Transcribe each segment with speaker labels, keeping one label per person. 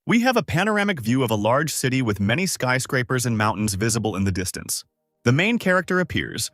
Speaker 1: We have a panoramic view of a large city with many skyscrapers and mountains visible in the distance. The main character appears.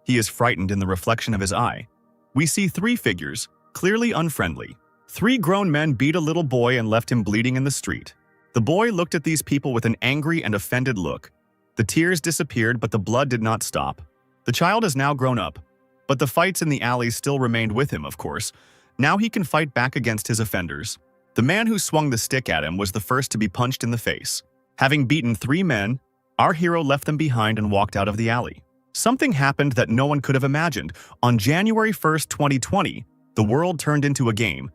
Speaker 1: He is frightened in the reflection of his eye. We see three figures, clearly unfriendly. Three grown men beat a little boy and left him bleeding in the street. The boy looked at these people with an angry and offended look. The tears disappeared, but the blood did not stop. The child is now grown up, but the fights in the alleys still remained with him, of course. Now he can fight back against his offenders. The man who swung the stick at him was the first to be punched in the face. Having beaten three men, our hero left them behind and walked out of the alley. Something happened that no one could have imagined. On January 1st, 2020, the world turned into a game.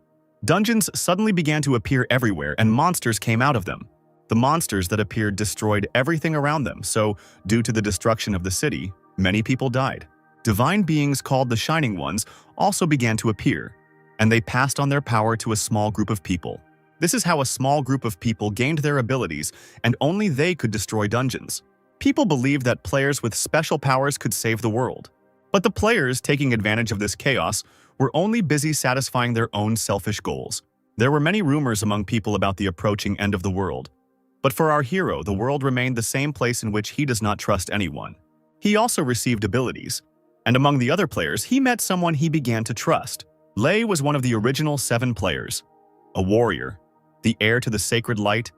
Speaker 1: Dungeons suddenly began to appear everywhere and monsters came out of them. The monsters that appeared destroyed everything around them, so due to the destruction of the city, many people died. Divine beings called the Shining Ones also began to appear, and they passed on their power to a small group of people. This is how a small group of people gained their abilities, and only they could destroy dungeons. People believed that players with special powers could save the world. But the players, taking advantage of this chaos, were only busy satisfying their own selfish goals. There were many rumors among people about the approaching end of the world. But for our hero, the world remained the same place in which he does not trust anyone. He also received abilities, and among the other players, he met someone he began to trust. Lei was one of the original 7 players, a warrior, the heir to the sacred light,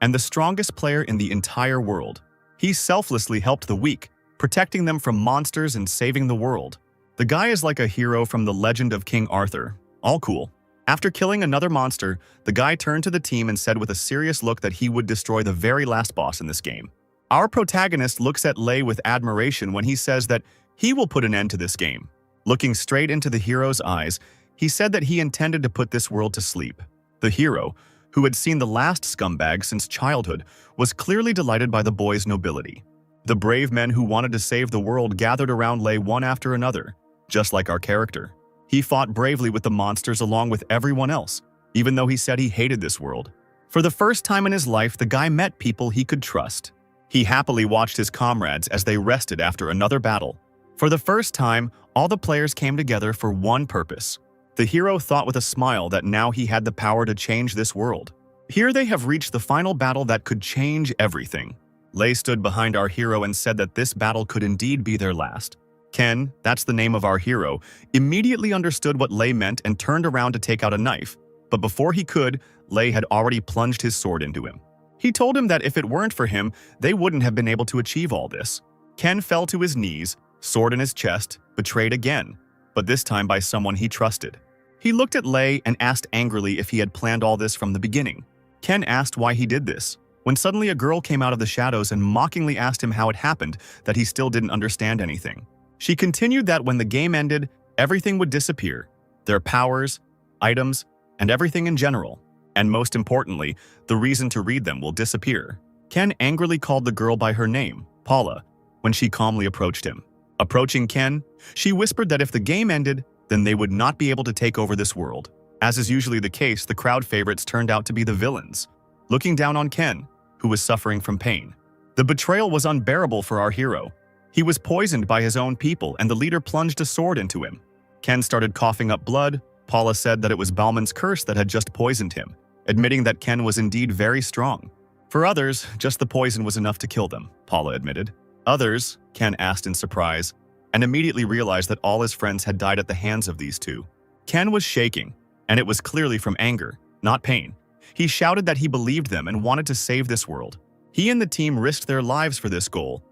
Speaker 1: and the strongest player in the entire world. He selflessly helped the weak, protecting them from monsters and saving the world. The guy is like a hero from the legend of King Arthur. All cool. After killing another monster, the guy turned to the team and said with a serious look that he would destroy the very last boss in this game. Our protagonist looks at Lei with admiration when he says that he will put an end to this game. Looking straight into the hero's eyes, he said that he intended to put this world to sleep. The hero, who had seen the last scumbag since childhood, was clearly delighted by the boy's nobility. The brave men who wanted to save the world gathered around Lei one after another, just like our character. He fought bravely with the monsters along with everyone else, even though he said he hated this world. For the first time in his life, the guy met people he could trust. He happily watched his comrades as they rested after another battle. For the first time, all the players came together for one purpose. The hero thought with a smile that now he had the power to change this world. Here they have reached the final battle that could change everything. Lei stood behind our hero and said that this battle could indeed be their last. Ken, that's the name of our hero, immediately understood what Lei meant and turned around to take out a knife. But before he could, Lei had already plunged his sword into him. He told him that if it weren't for him, they wouldn't have been able to achieve all this. Ken fell to his knees, sword in his chest, betrayed again, but this time by someone he trusted. He looked at Lei and asked angrily if he had planned all this from the beginning. Ken asked why he did this, when suddenly a girl came out of the shadows and mockingly asked him how it happened that he still didn't understand anything. She continued that when the game ended, everything would disappear, their powers, items, and everything in general. And most importantly, the reason to read them will disappear. Ken angrily called the girl by her name, Paula, when she calmly approached him. Approaching Ken, she whispered that if the game ended, then they would not be able to take over this world. As is usually the case, the crowd favorites turned out to be the villains, looking down on Ken, who was suffering from pain. The betrayal was unbearable for our hero. He was poisoned by his own people, and the leader plunged a sword into him. Ken started coughing up blood. Paula said that it was Balman's curse that had just poisoned him, admitting that Ken was indeed very strong. For others, just the poison was enough to kill them, Paula admitted. Others, Ken asked in surprise, and immediately realized that all his friends had died at the hands of these two. Ken was shaking, and it was clearly from anger, not pain. He shouted that he believed them and wanted to save this world. He and the team risked their lives for this goal,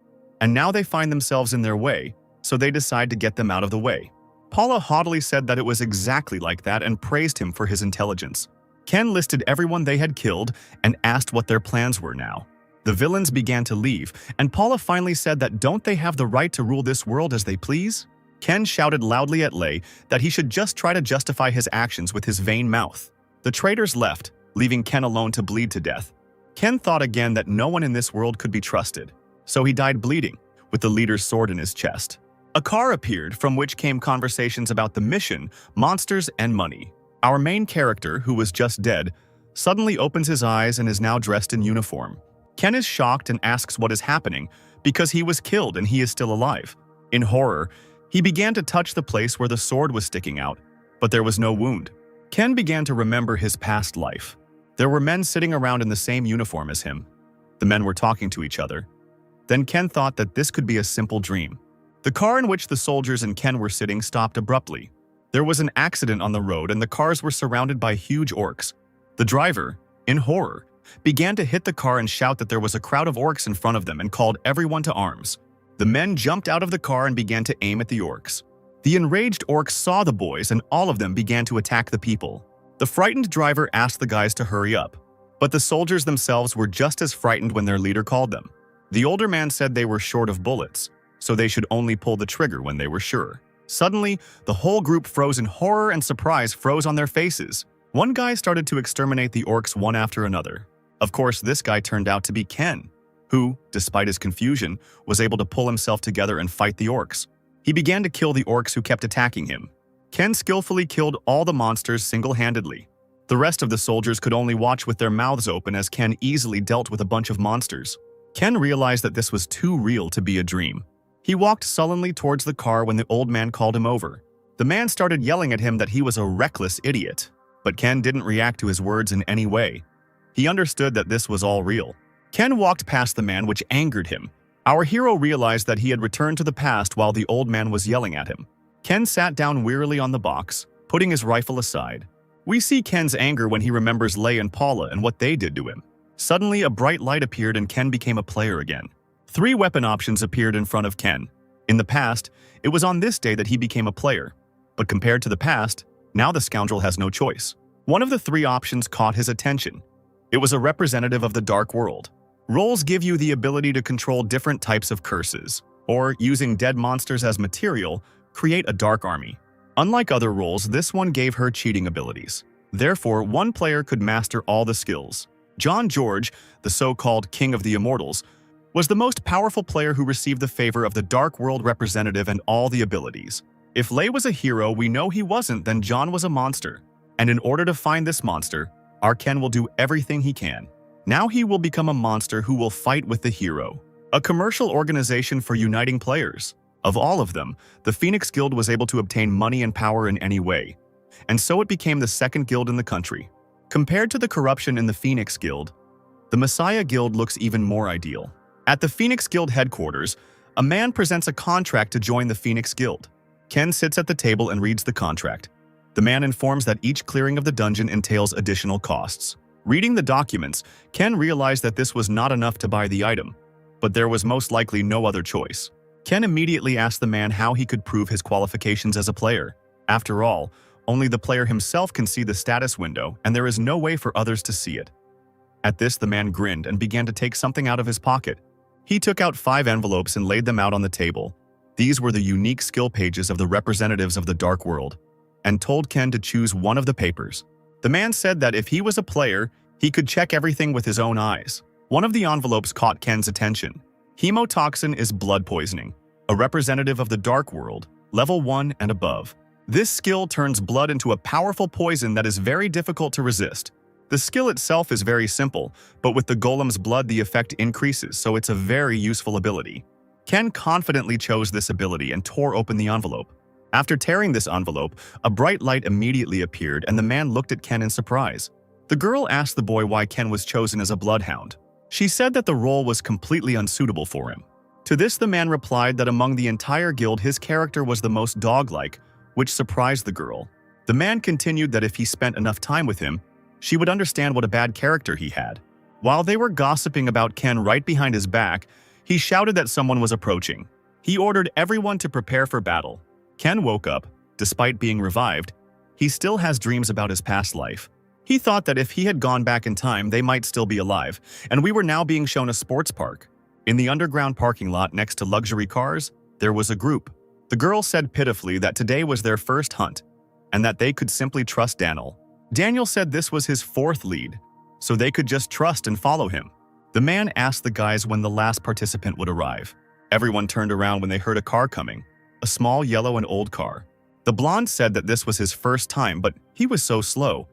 Speaker 1: and now they find themselves in their way, so they decide to get them out of the way. Paula haughtily said that it was exactly like that and praised him for his intelligence. Ken listed everyone they had killed and asked what their plans were now. The villains began to leave, and Paula finally said that don't they have the right to rule this world as they please? Ken shouted loudly at Lei that he should just try to justify his actions with his vain mouth. The traitors left, leaving Ken alone to bleed to death. Ken thought again that no one in this world could be trusted, so he died bleeding, with the leader's sword in his chest. A car appeared from which came conversations about the mission, monsters, and money. Our main character, who was just dead, suddenly opens his eyes and is now dressed in uniform. Ken is shocked and asks what is happening because he was killed and he is still alive. In horror, he began to touch the place where the sword was sticking out, but there was no wound. Ken began to remember his past life. There were men sitting around in the same uniform as him. The men were talking to each other. Then Ken thought that this could be a simple dream. The car in which the soldiers and Ken were sitting stopped abruptly. There was an accident on the road and the cars were surrounded by huge orcs. The driver, in horror, began to hit the car and shout that there was a crowd of orcs in front of them and called everyone to arms. The men jumped out of the car and began to aim at the orcs. The enraged orcs saw the boys and all of them began to attack the people. The frightened driver asked the guys to hurry up, but the soldiers themselves were just as frightened when their leader called them. The older man said they were short of bullets, so they should only pull the trigger when they were sure. Suddenly, the whole group froze in horror and surprise froze on their faces. One guy started to exterminate the orcs one after another. Of course, this guy turned out to be Ken, who, despite his confusion, was able to pull himself together and fight the orcs. He began to kill the orcs who kept attacking him. Ken skillfully killed all the monsters single-handedly. The rest of the soldiers could only watch with their mouths open as Ken easily dealt with a bunch of monsters. Ken realized that this was too real to be a dream. He walked sullenly towards the car when the old man called him over. The man started yelling at him that he was a reckless idiot, but Ken didn't react to his words in any way. He understood that this was all real. Ken walked past the man, which angered him. Our hero realized that he had returned to the past while the old man was yelling at him. Ken sat down wearily on the box, putting his rifle aside. We see Ken's anger when he remembers Lei and Paula and what they did to him. Suddenly, a bright light appeared and Ken became a player again. 3 weapon options appeared in front of Ken. In the past, it was on this day that he became a player. But compared to the past, now the scoundrel has no choice. One of the 3 options caught his attention. It was a representative of the dark world. Roles give you the ability to control different types of curses, or, using dead monsters as material, create a dark army. Unlike other roles, this one gave her cheating abilities. Therefore, one player could master all the skills. John George, the so-called King of the Immortals, was the most powerful player who received the favor of the Dark World representative and all the abilities. If Lei was a hero, we know he wasn't, then John was a monster. And in order to find this monster, our Ken will do everything he can. Now he will become a monster who will fight with the hero. A commercial organization for uniting players. Of all of them, the Phoenix Guild was able to obtain money and power in any way. And so it became the second guild in the country. Compared to the corruption in the Phoenix Guild, the Messiah Guild looks even more ideal. At the Phoenix Guild headquarters, a man presents a contract to join the Phoenix Guild. Ken sits at the table and reads the contract. The man informs that each clearing of the dungeon entails additional costs. Reading the documents, Ken realized that this was not enough to buy the item, but there was most likely no other choice. Ken immediately asked the man how he could prove his qualifications as a player. After all, only the player himself can see the status window, and there is no way for others to see it. At this, the man grinned and began to take something out of his pocket. He took out 5 envelopes and laid them out on the table. These were the unique skill pages of the representatives of the Dark World, and told Ken to choose one of the papers. The man said that if he was a player, he could check everything with his own eyes. One of the envelopes caught Ken's attention. Hemotoxin is blood poisoning, a representative of the Dark World, level 1 and above. This skill turns blood into a powerful poison that is very difficult to resist. The skill itself is very simple, but with the golem's blood the effect increases, so it's a very useful ability. Ken confidently chose this ability and tore open the envelope. After tearing this envelope, a bright light immediately appeared and the man looked at Ken in surprise. The girl asked the boy why Ken was chosen as a bloodhound. She said that the role was completely unsuitable for him. To this, the man replied that among the entire guild his character was the most dog-like, which surprised the girl. The man continued that if he spent enough time with him, she would understand what a bad character he had. While they were gossiping about Ken right behind his back, he shouted that someone was approaching. He ordered everyone to prepare for battle. Ken woke up. Despite being revived, he still has dreams about his past life. He thought that if he had gone back in time, they might still be alive, and we were now being shown a sports park. In the underground parking lot next to luxury cars, there was a group. The girl said pitifully that today was their first hunt, and that they could simply trust Daniel. Daniel said this was his 4th lead, so they could just trust and follow him. The man asked the guys when the last participant would arrive. Everyone turned around when they heard a car coming, a small yellow and old car. The blonde said that this was his first time, but he was so slow,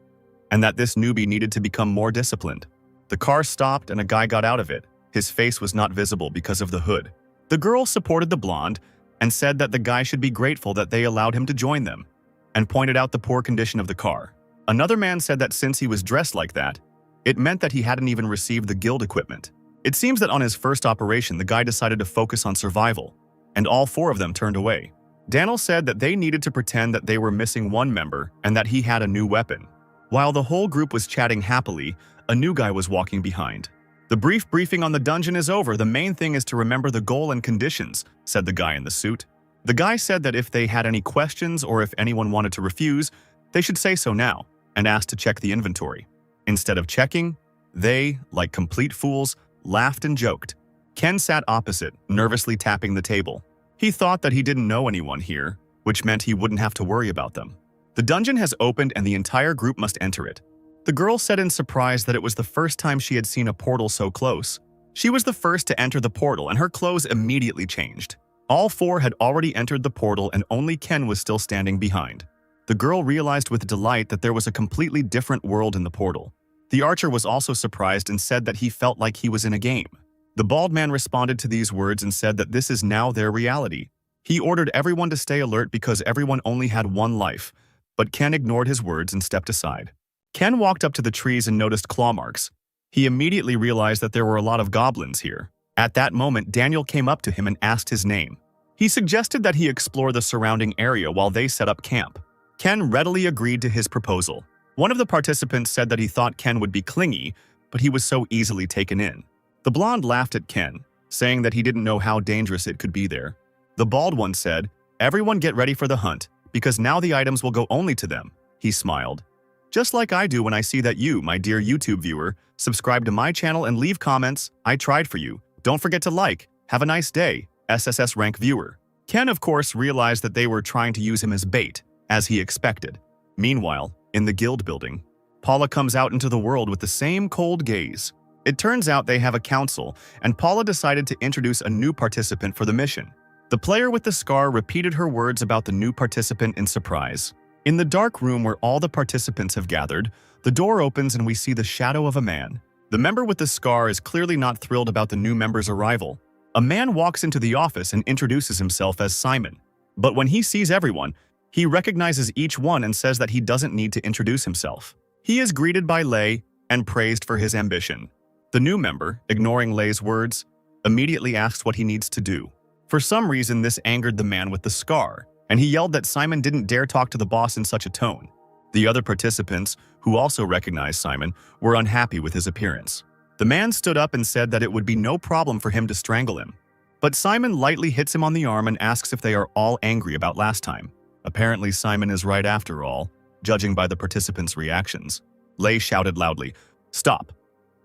Speaker 1: and that this newbie needed to become more disciplined. The car stopped and a guy got out of it. His face was not visible because of the hood. The girl supported the blonde and said that the guy should be grateful that they allowed him to join them, and pointed out the poor condition of the car. Another man said that since he was dressed like that, It meant that he hadn't even received the guild equipment. It seems that on his first operation, the guy decided to focus on survival, and all 4 of them turned away. Daniel said that they needed to pretend that they were missing one member and that he had a new weapon. While the whole group was chatting happily, a new guy was walking behind. "The brief briefing on the dungeon is over. The main thing is to remember the goal and conditions," said the guy in the suit. The guy said that if they had any questions or if anyone wanted to refuse, they should say so now, and asked to check the inventory. Instead of checking, they, like complete fools, laughed and joked. Ken sat opposite, nervously tapping the table. He thought that he didn't know anyone here, which meant he wouldn't have to worry about them. The dungeon has opened and the entire group must enter it. The girl said in surprise that it was the first time she had seen a portal so close. She was the first to enter the portal and her clothes immediately changed. All 4 had already entered the portal and only Ken was still standing behind. The girl realized with delight that there was a completely different world in the portal. The archer was also surprised and said that he felt like he was in a game. The bald man responded to these words and said that this is now their reality. He ordered everyone to stay alert because everyone only had one life, but Ken ignored his words and stepped aside. Ken walked up to the trees and noticed claw marks. He immediately realized that there were a lot of goblins here. At that moment, Daniel came up to him and asked his name. He suggested that he explore the surrounding area while they set up camp. Ken readily agreed to his proposal. One of the participants said that he thought Ken would be clingy, but he was so easily taken in. The blonde laughed at Ken, saying that he didn't know how dangerous it could be there. The bald one said, "Everyone get ready for the hunt, because now the items will go only to them." He smiled. "Just like I do when I see that you, my dear YouTube viewer, subscribe to my channel and leave comments. I tried for you. Don't forget to like. Have a nice day, SSS rank viewer." Ken, of course, realized that they were trying to use him as bait, as he expected. Meanwhile, in the guild building, Paula comes out into the world with the same cold gaze. It turns out they have a council, and Paula decided to introduce a new participant for the mission. The player with the scar repeated her words about the new participant in surprise. In the dark room where all the participants have gathered, the door opens and we see the shadow of a man. The member with the scar is clearly not thrilled about the new member's arrival. A man walks into the office and introduces himself as Simon. But when he sees everyone, he recognizes each one and says that he doesn't need to introduce himself. He is greeted by Lei and praised for his ambition. The new member, ignoring Lei's words, immediately asks what he needs to do. For some reason, this angered the man with the scar, and he yelled that Simon didn't dare talk to the boss in such a tone. The other participants, who also recognized Simon, were unhappy with his appearance. The man stood up and said that it would be no problem for him to strangle him. But Simon lightly hits him on the arm and asks if they are all angry about last time. Apparently, Simon is right after all, judging by the participants' reactions. Lei shouted loudly, "Stop!"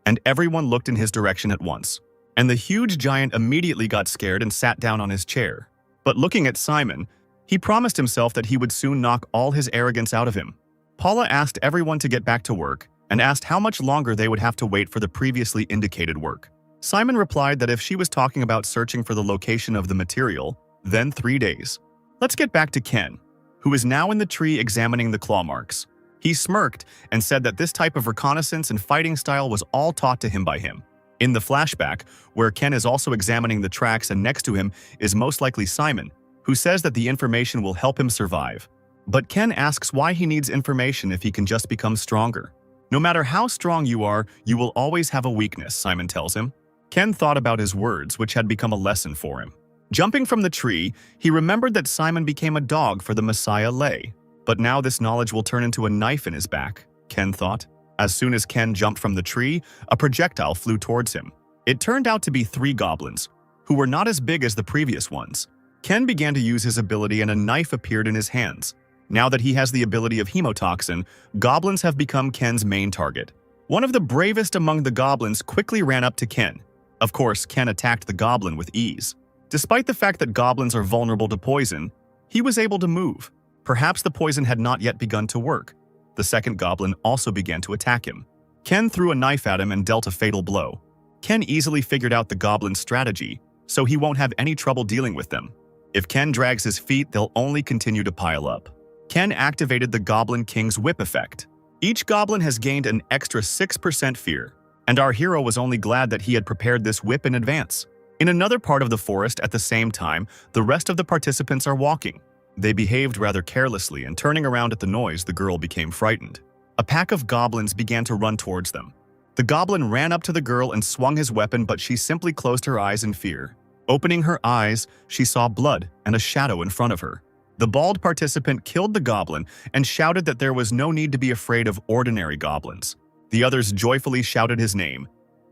Speaker 1: and everyone looked in his direction at once. And the huge giant immediately got scared and sat down on his chair. But looking at Simon, he promised himself that he would soon knock all his arrogance out of him. Paula asked everyone to get back to work and asked how much longer they would have to wait for the previously indicated work. Simon replied that if she was talking about searching for the location of the material, then 3 days. Let's get back to Ken, who is now in the tree examining the claw marks. He smirked and said that this type of reconnaissance and fighting style was all taught to him by him. In the flashback, where Ken is also examining the tracks and next to him is most likely Simon, who says that the information will help him survive. But Ken asks why he needs information if he can just become stronger. No matter how strong you are, you will always have a weakness, Simon tells him. Ken thought about his words, which had become a lesson for him. Jumping from the tree, he remembered that Simon became a dog for the Messiah Lei. But now this knowledge will turn into a knife in his back, Ken thought. As soon as Ken jumped from the tree, a projectile flew towards him. It turned out to be 3 goblins, who were not as big as the previous ones. Ken began to use his ability and a knife appeared in his hands. Now that he has the ability of hemotoxin, goblins have become Ken's main target. One of the bravest among the goblins quickly ran up to Ken. Of course, Ken attacked the goblin with ease. Despite the fact that goblins are vulnerable to poison, he was able to move. Perhaps the poison had not yet begun to work. The second goblin also began to attack him. Ken threw a knife at him and dealt a fatal blow. Ken easily figured out the goblin's strategy, so he won't have any trouble dealing with them. If Ken drags his feet, they'll only continue to pile up. Ken activated the Goblin King's whip effect. Each goblin has gained an extra 6% fear, and our hero was only glad that he had prepared this whip in advance. In another part of the forest at the same time, the rest of the participants are walking. They behaved rather carelessly, and turning around at the noise, the girl became frightened. A pack of goblins began to run towards them. The goblin ran up to the girl and swung his weapon, but she simply closed her eyes in fear. Opening her eyes, she saw blood and a shadow in front of her. The bald participant killed the goblin and shouted that there was no need to be afraid of ordinary goblins. The others joyfully shouted his name.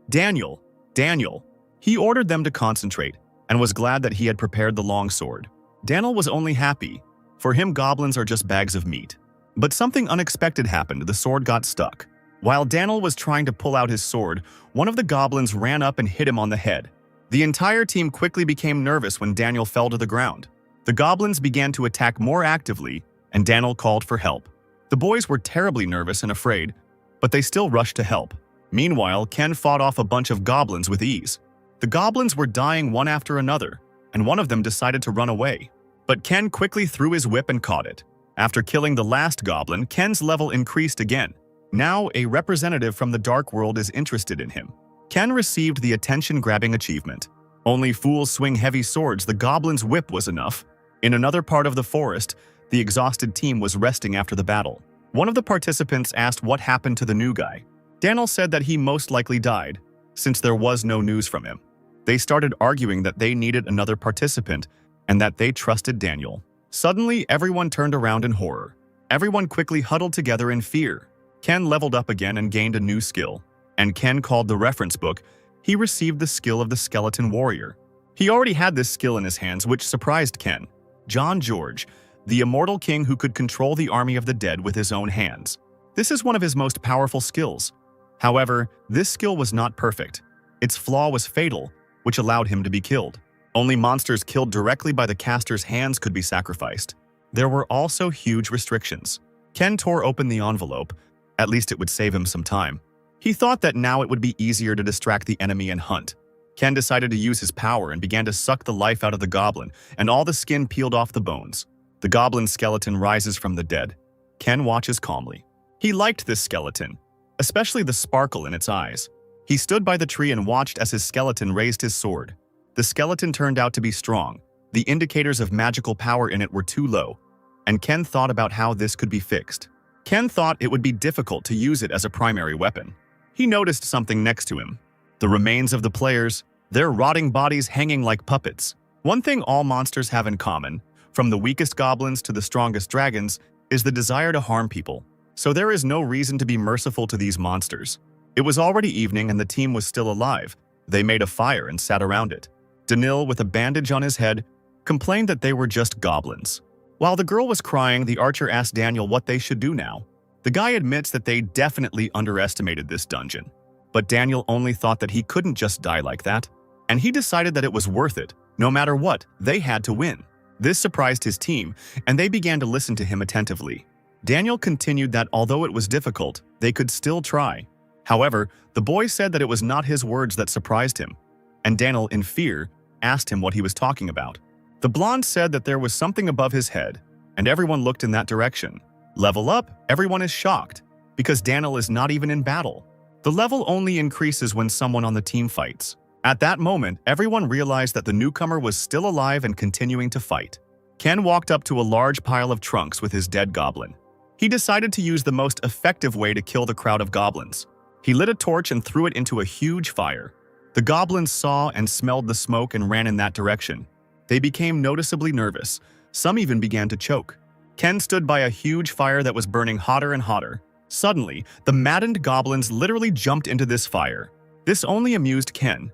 Speaker 1: Daniel! Daniel! He ordered them to concentrate and was glad that he had prepared the long sword. Daniel was only happy. For him, goblins are just bags of meat. But something unexpected happened. The sword got stuck. While Daniel was trying to pull out his sword, one of the goblins ran up and hit him on the head. The entire team quickly became nervous when Daniel fell to the ground. The goblins began to attack more actively, and Daniel called for help. The boys were terribly nervous and afraid, but they still rushed to help. Meanwhile, Ken fought off a bunch of goblins with ease. The goblins were dying one after another, and one of them decided to run away. But Ken quickly threw his whip and caught it. After killing the last goblin, Ken's level increased again. Now, a representative from the Dark World is interested in him. Ken received the attention-grabbing achievement. Only fools swing heavy swords. The goblin's whip was enough. In another part of the forest, the exhausted team was resting after the battle. One of the participants asked what happened to the new guy. Daniel said that he most likely died, since there was no news from him. They started arguing that they needed another participant and that they trusted Daniel. Suddenly, everyone turned around in horror. Everyone quickly huddled together in fear. Ken leveled up again and gained a new skill. And Ken called the reference book. He received the skill of the skeleton warrior. He already had this skill in his hands, which surprised Ken. John George, the immortal king who could control the army of the dead with his own hands. This is one of his most powerful skills. However, this skill was not perfect. Its flaw was fatal, which allowed him to be killed. Only monsters killed directly by the caster's hands could be sacrificed. There were also huge restrictions. Ken tore open the envelope. At least it would save him some time. He thought that now it would be easier to distract the enemy and hunt. Ken decided to use his power and began to suck the life out of the goblin, and all the skin peeled off the bones. The goblin's skeleton rises from the dead. Ken watches calmly. He liked this skeleton, especially the sparkle in its eyes. He stood by the tree and watched as his skeleton raised his sword. The skeleton turned out to be strong. The indicators of magical power in it were too low, and Ken thought about how this could be fixed. Ken thought it would be difficult to use it as a primary weapon. He noticed something next to him. The remains of the players, their rotting bodies hanging like puppets. One thing all monsters have in common, from the weakest goblins to the strongest dragons, is the desire to harm people. So there is no reason to be merciful to these monsters. It was already evening and the team was still alive. They made a fire and sat around it. Danil, with a bandage on his head, complained that they were just goblins. While the girl was crying, the archer asked Daniel what they should do now. The guy admits that they definitely underestimated this dungeon. But Daniel only thought that he couldn't just die like that. And he decided that it was worth it. No matter what, they had to win. This surprised his team, and they began to listen to him attentively. Daniel continued that although it was difficult, they could still try. However, the boy said that it was not his words that surprised him, and Daniel, in fear, asked him what he was talking about. The blonde said that there was something above his head, and everyone looked in that direction. Level up, everyone is shocked, because Daniel is not even in battle. The level only increases when someone on the team fights. At that moment, everyone realized that the newcomer was still alive and continuing to fight. Ken walked up to a large pile of trunks with his dead goblin. He decided to use the most effective way to kill the crowd of goblins. He lit a torch and threw it into a huge fire. The goblins saw and smelled the smoke and ran in that direction. They became noticeably nervous. Some even began to choke. Ken stood by a huge fire that was burning hotter and hotter. Suddenly, the maddened goblins literally jumped into this fire. This only amused Ken,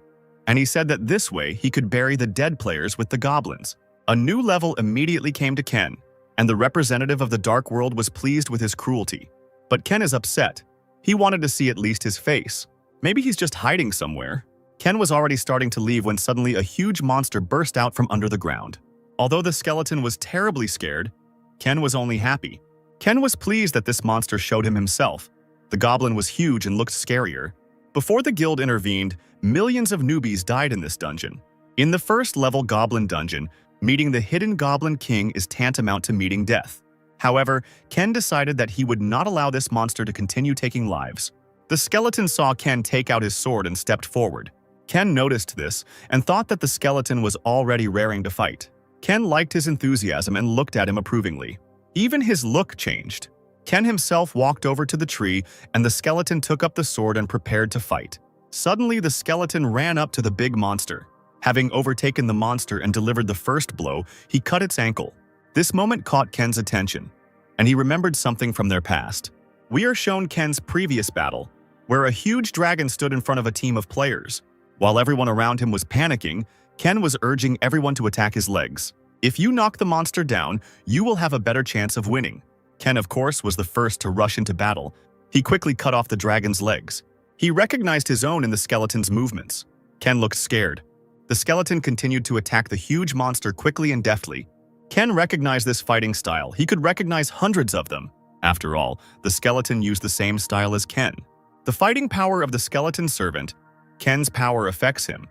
Speaker 1: and he said that this way he could bury the dead players with the goblins. A new level immediately came to Ken, and the representative of the Dark World was pleased with his cruelty. But Ken is upset. He wanted to see at least his face. Maybe he's just hiding somewhere. Ken was already starting to leave when suddenly a huge monster burst out from under the ground. Although the skeleton was terribly scared, Ken was only happy. Ken was pleased that this monster showed him himself. The goblin was huge and looked scarier. Before the guild intervened, millions of newbies died in this dungeon. In the first level goblin dungeon, meeting the hidden goblin king is tantamount to meeting death. However, Ken decided that he would not allow this monster to continue taking lives. The skeleton saw Ken take out his sword and stepped forward. Ken noticed this and thought that the skeleton was already raring to fight. Ken liked his enthusiasm and looked at him approvingly. Even his look changed. Ken himself walked over to the tree, and the skeleton took up the sword and prepared to fight. Suddenly, the skeleton ran up to the big monster. Having overtaken the monster and delivered the first blow, he cut its ankle. This moment caught Ken's attention, and he remembered something from their past. We are shown Ken's previous battle, where a huge dragon stood in front of a team of players. While everyone around him was panicking, Ken was urging everyone to attack his legs. If you knock the monster down, you will have a better chance of winning. Ken, of course, was the first to rush into battle. He quickly cut off the dragon's legs. He recognized his own in the skeleton's movements. Ken looked scared. The skeleton continued to attack the huge monster quickly and deftly. Ken recognized this fighting style. He could recognize hundreds of them. After all, the skeleton used the same style as Ken. The fighting power of the skeleton servant, Ken's power affects him.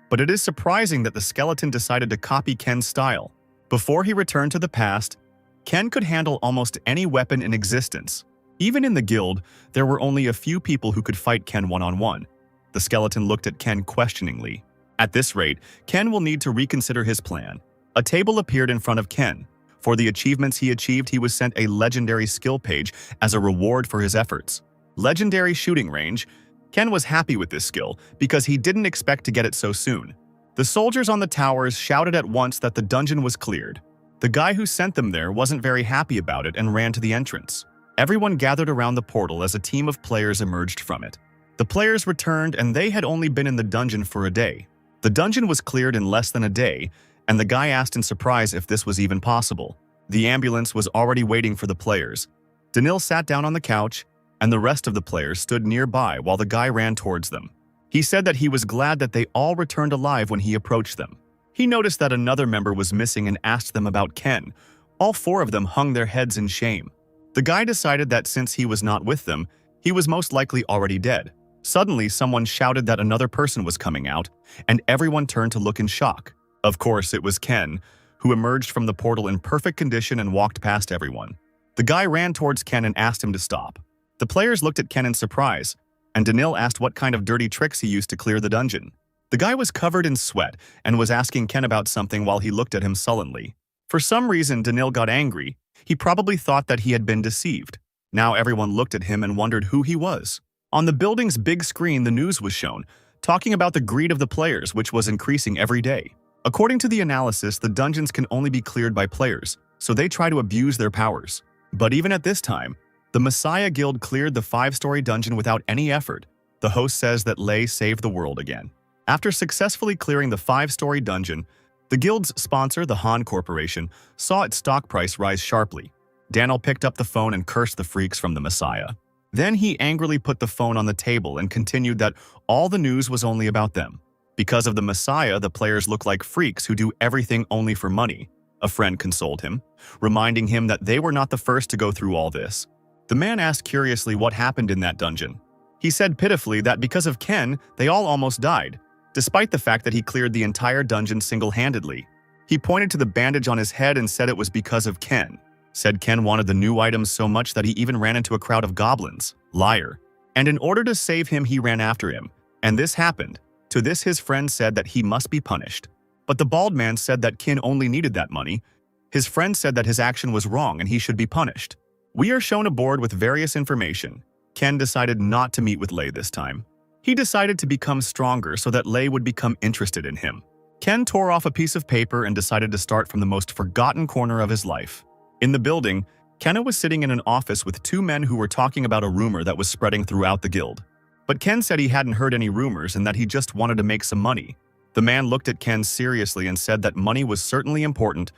Speaker 1: But it is surprising that the skeleton decided to copy Ken's style. Before he returned to the past, Ken could handle almost any weapon in existence. Even in the guild, there were only a few people who could fight Ken one-on-one. The skeleton looked at Ken questioningly. At this rate, Ken will need to reconsider his plan. A table appeared in front of Ken. For the achievements he achieved, he was sent a legendary skill page as a reward for his efforts. Legendary shooting range. Ken was happy with this skill because he didn't expect to get it so soon. The soldiers on the towers shouted at once that the dungeon was cleared. The guy who sent them there wasn't very happy about it and ran to the entrance. Everyone gathered around the portal as a team of players emerged from it. The players returned, and they had only been in the dungeon for a day. The dungeon was cleared in less than a day, and the guy asked in surprise if this was even possible. The ambulance was already waiting for the players. Danil sat down on the couch, and the rest of the players stood nearby while the guy ran towards them. He said that he was glad that they all returned alive when he approached them. He noticed that another member was missing and asked them about Ken. All four of them hung their heads in shame. The guy decided that since he was not with them, he was most likely already dead. Suddenly, someone shouted that another person was coming out, and everyone turned to look in shock. Of course, it was Ken, who emerged from the portal in perfect condition and walked past everyone. The guy ran towards Ken and asked him to stop. The players looked at Ken in surprise, and Danil asked what kind of dirty tricks he used to clear the dungeon. The guy was covered in sweat and was asking Ken about something while he looked at him sullenly. For some reason, Danil got angry. He probably thought that he had been deceived. Now everyone looked at him and wondered who he was. On the building's big screen, the news was shown, talking about the greed of the players, which was increasing every day. According to the analysis, the dungeons can only be cleared by players, so they try to abuse their powers. But even at this time, the Messiah Guild cleared the 5-story dungeon without any effort. The host says that Lei saved the world again. After successfully clearing the 5-story dungeon, the guild's sponsor, the Han Corporation, saw its stock price rise sharply. Daniel picked up the phone and cursed the freaks from the Messiah. Then he angrily put the phone on the table and continued that all the news was only about them. Because of the Messiah, the players look like freaks who do everything only for money. A friend consoled him, reminding him that they were not the first to go through all this. The man asked curiously what happened in that dungeon. He said pitifully that because of Ken, they all almost died, despite the fact that he cleared the entire dungeon single-handedly. He pointed to the bandage on his head and said it was because of Ken. Said Ken wanted the new items so much that he even ran into a crowd of goblins. Liar. And in order to save him, he ran after him. And this happened. To this, his friend said that he must be punished. But the bald man said that Ken only needed that money. His friend said that his action was wrong and he should be punished. We are shown a board with various information. Ken decided not to meet with Lei this time. He decided to become stronger so that Lei would become interested in him. Ken tore off a piece of paper and decided to start from the most forgotten corner of his life. In the building, Ken was sitting in an office with two men who were talking about a rumor that was spreading throughout the guild. But Ken said he hadn't heard any rumors and that he just wanted to make some money. The man looked at Ken seriously and said that money was certainly important,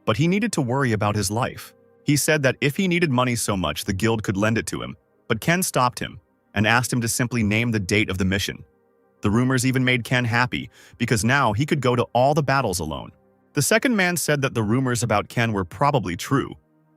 Speaker 1: but he needed to worry about his life. He said that if he needed money so much, the guild could lend it to him, but Ken stopped him and asked him to simply name the date of the mission. The rumors even made Ken happy, because now he could go to all the battles alone. The second man said that the rumors about Ken were probably true,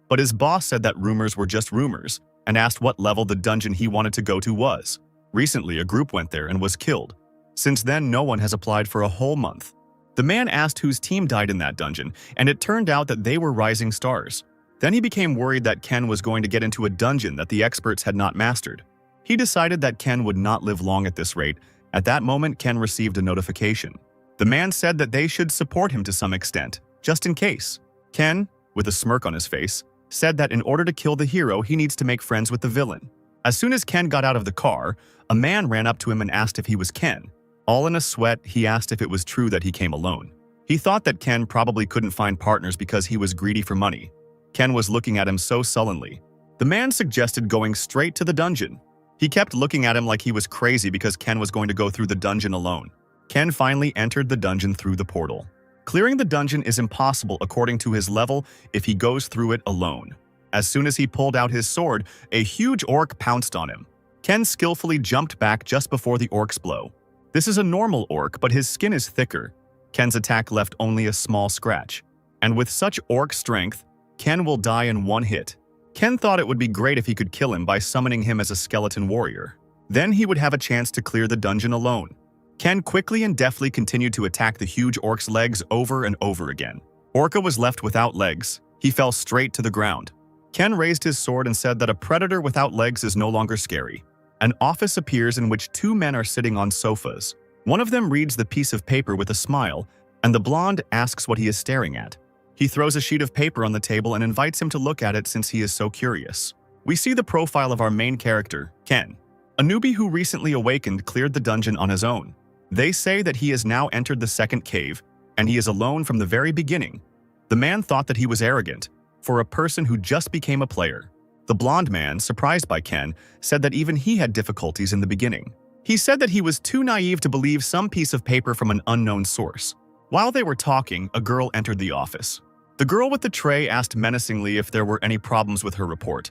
Speaker 1: but his boss said that rumors were just rumors and asked what level the dungeon he wanted to go to was. Recently, a group went there and was killed. Since then, no one has applied for a whole month. The man asked whose team died in that dungeon, and it turned out that they were rising stars. Then he became worried that Ken was going to get into a dungeon that the experts had not mastered. He decided that Ken would not live long at this rate. At that moment, Ken received a notification. The man said that they should support him to some extent, just in case. Ken, with a smirk on his face, said that in order to kill the hero, he needs to make friends with the villain. As soon as Ken got out of the car, a man ran up to him and asked if he was Ken. All in a sweat, he asked if it was true that he came alone. He thought that Ken probably couldn't find partners because he was greedy for money. Ken was looking at him so sullenly. The man suggested going straight to the dungeon. He kept looking at him like he was crazy because Ken was going to go through the dungeon alone. Ken finally entered the dungeon through the portal. Clearing the dungeon is impossible according to his level if he goes through it alone. As soon as he pulled out his sword, a huge orc pounced on him. Ken skillfully jumped back just before the orc's blow. This is a normal orc, but his skin is thicker. Ken's attack left only a small scratch. And with such orc strength, Ken will die in one hit. Ken thought it would be great if he could kill him by summoning him as a skeleton warrior. Then he would have a chance to clear the dungeon alone. Ken quickly and deftly continued to attack the huge orc's legs over and over again. Orca was left without legs. He fell straight to the ground. Ken raised his sword and said that a predator without legs is no longer scary. An office appears in which two men are sitting on sofas. One of them reads the piece of paper with a smile, and the blonde asks what he is staring at. He throws a sheet of paper on the table and invites him to look at it since he is so curious. We see the profile of our main character, Ken. A newbie who recently awakened cleared the dungeon on his own. They say that he has now entered the second cave, and he is alone from the very beginning. The man thought that he was arrogant, for a person who just became a player. The blonde man, surprised by Ken, said that even he had difficulties in the beginning. He said that he was too naive to believe some piece of paper from an unknown source. While they were talking, a girl entered the office. The girl with the tray asked menacingly if there were any problems with her report,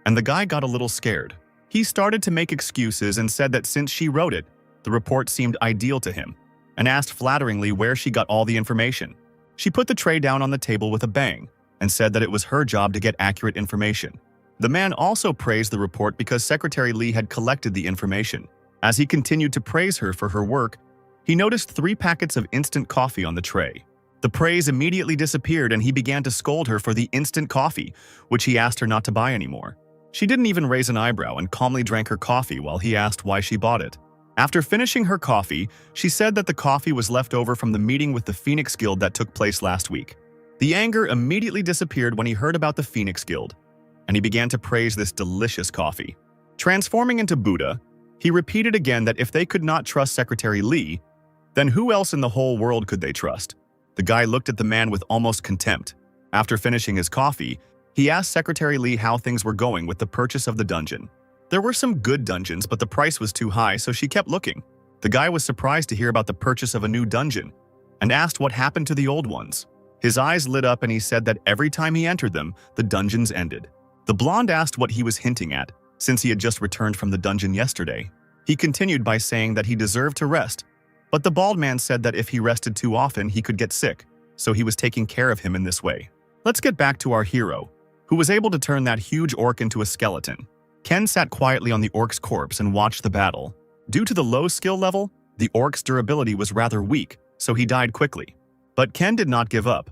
Speaker 1: and the guy got a little scared. He started to make excuses and said that since she wrote it, the report seemed ideal to him, and asked flatteringly where she got all the information. She put the tray down on the table with a bang, and said that it was her job to get accurate information. The man also praised the report because Secretary Lee had collected the information. As he continued to praise her for her work, he noticed 3 packets of instant coffee on the tray. The praise immediately disappeared and he began to scold her for the instant coffee, which he asked her not to buy anymore. She didn't even raise an eyebrow and calmly drank her coffee while he asked why she bought it. After finishing her coffee, she said that the coffee was left over from the meeting with the Phoenix Guild that took place last week. The anger immediately disappeared when he heard about the Phoenix Guild, and he began to praise this delicious coffee. Transforming into Buddha, he repeated again that if they could not trust Secretary Lee, then who else in the whole world could they trust? The guy looked at the man with almost contempt. After finishing his coffee, he asked Secretary Lee how things were going with the purchase of the dungeon. There were some good dungeons, but the price was too high, so she kept looking. The guy was surprised to hear about the purchase of a new dungeon and asked what happened to the old ones. His eyes lit up and he said that every time he entered them, the dungeons ended. The blonde asked what he was hinting at, since he had just returned from the dungeon yesterday. He continued by saying that he deserved to rest, but the bald man said that if he rested too often, he could get sick, so he was taking care of him in this way. Let's get back to our hero, who was able to turn that huge orc into a skeleton. Ken sat quietly on the orc's corpse and watched the battle. Due to the low skill level, the orc's durability was rather weak, so he died quickly. But Ken did not give up,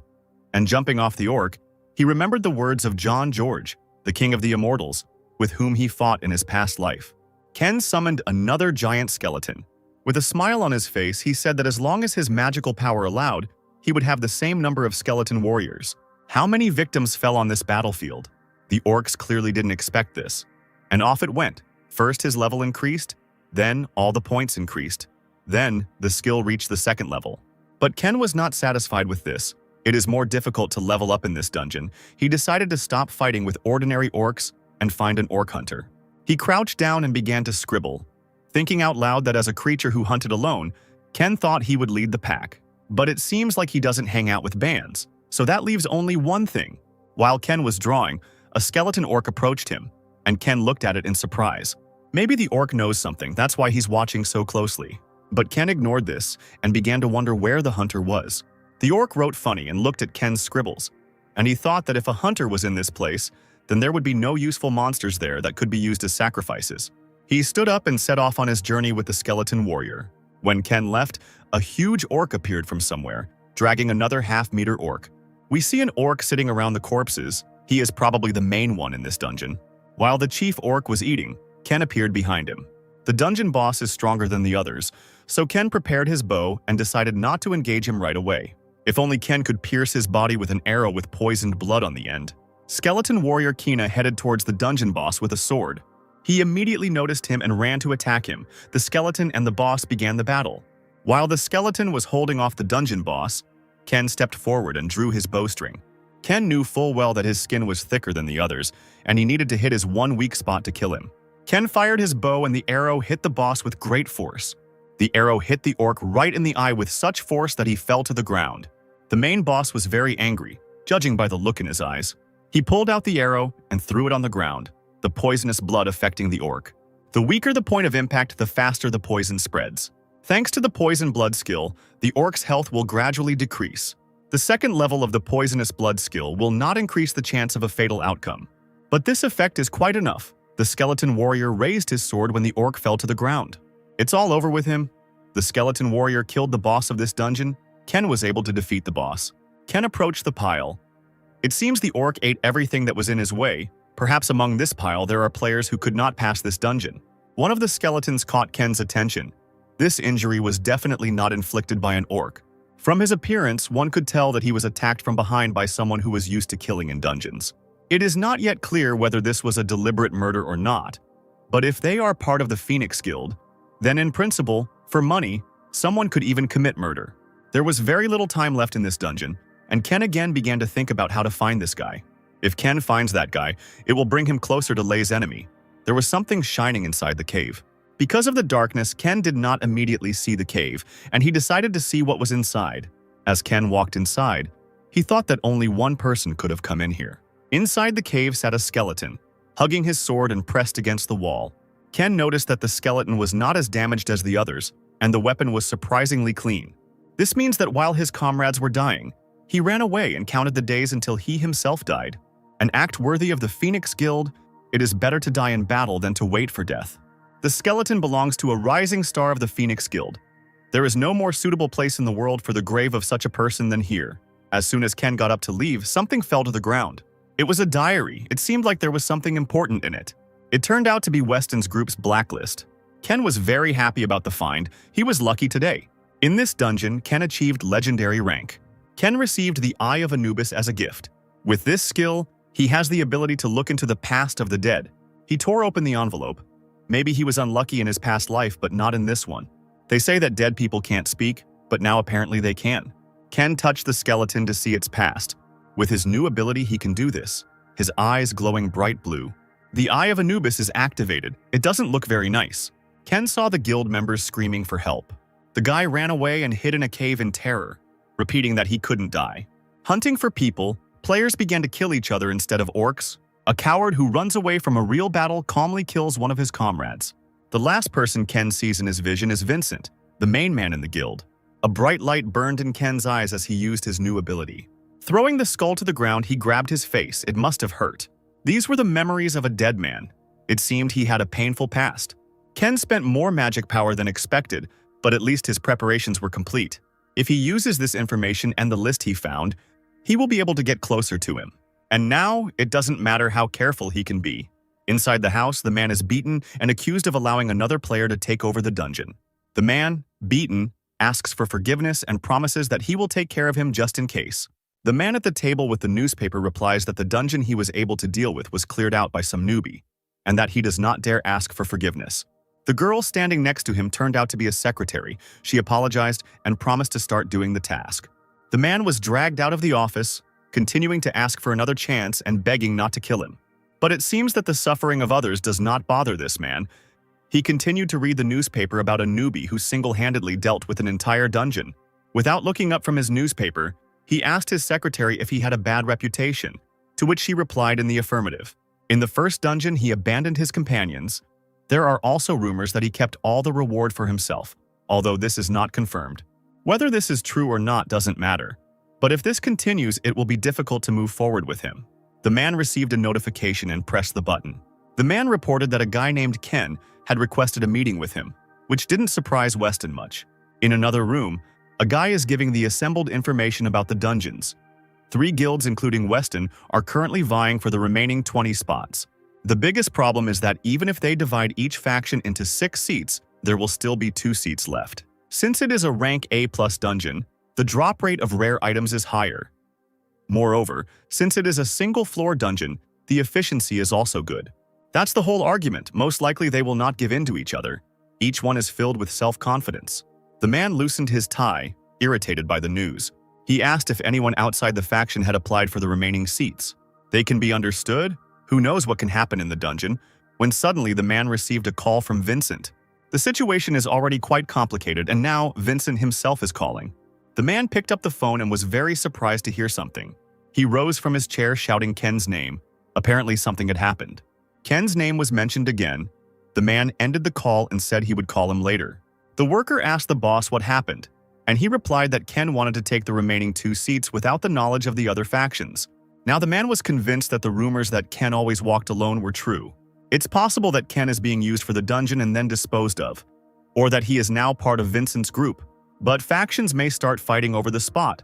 Speaker 1: and jumping off the orc, he remembered the words of John George, the king of the immortals, with whom he fought in his past life. Ken summoned another giant skeleton. With a smile on his face, he said that as long as his magical power allowed, he would have the same number of skeleton warriors. How many victims fell on this battlefield? The orcs clearly didn't expect this. And off it went. First his level increased, then all the points increased. Then the skill reached the second level. But Ken was not satisfied with this. It is more difficult to level up in this dungeon. He decided to stop fighting with ordinary orcs and find an orc hunter. He crouched down and began to scribble, thinking out loud that as a creature who hunted alone, Ken thought he would lead the pack. But it seems like he doesn't hang out with bands, so that leaves only one thing. While Ken was drawing, a skeleton orc approached him, and Ken looked at it in surprise. Maybe the orc knows something, that's why he's watching so closely. But Ken ignored this and began to wonder where the hunter was. The orc wrote funny and looked at Ken's scribbles, and he thought that if a hunter was in this place, then there would be no useful monsters there that could be used as sacrifices. He stood up and set off on his journey with the skeleton warrior. When Ken left, a huge orc appeared from somewhere, dragging another half-meter orc. We see an orc sitting around the corpses. He is probably the main one in this dungeon. While the chief orc was eating, Ken appeared behind him. The dungeon boss is stronger than the others, so Ken prepared his bow and decided not to engage him right away. If only Ken could pierce his body with an arrow with poisoned blood on the end. Skeleton warrior Kina headed towards the dungeon boss with a sword. He immediately noticed him and ran to attack him. The skeleton and the boss began the battle. While the skeleton was holding off the dungeon boss, Ken stepped forward and drew his bowstring. Ken knew full well that his skin was thicker than the others, and he needed to hit his one weak spot to kill him. Ken fired his bow and the arrow hit the boss with great force. The arrow hit the orc right in the eye with such force that he fell to the ground. The main boss was very angry, judging by the look in his eyes. He pulled out the arrow and threw it on the ground, the poisonous blood affecting the orc. The weaker the point of impact, the faster the poison spreads. Thanks to the poison blood skill, the orc's health will gradually decrease. The second level of the poisonous blood skill will not increase the chance of a fatal outcome. But this effect is quite enough. The skeleton warrior raised his sword when the orc fell to the ground. It's all over with him. The skeleton warrior killed the boss of this dungeon. Ken was able to defeat the boss. Ken approached the pile. It seems the orc ate everything that was in his way. Perhaps among this pile there are players who could not pass this dungeon. One of the skeletons caught Ken's attention. This injury was definitely not inflicted by an orc. From his appearance, one could tell that he was attacked from behind by someone who was used to killing in dungeons. It is not yet clear whether this was a deliberate murder or not, but if they are part of the Phoenix Guild, then in principle, for money, someone could even commit murder. There was very little time left in this dungeon, and Ken again began to think about how to find this guy. If Ken finds that guy, it will bring him closer to Lei's enemy. There was something shining inside the cave. Because of the darkness, Ken did not immediately see the cave, and he decided to see what was inside. As Ken walked inside, he thought that only one person could have come in here. Inside the cave sat a skeleton, hugging his sword and pressed against the wall. Ken noticed that the skeleton was not as damaged as the others, and the weapon was surprisingly clean. This means that while his comrades were dying, he ran away and counted the days until he himself died. An act worthy of the Phoenix Guild, it is better to die in battle than to wait for death. The skeleton belongs to a rising star of the Phoenix Guild. There is no more suitable place in the world for the grave of such a person than here. As soon as Ken got up to leave, something fell to the ground. It was a diary. It seemed like there was something important in it. It turned out to be Weston's group's blacklist. Ken was very happy about the find. He was lucky today. In this dungeon, Ken achieved legendary rank. Ken received the Eye of Anubis as a gift. With this skill, he has the ability to look into the past of the dead. He tore open the envelope. Maybe he was unlucky in his past life, but not in this one. They say that dead people can't speak, but now apparently they can. Ken touched the skeleton to see its past. With his new ability, he can do this. His eyes glowing bright blue. The Eye of Anubis is activated. It doesn't look very nice. Ken saw the guild members screaming for help. The guy ran away and hid in a cave in terror, repeating that he couldn't die. Hunting for people, players began to kill each other instead of orcs. A coward who runs away from a real battle calmly kills one of his comrades. The last person Ken sees in his vision is Vincent, the main man in the guild. A bright light burned in Ken's eyes as he used his new ability. Throwing the skull to the ground, he grabbed his face. It must have hurt. These were the memories of a dead man. It seemed he had a painful past. Ken spent more magic power than expected, but at least his preparations were complete. If he uses this information and the list he found, he will be able to get closer to him. And now, it doesn't matter how careful he can be. Inside the house, the man is beaten and accused of allowing another player to take over the dungeon. The man, beaten, asks for forgiveness and promises that he will take care of him just in case. The man at the table with the newspaper replies that the dungeon he was able to deal with was cleared out by some newbie, and that he does not dare ask for forgiveness. The girl standing next to him turned out to be a secretary. She apologized and promised to start doing the task. The man was dragged out of the office, continuing to ask for another chance and begging not to kill him. But it seems that the suffering of others does not bother this man. He continued to read the newspaper about a newbie who single-handedly dealt with an entire dungeon. Without looking up from his newspaper, he asked his secretary if he had a bad reputation, to which she replied in the affirmative. In the first dungeon, he abandoned his companions. There are also rumors that he kept all the reward for himself, although this is not confirmed. Whether this is true or not doesn't matter. But if this continues, it will be difficult to move forward with him. The man received a notification and pressed the button. The man reported that a guy named Ken had requested a meeting with him, which didn't surprise Weston much. In another room, a guy is giving the assembled information about the dungeons. 3 guilds, including Weston, are currently vying for the remaining 20 spots. The biggest problem is that even if they divide each faction into 6 seats, there will still be 2 seats left. Since it is a rank A+ dungeon, the drop rate of rare items is higher. Moreover, since it is a single-floor dungeon, the efficiency is also good. That's the whole argument. Most likely they will not give in to each other. Each one is filled with self-confidence. The man loosened his tie, irritated by the news. He asked if anyone outside the faction had applied for the remaining seats. They can be understood? Who knows what can happen in the dungeon? When suddenly the man received a call from Vincent. The situation is already quite complicated, and now Vincent himself is calling. The man picked up the phone and was very surprised to hear something. He rose from his chair shouting Ken's name. Apparently something had happened. Ken's name was mentioned again. The man ended the call and said he would call him later. The worker asked the boss what happened, and he replied that Ken wanted to take the remaining 2 seats without the knowledge of the other factions. Now the man was convinced that the rumors that Ken always walked alone were true. It's possible that Ken is being used for the dungeon and then disposed of, or that he is now part of Vincent's group. But factions may start fighting over the spot.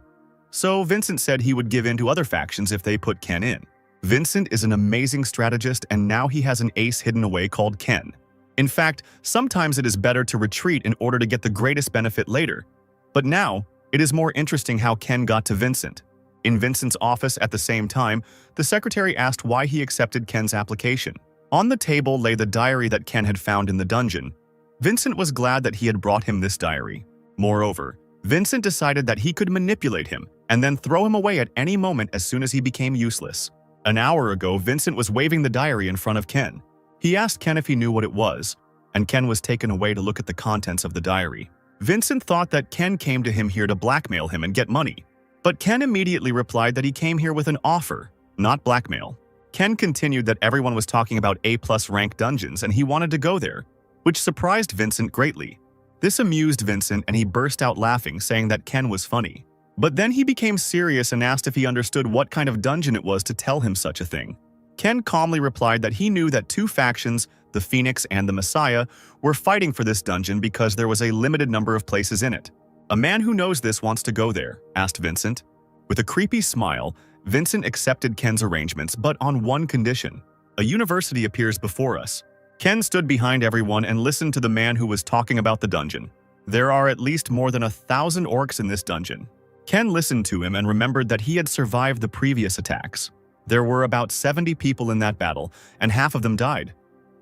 Speaker 1: So Vincent said he would give in to other factions if they put Ken in. Vincent is an amazing strategist, and now he has an ace hidden away called Ken. In fact, sometimes it is better to retreat in order to get the greatest benefit later. But now, it is more interesting how Ken got to Vincent. In Vincent's office at the same time, the secretary asked why he accepted Ken's application. On the table lay the diary that Ken had found in the dungeon. Vincent was glad that he had brought him this diary. Moreover, Vincent decided that he could manipulate him and then throw him away at any moment as soon as he became useless. An hour ago, Vincent was waving the diary in front of Ken. He asked Ken if he knew what it was, and Ken was taken away to look at the contents of the diary. Vincent thought that Ken came to him here to blackmail him and get money. But Ken immediately replied that he came here with an offer, not blackmail. Ken continued that everyone was talking about A+ rank dungeons and he wanted to go there, which surprised Vincent greatly. This amused Vincent and he burst out laughing, saying that Ken was funny. But then he became serious and asked if he understood what kind of dungeon it was to tell him such a thing. Ken calmly replied that he knew that 2 factions, the Phoenix and the Messiah, were fighting for this dungeon because there was a limited number of places in it. "A man who knows this wants to go there," asked Vincent. With a creepy smile, Vincent accepted Ken's arrangements, but on one condition. A university appears before us. Ken stood behind everyone and listened to the man who was talking about the dungeon. There are at least more than 1,000 orcs in this dungeon. Ken listened to him and remembered that he had survived the previous attacks. There were about 70 people in that battle, and half of them died.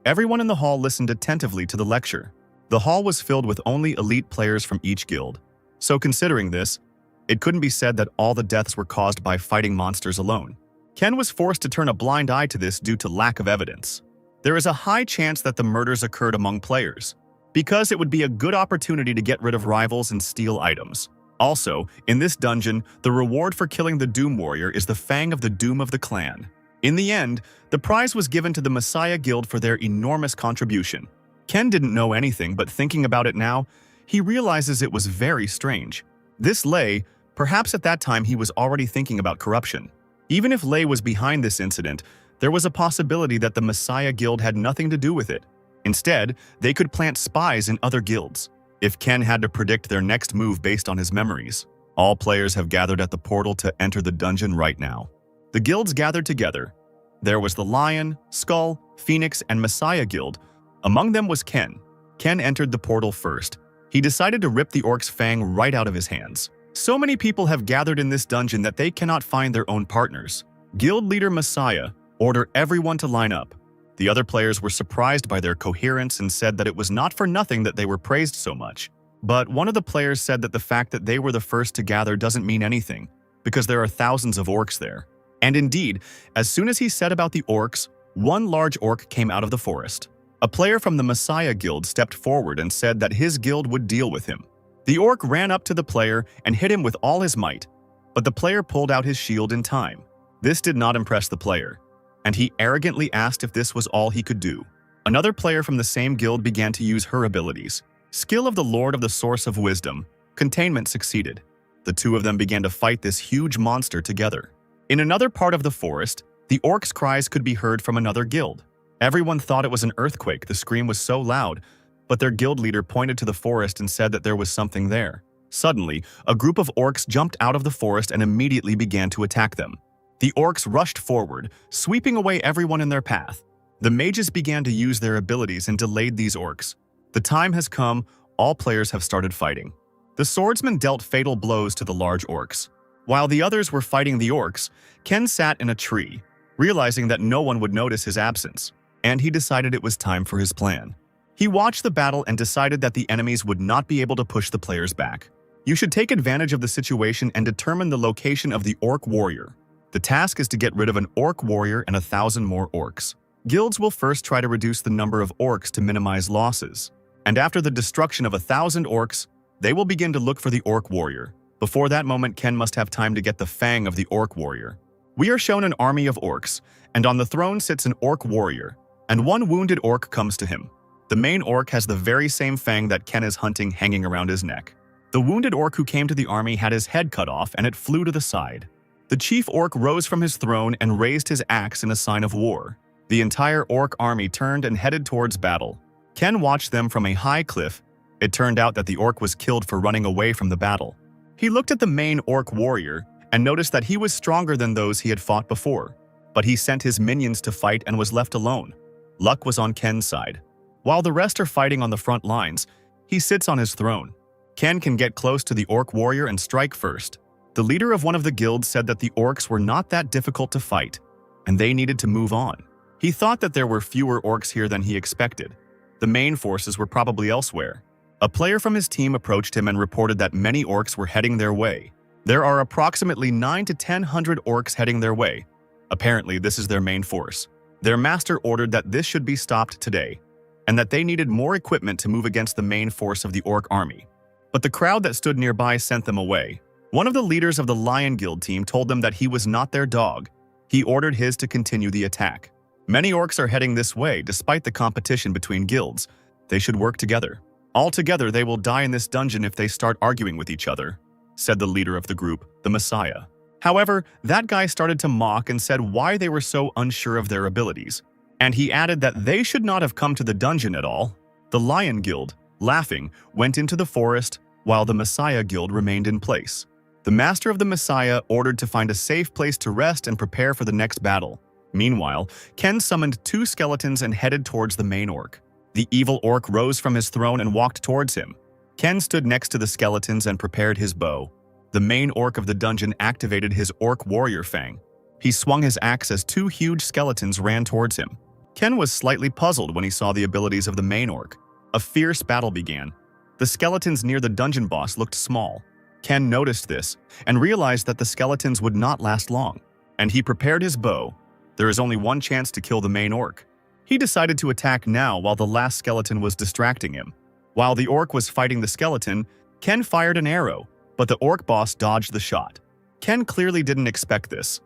Speaker 1: Everyone in the hall listened attentively to the lecture. The hall was filled with only elite players from each guild. So considering this, it couldn't be said that all the deaths were caused by fighting monsters alone. Ken was forced to turn a blind eye to this due to lack of evidence. There is a high chance that the murders occurred among players, because it would be a good opportunity to get rid of rivals and steal items. Also, in this dungeon, the reward for killing the Doom Warrior is the Fang of the Doom of the Clan. In the end, the prize was given to the Messiah Guild for their enormous contribution. Ken didn't know anything, but thinking about it now, he realizes it was very strange. This Lei, perhaps at that time he was already thinking about corruption. Even if Lei was behind this incident, there was a possibility that the Messiah Guild had nothing to do with it. Instead, they could plant spies in other guilds. If Ken had to predict their next move based on his memories, all players have gathered at the portal to enter the dungeon right now. The guilds gathered together. There was the Lion, Skull, Phoenix, and Messiah Guild. Among them was Ken. Ken entered the portal first. He decided to rip the orc's fang right out of his hands. So many people have gathered in this dungeon that they cannot find their own partners. Guild leader Messiah ordered everyone to line up. The other players were surprised by their coherence and said that it was not for nothing that they were praised so much. But one of the players said that the fact that they were the first to gather doesn't mean anything, because there are thousands of orcs there. And indeed, as soon as he said about the orcs, one large orc came out of the forest. A player from the Messiah Guild stepped forward and said that his guild would deal with him. The orc ran up to the player and hit him with all his might, but the player pulled out his shield in time. This did not impress the player, and he arrogantly asked if this was all he could do. Another player from the same guild began to use her abilities. Skill of the Lord of the Source of Wisdom. Containment succeeded. The two of them began to fight this huge monster together. In another part of the forest, the orcs' cries could be heard from another guild. Everyone thought it was an earthquake, the scream was so loud, but their guild leader pointed to the forest and said that there was something there. Suddenly, a group of orcs jumped out of the forest and immediately began to attack them. The orcs rushed forward, sweeping away everyone in their path. The mages began to use their abilities and delayed these orcs. The time has come, all players have started fighting. The swordsman dealt fatal blows to the large orcs. While the others were fighting the orcs, Ken sat in a tree, realizing that no one would notice his absence, and he decided it was time for his plan. He watched the battle and decided that the enemies would not be able to push the players back. You should take advantage of the situation and determine the location of the orc warrior. The task is to get rid of an orc warrior and 1,000 more orcs. Guilds will first try to reduce the number of orcs to minimize losses. And after the destruction of 1,000 orcs, they will begin to look for the orc warrior. Before that moment, Ken must have time to get the fang of the orc warrior. We are shown an army of orcs, and on the throne sits an orc warrior, and one wounded orc comes to him. The main orc has the very same fang that Ken is hunting hanging around his neck. The wounded orc who came to the army had his head cut off and it flew to the side. The chief orc rose from his throne and raised his axe in a sign of war. The entire orc army turned and headed towards battle. Ken watched them from a high cliff. It turned out that the orc was killed for running away from the battle. He looked at the main orc warrior and noticed that he was stronger than those he had fought before. But he sent his minions to fight and was left alone. Luck was on Ken's side. While the rest are fighting on the front lines, he sits on his throne. Ken can get close to the orc warrior and strike first. The leader of one of the guilds said that the orcs were not that difficult to fight, and they needed to move on. He thought that there were fewer orcs here than he expected. The main forces were probably elsewhere. A player from his team approached him and reported that many orcs were heading their way. There are approximately 900 to 1,000 orcs heading their way. Apparently, this is their main force. Their master ordered that this should be stopped today, and that they needed more equipment to move against the main force of the orc army. But the crowd that stood nearby sent them away. One of the leaders of the Lion Guild team told them that he was not their dog. He ordered his to continue the attack. Many orcs are heading this way despite the competition between guilds. They should work together. Altogether, they will die in this dungeon if they start arguing with each other, said the leader of the group, the Messiah. However, that guy started to mock and said why they were so unsure of their abilities. And he added that they should not have come to the dungeon at all. The Lion Guild, laughing, went into the forest while the Messiah Guild remained in place. The master of the Messiah ordered to find a safe place to rest and prepare for the next battle. Meanwhile, Ken summoned 2 skeletons and headed towards the main orc. The evil orc rose from his throne and walked towards him. Ken stood next to the skeletons and prepared his bow. The main orc of the dungeon activated his orc warrior fang. He swung his axe as 2 huge skeletons ran towards him. Ken was slightly puzzled when he saw the abilities of the main orc. A fierce battle began. The skeletons near the dungeon boss looked small. Ken noticed this and realized that the skeletons would not last long, and he prepared his bow. There is only one chance to kill the main orc. He decided to attack now while the last skeleton was distracting him. While the orc was fighting the skeleton, Ken fired an arrow, but the orc boss dodged the shot. Ken clearly didn't expect this,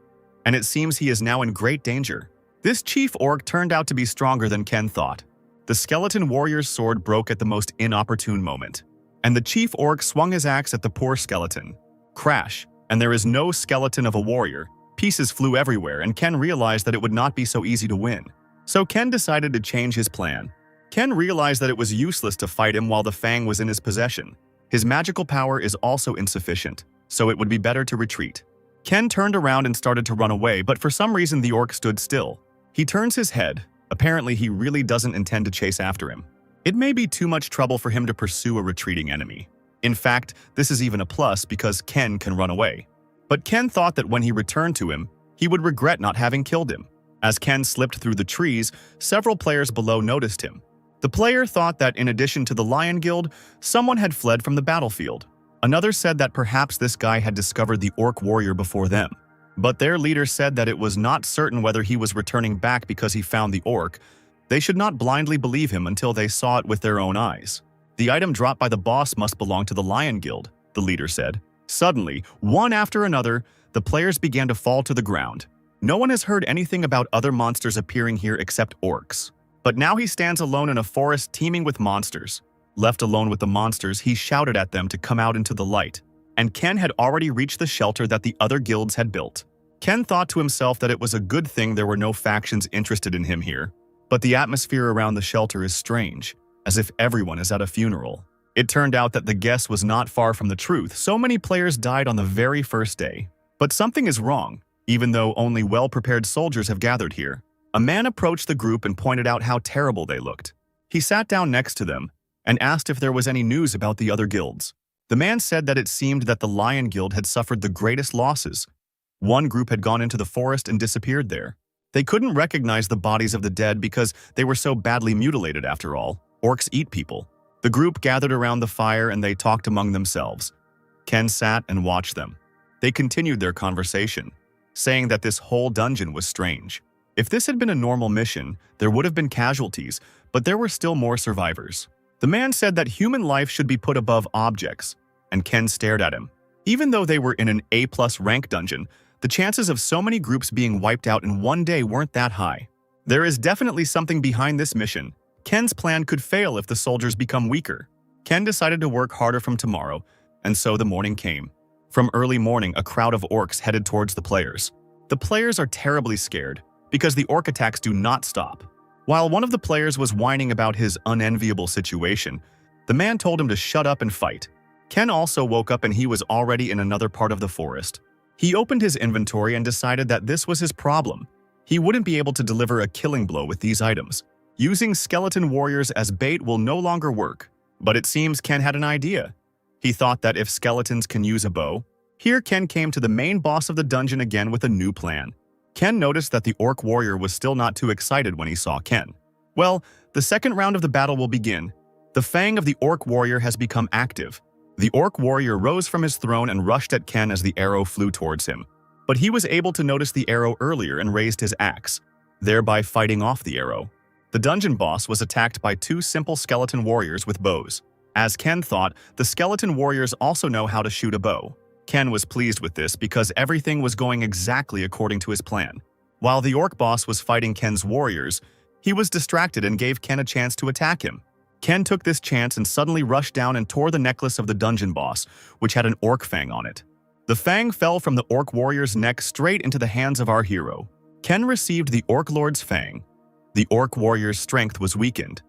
Speaker 1: and it seems he is now in great danger. This chief orc turned out to be stronger than Ken thought. The skeleton warrior's sword broke at the most inopportune moment, and the chief orc swung his axe at the poor skeleton. Crash, and there is no skeleton of a warrior. Pieces flew everywhere, and Ken realized that it would not be so easy to win. So Ken decided to change his plan. Ken realized that it was useless to fight him while the fang was in his possession. His magical power is also insufficient, so it would be better to retreat. Ken turned around and started to run away, but for some reason the orc stood still. He turns his head. Apparently, he really doesn't intend to chase after him. It may be too much trouble for him to pursue a retreating enemy. In fact, this is even a plus because Ken can run away. But Ken thought that when he returned to him, he would regret not having killed him. As Ken slipped through the trees, several players below noticed him. The player thought that in addition to the Lion Guild, someone had fled from the battlefield. Another said that perhaps this guy had discovered the orc warrior before them. But their leader said that it was not certain whether he was returning back because he found the orc. They should not blindly believe him until they saw it with their own eyes. The item dropped by the boss must belong to the Lion Guild, the leader said. Suddenly, one after another, the players began to fall to the ground. No one has heard anything about other monsters appearing here except orcs. But now he stands alone in a forest teeming with monsters. Left alone with the monsters, he shouted at them to come out into the light. And Ken had already reached the shelter that the other guilds had built. Ken thought to himself that it was a good thing there were no factions interested in him here. But the atmosphere around the shelter is strange, as if everyone is at a funeral. It turned out that the guess was not far from the truth. So many players died on the very first day. But something is wrong, even though only well-prepared soldiers have gathered here. A man approached the group and pointed out how terrible they looked. He sat down next to them and asked if there was any news about the other guilds. The man said that it seemed that the Lion Guild had suffered the greatest losses. One group had gone into the forest and disappeared there. They couldn't recognize the bodies of the dead because they were so badly mutilated after all. Orcs eat people. The group gathered around the fire and they talked among themselves. Ken sat and watched them. They continued their conversation, saying that this whole dungeon was strange. If this had been a normal mission, there would have been casualties, but there were still more survivors. The man said that human life should be put above objects, and Ken stared at him. Even though they were in an A+ rank dungeon, the chances of so many groups being wiped out in one day weren't that high. There is definitely something behind this mission. Ken's plan could fail if the soldiers become weaker. Ken decided to work harder from tomorrow, and so the morning came. From early morning, a crowd of orcs headed towards the players. The players are terribly scared, because the orc attacks do not stop. While one of the players was whining about his unenviable situation, the man told him to shut up and fight. Ken also woke up and he was already in another part of the forest. He opened his inventory and decided that this was his problem. He wouldn't be able to deliver a killing blow with these items. Using skeleton warriors as bait will no longer work. But it seems Ken had an idea. He thought that if skeletons can use a bow, here Ken came to the main boss of the dungeon again with a new plan. Ken noticed that the orc warrior was still not too excited when he saw Ken. Well, the second round of the battle will begin. The fang of the orc warrior has become active. The orc warrior rose from his throne and rushed at Ken as the arrow flew towards him. But he was able to notice the arrow earlier and raised his axe, thereby fighting off the arrow. The dungeon boss was attacked by two simple skeleton warriors with bows. As Ken thought, the skeleton warriors also know how to shoot a bow. Ken was pleased with this because everything was going exactly according to his plan. While the orc boss was fighting Ken's warriors, he was distracted and gave Ken a chance to attack him. Ken took this chance and suddenly rushed down and tore the necklace of the dungeon boss, which had an orc fang on it. The fang fell from the orc warrior's neck straight into the hands of our hero. Ken received the orc lord's fang. The orc warrior's strength was weakened,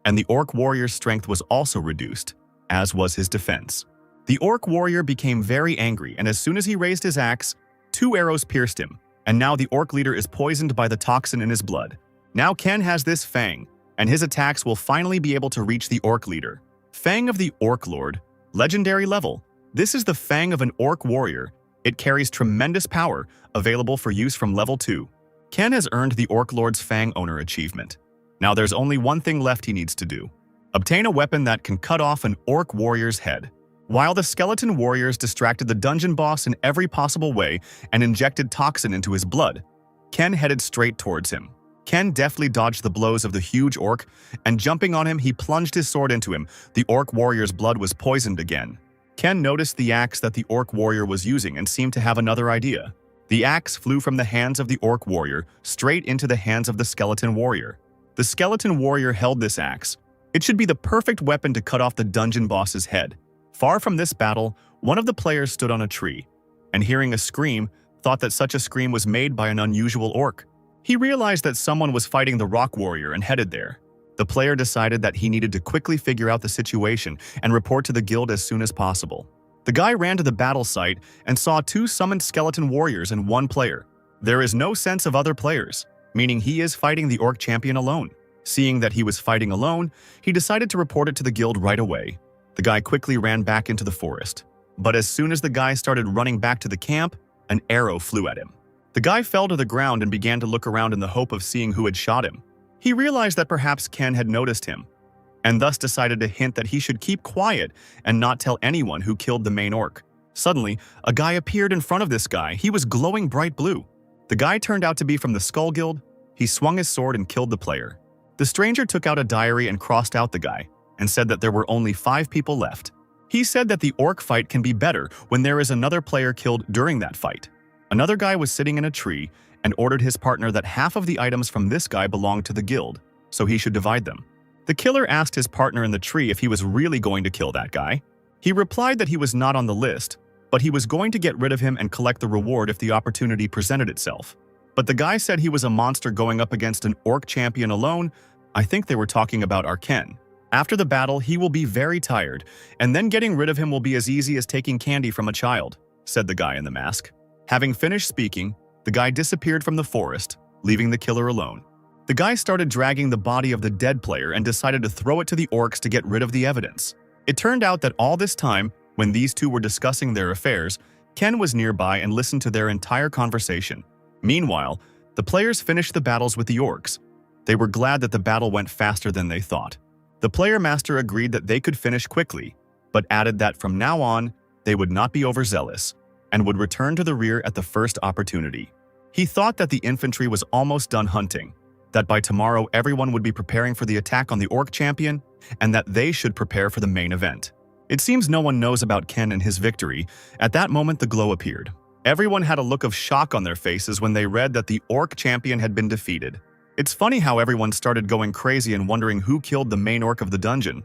Speaker 1: and the orc warrior's strength was also reduced, as was his defense. The orc warrior became very angry, and as soon as he raised his axe, 2 arrows pierced him, and now the orc leader is poisoned by the toxin in his blood. Now Ken has this fang, and his attacks will finally be able to reach the orc leader. Fang of the Orc Lord, legendary level. This is the fang of an orc warrior. It carries tremendous power, available for use from level 2. Ken has earned the Orc Lord's Fang Owner achievement. Now there's only one thing left he needs to do. Obtain a weapon that can cut off an orc warrior's head. While the skeleton warriors distracted the dungeon boss in every possible way and injected toxin into his blood, Ken headed straight towards him. Ken deftly dodged the blows of the huge orc, and jumping on him, he plunged his sword into him. The orc warrior's blood was poisoned again. Ken noticed the axe that the orc warrior was using and seemed to have another idea. The axe flew from the hands of the orc warrior straight into the hands of the skeleton warrior. The skeleton warrior held this axe. It should be the perfect weapon to cut off the dungeon boss's head. Far from this battle, one of the players stood on a tree, and hearing a scream, thought that such a scream was made by an unusual orc. He realized that someone was fighting the rock warrior and headed there. The player decided that he needed to quickly figure out the situation and report to the guild as soon as possible. The guy ran to the battle site and saw 2 summoned skeleton warriors and 1 player. There is no sense of other players, meaning he is fighting the orc champion alone. Seeing that he was fighting alone, he decided to report it to the guild right away. The guy quickly ran back into the forest. But as soon as the guy started running back to the camp, an arrow flew at him. The guy fell to the ground and began to look around in the hope of seeing who had shot him. He realized that perhaps Ken had noticed him, and thus decided to hint that he should keep quiet and not tell anyone who killed the main orc. Suddenly, a guy appeared in front of this guy. He was glowing bright blue. The guy turned out to be from the Skull Guild. He swung his sword and killed the player. The stranger took out a diary and crossed out the guy, and said that there were only 5 people left. He said that the orc fight can be better when there is another player killed during that fight. Another guy was sitting in a tree and ordered his partner that half of the items from this guy belonged to the guild, so he should divide them. The killer asked his partner in the tree if he was really going to kill that guy. He replied that he was not on the list, but he was going to get rid of him and collect the reward if the opportunity presented itself. But the guy said he was a monster going up against an orc champion alone. I think they were talking about our Ken. After the battle, he will be very tired, and then getting rid of him will be as easy as taking candy from a child, said the guy in the mask. Having finished speaking, the guy disappeared from the forest, leaving the killer alone. The guy started dragging the body of the dead player and decided to throw it to the orcs to get rid of the evidence. It turned out that all this time, When these two were discussing their affairs, Ken was nearby and listened to their entire conversation. Meanwhile, the players finished the battles with the orcs. They were glad that the battle went faster than they thought. The player master agreed that they could finish quickly, but added that from now on, they would not be overzealous and would return to the rear at the first opportunity. He thought that the infantry was almost done hunting, that by tomorrow everyone would be preparing for the attack on the orc champion, and that they should prepare for the main event. It seems no one knows about Ken and his victory. At that moment, the glow appeared. Everyone had a look of shock on their faces when they read that the orc champion had been defeated. It's funny how everyone started going crazy and wondering who killed the main orc of the dungeon.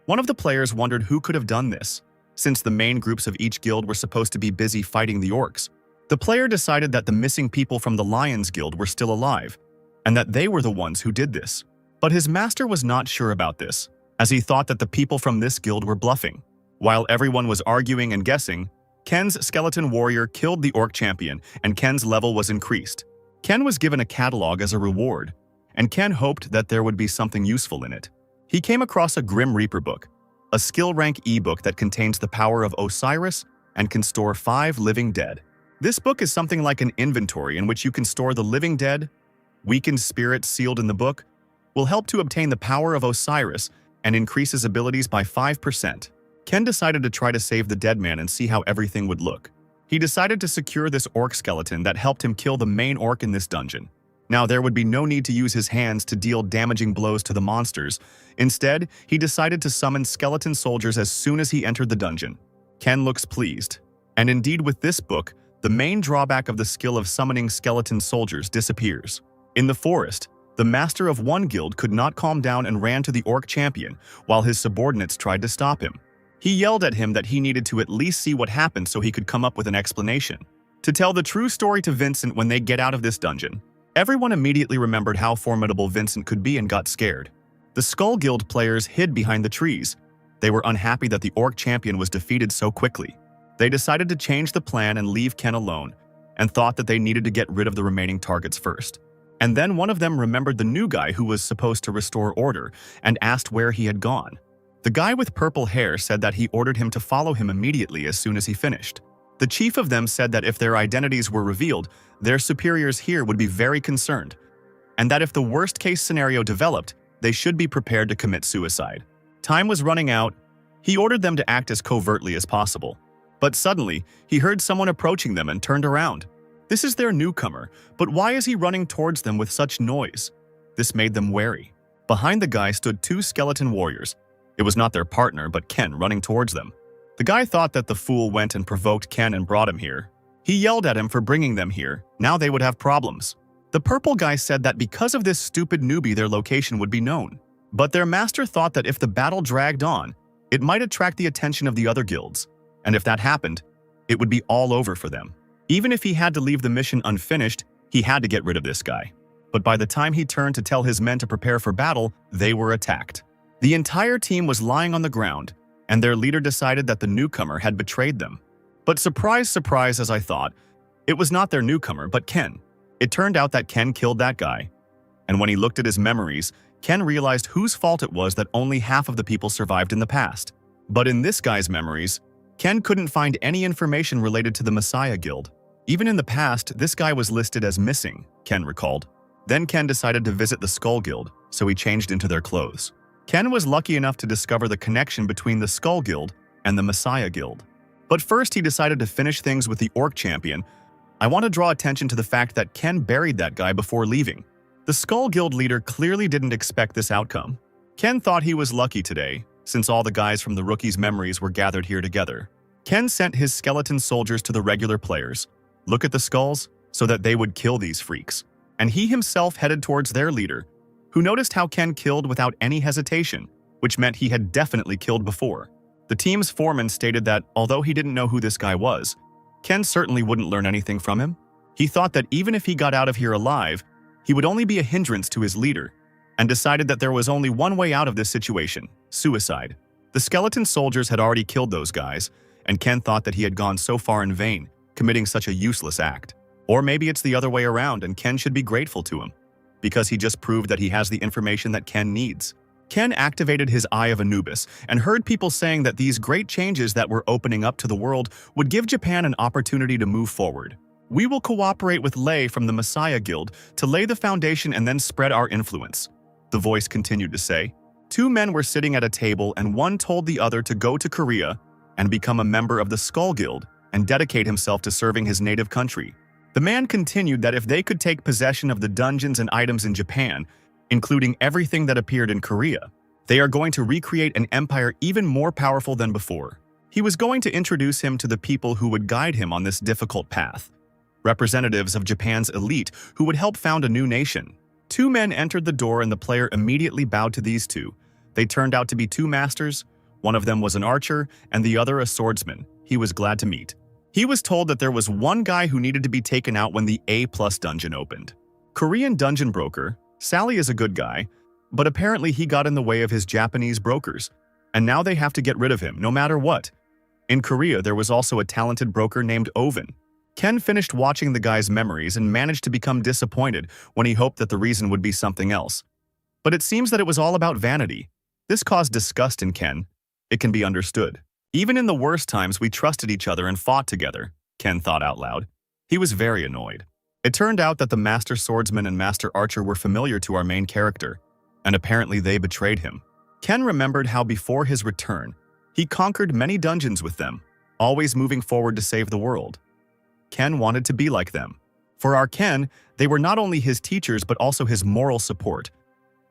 Speaker 1: One of the players wondered who could have done this, since the main groups of each guild were supposed to be busy fighting the orcs. The player decided that the missing people from the Lions Guild were still alive, and that they were the ones who did this. But his master was not sure about this, as he thought that the people from this guild were bluffing. While everyone was arguing and guessing, Ken's skeleton warrior killed the orc champion, and Ken's level was increased. Ken was given a catalog as a reward, and Ken hoped that there would be something useful in it. He came across a Grim Reaper book, a skill rank ebook that contains the power of Osiris and can store 5 living dead. This book is something like an inventory in which you can store the living dead. Weakened spirits sealed in the book will help to obtain the power of Osiris and increase his abilities by 5%. Ken decided to try to save the dead man and see how everything would look. He decided to secure this orc skeleton that helped him kill the main orc in this dungeon. Now, there would be no need to use his hands to deal damaging blows to the monsters. Instead, he decided to summon skeleton soldiers as soon as he entered the dungeon. Ken looks pleased. And indeed, with this book, the main drawback of the skill of summoning skeleton soldiers disappears. In the forest, the master of one guild could not calm down and ran to the orc champion, while his subordinates tried to stop him. He yelled at him that he needed to at least see what happened so he could come up with an explanation. To tell the true story to Vincent when they get out of this dungeon. Everyone immediately remembered how formidable Vincent could be and got scared. The Skull Guild players hid behind the trees. They were unhappy that the orc champion was defeated so quickly. They decided to change the plan and leave Ken alone, and thought that they needed to get rid of the remaining targets first. And then one of them remembered the new guy who was supposed to restore order and asked where he had gone. The guy with purple hair said that he ordered him to follow him immediately as soon as he finished. The chief of them said that if their identities were revealed, their superiors here would be very concerned, and that if the worst-case scenario developed, they should be prepared to commit suicide. Time was running out. He ordered them to act as covertly as possible. But suddenly, he heard someone approaching them and turned around. This is their newcomer, but why is he running towards them with such noise? This made them wary. Behind the guy stood 2 skeleton warriors. It was not their partner, but Ken running towards them. The guy thought that the fool went and provoked Ken and brought him here. He yelled at him for bringing them here. Now they would have problems. The purple guy said that because of this stupid newbie, their location would be known. But their master thought that if the battle dragged on, it might attract the attention of the other guilds. And if that happened, it would be all over for them. Even if he had to leave the mission unfinished, he had to get rid of this guy. But by the time he turned to tell his men to prepare for battle, they were attacked. The entire team was lying on the ground, and their leader decided that the newcomer had betrayed them. But surprise, surprise, as I thought, it was not their newcomer, but Ken. It turned out that Ken killed that guy. And when he looked at his memories, Ken realized whose fault it was that only half of the people survived in the past. But in this guy's memories, Ken couldn't find any information related to the Messiah Guild. Even in the past, this guy was listed as missing, Ken recalled. Then Ken decided to visit the Skull Guild, so he changed into their clothes. Ken was lucky enough to discover the connection between the Skull Guild and the Messiah Guild. But first, he decided to finish things with the Orc Champion. I want to draw attention to the fact that Ken buried that guy before leaving. The Skull Guild leader clearly didn't expect this outcome. Ken thought he was lucky today, since all the guys from the rookies' memories were gathered here together. Ken sent his skeleton soldiers to the regular players. Look at the skulls, so that they would kill these freaks. And he himself headed towards their leader, who noticed how Ken killed without any hesitation, which meant he had definitely killed before. The team's foreman stated that, although he didn't know who this guy was, Ken certainly wouldn't learn anything from him. He thought that even if he got out of here alive, he would only be a hindrance to his leader, and decided that there was only one way out of this situation: suicide. The skeleton soldiers had already killed those guys, and Ken thought that he had gone so far in vain, committing such a useless act. Or maybe it's the other way around and Ken should be grateful to him, because he just proved that he has the information that Ken needs. Ken activated his Eye of Anubis and heard people saying that these great changes that were opening up to the world would give Japan an opportunity to move forward. We will cooperate with Lei from the Messiah Guild to lay the foundation and then spread our influence, the voice continued to say. Two men were sitting at a table and one told the other to go to Korea and become a member of the Skull Guild and dedicate himself to serving his native country. The man continued that if they could take possession of the dungeons and items in Japan, including everything that appeared in Korea, they are going to recreate an empire even more powerful than before. He was going to introduce him to the people who would guide him on this difficult path, representatives of Japan's elite who would help found a new nation. Two men entered the door and the player immediately bowed to these two. They turned out to be two masters. One of them was an archer and the other a swordsman. He was glad to meet. He was told that there was one guy who needed to be taken out when the A+ dungeon opened. Korean dungeon broker, Sally is a good guy, but apparently he got in the way of his Japanese brokers, and now they have to get rid of him no matter what. In Korea, there was also a talented broker named Oven. Ken finished watching the guy's memories and managed to become disappointed when he hoped that the reason would be something else. But it seems that it was all about vanity. This caused disgust in Ken. It can be understood. Even in the worst times, we trusted each other and fought together, Ken thought out loud. He was very annoyed. It turned out that the Master Swordsman and Master Archer were familiar to our main character, and apparently they betrayed him. Ken remembered how before his return, he conquered many dungeons with them, always moving forward to save the world. Ken wanted to be like them. For our Ken, they were not only his teachers but also his moral support.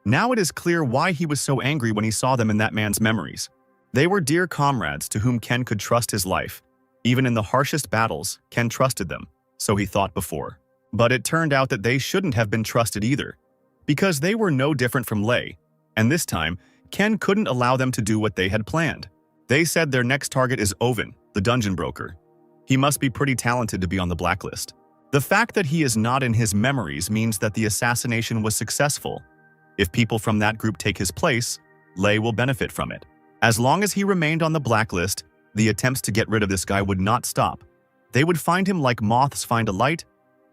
Speaker 1: Now it is clear why he was so angry when he saw them in that man's memories. They were dear comrades to whom Ken could trust his life. Even in the harshest battles, Ken trusted them, so he thought before. But it turned out that they shouldn't have been trusted either, because they were no different from Lei, and this time, Ken couldn't allow them to do what they had planned. They said their next target is Oven, the dungeon broker. He must be pretty talented to be on the blacklist. The fact that he is not in his memories means that the assassination was successful. If people from that group take his place, Lei will benefit from it. As long as he remained on the blacklist, the attempts to get rid of this guy would not stop. They would find him like moths find a light,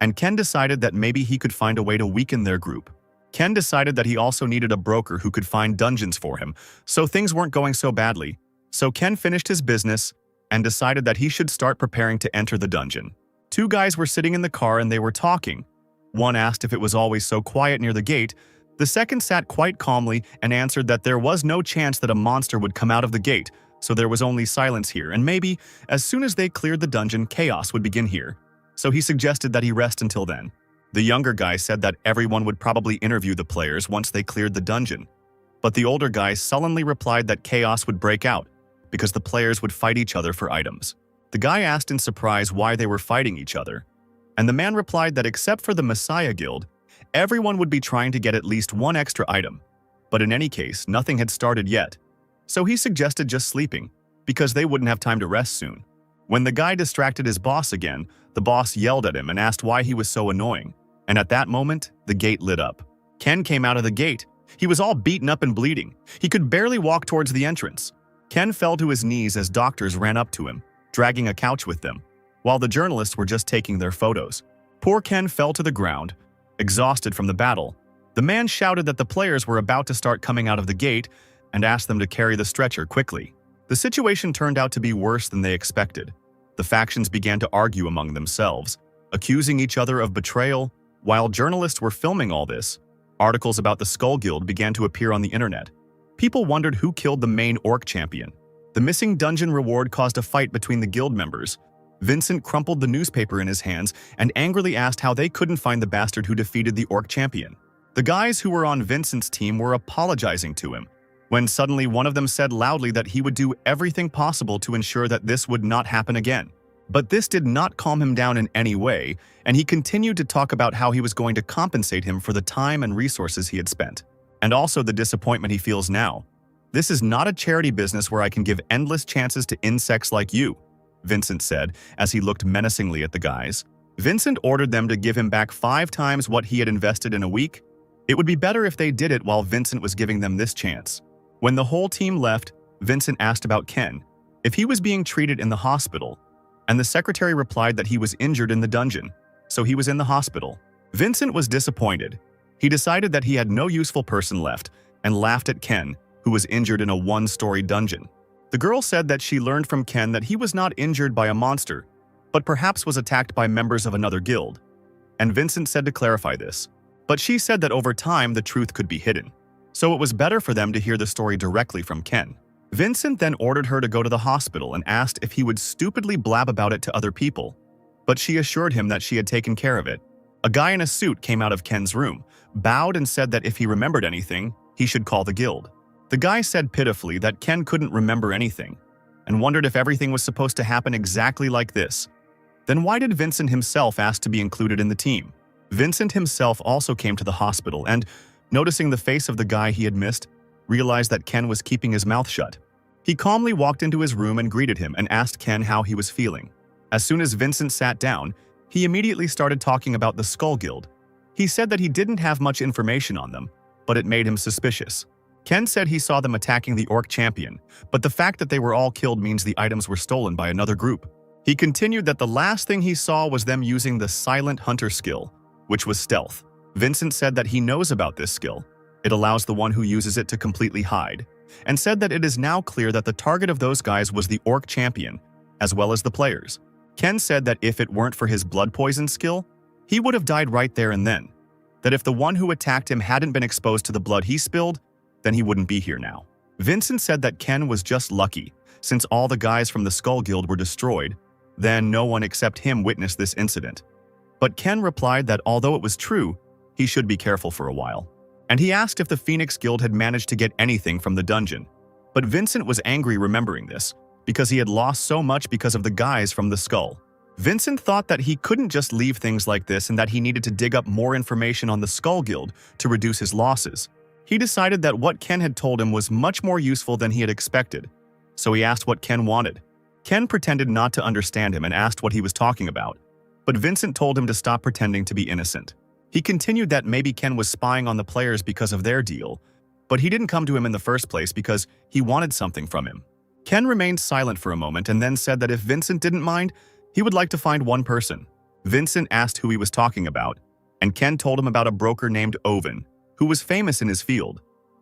Speaker 1: and Ken decided that maybe he could find a way to weaken their group. Ken decided that he also needed a broker who could find dungeons for him, so things weren't going so badly. So Ken finished his business and decided that he should start preparing to enter the dungeon. Two guys were sitting in the car and they were talking. One asked if it was always so quiet near the gate. The second sat quite calmly and answered that there was no chance that a monster would come out of the gate, so there was only silence here, and maybe, as soon as they cleared the dungeon, chaos would begin here. So he suggested that he rest until then. The younger guy said that everyone would probably interview the players once they cleared the dungeon. But the older guy sullenly replied that chaos would break out, because the players would fight each other for items. The guy asked in surprise why they were fighting each other, and the man replied that except for the Messiah Guild, everyone would be trying to get at least one extra item. But in any case, nothing had started yet. So he suggested just sleeping, because they wouldn't have time to rest soon. When the guy distracted his boss again, the boss yelled at him and asked why he was so annoying. And at that moment, the gate lit up. Ken came out of the gate. He was all beaten up and bleeding. He could barely walk towards the entrance. Ken fell to his knees as doctors ran up to him, dragging a couch with them, while the journalists were just taking their photos. Poor Ken fell to the ground, exhausted from the battle. The man shouted that the players were about to start coming out of the gate and asked them to carry the stretcher quickly. The situation turned out to be worse than they expected. The factions began to argue among themselves, accusing each other of betrayal. While journalists were filming all this, articles about the Skull Guild began to appear on the internet. People wondered who killed the main orc champion. The missing dungeon reward caused a fight between the guild members. Vincent crumpled the newspaper in his hands and angrily asked how they couldn't find the bastard who defeated the orc champion. The guys who were on Vincent's team were apologizing to him, when suddenly one of them said loudly that he would do everything possible to ensure that this would not happen again. But this did not calm him down in any way, and he continued to talk about how he was going to compensate him for the time and resources he had spent, and also the disappointment he feels now. "This is not a charity business where I can give endless chances to insects like you," Vincent said as he looked menacingly at the guys. Vincent ordered them to give him back 5 times what he had invested in a week. It would be better if they did it while Vincent was giving them this chance. When the whole team left, Vincent asked about Ken, if he was being treated in the hospital, and the secretary replied that he was injured in the dungeon, so he was in the hospital. Vincent was disappointed. He decided that he had no useful person left, and laughed at Ken, who was injured in a one-story dungeon. The girl said that she learned from Ken that he was not injured by a monster, but perhaps was attacked by members of another guild. And Vincent said to clarify this. But she said that over time the truth could be hidden. So it was better for them to hear the story directly from Ken. Vincent then ordered her to go to the hospital and asked if he would stupidly blab about it to other people. But she assured him that she had taken care of it. A guy in a suit came out of Ken's room, bowed and said that if he remembered anything, he should call the guild. The guy said pitifully that Ken couldn't remember anything, and wondered if everything was supposed to happen exactly like this. Then why did Vincent himself ask to be included in the team? Vincent himself also came to the hospital and, noticing the face of the guy he had missed, realized that Ken was keeping his mouth shut. He calmly walked into his room and greeted him and asked Ken how he was feeling. As soon as Vincent sat down, he immediately started talking about the Skull Guild. He said that he didn't have much information on them, but it made him suspicious. Ken said he saw them attacking the Orc Champion, but the fact that they were all killed means the items were stolen by another group. He continued that the last thing he saw was them using the Silent Hunter skill, which was stealth. Vincent said that he knows about this skill. It allows the one who uses it to completely hide, and said that it is now clear that the target of those guys was the Orc Champion, as well as the players. Ken said that if it weren't for his blood poison skill, he would have died right there and then. That if the one who attacked him hadn't been exposed to the blood he spilled, then he wouldn't be here now. Vincent said that Ken was just lucky, since all the guys from the Skull Guild were destroyed, then no one except him witnessed this incident. But Ken replied that although it was true, he should be careful for a while. And he asked if the Phoenix Guild had managed to get anything from the dungeon. But Vincent was angry remembering this, because he had lost so much because of the guys from the Skull. Vincent thought that he couldn't just leave things like this and that he needed to dig up more information on the Skull Guild to reduce his losses. He decided that what Ken had told him was much more useful than he had expected, so he asked what Ken wanted. Ken pretended not to understand him and asked what he was talking about, but Vincent told him to stop pretending to be innocent. He continued that maybe Ken was spying on the players because of their deal, but he didn't come to him in the first place because he wanted something from him. Ken remained silent for a moment and then said that if Vincent didn't mind, he would like to find one person. Vincent asked who he was talking about, and Ken told him about a broker named Owen, who was famous in his field,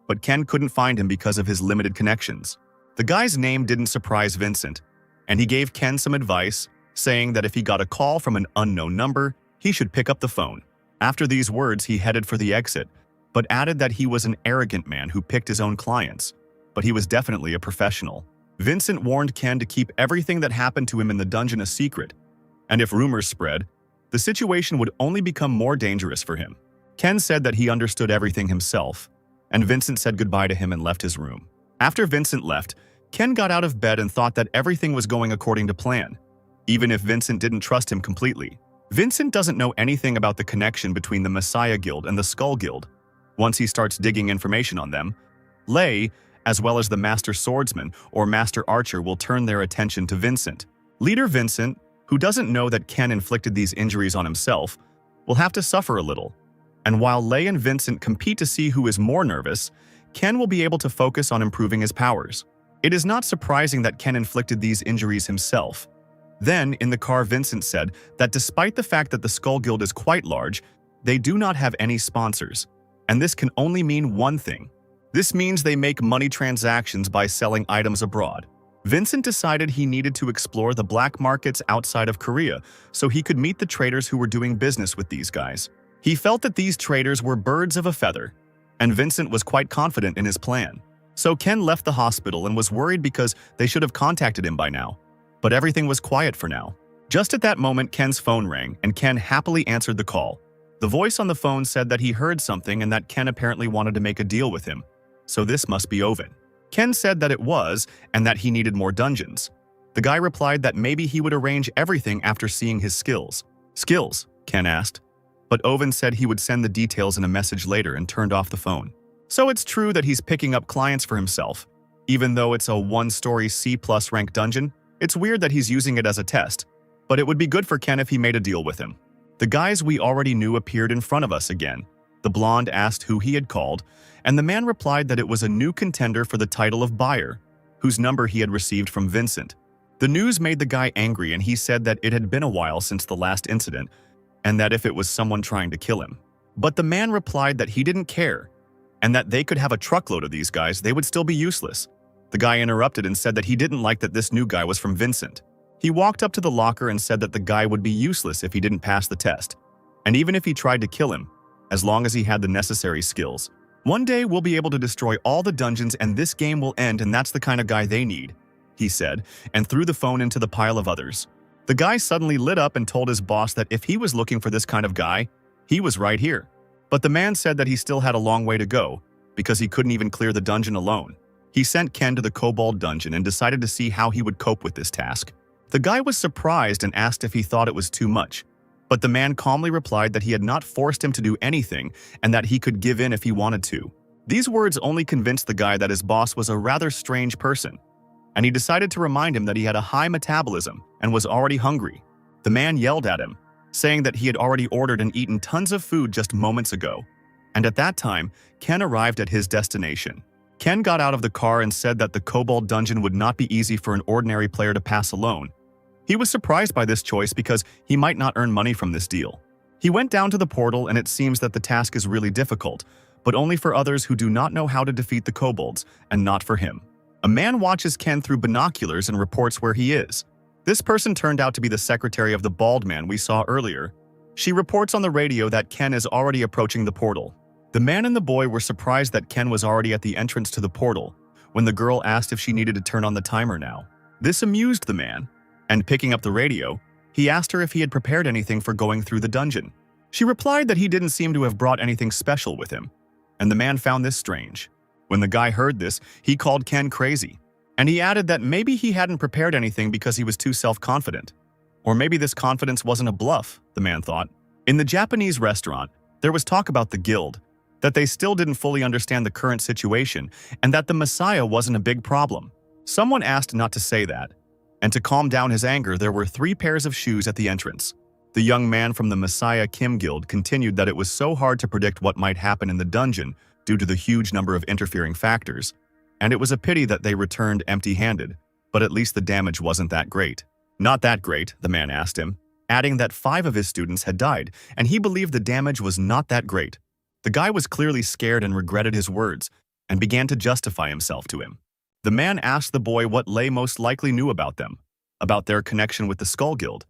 Speaker 1: but Ken couldn't find him because of his limited connections. The guy's name didn't surprise Vincent, and he gave Ken some advice, saying that if he got a call from an unknown number, he should pick up the phone. After these words, he headed for the exit, but added that he was an arrogant man who picked his own clients, but he was definitely a professional. Vincent warned Ken to keep everything that happened to him in the dungeon a secret, and if rumors spread, the situation would only become more dangerous for him. Ken said that he understood everything himself, and Vincent said goodbye to him and left his room. After Vincent left, Ken got out of bed and thought that everything was going according to plan, even if Vincent didn't trust him completely. Vincent doesn't know anything about the connection between the Messiah Guild and the Skull Guild. Once he starts digging information on them, Lei, as well as the Master Swordsman or Master Archer, will turn their attention to Vincent. Leader Vincent, who doesn't know that Ken inflicted these injuries on himself, will have to suffer a little. And while Lei and Vincent compete to see who is more nervous, Ken will be able to focus on improving his powers. It is not surprising that Ken inflicted these injuries himself. Then, in the car, Vincent said that despite the fact that the Skull Guild is quite large, they do not have any sponsors. And this can only mean one thing. This means they make money transactions by selling items abroad. Vincent decided he needed to explore the black markets outside of Korea so he could meet the traders who were doing business with these guys. He felt that these traders were birds of a feather, and Vincent was quite confident in his plan. So Ken left the hospital and was worried because they should have contacted him by now. But everything was quiet for now. Just at that moment, Ken's phone rang, and Ken happily answered the call. The voice on the phone said that he heard something and that Ken apparently wanted to make a deal with him. So this must be Owen. Ken said that it was, and that he needed more dungeons. The guy replied that maybe he would arrange everything after seeing his skills. Skills? Ken asked. But Owen said he would send the details in a message later and turned off the phone. So it's true that he's picking up clients for himself. Even though it's a one-story C+ rank dungeon, it's weird that he's using it as a test. But it would be good for Ken if he made a deal with him. The guys we already knew appeared in front of us again. The blonde asked who he had called, and the man replied that it was a new contender for the title of buyer, whose number he had received from Vincent. The news made the guy angry, and he said that it had been a while since the last incident, and that if it was someone trying to kill him. But the man replied that he didn't care, and that they could have a truckload of these guys, they would still be useless. The guy interrupted and said that he didn't like that this new guy was from Vincent. He walked up to the locker and said that the guy would be useless if he didn't pass the test, and even if he tried to kill him, as long as he had the necessary skills. One day we'll be able to destroy all the dungeons and this game will end, and that's the kind of guy they need, he said, and threw the phone into the pile of others. The guy suddenly lit up and told his boss that if he was looking for this kind of guy, he was right here. But the man said that he still had a long way to go, because he couldn't even clear the dungeon alone. He sent Ken to the Kobold dungeon and decided to see how he would cope with this task. The guy was surprised and asked if he thought it was too much, but the man calmly replied that he had not forced him to do anything and that he could give in if he wanted to. These words only convinced the guy that his boss was a rather strange person, and he decided to remind him that he had a high metabolism and was already hungry. The man yelled at him, saying that he had already ordered and eaten tons of food just moments ago. And at that time, Ken arrived at his destination. Ken got out of the car and said that the Kobold dungeon would not be easy for an ordinary player to pass alone. He was surprised by this choice because he might not earn money from this deal. He went down to the portal and it seems that the task is really difficult, but only for others who do not know how to defeat the kobolds, and not for him. A man watches Ken through binoculars and reports where he is. This person turned out to be the secretary of the bald man we saw earlier. She reports on the radio that Ken is already approaching the portal. The man and the boy were surprised that Ken was already at the entrance to the portal when the girl asked if she needed to turn on the timer now. This amused the man, and picking up the radio, he asked her if he had prepared anything for going through the dungeon. She replied that he didn't seem to have brought anything special with him, and the man found this strange. When the guy heard this, he called Ken crazy, and he added that maybe he hadn't prepared anything because he was too self-confident. Or maybe this confidence wasn't a bluff, the man thought. In the Japanese restaurant, there was talk about the guild, that they still didn't fully understand the current situation, and that the Messiah wasn't a big problem. Someone asked not to say that, and to calm down his anger, there were 3 pairs of shoes at the entrance. The young man from the Messiah Kim Guild continued that it was so hard to predict what might happen in the dungeon due to the huge number of interfering factors, and it was a pity that they returned empty-handed, but at least the damage wasn't that great. Not that great, the man asked him, adding that 5 of his students had died, and he believed the damage was not that great. The guy was clearly scared and regretted his words, and began to justify himself to him. The man asked the boy what Lei most likely knew about them, about their connection with the Skull Guild,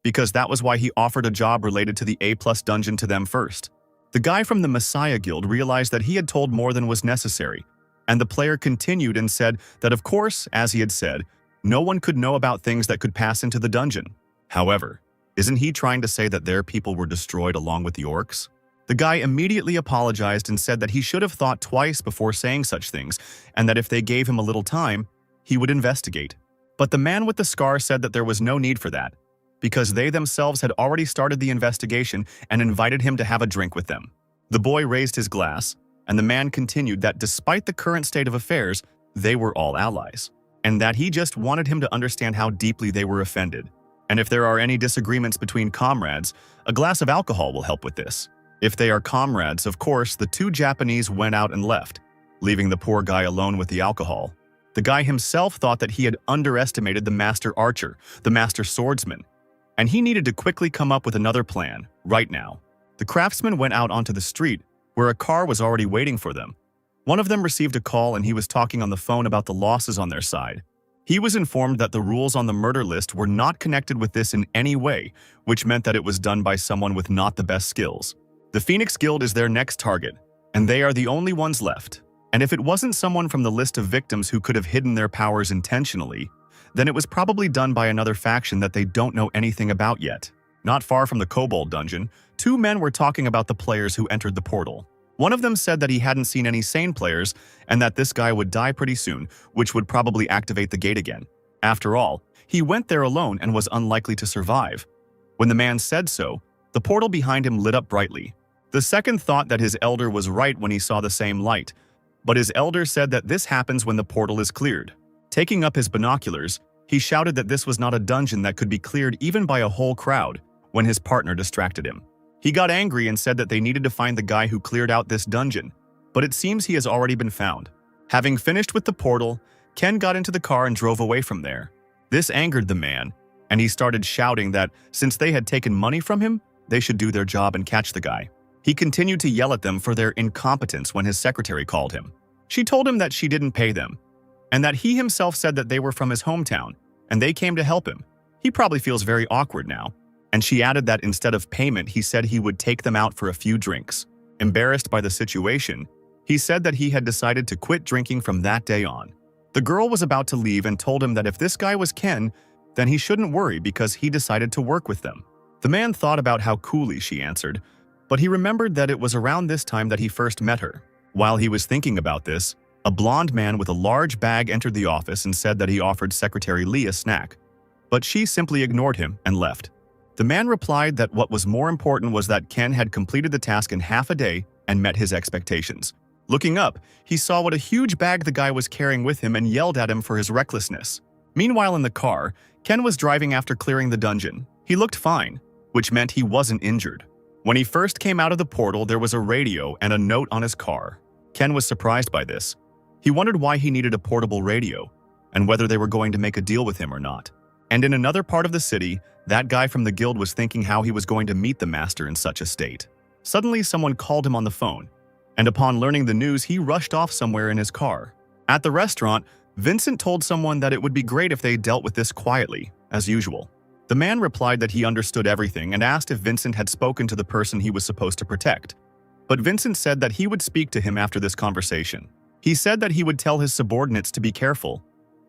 Speaker 1: because that was why he offered a job related to the A+ dungeon to them first. The guy from the Messiah Guild realized that he had told more than was necessary, and the player continued and said that of course, as he had said, no one could know about things that could pass into the dungeon. However, isn't he trying to say that their people were destroyed along with the orcs? The guy immediately apologized and said that he should have thought twice before saying such things, and that if they gave him a little time, he would investigate. But the man with the scar said that there was no need for that, because they themselves had already started the investigation and invited him to have a drink with them. The boy raised his glass, and the man continued that despite the current state of affairs, they were all allies, and that he just wanted him to understand how deeply they were offended. And if there are any disagreements between comrades, a glass of alcohol will help with this. If they are comrades, of course, the 2 Japanese went out and left, leaving the poor guy alone with the alcohol. The guy himself thought that he had underestimated the master archer, the master swordsman, and he needed to quickly come up with another plan, right now. The craftsman went out onto the street, where a car was already waiting for them. One of them received a call and he was talking on the phone about the losses on their side. He was informed that the rules on the murder list were not connected with this in any way, which meant that it was done by someone with not the best skills. The Phoenix Guild is their next target, and they are the only ones left. And if it wasn't someone from the list of victims who could have hidden their powers intentionally, then it was probably done by another faction that they don't know anything about yet. Not far from the Kobold dungeon, 2 men were talking about the players who entered the portal. One of them said that he hadn't seen any sane players and that this guy would die pretty soon, which would probably activate the gate again. After all, he went there alone and was unlikely to survive. When the man said so, the portal behind him lit up brightly. The second thought that his elder was right when he saw the same light, but his elder said that this happens when the portal is cleared. Taking up his binoculars, he shouted that this was not a dungeon that could be cleared even by a whole crowd when his partner distracted him. He got angry and said that they needed to find the guy who cleared out this dungeon, but it seems he has already been found. Having finished with the portal, Ken got into the car and drove away from there. This angered the man, and he started shouting that since they had taken money from him, they should do their job and catch the guy. He continued to yell at them for their incompetence when his secretary called him. She told him that she didn't pay them, and that he himself said that they were from his hometown, and they came to help him. He probably feels very awkward now. And she added that instead of payment, he said he would take them out for a few drinks. Embarrassed by the situation, he said that he had decided to quit drinking from that day on. The girl was about to leave and told him that if this guy was Ken, then he shouldn't worry because he decided to work with them. The man thought about how coolly she answered, but he remembered that it was around this time that he first met her. While he was thinking about this, a blonde man with a large bag entered the office and said that he offered Secretary Lee a snack, but she simply ignored him and left. The man replied that what was more important was that Ken had completed the task in half a day and met his expectations. Looking up, he saw what a huge bag the guy was carrying with him and yelled at him for his recklessness. Meanwhile, in the car, Ken was driving after clearing the dungeon. He looked fine, which meant he wasn't injured. When he first came out of the portal, there was a radio and a note on his car. Ken was surprised by this. He wondered why he needed a portable radio and whether they were going to make a deal with him or not. And in another part of the city, that guy from the guild was thinking how he was going to meet the master in such a state. Suddenly, someone called him on the phone, and upon learning the news, he rushed off somewhere in his car. At the restaurant, Vincent told someone that it would be great if they dealt with this quietly, as usual. The man replied that he understood everything and asked if Vincent had spoken to the person he was supposed to protect. But Vincent said that he would speak to him after this conversation. He said that he would tell his subordinates to be careful.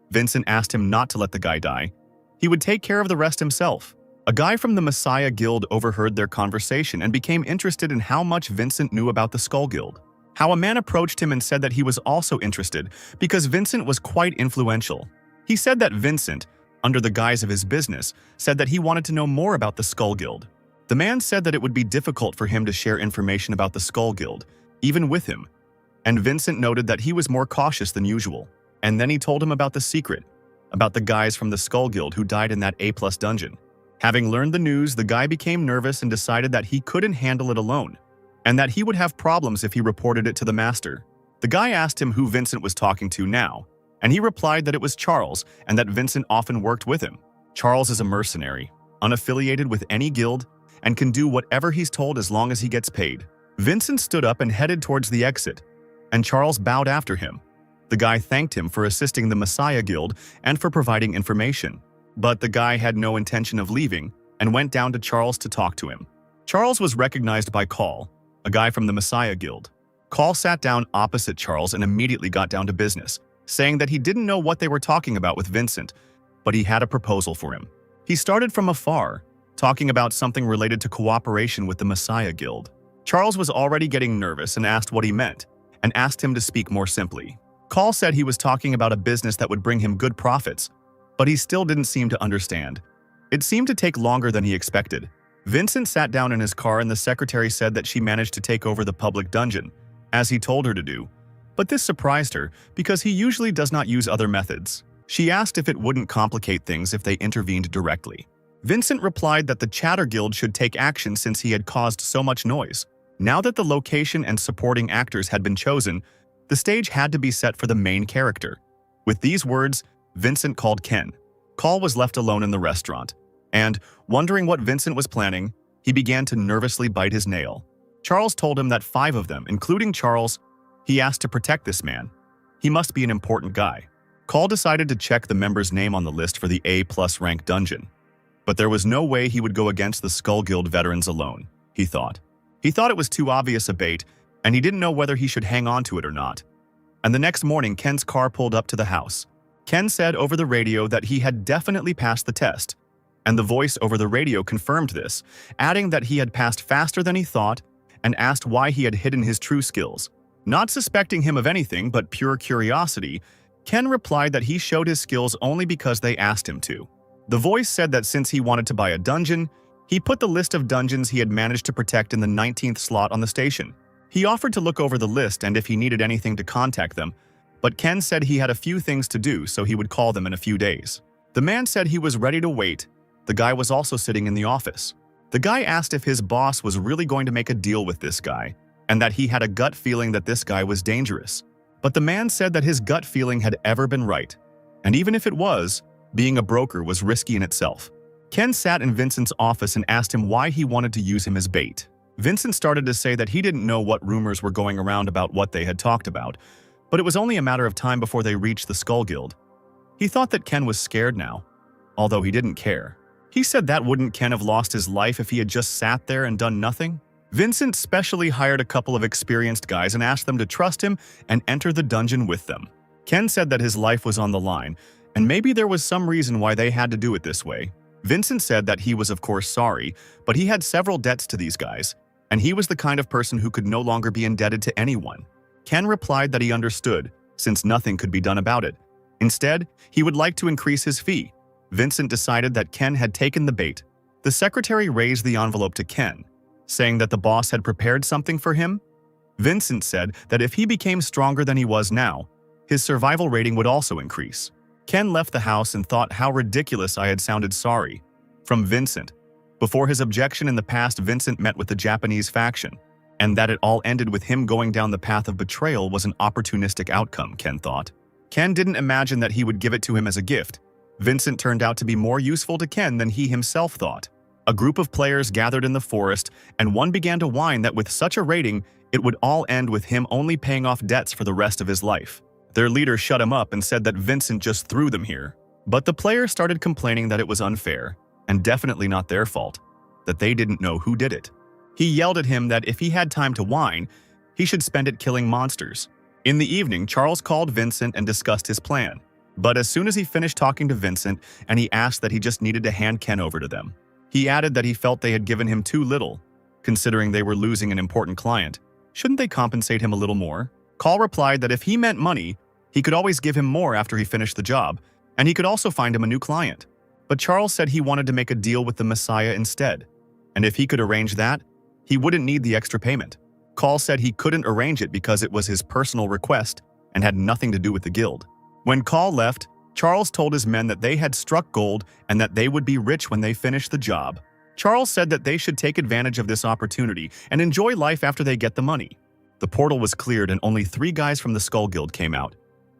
Speaker 1: Vincent asked him not to let the guy die. He would take care of the rest himself. A guy from the Messiah Guild overheard their conversation and became interested in how much Vincent knew about the Skull Guild. How a man approached him and said that he was also interested because Vincent was quite influential. He said that Vincent, under the guise of his business, said that he wanted to know more about the Skull Guild. The man said that it would be difficult for him to share information about the Skull Guild, even with him. And Vincent noted that he was more cautious than usual. And then he told him about the secret, about the guys from the Skull Guild who died in that A+ dungeon. Having learned the news, the guy became nervous and decided that he couldn't handle it alone, and that he would have problems if he reported it to the master. The guy asked him who Vincent was talking to now, and he replied that it was Charles and that Vincent often worked with him. Charles is a mercenary, unaffiliated with any guild, and can do whatever he's told as long as he gets paid. Vincent stood up and headed towards the exit, and Charles bowed after him. The guy thanked him for assisting the Messiah Guild and for providing information. But the guy had no intention of leaving and went down to Charles to talk to him. Charles was recognized by Call, a guy from the Messiah Guild. Call sat down opposite Charles and immediately got down to business, saying that he didn't know what they were talking about with Vincent, but he had a proposal for him. He started from afar, talking about something related to cooperation with the Messiah Guild. Charles was already getting nervous and asked what he meant, and asked him to speak more simply. Call said he was talking about a business that would bring him good profits, but he still didn't seem to understand. It seemed to take longer than he expected. Vincent sat down in his car and the secretary said that she managed to take over the public dungeon, as he told her to do. But this surprised her because he usually does not use other methods. She asked if it wouldn't complicate things if they intervened directly. Vincent replied that the Chatter Guild should take action since he had caused so much noise. Now that the location and supporting actors had been chosen, the stage had to be set for the main character. With these words, Vincent called Ken. Call was left alone in the restaurant, and, wondering what Vincent was planning, he began to nervously bite his nail. Charles told him that 5 of them, including Charles, he asked to protect this man. He must be an important guy. Call decided to check the member's name on the list for the A+ rank dungeon. But there was no way he would go against the Skull Guild veterans alone, he thought. He thought it was too obvious a bait, and he didn't know whether he should hang on to it or not. And the next morning, Ken's car pulled up to the house. Ken said over the radio that he had definitely passed the test, and the voice over the radio confirmed this, adding that he had passed faster than he thought and asked why he had hidden his true skills. Not suspecting him of anything but pure curiosity, Ken replied that he showed his skills only because they asked him to. The voice said that since he wanted to buy a dungeon, he put the list of dungeons he had managed to protect in the 19th slot on the station. He offered to look over the list and if he needed anything to contact them, but Ken said he had a few things to do so he would call them in a few days. The man said he was ready to wait. The guy was also sitting in the office. The guy asked if his boss was really going to make a deal with this guy, and that he had a gut feeling that this guy was dangerous. But the man said that his gut feeling had ever been right, and even if it was, being a broker was risky in itself. Ken sat in Vincent's office and asked him why he wanted to use him as bait. Vincent started to say that he didn't know what rumors were going around about what they had talked about, but it was only a matter of time before they reached the Skull Guild. He thought that Ken was scared now, although he didn't care. He said that wouldn't Ken have lost his life if he had just sat there and done nothing? Vincent specially hired a couple of experienced guys and asked them to trust him and enter the dungeon with them. Ken said that his life was on the line, and maybe there was some reason why they had to do it this way. Vincent said that he was of course sorry, but he had several debts to these guys, and he was the kind of person who could no longer be indebted to anyone. Ken replied that he understood, since nothing could be done about it. Instead, he would like to increase his fee. Vincent decided that Ken had taken the bait. The secretary raised the envelope to Ken, saying that the boss had prepared something for him. Vincent said that if he became stronger than he was now, his survival rating would also increase. Ken left the house and thought how ridiculous I had sounded sorry. From Vincent. Before his objection in the past, Vincent met with the Japanese faction, and that it all ended with him going down the path of betrayal was an opportunistic outcome, Ken thought. Ken didn't imagine that he would give it to him as a gift. Vincent turned out to be more useful to Ken than he himself thought. A group of players gathered in the forest, and one began to whine that with such a rating, it would all end with him only paying off debts for the rest of his life. Their leader shut him up and said that Vincent just threw them here. But the players started complaining that it was unfair, and definitely not their fault, that they didn't know who did it. He yelled at him that if he had time to whine, he should spend it killing monsters. In the evening, Charles called Vincent and discussed his plan. But as soon as he finished talking to Vincent, and he asked that he just needed to hand Ken over to them. He added that he felt they had given him too little, considering they were losing an important client. Shouldn't they compensate him a little more? Call replied that if he meant money, he could always give him more after he finished the job, and he could also find him a new client. But Charles said he wanted to make a deal with the Messiah instead, and if he could arrange that, he wouldn't need the extra payment. Call said he couldn't arrange it because it was his personal request and had nothing to do with the guild. When Call left, Charles told his men that they had struck gold and that they would be rich when they finished the job. Charles said that they should take advantage of this opportunity and enjoy life after they get the money. The portal was cleared and only 3 guys from the Skull Guild came out,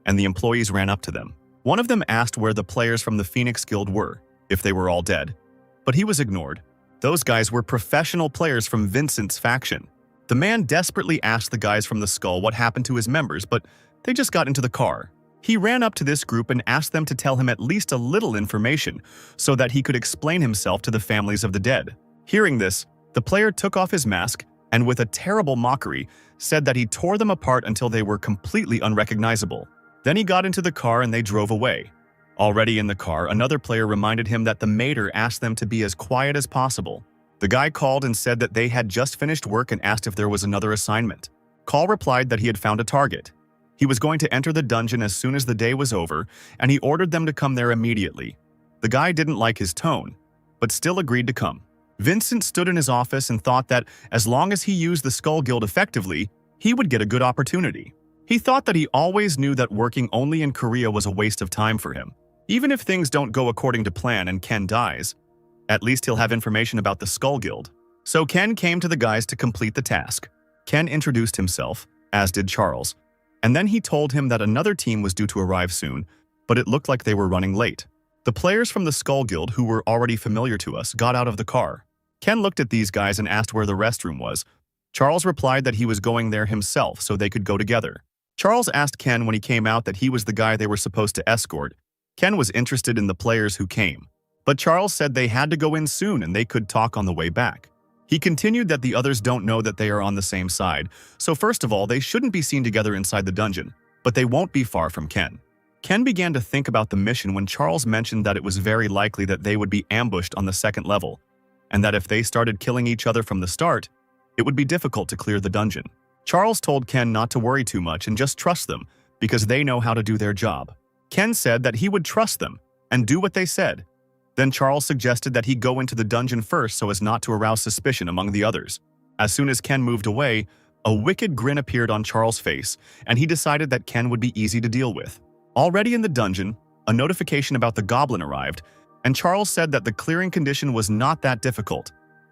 Speaker 1: and the employees ran up to them. One of them asked where the players from the Phoenix Guild were, if they were all dead. But he was ignored. Those guys were professional players from Vincent's faction. The man desperately asked the guys from the Skull what happened to his members, but they just got into the car. He ran up to this group and asked them to tell him at least a little information so that he could explain himself to the families of the dead. Hearing this, the player took off his mask and with a terrible mockery said that he tore them apart until they were completely unrecognizable. Then he got into the car and they drove away. Already in the car, another player reminded him that the mater asked them to be as quiet as possible. The guy called and said that they had just finished work and asked if there was another assignment. Call replied that he had found a target. He was going to enter the dungeon as soon as the day was over, and he ordered them to come there immediately. The guy didn't like his tone, but still agreed to come. Vincent stood in his office and thought that as long as he used the Skull Guild effectively, he would get a good opportunity. He thought that he always knew that working only in Korea was a waste of time for him. Even if things don't go according to plan and Ken dies, at least he'll have information about the Skull Guild. So Ken came to the guys to complete the task. Ken introduced himself, as did Charles, and then he told him that another team was due to arrive soon, but it looked like they were running late. The players from the Skull Guild, who were already familiar to us, got out of the car. Ken looked at these guys and asked where the restroom was. Charles replied that he was going there himself so they could go together. Charles asked Ken when he came out that he was the guy they were supposed to escort. Ken was interested in the players who came, but Charles said they had to go in soon and they could talk on the way back. He continued that the others don't know that they are on the same side, so first of all, they shouldn't be seen together inside the dungeon, but they won't be far from Ken. Ken began to think about the mission when Charles mentioned that it was very likely that they would be ambushed on the 2nd level, and that if they started killing each other from the start, it would be difficult to clear the dungeon. Charles told Ken not to worry too much and just trust them, because they know how to do their job. Ken said that he would trust them and do what they said. Then Charles suggested that he go into the dungeon first so as not to arouse suspicion among the others. As soon as Ken moved away, a wicked grin appeared on Charles' face, and he decided that Ken would be easy to deal with. Already in the dungeon, a notification about the goblin arrived, and Charles said that the clearing condition was not that difficult,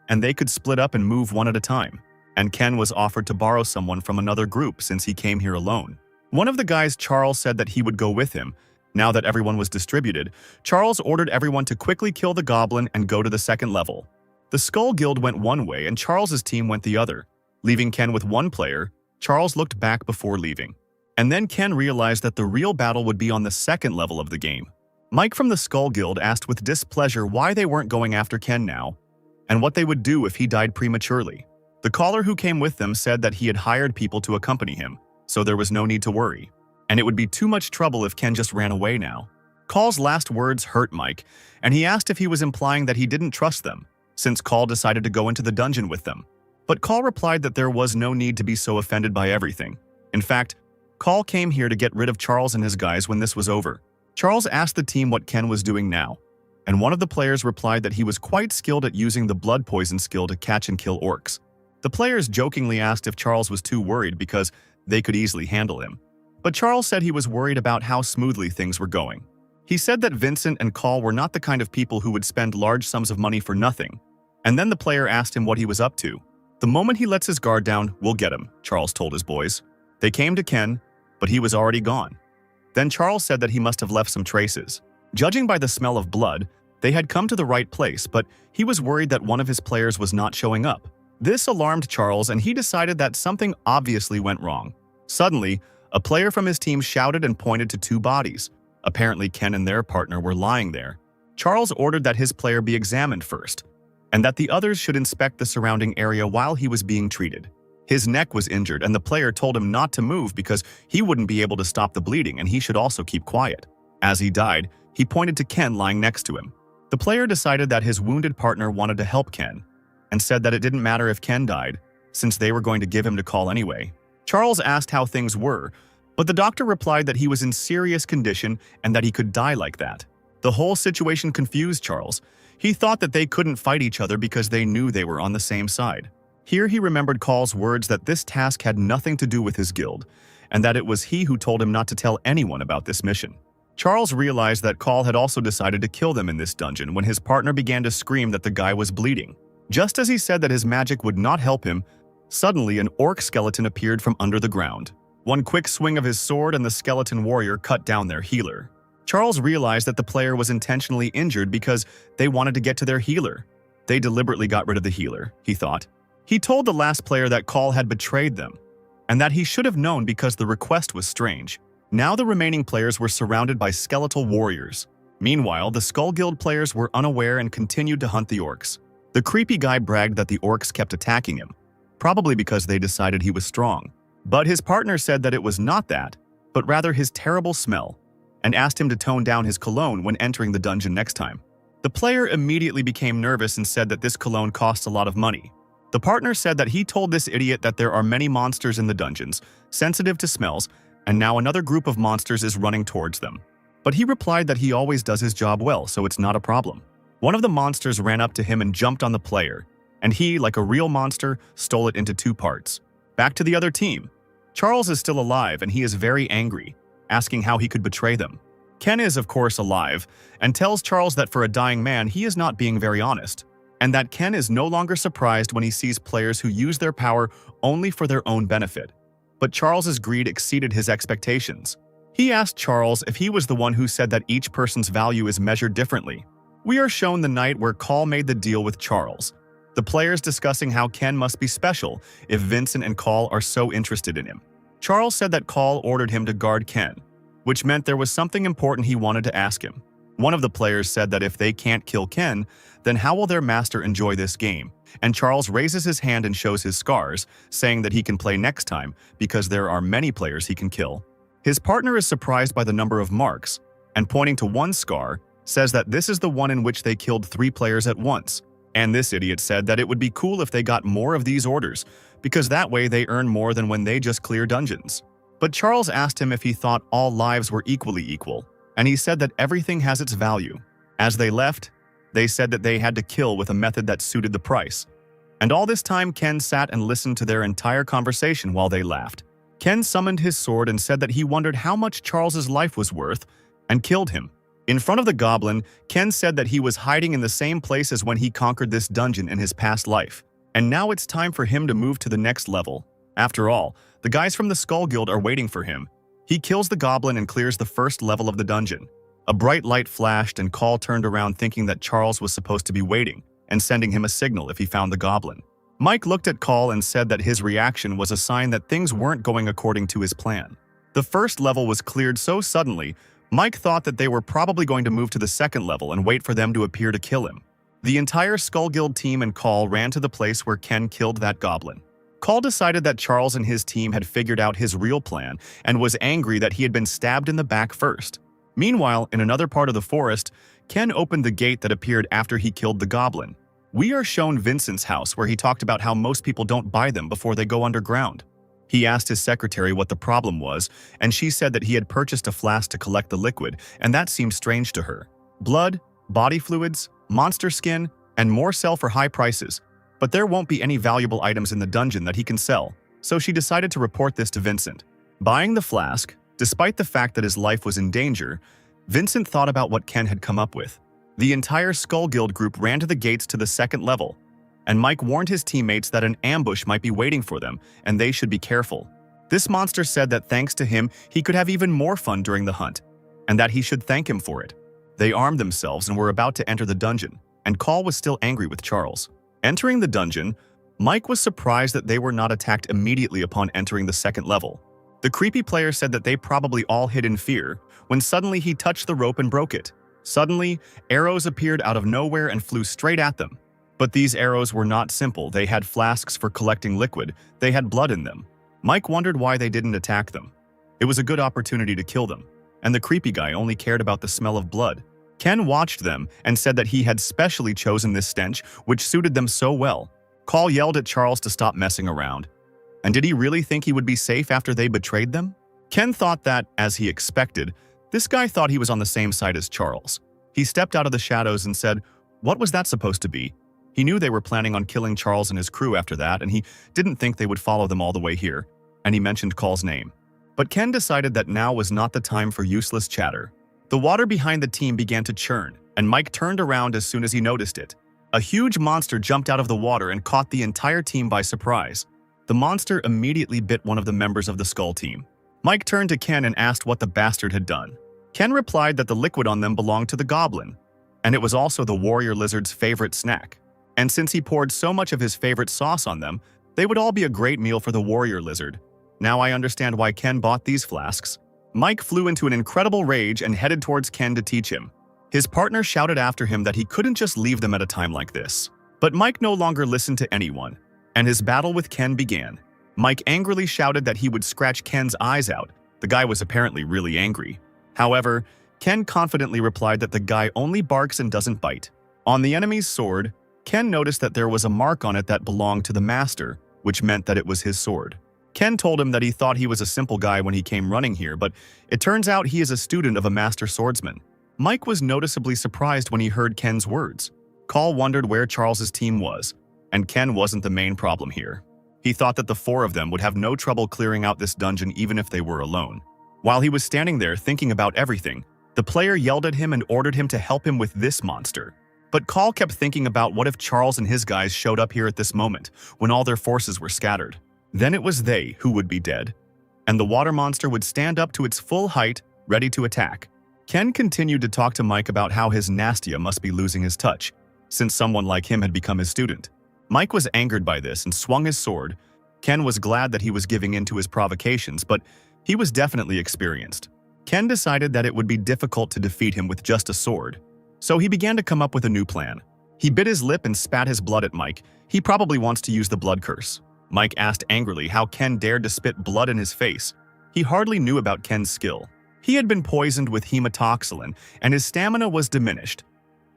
Speaker 1: and they could split up and move one at a time. And Ken was offered to borrow someone from another group since he came here alone. One of the guys Charles said that he would go with him. Now that everyone was distributed, Charles ordered everyone to quickly kill the goblin and go to the 2nd level. The Skull Guild went one way and Charles's team went the other. Leaving Ken with one player, Charles looked back before leaving. And then Ken realized that the real battle would be on the second level of the game. Mike from the Skull Guild asked with displeasure why they weren't going after Ken now, and what they would do if he died prematurely. The caller who came with them said that he had hired people to accompany him, so there was no need to worry. And it would be too much trouble if Ken just ran away now. Call's last words hurt Mike, and he asked if he was implying that he didn't trust them, since Call decided to go into the dungeon with them. But Call replied that there was no need to be so offended by everything. In fact, Call came here to get rid of Charles and his guys when this was over. Charles asked the team what Ken was doing now, and one of the players replied that he was quite skilled at using the blood poison skill to catch and kill orcs. The players jokingly asked if Charles was too worried because they could easily handle him. But Charles said he was worried about how smoothly things were going. He said that Vincent and Call were not the kind of people who would spend large sums of money for nothing. And then the player asked him what he was up to. The moment he lets his guard down, we'll get him, Charles told his boys. They came to Ken, but he was already gone. Then Charles said that he must have left some traces. Judging by the smell of blood, they had come to the right place, but he was worried that one of his players was not showing up. This alarmed Charles, and he decided that something obviously went wrong. Suddenly, a player from his team shouted and pointed to two bodies. Apparently, Ken and their partner were lying there. Charles ordered that his player be examined first, and that the others should inspect the surrounding area while he was being treated. His neck was injured, and the player told him not to move because he wouldn't be able to stop the bleeding and he should also keep quiet. As he died, he pointed to Ken lying next to him. The player decided that his wounded partner wanted to help Ken, and said that it didn't matter if Ken died, since they were going to give him to Call anyway. Charles asked how things were, but the doctor replied that he was in serious condition and that he could die like that. The whole situation confused Charles. He thought that they couldn't fight each other because they knew they were on the same side. Here he remembered Call's words that this task had nothing to do with his guild, and that it was he who told him not to tell anyone about this mission. Charles realized that Call had also decided to kill them in this dungeon when his partner began to scream that the guy was bleeding. Just as he said that his magic would not help him, suddenly an orc skeleton appeared from under the ground. One quick swing of his sword and the skeleton warrior cut down their healer. Charles realized that the player was intentionally injured because they wanted to get to their healer. They deliberately got rid of the healer, he thought. He told the last player that Call had betrayed them, and that he should have known because the request was strange. Now the remaining players were surrounded by skeletal warriors. Meanwhile, the Skull Guild players were unaware and continued to hunt the orcs. The creepy guy bragged that the orcs kept attacking him, probably because they decided he was strong. But his partner said that it was not that, but rather his terrible smell, and asked him to tone down his cologne when entering the dungeon next time. The player immediately became nervous and said that this cologne costs a lot of money. The partner said that he told this idiot that there are many monsters in the dungeons, sensitive to smells, and now another group of monsters is running towards them. But he replied that he always does his job well, so it's not a problem. One of the monsters ran up to him and jumped on the player, and he, like a real monster, stole it into two parts. Back to the other team. Charles is still alive and he is very angry, asking how he could betray them. Ken is, of course, alive, and tells Charles that for a dying man he is not being very honest, and that Ken is no longer surprised when he sees players who use their power only for their own benefit. But Charles's greed exceeded his expectations. He asked Charles if he was the one who said that each person's value is measured differently. We are shown the night where Call made the deal with Charles, the players discussing how Ken must be special if Vincent and Call are so interested in him. Charles said that Call ordered him to guard Ken, which meant there was something important he wanted to ask him. One of the players said that if they can't kill Ken, then how will their master enjoy this game? And Charles raises his hand and shows his scars, saying that he can play next time because there are many players he can kill. His partner is surprised by the number of marks, and pointing to one scar, says that this is the one in which they killed 3 players at once. And this idiot said that it would be cool if they got more of these orders, because that way they earn more than when they just clear dungeons. But Charles asked him if he thought all lives were equally equal, and he said that everything has its value. As they left, they said that they had to kill with a method that suited the price. And all this time Ken sat and listened to their entire conversation while they laughed. Ken summoned his sword and said that he wondered how much Charles's life was worth, and killed him. In front of the goblin, Ken said that he was hiding in the same place as when he conquered this dungeon in his past life, and now it's time for him to move to the next level. After all, the guys from the Skull Guild are waiting for him. He kills the goblin and clears the first level of the dungeon. A bright light flashed and Call turned around thinking that Charles was supposed to be waiting, and sending him a signal if he found the goblin. Mike looked at Call and said that his reaction was a sign that things weren't going according to his plan. The first level was cleared so suddenly, Mike thought that they were probably going to move to the second level and wait for them to appear to kill him. The entire Skull Guild team and Call ran to the place where Ken killed that goblin. Call decided that Charles and his team had figured out his real plan and was angry that he had been stabbed in the back first. Meanwhile, in another part of the forest, Ken opened the gate that appeared after he killed the goblin. We are shown Vincent's house where he talked about how most people don't buy them before they go underground. He asked his secretary what the problem was, and she said that he had purchased a flask to collect the liquid, and that seemed strange to her. Blood, body fluids, monster skin, and more sell for high prices, but there won't be any valuable items in the dungeon that he can sell, so she decided to report this to Vincent. Buying the flask, despite the fact that his life was in danger, Vincent thought about what Ken had come up with. The entire Skull Guild group ran to the gates to the second level, and Mike warned his teammates that an ambush might be waiting for them, and they should be careful. This monster said that thanks to him, he could have even more fun during the hunt, and that he should thank him for it. They armed themselves and were about to enter the dungeon, and Call was still angry with Charles. Entering the dungeon, Mike was surprised that they were not attacked immediately upon entering the second level. The creepy player said that they probably all hid in fear, when suddenly he touched the rope and broke it. Suddenly, arrows appeared out of nowhere and flew straight at them. But these arrows were not simple. They had flasks for collecting liquid. They had blood in them. Mike wondered why they didn't attack them. It was a good opportunity to kill them, and the creepy guy only cared about the smell of blood. Ken watched them and said that he had specially chosen this stench, which suited them so well. Call yelled at Charles to stop messing around. And did he really think he would be safe after they betrayed them? Ken thought that, as he expected, this guy thought he was on the same side as Charles. He stepped out of the shadows and said, "What was that supposed to be?" He knew they were planning on killing Charles and his crew after that, and he didn't think they would follow them all the way here, and he mentioned Call's name. But Ken decided that now was not the time for useless chatter. The water behind the team began to churn, and Mike turned around as soon as he noticed it. A huge monster jumped out of the water and caught the entire team by surprise. The monster immediately bit one of the members of the Skull team. Mike turned to Ken and asked what the bastard had done. Ken replied that the liquid on them belonged to the goblin, and it was also the warrior lizard's favorite snack. And since he poured so much of his favorite sauce on them, they would all be a great meal for the warrior lizard. Now I understand why Ken bought these flasks. Mike flew into an incredible rage and headed towards Ken to teach him. His partner shouted after him that he couldn't just leave them at a time like this. But Mike no longer listened to anyone, and his battle with Ken began. Mike angrily shouted that he would scratch Ken's eyes out. The guy was apparently really angry. However, Ken confidently replied that the guy only barks and doesn't bite. On the enemy's sword, Ken noticed that there was a mark on it that belonged to the master, which meant that it was his sword. Ken told him that he thought he was a simple guy when he came running here, but it turns out he is a student of a master swordsman. Mike was noticeably surprised when he heard Ken's words. Call wondered where Charles's team was, and Ken wasn't the main problem here. He thought that the four of them would have no trouble clearing out this dungeon even if they were alone. While he was standing there thinking about everything, the player yelled at him and ordered him to help him with this monster. But Call kept thinking about what if Charles and his guys showed up here at this moment, when all their forces were scattered. Then it was they who would be dead, and the water monster would stand up to its full height, ready to attack. Ken continued to talk to Mike about how his Nastia must be losing his touch, since someone like him had become his student. Mike was angered by this and swung his sword. Ken was glad that he was giving in to his provocations, but he was definitely experienced. Ken decided that it would be difficult to defeat him with just a sword, so he began to come up with a new plan. He bit his lip and spat his blood at Mike. He probably wants to use the blood curse. Mike asked angrily how Ken dared to spit blood in his face. He hardly knew about Ken's skill. He had been poisoned with hematoxylin, and his stamina was diminished.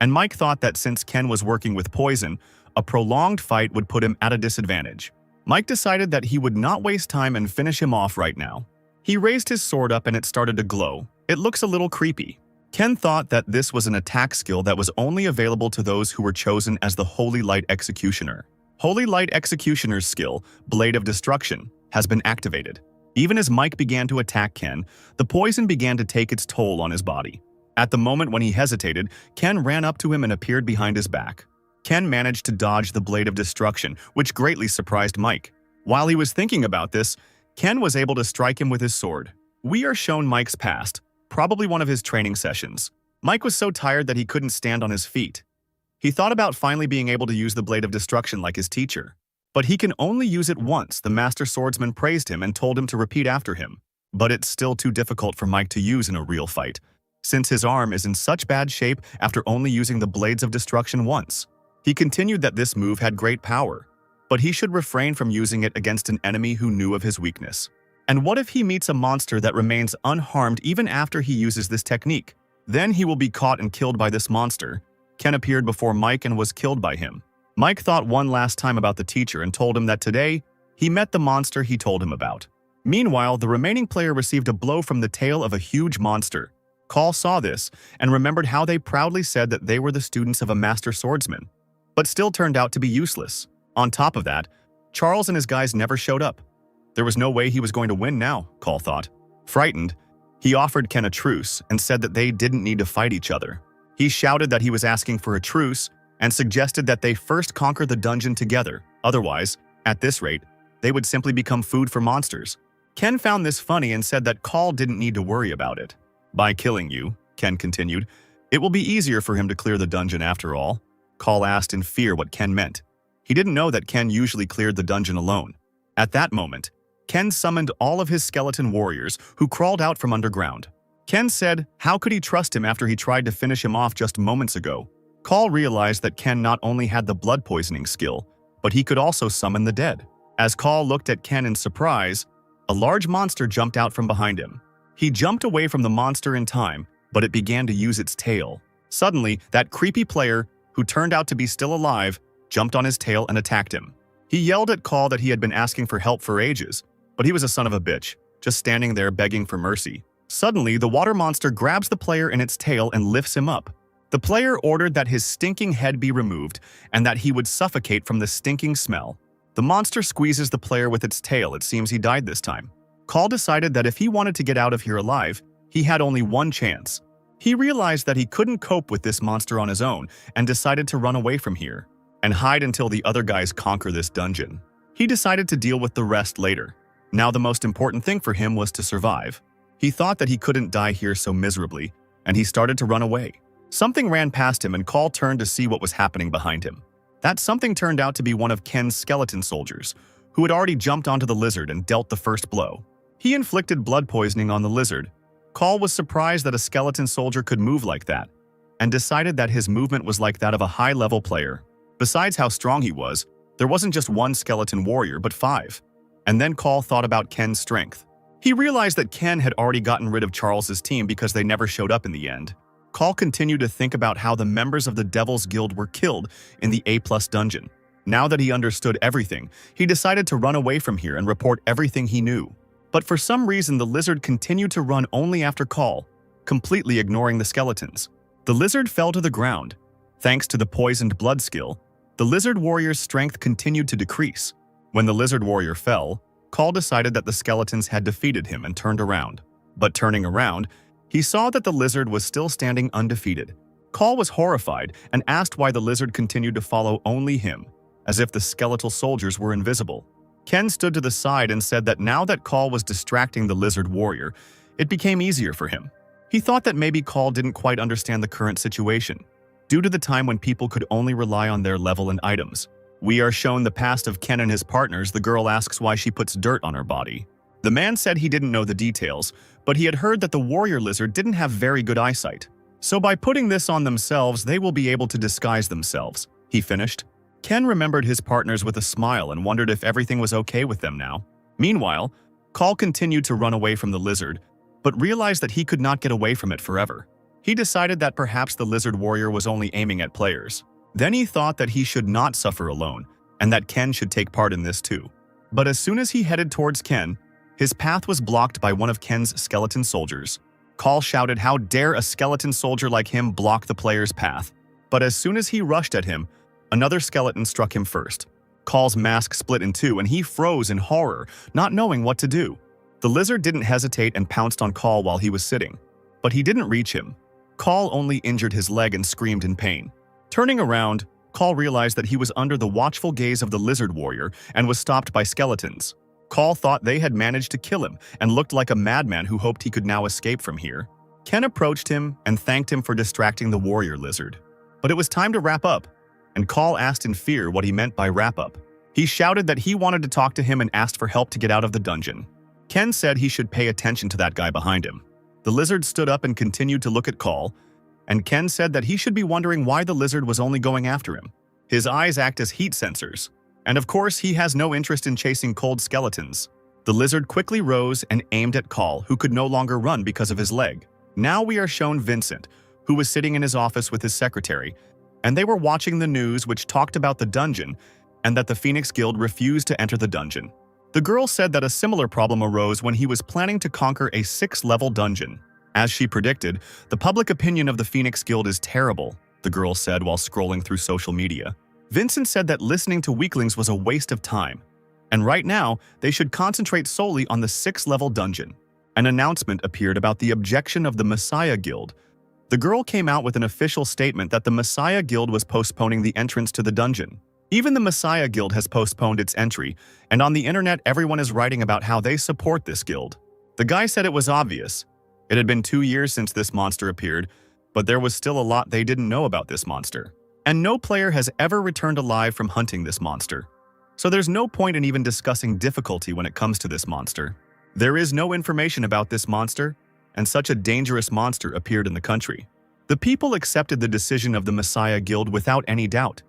Speaker 1: And Mike thought that since Ken was working with poison, a prolonged fight would put him at a disadvantage. Mike decided that he would not waste time and finish him off right now. He raised his sword up and it started to glow. It looks a little creepy. Ken thought that this was an attack skill that was only available to those who were chosen as the Holy Light Executioner. Holy Light Executioner's skill, Blade of Destruction, has been activated. Even as Mike began to attack Ken, the poison began to take its toll on his body. At the moment when he hesitated, Ken ran up to him and appeared behind his back. Ken managed to dodge the Blade of Destruction, which greatly surprised Mike. While he was thinking about this, Ken was able to strike him with his sword. We are shown Mike's past, probably one of his training sessions. Mike was so tired that he couldn't stand on his feet. He thought about finally being able to use the Blade of Destruction like his teacher. But he can only use it once. The Master Swordsman praised him and told him to repeat after him. But it's still too difficult for Mike to use in a real fight, since his arm is in such bad shape after only using the Blades of Destruction once. He continued that this move had great power, but he should refrain from using it against an enemy who knew of his weakness. And what if he meets a monster that remains unharmed even after he uses this technique? Then he will be caught and killed by this monster. Ken appeared before Mike and was killed by him. Mike thought one last time about the teacher and told him that today he met the monster he told him about. Meanwhile, the remaining player received a blow from the tail of a huge monster. Call saw this and remembered how they proudly said that they were the students of a master swordsman, but still turned out to be useless. On top of that, Charles and his guys never showed up. There was no way he was going to win now, Call thought. Frightened, he offered Ken a truce and said that they didn't need to fight each other. He shouted that he was asking for a truce and suggested that they first conquer the dungeon together. Otherwise, at this rate, they would simply become food for monsters. Ken found this funny and said that Call didn't need to worry about it. By killing you, Ken continued, it will be easier for him to clear the dungeon after all. Call asked in fear what Ken meant. He didn't know that Ken usually cleared the dungeon alone. At that moment, Ken summoned all of his skeleton warriors who crawled out from underground. Ken said how could he trust him after he tried to finish him off just moments ago. Call realized that Ken not only had the blood poisoning skill, but he could also summon the dead. As Call looked at Ken in surprise, a large monster jumped out from behind him. He jumped away from the monster in time, but it began to use its tail. Suddenly, that creepy player, who turned out to be still alive, jumped on his tail and attacked him. He yelled at Call that he had been asking for help for ages, but he was a son of a bitch, just standing there begging for mercy. Suddenly, the water monster grabs the player in its tail and lifts him up. The player ordered that his stinking head be removed and that he would suffocate from the stinking smell. The monster squeezes the player with its tail. It seems he died this time. Call decided that if he wanted to get out of here alive, he had only one chance. He realized that he couldn't cope with this monster on his own and decided to run away from here and hide until the other guys conquer this dungeon. He decided to deal with the rest later. Now the most important thing for him was to survive. He thought that he couldn't die here so miserably, and he started to run away. Something ran past him and Call turned to see what was happening behind him. That something turned out to be one of Ken's skeleton soldiers, who had already jumped onto the lizard and dealt the first blow. He inflicted blood poisoning on the lizard. Call was surprised that a skeleton soldier could move like that, and decided that his movement was like that of a high-level player. Besides how strong he was, there wasn't just one skeleton warrior, but 5. And then Call thought about Ken's strength. He realized that Ken had already gotten rid of Charles's team because they never showed up in the end. Call continued to think about how the members of the Devil's Guild were killed in the A+ dungeon. Now that he understood everything, he decided to run away from here and report everything he knew. But for some reason, the lizard continued to run only after Call, completely ignoring the skeletons. The lizard fell to the ground. Thanks to the poisoned blood skill, the lizard warrior's strength continued to decrease. When the lizard warrior fell, Call decided that the skeletons had defeated him and turned around. But turning around, he saw that the lizard was still standing undefeated. Call was horrified and asked why the lizard continued to follow only him, as if the skeletal soldiers were invisible. Ken stood to the side and said that now that Call was distracting the lizard warrior, it became easier for him. He thought that maybe Call didn't quite understand the current situation, due to the time when people could only rely on their level and items. We are shown the past of Ken and his partners. The girl asks why she puts dirt on her body. The man said he didn't know the details, but he had heard that the warrior lizard didn't have very good eyesight. So by putting this on themselves, they will be able to disguise themselves, he finished. Ken remembered his partners with a smile and wondered if everything was okay with them now. Meanwhile, Call continued to run away from the lizard, but realized that he could not get away from it forever. He decided that perhaps the lizard warrior was only aiming at players. Then he thought that he should not suffer alone, and that Ken should take part in this too. But as soon as he headed towards Ken, his path was blocked by one of Ken's skeleton soldiers. Call shouted, "How dare a skeleton soldier like him block the player's path?" But as soon as he rushed at him, another skeleton struck him first. Call's mask split in two and he froze in horror, not knowing what to do. The lizard didn't hesitate and pounced on Call while he was sitting, but he didn't reach him. Call only injured his leg and screamed in pain. Turning around, Call realized that he was under the watchful gaze of the lizard warrior and was stopped by skeletons. Call thought they had managed to kill him and looked like a madman who hoped he could now escape from here. Ken approached him and thanked him for distracting the warrior lizard. But it was time to wrap up. and Call asked in fear what he meant by wrap-up. He shouted that he wanted to talk to him and asked for help to get out of the dungeon. Ken said he should pay attention to that guy behind him. The lizard stood up and continued to look at Call, and Ken said that he should be wondering why the lizard was only going after him. His eyes act as heat sensors, and of course he has no interest in chasing cold skeletons. The lizard quickly rose and aimed at Call, who could no longer run because of his leg. Now we are shown Vincent, who was sitting in his office with his secretary, and they were watching the news which talked about the dungeon and that the Phoenix Guild refused to enter the dungeon. The girl said that a similar problem arose when he was planning to conquer a 6-level dungeon. As she predicted, the public opinion of the Phoenix Guild is terrible, the girl said while scrolling through social media. Vincent said that listening to weaklings was a waste of time, and right now they should concentrate solely on the 6th-level dungeon. An announcement appeared about the objection of the Messiah Guild. The girl came out with an official statement that the Messiah Guild was postponing the entrance to the dungeon. Even the Messiah Guild has postponed its entry, and on the internet everyone is writing about how they support this guild. The guy said it was obvious. It had been 2 years since this monster appeared, but there was still a lot they didn't know about this monster. And no player has ever returned alive from hunting this monster. So there's no point in even discussing difficulty when it comes to this monster. There is no information about this monster, and such a dangerous monster appeared in the country. The people accepted the decision of the Messiah Guild without any doubt.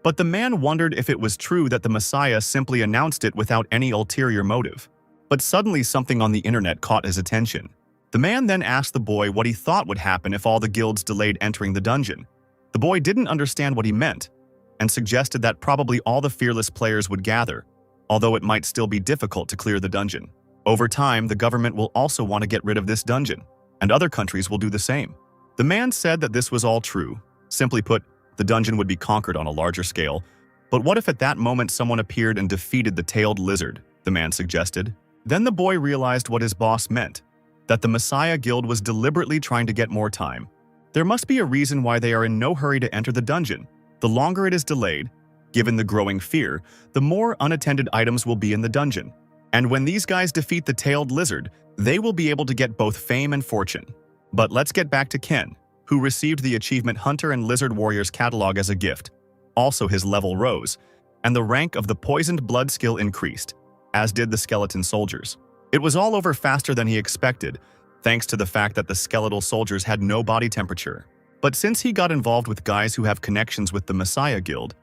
Speaker 1: But the man wondered if it was true that the Messiah simply announced it without any ulterior motive. But suddenly something on the internet caught his attention. The man then asked the boy what he thought would happen if all the guilds delayed entering the dungeon. The boy didn't understand what he meant, and suggested that probably all the fearless players would gather, although it might still be difficult to clear the dungeon. Over time, the government will also want to get rid of this dungeon, and other countries will do the same. The man said that this was all true. Simply put, the dungeon would be conquered on a larger scale. But what if at that moment someone appeared and defeated the tailed lizard, the man suggested. Then the boy realized what his boss meant, that the Messiah Guild was deliberately trying to get more time. There must be a reason why they are in no hurry to enter the dungeon. The longer it is delayed, given the growing fear, the more unattended items will be in the dungeon. And when these guys defeat the tailed lizard, they will be able to get both fame and fortune. But let's get back to Ken, who received the achievement Hunter and Lizard Warriors catalog as a gift. Also, his level rose, and the rank of the poisoned blood skill increased, as did the skeleton soldiers. It was all over faster than he expected, thanks to the fact that the skeletal soldiers had no body temperature. But since he got involved with guys who have connections with the Messiah Guild,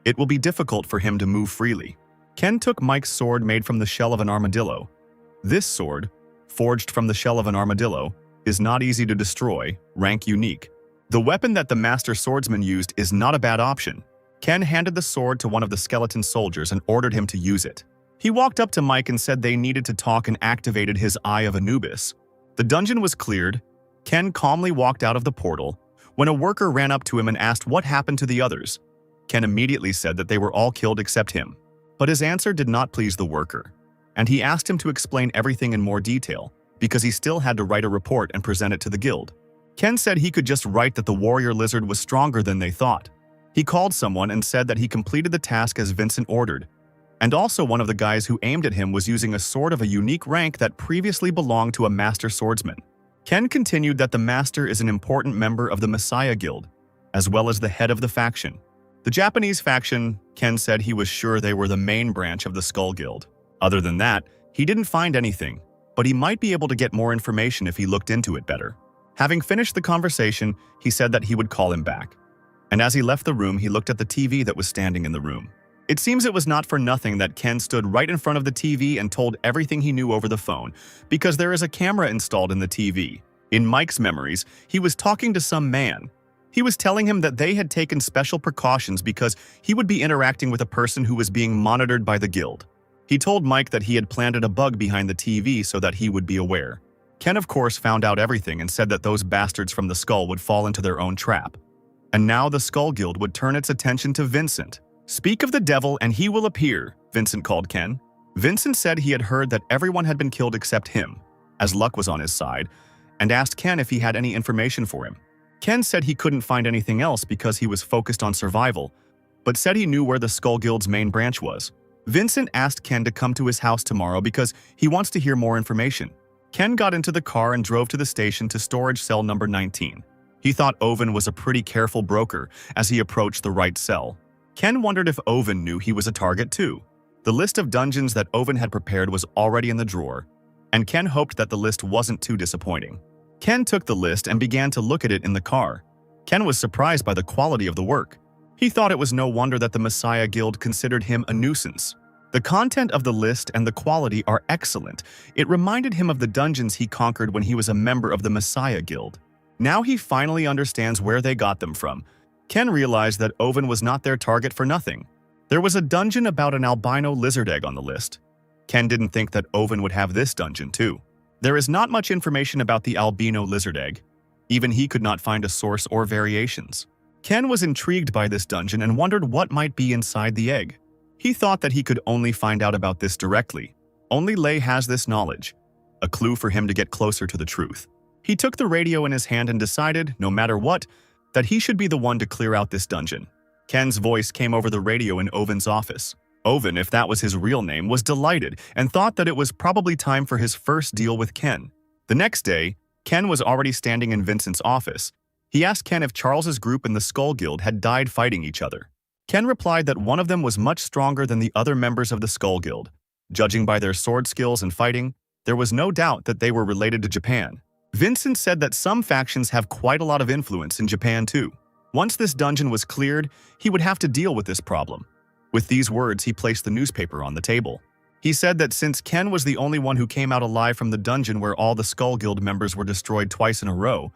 Speaker 1: it will be difficult for him to move freely. Ken took Mike's sword made from the shell of an armadillo. This sword, forged from the shell of an armadillo, is not easy to destroy, rank unique. The weapon that the master swordsman used is not a bad option. Ken handed the sword to one of the skeleton soldiers and ordered him to use it. He walked up to Mike and said they needed to talk and activated his Eye of Anubis. The dungeon was cleared. Ken calmly walked out of the portal when a worker ran up to him and asked what happened to the others. Ken immediately said that they were all killed except him. But his answer did not please the worker, and he asked him to explain everything in more detail, because he still had to write a report and present it to the guild. Ken said he could just write that the warrior lizard was stronger than they thought. He called someone and said that he completed the task as Vincent ordered, and also one of the guys who aimed at him was using a sword of a unique rank that previously belonged to a master swordsman. Ken continued that the master is an important member of the Messiah Guild, as well as the head of the faction. The Japanese faction, Ken said he was sure they were the main branch of the Skull Guild. Other than that, he didn't find anything, but he might be able to get more information if he looked into it better. Having finished the conversation, he said that he would call him back. And as he left the room, he looked at the TV that was standing in the room. It seems it was not for nothing that Ken stood right in front of the TV and told everything he knew over the phone, because there is a camera installed in the TV. In Mike's memories, he was talking to some man. He was telling him that they had taken special precautions because he would be interacting with a person who was being monitored by the guild. He told Mike that he had planted a bug behind the TV so that he would be aware. Ken, of course, found out everything and said that those bastards from the Skull would fall into their own trap. And now the Skull Guild would turn its attention to Vincent. "Speak of the devil and he will appear," Vincent called Ken. Vincent said he had heard that everyone had been killed except him, as luck was on his side, and asked Ken if he had any information for him. Ken said he couldn't find anything else because he was focused on survival, but said he knew where the Skull Guild's main branch was. Vincent asked Ken to come to his house tomorrow because he wants to hear more information. Ken got into the car and drove to the station to storage cell number 19. He thought Owen was a pretty careful broker as he approached the right cell. Ken wondered if Oven knew he was a target too. The list of dungeons that Oven had prepared was already in the drawer, and Ken hoped that the list wasn't too disappointing. Ken took the list and began to look at it in the car. Ken was surprised by the quality of the work. He thought it was no wonder that the Messiah Guild considered him a nuisance. The content of the list and the quality are excellent. It reminded him of the dungeons he conquered when he was a member of the Messiah Guild. Now he finally understands where they got them from. Ken realized that Oven was not their target for nothing. There was a dungeon about an albino lizard egg on the list. Ken didn't think that Oven would have this dungeon too. There is not much information about the albino lizard egg. Even he could not find a source or variations. Ken was intrigued by this dungeon and wondered what might be inside the egg. He thought that he could only find out about this directly. Only Lei has this knowledge, a clue for him to get closer to the truth. He took the radio in his hand and decided, no matter what, that he should be the one to clear out this dungeon. Ken's voice came over the radio in Oven's office. Oven, if that was his real name, was delighted and thought that it was probably time for his first deal with Ken. The next day, Ken was already standing in Vincent's office. He asked Ken if Charles's group in the Skull Guild had died fighting each other. Ken replied that one of them was much stronger than the other members of the Skull Guild. Judging by their sword skills and fighting, there was no doubt that they were related to Japan. Vincent said that some factions have quite a lot of influence in Japan too. Once this dungeon was cleared, he would have to deal with this problem. With these words, he placed the newspaper on the table. He said that since Ken was the only one who came out alive from the dungeon where all the Skull Guild members were destroyed twice in a row,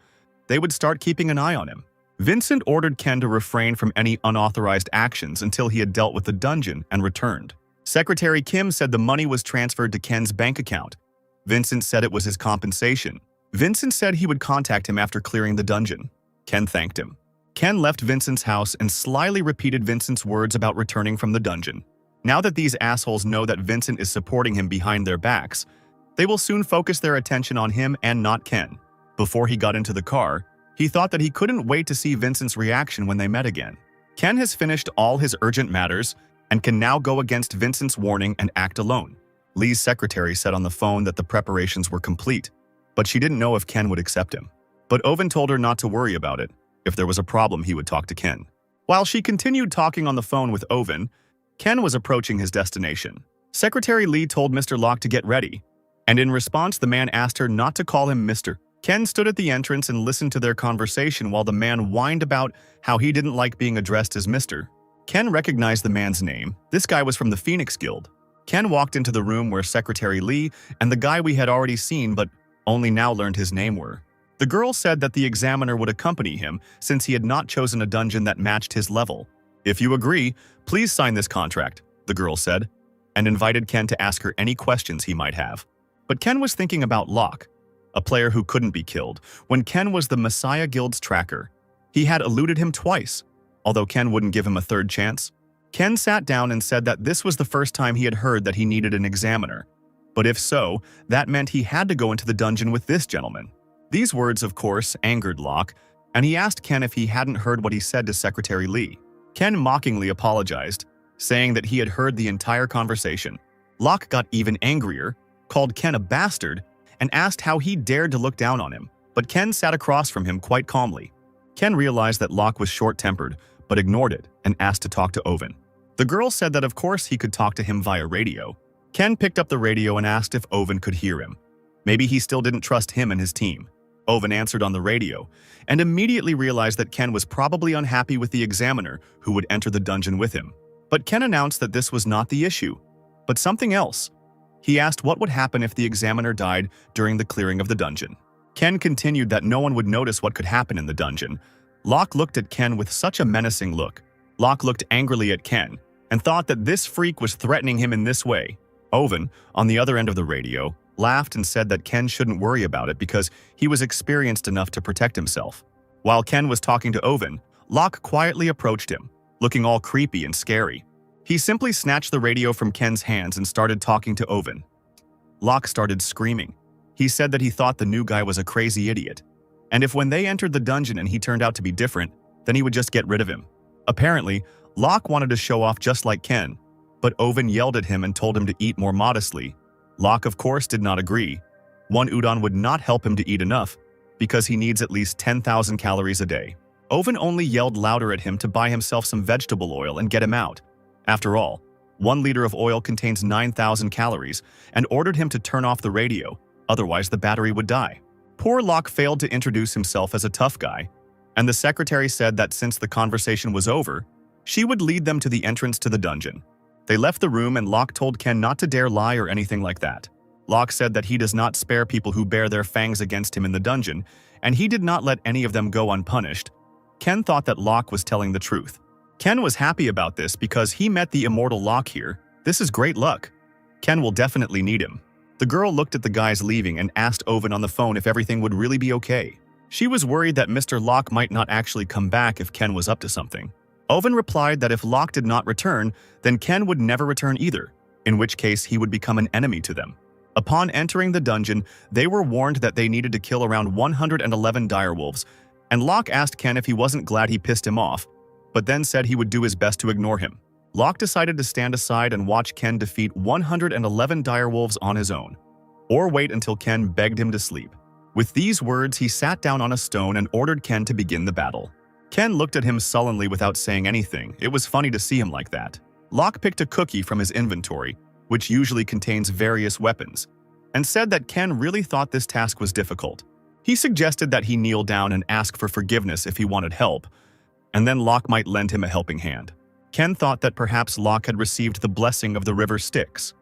Speaker 1: they would start keeping an eye on him. Vincent ordered Ken to refrain from any unauthorized actions until he had dealt with the dungeon and returned. Secretary Kim said the money was transferred to Ken's bank account. Vincent said it was his compensation. Vincent said he would contact him after clearing the dungeon. Ken thanked him. Ken left Vincent's house and slyly repeated Vincent's words about returning from the dungeon. Now that these assholes know that Vincent is supporting him behind their backs, they will soon focus their attention on him and not Ken. Before he got into the car, he thought that he couldn't wait to see Vincent's reaction when they met again. Ken has finished all his urgent matters and can now go against Vincent's warning and act alone. Lee's secretary said on the phone that the preparations were complete, but she didn't know if Ken would accept him. But Oven told her not to worry about it. If there was a problem, he would talk to Ken. While she continued talking on the phone with Oven, Ken was approaching his destination. Secretary Lee told Mr. Locke to get ready, and in response, the man asked her not to call him Mr. Ken stood at the entrance and listened to their conversation while the man whined about how he didn't like being addressed as Mr. Ken recognized the man's name. This guy was from the Phoenix Guild. Ken walked into the room where Secretary Lee and the guy we had already seen but only now learned his name were. The girl said that the examiner would accompany him since he had not chosen a dungeon that matched his level. "If you agree, please sign this contract," the girl said, and invited Ken to ask her any questions he might have. But Ken was thinking about Locke, a player who couldn't be killed, when Ken was the Messiah Guild's tracker. He had eluded him twice, although Ken wouldn't give him a third chance. Ken sat down and said that this was the first time he had heard that he needed an examiner. But if so, that meant he had to go into the dungeon with this gentleman. These words, of course, angered Locke, and he asked Ken if he hadn't heard what he said to Secretary Lee. Ken mockingly apologized, saying that he had heard the entire conversation. Locke got even angrier, called Ken a bastard, and asked how he dared to look down on him, but Ken sat across from him quite calmly. Ken realized that Locke was short-tempered, but ignored it and asked to talk to Oven. The girl said that of course he could talk to him via radio. Ken picked up the radio and asked if Oven could hear him. Maybe he still didn't trust him and his team. Oven answered on the radio, and immediately realized that Ken was probably unhappy with the examiner who would enter the dungeon with him. But Ken announced that this was not the issue, but something else. He asked what would happen if the examiner died during the clearing of the dungeon. Ken continued that no one would notice what could happen in the dungeon. Locke looked at Ken with such a menacing look. Locke looked angrily at Ken and thought that this freak was threatening him in this way. Oven, on the other end of the radio, laughed and said that Ken shouldn't worry about it because he was experienced enough to protect himself. While Ken was talking to Oven, Locke quietly approached him, looking all creepy and scary. He simply snatched the radio from Ken's hands and started talking to Oven. Locke started screaming. He said that he thought the new guy was a crazy idiot, and if when they entered the dungeon and he turned out to be different, then he would just get rid of him. Apparently, Locke wanted to show off just like Ken, but Oven yelled at him and told him to eat more modestly. Locke, of course, did not agree. One udon would not help him to eat enough, because he needs at least 10,000 calories a day. Owen only yelled louder at him to buy himself some vegetable oil and get him out. After all, 1 liter of oil contains 9,000 calories, and ordered him to turn off the radio, otherwise the battery would die. Poor Locke failed to introduce himself as a tough guy, and the secretary said that since the conversation was over, she would lead them to the entrance to the dungeon. They left the room and Locke told Ken not to dare lie or anything like that. Locke said that he does not spare people who bear their fangs against him in the dungeon, and he did not let any of them go unpunished. Ken thought that Locke was telling the truth. Ken was happy about this because he met the immortal Locke here. This is great luck. Ken will definitely need him. The girl looked at the guys leaving and asked Owen on the phone if everything would really be okay. She was worried that Mr. Locke might not actually come back if Ken was up to something. Owen replied that if Locke did not return, then Ken would never return either, in which case he would become an enemy to them. Upon entering the dungeon, they were warned that they needed to kill around 111 direwolves, and Locke asked Ken if he wasn't glad he pissed him off, but then said he would do his best to ignore him. Locke decided to stand aside and watch Ken defeat 111 direwolves on his own, or wait until Ken begged him to sleep. With these words, he sat down on a stone and ordered Ken to begin the battle. Ken looked at him sullenly without saying anything. It was funny to see him like that. Locke picked a cookie from his inventory, which usually contains various weapons, and said that Ken really thought this task was difficult. He suggested that he kneel down and ask for forgiveness if he wanted help, and then Locke might lend him a helping hand. Ken thought that perhaps Locke had received the blessing of the river Styx.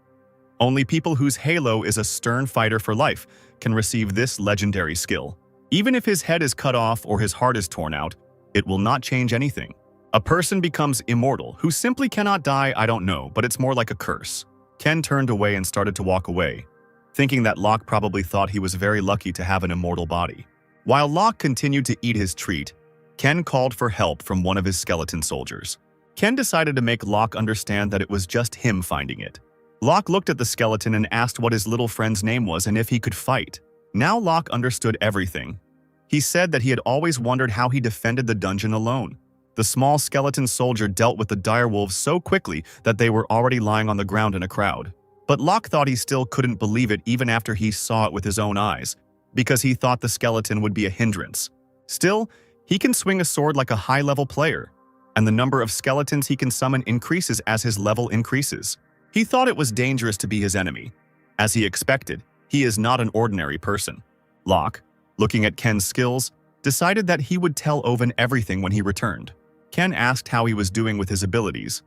Speaker 1: Only people whose halo is a stern fighter for life can receive this legendary skill. Even if his head is cut off or his heart is torn out, it will not change anything. A person becomes immortal who simply cannot die. I don't know, but it's more like a curse. Ken turned away and started to walk away, thinking that Locke probably thought he was very lucky to have an immortal body. While Locke continued to eat his treat, Ken called for help from one of his skeleton soldiers. Ken decided to make Locke understand that it was just him finding it. Locke looked at the skeleton and asked what his little friend's name was and if he could fight. Now Locke understood everything. He said that he had always wondered how he defended the dungeon alone. The small skeleton soldier dealt with the direwolves so quickly that they were already lying on the ground in a crowd. But Locke thought he still couldn't believe it even after he saw it with his own eyes, because he thought the skeleton would be a hindrance. Still, he can swing a sword like a high-level player, and the number of skeletons he can summon increases as his level increases. He thought it was dangerous to be his enemy. As he expected, he is not an ordinary person. Locke, looking at Ken's skills, decided that he would tell Owen everything when he returned. Ken asked how he was doing with his abilities.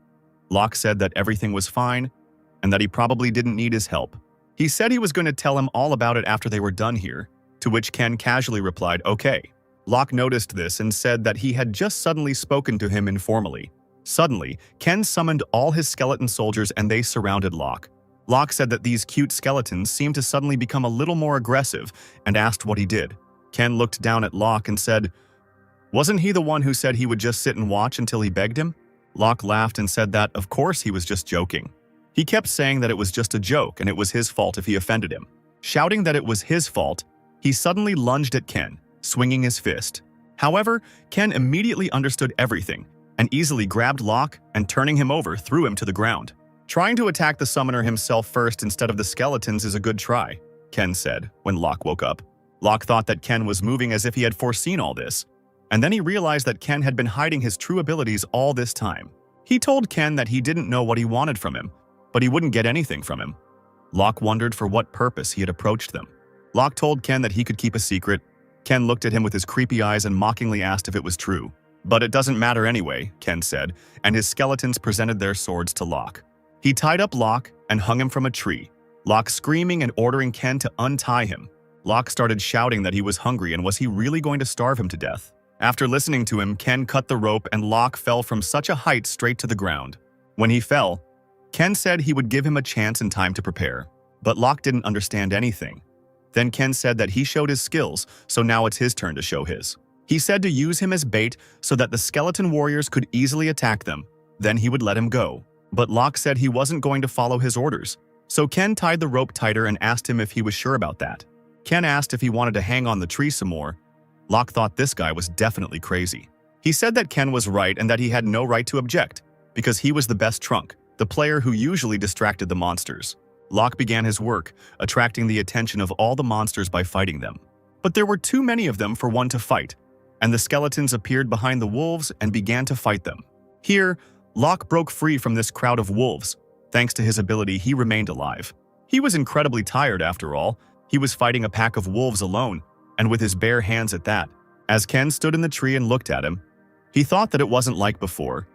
Speaker 1: Locke said that everything was fine, and that he probably didn't need his help. He said he was going to tell him all about it after they were done here, to which Ken casually replied, "Okay." Locke noticed this and said that he had just suddenly spoken to him informally. Suddenly, Ken summoned all his skeleton soldiers and they surrounded Locke. Locke said that these cute skeletons seemed to suddenly become a little more aggressive and asked what he did. Ken looked down at Locke and said, "Wasn't he the one who said he would just sit and watch until he begged him?" Locke laughed and said that, of course, he was just joking. He kept saying that it was just a joke and it was his fault if he offended him. Shouting that it was his fault, he suddenly lunged at Ken, swinging his fist. However, Ken immediately understood everything and easily grabbed Locke and, turning him over, threw him to the ground. "Trying to attack the summoner himself first instead of the skeletons is a good try," Ken said when Locke woke up. Locke thought that Ken was moving as if he had foreseen all this, and then he realized that Ken had been hiding his true abilities all this time. He told Ken that he didn't know what he wanted from him, but he wouldn't get anything from him. Locke wondered for what purpose he had approached them. Locke told Ken that he could keep a secret. Ken looked at him with his creepy eyes and mockingly asked if it was true. "But it doesn't matter anyway," Ken said, and his skeletons presented their swords to Locke. He tied up Locke and hung him from a tree, Locke screaming and ordering Ken to untie him. Locke started shouting that he was hungry and was he really going to starve him to death. After listening to him, Ken cut the rope and Locke fell from such a height straight to the ground. When he fell, Ken said he would give him a chance and time to prepare, but Locke didn't understand anything. Then Ken said that he showed his skills, so now it's his turn to show his. He said to use him as bait so that the skeleton warriors could easily attack them. Then he would let him go. But Locke said he wasn't going to follow his orders, so Ken tied the rope tighter and asked him if he was sure about that. Ken asked if he wanted to hang on the tree some more. Locke thought this guy was definitely crazy. He said that Ken was right and that he had no right to object, because he was the best trunk, the player who usually distracted the monsters. Locke began his work, attracting the attention of all the monsters by fighting them. But there were too many of them for one to fight, and the skeletons appeared behind the wolves and began to fight them. Here, Locke broke free from this crowd of wolves. Thanks to his ability, he remained alive. He was incredibly tired after all. He was fighting a pack of wolves alone, and with his bare hands at that. As Ken stood in the tree and looked at him, he thought that it wasn't like before.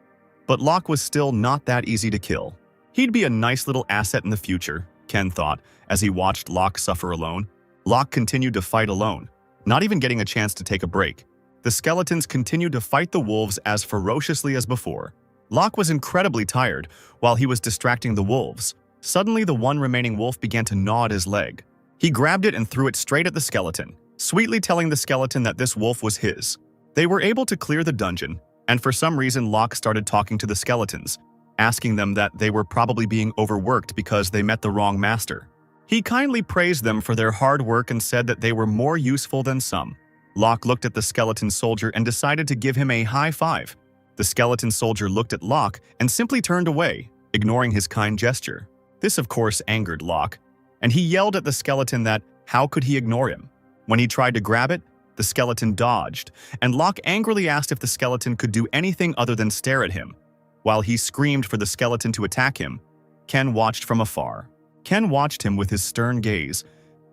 Speaker 1: But Locke was still not that easy to kill. He'd be a nice little asset in the future, Ken thought, as he watched Locke suffer alone. Locke continued to fight alone, not even getting a chance to take a break. The skeletons continued to fight the wolves as ferociously as before. Locke was incredibly tired while he was distracting the wolves. Suddenly, the one remaining wolf began to gnaw at his leg. He grabbed it and threw it straight at the skeleton, sweetly telling the skeleton that this wolf was his. They were able to clear the dungeon, and for some reason Locke started talking to the skeletons, asking them that they were probably being overworked because they met the wrong master. He kindly praised them for their hard work and said that they were more useful than some. Locke looked at the skeleton soldier and decided to give him a high five. The skeleton soldier looked at Locke and simply turned away, ignoring his kind gesture. This, of course, angered Locke, and he yelled at the skeleton that how could he ignore him? When he tried to grab it, the skeleton dodged, and Locke angrily asked if the skeleton could do anything other than stare at him. While he screamed for the skeleton to attack him, Ken watched from afar. Ken watched him with his stern gaze.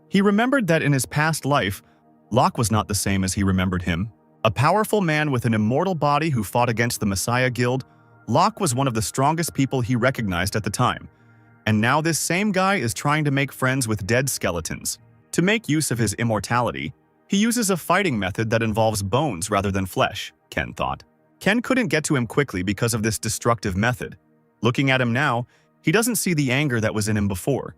Speaker 1: He remembered that in his past life, Locke was not the same as he remembered him. A powerful man with an immortal body who fought against the Messiah Guild, Locke was one of the strongest people he recognized at the time. And now this same guy is trying to make friends with dead skeletons. To make use of his immortality, he uses a fighting method that involves bones rather than flesh, Ken thought. Ken couldn't get to him quickly because of this destructive method. Looking at him now, he doesn't see the anger that was in him before.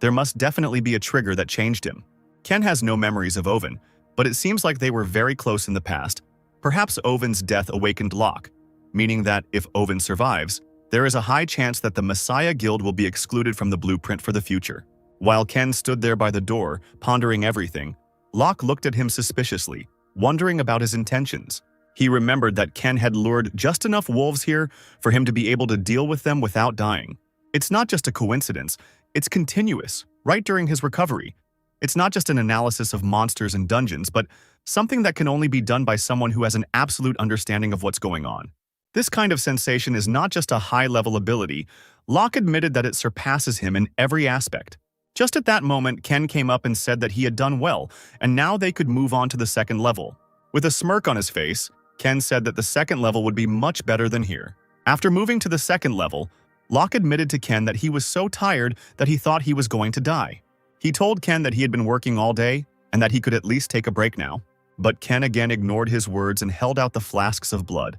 Speaker 1: There must definitely be a trigger that changed him. Ken has no memories of Owen, but it seems like they were very close in the past. Perhaps Owen's death awakened Locke, meaning that if Owen survives, there is a high chance that the Messiah Guild will be excluded from the blueprint for the future. While Ken stood there by the door, pondering everything, Locke looked at him suspiciously, wondering about his intentions. He remembered that Ken had lured just enough wolves here for him to be able to deal with them without dying. It's not just a coincidence, it's continuous, right during his recovery. It's not just an analysis of monsters and dungeons, but something that can only be done by someone who has an absolute understanding of what's going on. This kind of sensation is not just a high-level ability. Locke admitted that it surpasses him in every aspect. Just at that moment, Ken came up and said that he had done well, and now they could move on to the second level. With a smirk on his face, Ken said that the second level would be much better than here. After moving to the second level, Locke admitted to Ken that he was so tired that he thought he was going to die. He told Ken that he had been working all day and that he could at least take a break now. But Ken again ignored his words and held out the flasks of blood.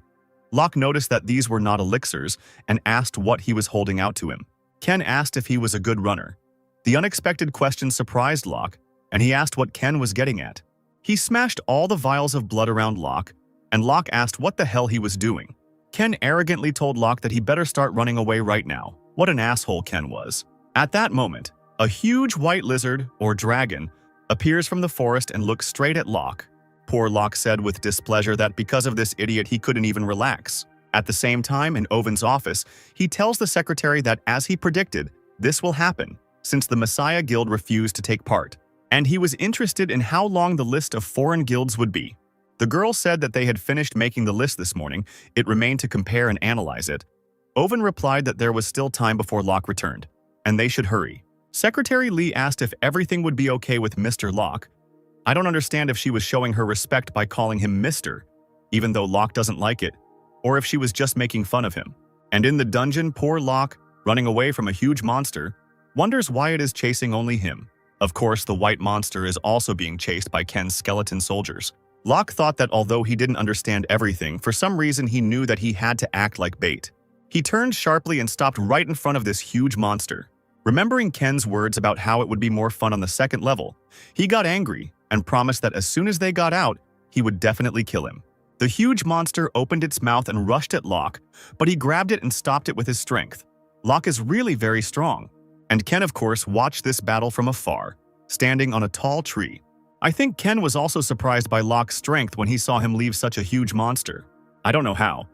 Speaker 1: Locke noticed that these were not elixirs and asked what he was holding out to him. Ken asked if he was a good runner. The unexpected question surprised Locke, and he asked what Ken was getting at. He smashed all the vials of blood around Locke, and Locke asked what the hell he was doing. Ken arrogantly told Locke that he better start running away right now. What an asshole Ken was. At that moment, a huge white lizard, or dragon, appears from the forest and looks straight at Locke. Poor Locke said with displeasure that because of this idiot he couldn't even relax. At the same time, in Owen's office, he tells the secretary that as he predicted, this will happen, since the Messiah Guild refused to take part. And he was interested in how long the list of foreign guilds would be. The girl said that they had finished making the list this morning. It remained to compare and analyze it. Owen replied that there was still time before Locke returned, and they should hurry. Secretary Lee asked if everything would be okay with Mr. Locke. I don't understand if she was showing her respect by calling him Mr., even though Locke doesn't like it, or if she was just making fun of him. And in the dungeon, poor Locke, running away from a huge monster, wonders why it is chasing only him. Of course, the white monster is also being chased by Ken's skeleton soldiers. Locke thought that although he didn't understand everything, for some reason he knew that he had to act like bait. He turned sharply and stopped right in front of this huge monster. Remembering Ken's words about how it would be more fun on the second level, he got angry and promised that as soon as they got out, he would definitely kill him. The huge monster opened its mouth and rushed at Locke, but he grabbed it and stopped it with his strength. Locke is really very strong, and Ken, of course, watched this battle from afar, standing on a tall tree. I think Ken was also surprised by Locke's strength when he saw him leave such a huge monster. I don't know how.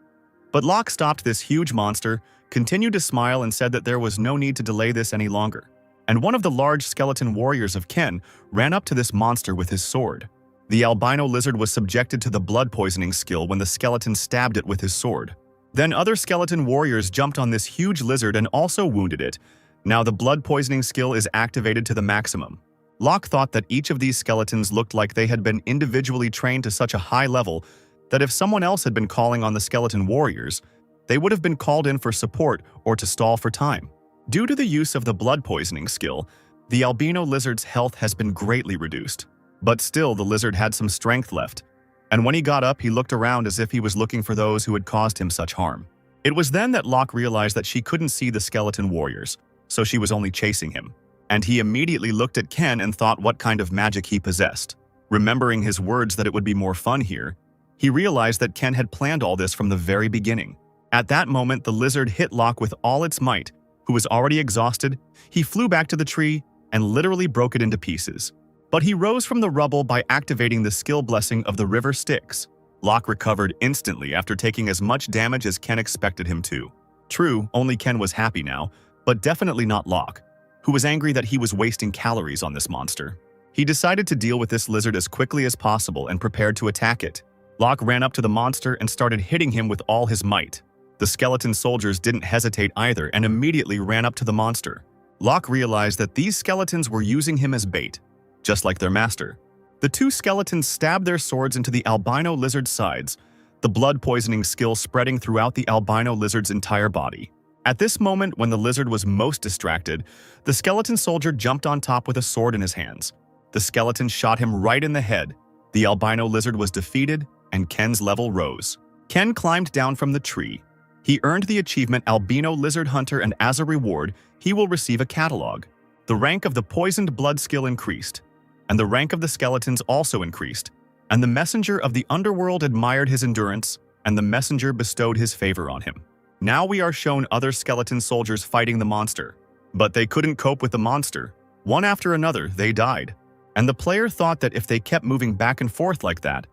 Speaker 1: But Locke stopped this huge monster, continued to smile, and said that there was no need to delay this any longer. And one of the large skeleton warriors of Ken ran up to this monster with his sword. The albino lizard was subjected to the blood poisoning skill when the skeleton stabbed it with his sword. Then other skeleton warriors jumped on this huge lizard and also wounded it. Now the blood poisoning skill is activated to the maximum. Locke thought that each of these skeletons looked like they had been individually trained to such a high level that if someone else had been calling on the skeleton warriors, they would have been called in for support or to stall for time. Due to the use of the blood poisoning skill, the albino lizard's health has been greatly reduced. But still, the lizard had some strength left, and when he got up, he looked around as if he was looking for those who had caused him such harm. It was then that Locke realized that she couldn't see the skeleton warriors, so she was only chasing him. And he immediately looked at Ken and thought what kind of magic he possessed. Remembering his words that it would be more fun here, he realized that Ken had planned all this from the very beginning. At that moment, the lizard hit Locke with all its might. Who was already exhausted, he flew back to the tree and literally broke it into pieces. But he rose from the rubble by activating the skill blessing of the river Styx. Locke recovered instantly after taking as much damage as Ken expected him to. True, only Ken was happy now, but definitely not Locke, who was angry that he was wasting calories on this monster. He decided to deal with this lizard as quickly as possible and prepared to attack it. Locke ran up to the monster and started hitting him with all his might. The skeleton soldiers didn't hesitate either and immediately ran up to the monster. Locke realized that these skeletons were using him as bait, just like their master. The two skeletons stabbed their swords into the albino lizard's sides, the blood poisoning skill spreading throughout the albino lizard's entire body. At this moment, when the lizard was most distracted, the skeleton soldier jumped on top with a sword in his hands. The skeleton shot him right in the head. The albino lizard was defeated, and Ken's level rose. Ken climbed down from the tree. He earned the achievement Albino Lizard Hunter, and as a reward, he will receive a catalog. The rank of the poisoned blood skill increased, and the rank of the skeletons also increased, and the messenger of the underworld admired his endurance, and the messenger bestowed his favor on him. Now we are shown other skeleton soldiers fighting the monster, but they couldn't cope with the monster. One after another, they died, and the player thought that if they kept moving back and forth like that,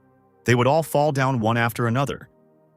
Speaker 1: they would all fall down one after another,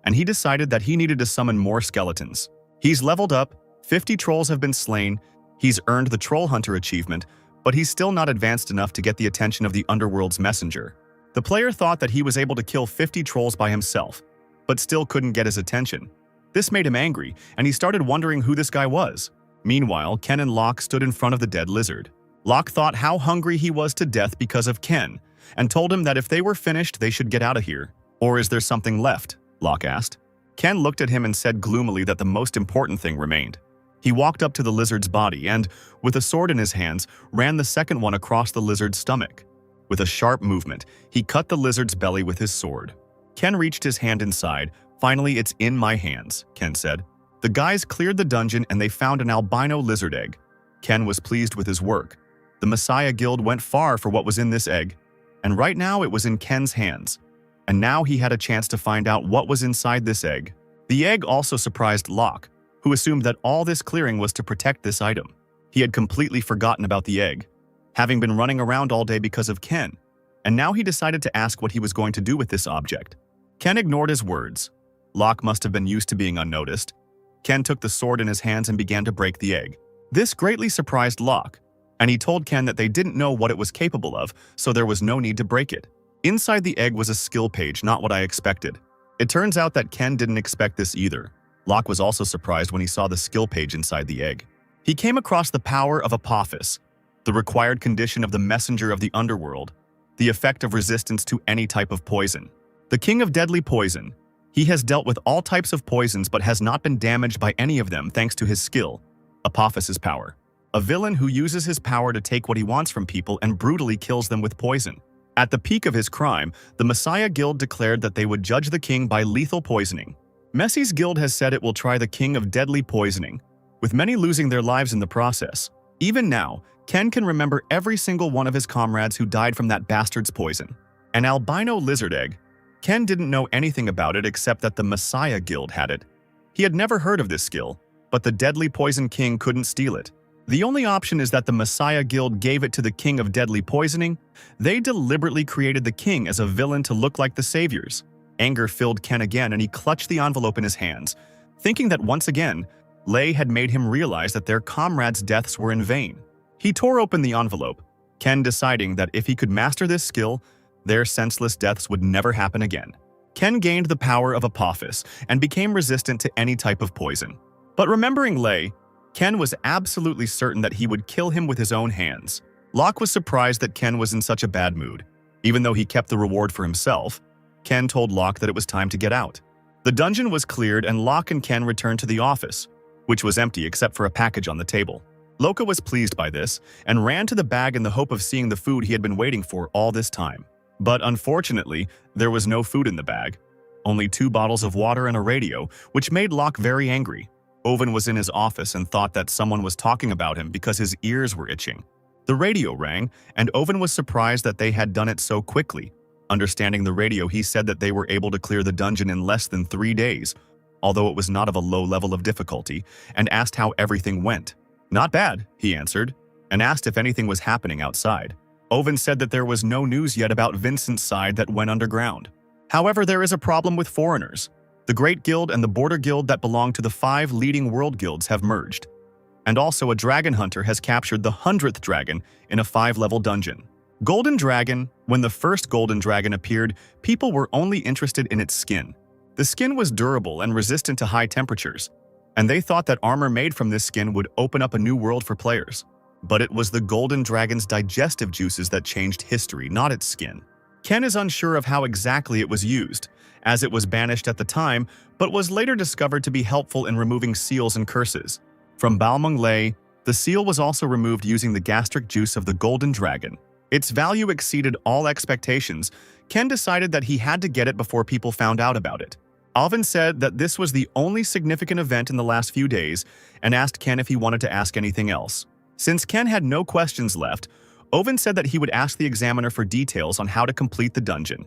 Speaker 1: and he decided that he needed to summon more skeletons. He's leveled up, 50 trolls have been slain, he's earned the Troll Hunter achievement, but he's still not advanced enough to get the attention of the underworld's messenger. The player thought that he was able to kill 50 trolls by himself, but still couldn't get his attention. This made him angry, and he started wondering who this guy was. Meanwhile, Ken and Locke stood in front of the dead lizard. Locke thought how hungry he was to death because of Ken, and told him that if they were finished, they should get out of here. Or is there something left? Locke asked. Ken looked at him and said gloomily that the most important thing remained. He walked up to the lizard's body and, with a sword in his hands, ran the second one across the lizard's stomach. With a sharp movement, he cut the lizard's belly with his sword. Ken reached his hand inside. Finally, it's in my hands, Ken said. The guys cleared the dungeon and they found an albino lizard egg. Ken was pleased with his work. The Messiah Guild went far for what was in this egg, and right now it was in Ken's hands. And now he had a chance to find out what was inside this egg. The egg also surprised Locke, who assumed that all this clearing was to protect this item. He had completely forgotten about the egg, having been running around all day because of Ken, and now he decided to ask what he was going to do with this object. Ken ignored his words. Locke must have been used to being unnoticed. Ken took the sword in his hands and began to break the egg. This greatly surprised Locke, and he told Ken that they didn't know what it was capable of, so there was no need to break it. Inside the egg was a skill page, not what I expected. It turns out that Ken didn't expect this either. Locke was also surprised when he saw the skill page inside the egg. He came across the power of Apophis, the required condition of the messenger of the underworld, the effect of resistance to any type of poison. The king of deadly poison. He has dealt with all types of poisons but has not been damaged by any of them thanks to his skill, Apophis's power. A villain who uses his power to take what he wants from people and brutally kills them with poison. At the peak of his crime, the Messiah Guild declared that they would judge the king by lethal poisoning. Messi's guild has said it will try the king of deadly poisoning, with many losing their lives in the process. Even now, Ken can remember every single one of his comrades who died from that bastard's poison. An albino lizard egg. Ken didn't know anything about it except that the Messiah Guild had it. He had never heard of this skill, but the deadly poison king couldn't steal it. The only option is that the Messiah Guild gave it to the king of deadly poisoning. They deliberately created the king as a villain to look like the saviors. Anger filled Ken again and he clutched the envelope in his hands, thinking that once again, Lei had made him realize that their comrades' deaths were in vain. He tore open the envelope, Ken deciding that if he could master this skill, Their senseless deaths would never happen again. Ken gained the power of Apophis and became resistant to any type of poison. But remembering Lei, Ken was absolutely certain that he would kill him with his own hands. Locke was surprised that Ken was in such a bad mood. Even though he kept the reward for himself, Ken told Locke that it was time to get out. The dungeon was cleared and Locke and Ken returned to the office, which was empty except for a package on the table. Loka was pleased by this and ran to the bag in the hope of seeing the food he had been waiting for all this time. But unfortunately, there was no food in the bag. Only 2 bottles of water and a radio, which made Locke very angry. Owen was in his office and thought that someone was talking about him because his ears were itching. The radio rang, and Owen was surprised that they had done it so quickly. Understanding the radio, he said that they were able to clear the dungeon in less than 3 days, although it was not of a low level of difficulty, and asked how everything went. "Not bad," he answered, and asked if anything was happening outside. Owen said that there was no news yet about Vincent's side that went underground. However, there is a problem with foreigners. The Great Guild and the Border Guild that belong to the 5 leading world guilds have merged. And also a dragon hunter has captured the 100th dragon in a 5-level dungeon. Golden Dragon. When the first Golden Dragon appeared, people were only interested in its skin. The skin was durable and resistant to high temperatures, and they thought that armor made from this skin would open up a new world for players. But it was the Golden Dragon's digestive juices that changed history, not its skin. Ken is unsure of how exactly it was used, as it was banished at the time, but was later discovered to be helpful in removing seals and curses. From Balmung Lei, the seal was also removed using the gastric juice of the Golden Dragon. Its value exceeded all expectations. Ken decided that he had to get it before people found out about it. Alvin said that this was the only significant event in the last few days and asked Ken if he wanted to ask anything else. Since Ken had no questions left, Owen said that he would ask the examiner for details on how to complete the dungeon,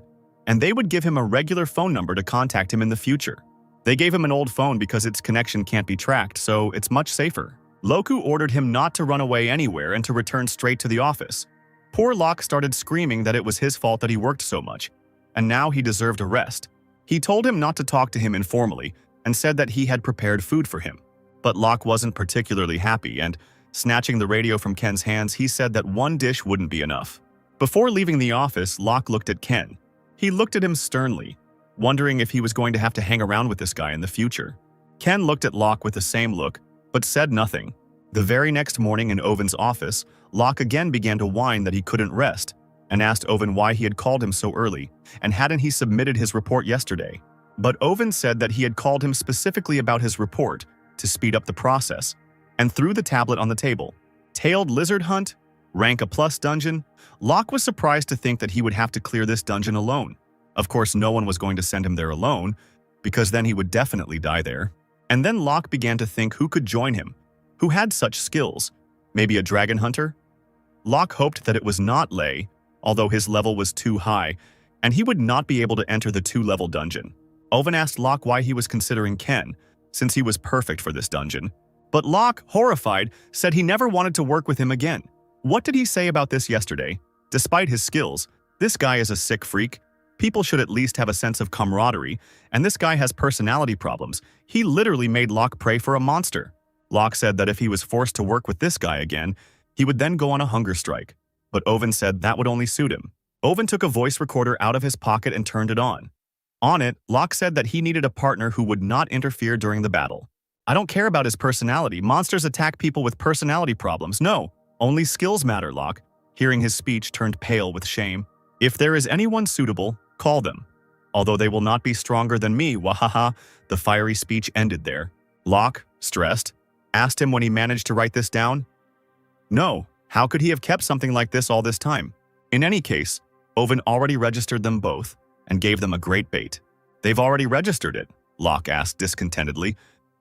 Speaker 1: and they would give him a regular phone number to contact him in the future. They gave him an old phone because its connection can't be tracked, so it's much safer. Loku ordered him not to run away anywhere and to return straight to the office. Poor Locke started screaming that it was his fault that he worked so much, and now he deserved a rest. He told him not to talk to him informally and said that he had prepared food for him. But Locke wasn't particularly happy, and snatching the radio from Ken's hands, he said that 1 dish wouldn't be enough. Before leaving the office, Locke looked at Ken. He looked at him sternly, wondering if he was going to have to hang around with this guy in the future. Ken looked at Locke with the same look, but said nothing. The very next morning in Owen's office, Locke again began to whine that he couldn't rest, and asked Owen why he had called him so early, and hadn't he submitted his report yesterday. But Owen said that he had called him specifically about his report to speed up the process, and threw the tablet on the table. Tailed Lizard Hunt? Rank A+ dungeon? Locke was surprised to think that he would have to clear this dungeon alone. Of course, no one was going to send him there alone, because then he would definitely die there. And then Locke began to think who could join him, who had such skills. Maybe a dragon hunter? Locke hoped that it was not Lei, although his level was too high, and he would not be able to enter the 2-level dungeon. Owen asked Locke why he was considering Ken, since he was perfect for this dungeon. But Locke, horrified, said he never wanted to work with him again. What did he say about this yesterday? Despite his skills, this guy is a sick freak. People should at least have a sense of camaraderie, and this guy has personality problems. He literally made Locke pray for a monster. Locke said that if he was forced to work with this guy again, he would then go on a hunger strike. But Owen said that would only suit him. Owen took a voice recorder out of his pocket and turned it on. On it, Locke said that he needed a partner who would not interfere during the battle. "I don't care about his personality. Monsters attack people with personality problems. No, only skills matter," Locke, hearing his speech, turned pale with shame. "If there is anyone suitable, call them. Although they will not be stronger than me, wahaha." The fiery speech ended there. Locke, stressed, asked him when he managed to write this down. No, how could he have kept something like this all this time? In any case, Owen already registered them both and gave them a great bait. "They've already registered it?" Locke asked discontentedly,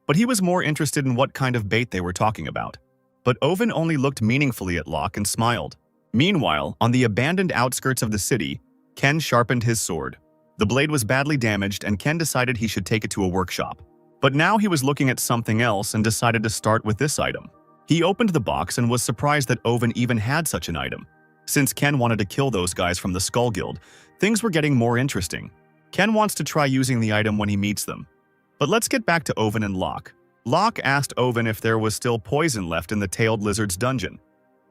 Speaker 1: but he was more interested in what kind of bait they were talking about. But Owen only looked meaningfully at Locke and smiled. Meanwhile, on the abandoned outskirts of the city, Ken sharpened his sword. The blade was badly damaged, and Ken decided he should take it to a workshop. But now he was looking at something else and decided to start with this item. He opened the box and was surprised that Owen even had such an item. Since Ken wanted to kill those guys from the Skull Guild, things were getting more interesting. Ken wants to try using the item when he meets them. But let's get back to Owen and Locke. Locke asked Owen if there was still poison left in the Tailed Lizard's dungeon,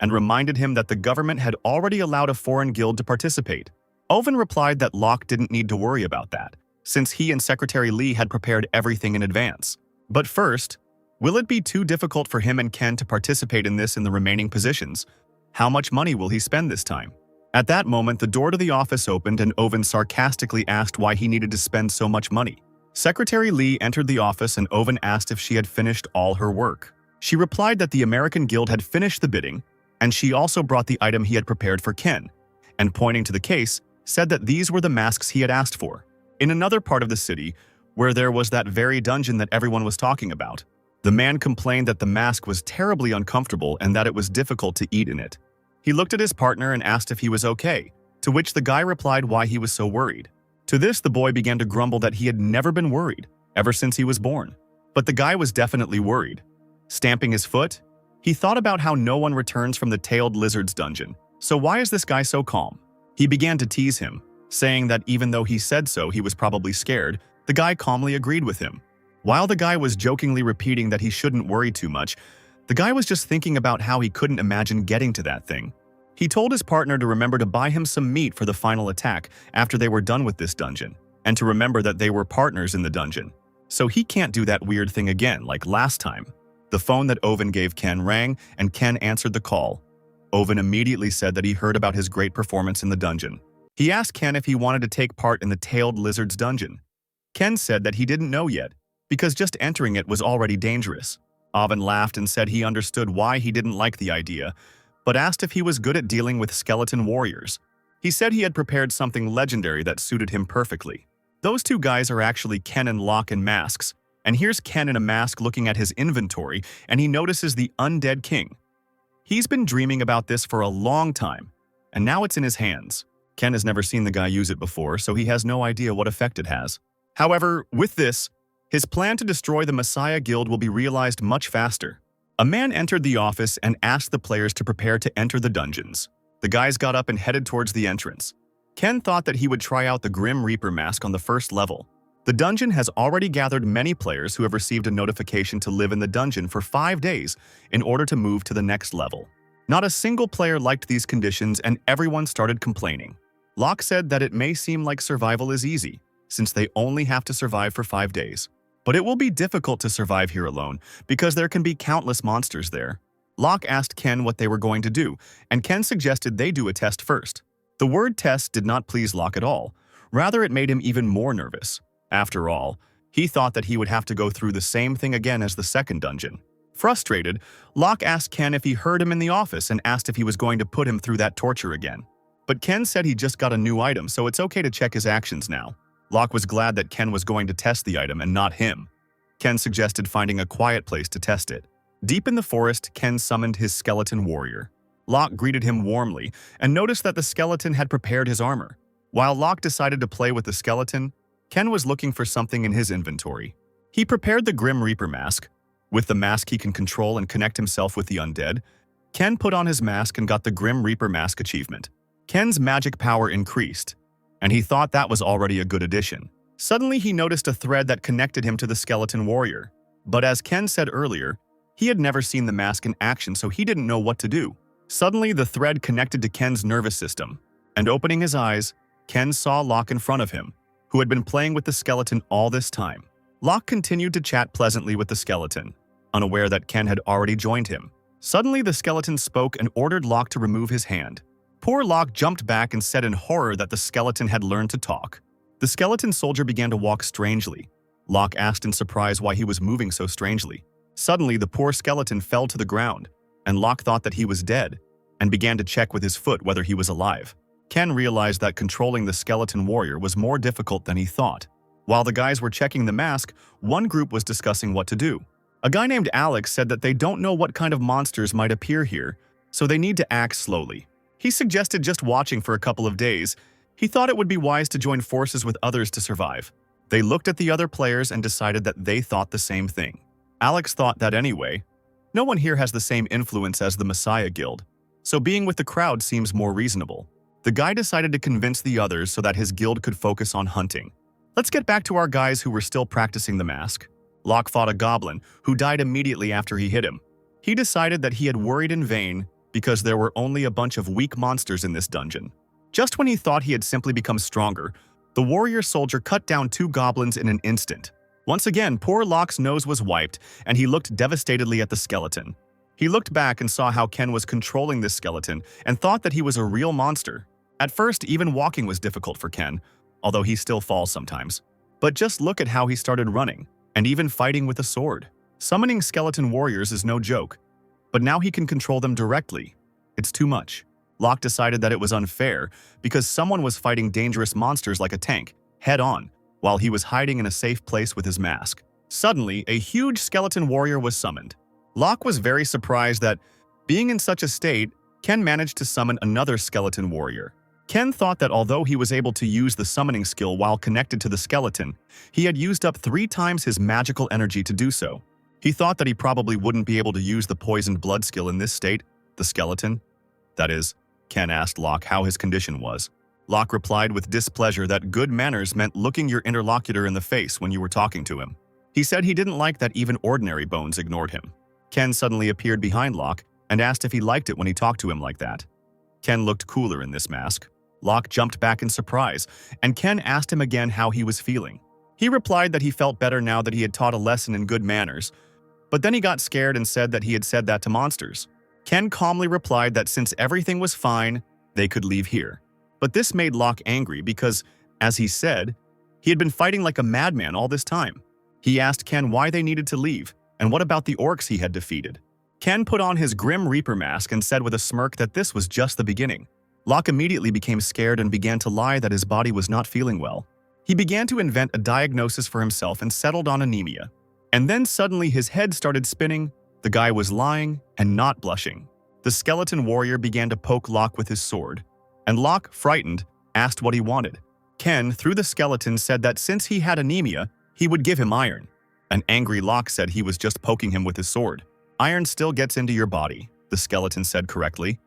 Speaker 1: and reminded him that the government had already allowed a foreign guild to participate. Owen replied that Locke didn't need to worry about that, since he and Secretary Lee had prepared everything in advance. But first, will it be too difficult for him and Ken to participate in this in the remaining positions? How much money will he spend this time? At that moment, the door to the office opened and Owen sarcastically asked why he needed to spend so much money. Secretary Lee entered the office and Owen asked if she had finished all her work. She replied that the American Guild had finished the bidding, and she also brought the item he had prepared for Ken, and pointing to the case, said that these were the masks he had asked for. In another part of the city, where there was that very dungeon that everyone was talking about, the man complained that the mask was terribly uncomfortable and that it was difficult to eat in it. He looked at his partner and asked if he was okay, to which the guy replied why he was so worried. To this, the boy began to grumble that he had never been worried, ever since he was born. But the guy was definitely worried. Stamping his foot, he thought about how no one returns from the tailed lizard's dungeon. So why is this guy so calm? He began to tease him, saying that even though he said so, he was probably scared. The guy calmly agreed with him. While the guy was jokingly repeating that he shouldn't worry too much, the guy was just thinking about how he couldn't imagine getting to that thing. He told his partner to remember to buy him some meat for the final attack after they were done with this dungeon, and to remember that they were partners in the dungeon. So he can't do that weird thing again like last time. The phone that Owen gave Ken rang, and Ken answered the call. Owen immediately said that he heard about his great performance in the dungeon. He asked Ken if he wanted to take part in the tailed lizard's dungeon. Ken said that he didn't know yet, because just entering it was already dangerous. Owen laughed and said he understood why he didn't like the idea, but asked if he was good at dealing with skeleton warriors. He said he had prepared something legendary that suited him perfectly. Those two guys are actually Ken and Locke in masks, and here's Ken in a mask looking at his inventory, and he notices the undead king. He's been dreaming about this for a long time, and now it's in his hands. Ken has never seen the guy use it before, so he has no idea what effect it has. However, with this, his plan to destroy the Messiah Guild will be realized much faster. A man entered the office and asked the players to prepare to enter the dungeons. The guys got up and headed towards the entrance. Ken thought that he would try out the Grim Reaper mask on the first level. The dungeon has already gathered many players who have received a notification to live in the dungeon for 5 days in order to move to the next level. Not a single player liked these conditions and everyone started complaining. Locke said that it may seem like survival is easy, since they only have to survive for 5 days. But it will be difficult to survive here alone, because there can be countless monsters there. Locke asked Ken what they were going to do, and Ken suggested they do a test first. The word test did not please Locke at all. Rather, it made him even more nervous. After all, he thought that he would have to go through the same thing again as the second dungeon. Frustrated, Locke asked Ken if he heard him in the office and asked if he was going to put him through that torture again. But Ken said he just got a new item, so it's okay to check his actions now. Locke was glad that Ken was going to test the item and not him. Ken suggested finding a quiet place to test it. Deep in the forest, Ken summoned his skeleton warrior. Locke greeted him warmly and noticed that the skeleton had prepared his armor. While Locke decided to play with the skeleton, Ken was looking for something in his inventory. He prepared the Grim Reaper mask. With the mask, he can control and connect himself with the undead. Ken put on his mask and got the Grim Reaper mask achievement. Ken's magic power increased, and he thought that was already a good addition. Suddenly, he noticed a thread that connected him to the skeleton warrior. But as Ken said earlier, he had never seen the mask in action, so he didn't know what to do. Suddenly, the thread connected to Ken's nervous system, and opening his eyes, Ken saw Locke in front of him, who had been playing with the skeleton all this time. Locke continued to chat pleasantly with the skeleton, unaware that Ken had already joined him. Suddenly, the skeleton spoke and ordered Locke to remove his hand. Poor Locke jumped back and said in horror that the skeleton had learned to talk. The skeleton soldier began to walk strangely. Locke asked in surprise why he was moving so strangely. Suddenly, the poor skeleton fell to the ground, and Locke thought that he was dead, and began to check with his foot whether he was alive. Ken realized that controlling the skeleton warrior was more difficult than he thought. While the guys were checking the mask, one group was discussing what to do. A guy named Alex said that they don't know what kind of monsters might appear here, so they need to act slowly. He suggested just watching for a couple of days. He thought it would be wise to join forces with others to survive. They looked at the other players and decided that they thought the same thing. Alex thought that anyway. No one here has the same influence as the Messiah Guild, so being with the crowd seems more reasonable. The guy decided to convince the others so that his guild could focus on hunting. Let's get back to our guys who were still practicing the mask. Locke fought a goblin, who died immediately after he hit him. He decided that he had worried in vain because there were only a bunch of weak monsters in this dungeon. Just when he thought he had simply become stronger, the warrior soldier cut down 2 goblins in an instant. Once again, poor Locke's nose was wiped, and he looked devastatedly at the skeleton. He looked back and saw how Ken was controlling this skeleton and thought that he was a real monster. At first, even walking was difficult for Ken, although he still falls sometimes. But just look at how he started running, and even fighting with a sword. Summoning skeleton warriors is no joke, but now he can control them directly. It's too much. Locke decided that it was unfair because someone was fighting dangerous monsters like a tank, head-on, while he was hiding in a safe place with his mask. Suddenly, a huge skeleton warrior was summoned. Locke was very surprised that, being in such a state, Ken managed to summon another skeleton warrior. Ken thought that although he was able to use the summoning skill while connected to the skeleton, he had used up 3 times his magical energy to do so. He thought that he probably wouldn't be able to use the poisoned blood skill in this state, the skeleton. That is, Ken asked Locke how his condition was. Locke replied with displeasure that good manners meant looking your interlocutor in the face when you were talking to him. He said he didn't like that even ordinary bones ignored him. Ken suddenly appeared behind Locke and asked if he liked it when he talked to him like that. Ken looked cooler in this mask. Locke jumped back in surprise, and Ken asked him again how he was feeling. He replied that he felt better now that he had taught a lesson in good manners, but then he got scared and said that he had said that to monsters. Ken calmly replied that since everything was fine, they could leave here. But this made Locke angry because, as he said, he had been fighting like a madman all this time. He asked Ken why they needed to leave, and what about the orcs he had defeated. Ken put on his Grim Reaper mask and said with a smirk that this was just the beginning. Locke immediately became scared and began to lie that his body was not feeling well. He began to invent a diagnosis for himself and settled on anemia. And then suddenly his head started spinning, the guy was lying and not blushing. The skeleton warrior began to poke Locke with his sword, and Locke, frightened, asked what he wanted. Ken, through the skeleton, said that since he had anemia, he would give him iron. An angry Locke said he was just poking him with his sword. Iron still gets into your body, the skeleton said correctly.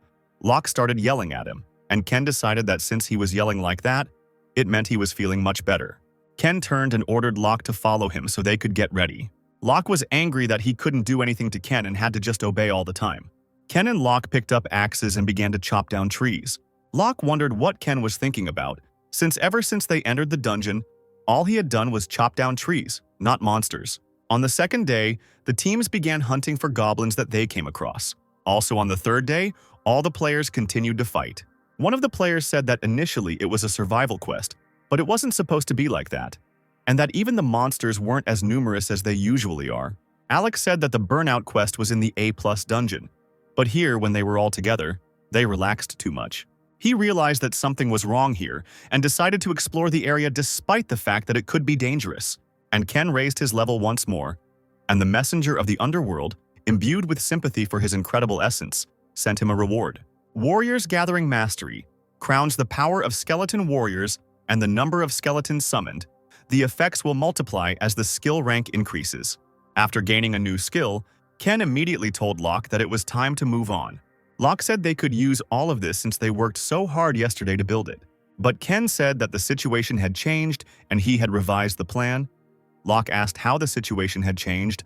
Speaker 1: Locke started yelling at him, and Ken decided that since he was yelling like that, it meant he was feeling much better. Ken turned and ordered Locke to follow him so they could get ready. Locke was angry that he couldn't do anything to Ken and had to just obey all the time. Ken and Locke picked up axes and began to chop down trees. Locke wondered what Ken was thinking about, since ever since they entered the dungeon, all he had done was chop down trees, not monsters. On the second day, the teams began hunting for goblins that they came across. Also on the third day, all the players continued to fight. One of the players said that initially it was a survival quest, but it wasn't supposed to be like that, and that even the monsters weren't as numerous as they usually are. Alex said that the Burnout quest was in the A+ dungeon, but here, when they were all together, they relaxed too much. He realized that something was wrong here and decided to explore the area despite the fact that it could be dangerous. And Ken raised his level once more, and the messenger of the underworld, imbued with sympathy for his incredible essence, sent him a reward. Warriors Gathering Mastery crowns the power of skeleton warriors and the number of skeletons summoned. The effects will multiply as the skill rank increases. After gaining a new skill, Ken immediately told Locke that it was time to move on. Locke said they could use all of this since they worked so hard yesterday to build it. But Ken said that the situation had changed and he had revised the plan. Locke asked how the situation had changed.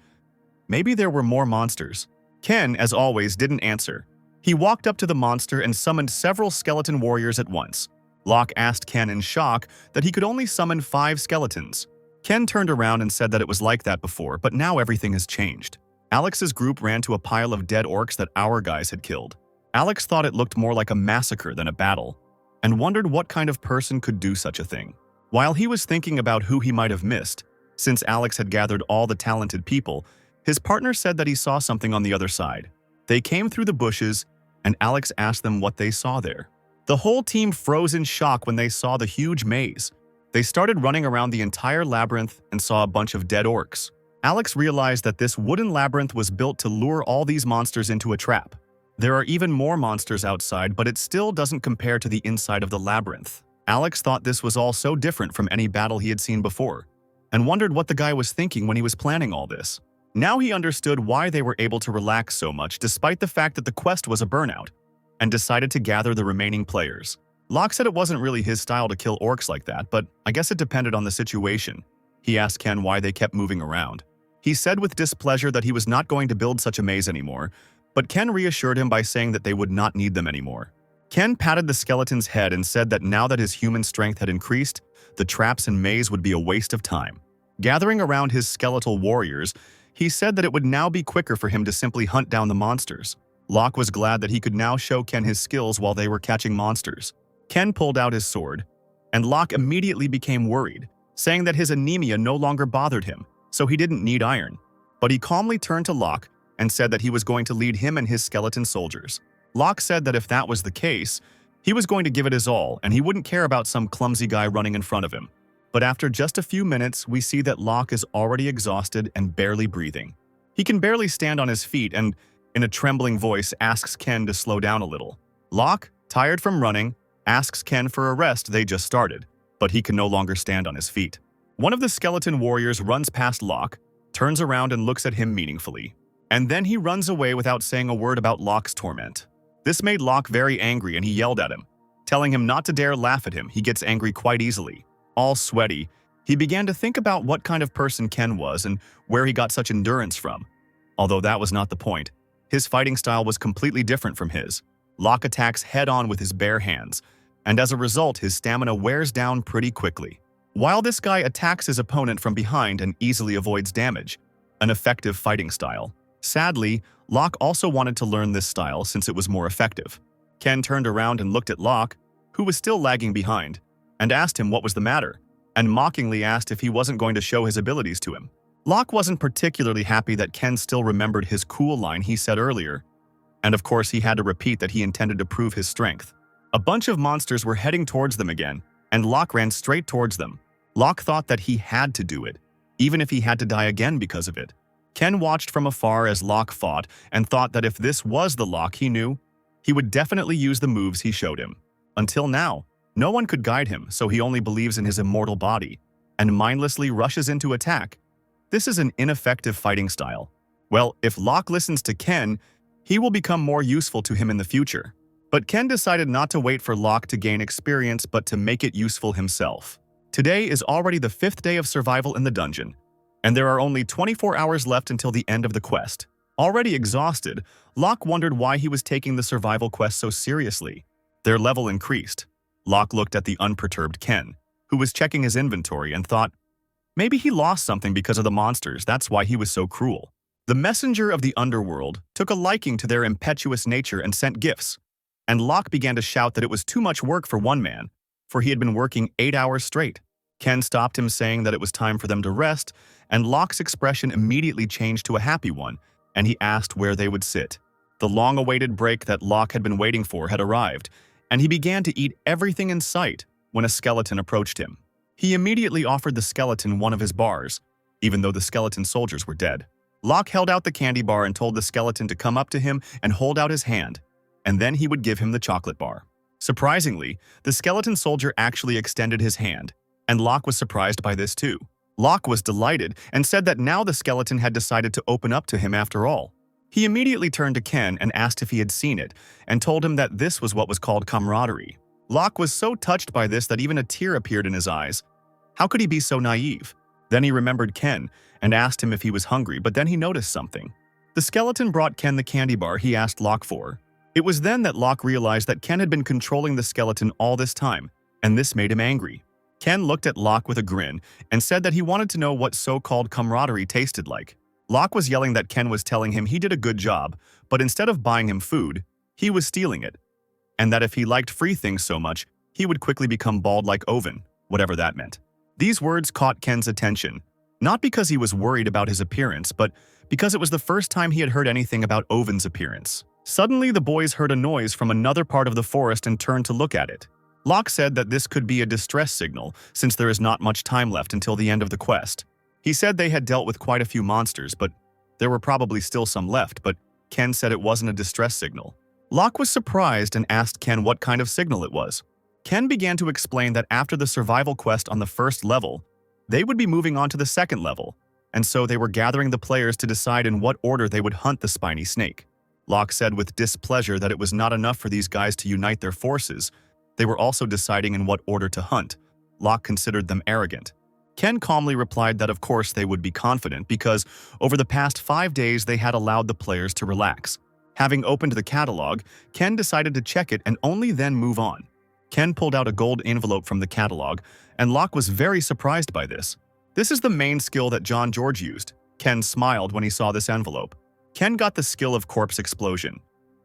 Speaker 1: Maybe there were more monsters. Ken, as always, didn't answer. He walked up to the monster and summoned several skeleton warriors at once. Locke asked Ken in shock that he could only summon 5 skeletons. Ken turned around and said that it was like that before, but now everything has changed. Alex's group ran to a pile of dead orcs that our guys had killed. Alex thought it looked more like a massacre than a battle, and wondered what kind of person could do such a thing. While he was thinking about who he might have missed, since Alex had gathered all the talented people, his partner said that he saw something on the other side. They came through the bushes, and Alex asked them what they saw there. The whole team froze in shock when they saw the huge maze. They started running around the entire labyrinth and saw a bunch of dead orcs. Alex realized that this wooden labyrinth was built to lure all these monsters into a trap. There are even more monsters outside, but it still doesn't compare to the inside of the labyrinth. Alex thought this was all so different from any battle he had seen before, and wondered what the guy was thinking when he was planning all this. Now he understood why they were able to relax so much despite the fact that the quest was a burnout, and decided to gather the remaining players. Locke said it wasn't really his style to kill orcs like that, but I guess it depended on the situation. He asked Ken why they kept moving around. He said with displeasure that he was not going to build such a maze anymore, but Ken reassured him by saying that they would not need them anymore. Ken patted the skeleton's head and said that now that his human strength had increased, the traps and maze would be a waste of time. Gathering around his skeletal warriors, he said that it would now be quicker for him to simply hunt down the monsters. Locke was glad that he could now show Ken his skills while they were catching monsters. Ken pulled out his sword, and Locke immediately became worried, saying that his anemia no longer bothered him, so he didn't need iron. But he calmly turned to Locke and said that he was going to lead him and his skeleton soldiers. Locke said that if that was the case, he was going to give it his all and he wouldn't care about some clumsy guy running in front of him. But after just a few minutes, we see that Locke is already exhausted and barely breathing. He can barely stand on his feet and, in a trembling voice, asks Ken to slow down a little. Locke, tired from running, asks Ken for a rest they just started, but he can no longer stand on his feet. One of the skeleton warriors runs past Locke, turns around and looks at him meaningfully. And then he runs away without saying a word about Locke's torment. This made Locke very angry and he yelled at him, telling him not to dare laugh at him. He gets angry quite easily. All sweaty, he began to think about what kind of person Ken was and where he got such endurance from. Although that was not the point. His fighting style was completely different from his. Locke attacks head-on with his bare hands, and as a result, his stamina wears down pretty quickly. While this guy attacks his opponent from behind and easily avoids damage, an effective fighting style. Sadly, Locke also wanted to learn this style since it was more effective. Ken turned around and looked at Locke, who was still lagging behind, and asked him what was the matter, and mockingly asked if he wasn't going to show his abilities to him. Locke wasn't particularly happy that Ken still remembered his cool line he said earlier, and of course he had to repeat that he intended to prove his strength. A bunch of monsters were heading towards them again, and Locke ran straight towards them. Locke thought that he had to do it, even if he had to die again because of it. Ken watched from afar as Locke fought and thought that if this was the Locke he knew, he would definitely use the moves he showed him. Until now, no one could guide him, so he only believes in his immortal body and mindlessly rushes into attack. This is an ineffective fighting style. Well, if Locke listens to Ken, he will become more useful to him in the future. But Ken decided not to wait for Locke to gain experience but to make it useful himself. Today is already the 5th day of survival in the dungeon, and there are only 24 hours left until the end of the quest. Already exhausted, Locke wondered why he was taking the survival quest so seriously. Their level increased. Locke looked at the unperturbed Ken, who was checking his inventory, and thought, maybe he lost something because of the monsters, that's why he was so cruel. The messenger of the underworld took a liking to their impetuous nature and sent gifts, and Locke began to shout that it was too much work for one man, for he had been working 8 hours straight. Ken stopped him, saying that it was time for them to rest, and Locke's expression immediately changed to a happy one, and he asked where they would sit. The long-awaited break that Locke had been waiting for had arrived, and he began to eat everything in sight when a skeleton approached him. He immediately offered the skeleton one of his bars, even though the skeleton soldiers were dead. Locke held out the candy bar and told the skeleton to come up to him and hold out his hand, and then he would give him the chocolate bar. Surprisingly, the skeleton soldier actually extended his hand, and Locke was surprised by this too. Locke was delighted and said that now the skeleton had decided to open up to him after all. He immediately turned to Ken and asked if he had seen it, and told him that this was what was called camaraderie. Locke was so touched by this that even a tear appeared in his eyes. How could he be so naive? Then he remembered Ken and asked him if he was hungry, but then he noticed something. The skeleton brought Ken the candy bar he asked Locke for. It was then that Locke realized that Ken had been controlling the skeleton all this time, and this made him angry. Ken looked at Locke with a grin and said that he wanted to know what so-called camaraderie tasted like. Locke was yelling that Ken was telling him he did a good job, but instead of buying him food, he was stealing it, and that if he liked free things so much, he would quickly become bald like Oven, whatever that meant. These words caught Ken's attention, not because he was worried about his appearance, but because it was the first time he had heard anything about Oven's appearance. Suddenly, the boys heard a noise from another part of the forest and turned to look at it. Locke said that this could be a distress signal, since there is not much time left until the end of the quest. He said they had dealt with quite a few monsters, but there were probably still some left, but Ken said it wasn't a distress signal. Locke was surprised and asked Ken what kind of signal it was. Ken began to explain that after the survival quest on the first level, they would be moving on to the second level, and so they were gathering the players to decide in what order they would hunt the spiny snake. Locke said with displeasure that it was not enough for these guys to unite their forces. They were also deciding in what order to hunt. Locke considered them arrogant. Ken calmly replied that of course they would be confident because over the past 5 days they had allowed the players to relax. Having opened the catalog, Ken decided to check it and only then move on. Ken pulled out a gold envelope from the catalog, and Locke was very surprised by this. This is the main skill that John George used. Ken smiled when he saw this envelope. Ken got the skill of Corpse Explosion.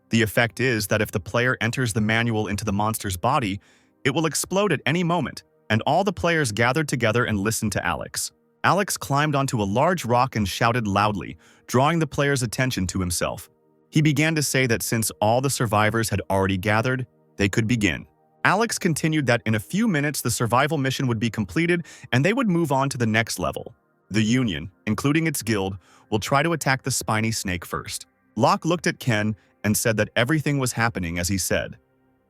Speaker 1: The effect is that if the player enters the manual into the monster's body, it will explode at any moment, and all the players gathered together and listened to Alex. Alex climbed onto a large rock and shouted loudly, drawing the players' attention to himself. He began to say that since all the survivors had already gathered, they could begin. Alex continued that in a few minutes the survival mission would be completed and they would move on to the next level. The Union, including its guild, will try to attack the spiny snake first. Locke looked at Ken and said that everything was happening as he said,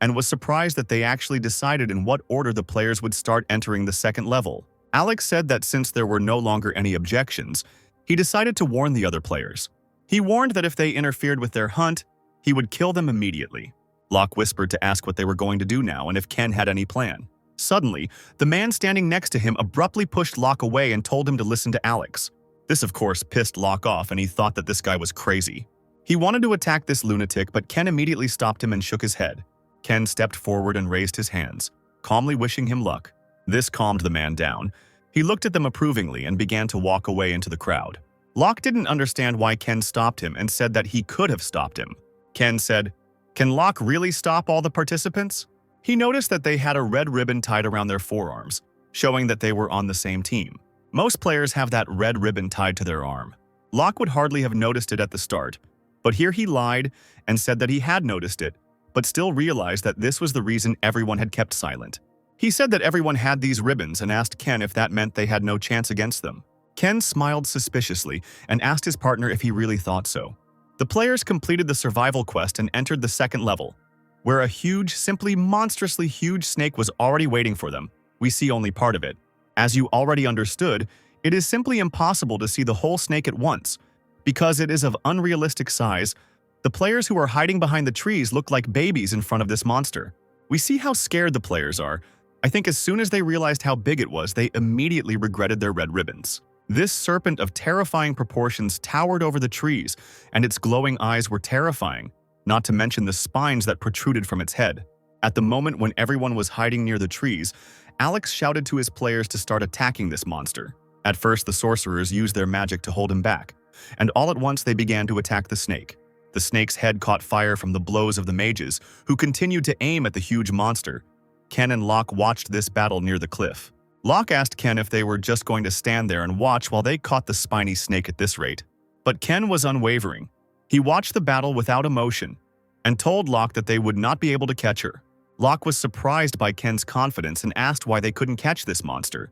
Speaker 1: and was surprised that they actually decided in what order the players would start entering the second level. Alex said that since there were no longer any objections, he decided to warn the other players. He warned that if they interfered with their hunt, he would kill them immediately. Locke whispered to ask what they were going to do now and if Ken had any plan. Suddenly, the man standing next to him abruptly pushed Locke away and told him to listen to Alex. This, of course, pissed Locke off and he thought that this guy was crazy. He wanted to attack this lunatic, but Ken immediately stopped him and shook his head. Ken stepped forward and raised his hands, calmly wishing him luck. This calmed the man down. He looked at them approvingly and began to walk away into the crowd. Locke didn't understand why Ken stopped him and said that he could have stopped him. Ken said, "Can Locke really stop all the participants?" He noticed that they had a red ribbon tied around their forearms, showing that they were on the same team. Most players have that red ribbon tied to their arm. Locke would hardly have noticed it at the start, but here he lied and said that he had noticed it, but still realized that this was the reason everyone had kept silent. He said that everyone had these ribbons and asked Ken if that meant they had no chance against them. Ken smiled suspiciously and asked his partner if he really thought so. The players completed the survival quest and entered the second level, where a huge, simply monstrously huge snake was already waiting for them. We see only part of it. As you already understood, it is simply impossible to see the whole snake at once. Because it is of unrealistic size, the players who are hiding behind the trees look like babies in front of this monster. We see how scared the players are. I think as soon as they realized how big it was, they immediately regretted their red ribbons. This serpent of terrifying proportions towered over the trees, and its glowing eyes were terrifying, not to mention the spines that protruded from its head. At the moment when everyone was hiding near the trees, Alex shouted to his players to start attacking this monster. At first, the sorcerers used their magic to hold him back, and all at once they began to attack the snake. The snake's head caught fire from the blows of the mages, who continued to aim at the huge monster. Ken and Locke watched this battle near the cliff. Locke asked Ken if they were just going to stand there and watch while they caught the spiny snake at this rate. But Ken was unwavering. He watched the battle without emotion and told Locke that they would not be able to catch her. Locke was surprised by Ken's confidence and asked why they couldn't catch this monster.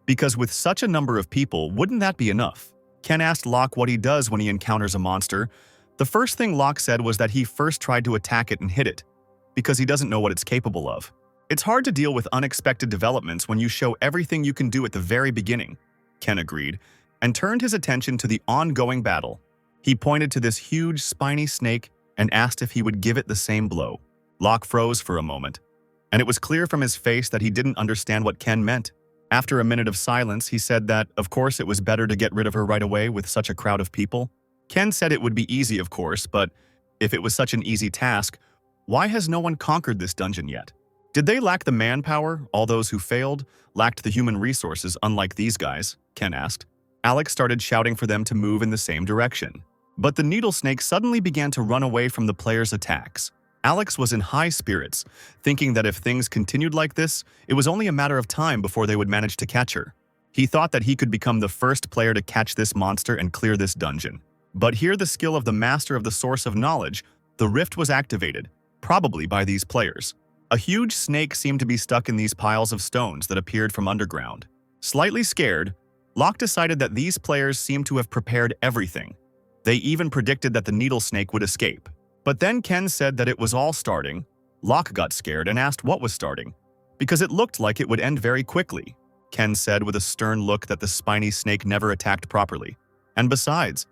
Speaker 1: Because with such a number of people, wouldn't that be enough? Ken asked Locke what he does when he encounters a monster. The first thing Locke said was that he first tried to attack it and hit it, because he doesn't know what it's capable of. It's hard to deal with unexpected developments when you show everything you can do at the very beginning, Ken agreed, and turned his attention to the ongoing battle. He pointed to this huge spiny snake and asked if he would give it the same blow. Locke froze for a moment, and it was clear from his face that he didn't understand what Ken meant. After a minute of silence, he said that, of course, it was better to get rid of her right away with such a crowd of people. Ken said it would be easy, of course, but if it was such an easy task, why has no one conquered this dungeon yet? Did they lack the manpower? All those who failed lacked the human resources, unlike these guys, Ken asked. Alex started shouting for them to move in the same direction. But the needle snake suddenly began to run away from the players' attacks. Alex was in high spirits, thinking that if things continued like this, it was only a matter of time before they would manage to catch her. He thought that he could become the first player to catch this monster and clear this dungeon. But here the skill of the master of the source of knowledge, the rift was activated, probably by these players. A huge snake seemed to be stuck in these piles of stones that appeared from underground. Slightly scared, Locke decided that these players seemed to have prepared everything. They even predicted that the needle snake would escape. But then Ken said that it was all starting. Locke got scared and asked what was starting, because it looked like it would end very quickly. Ken said with a stern look that the spiny snake never attacked properly. And besides,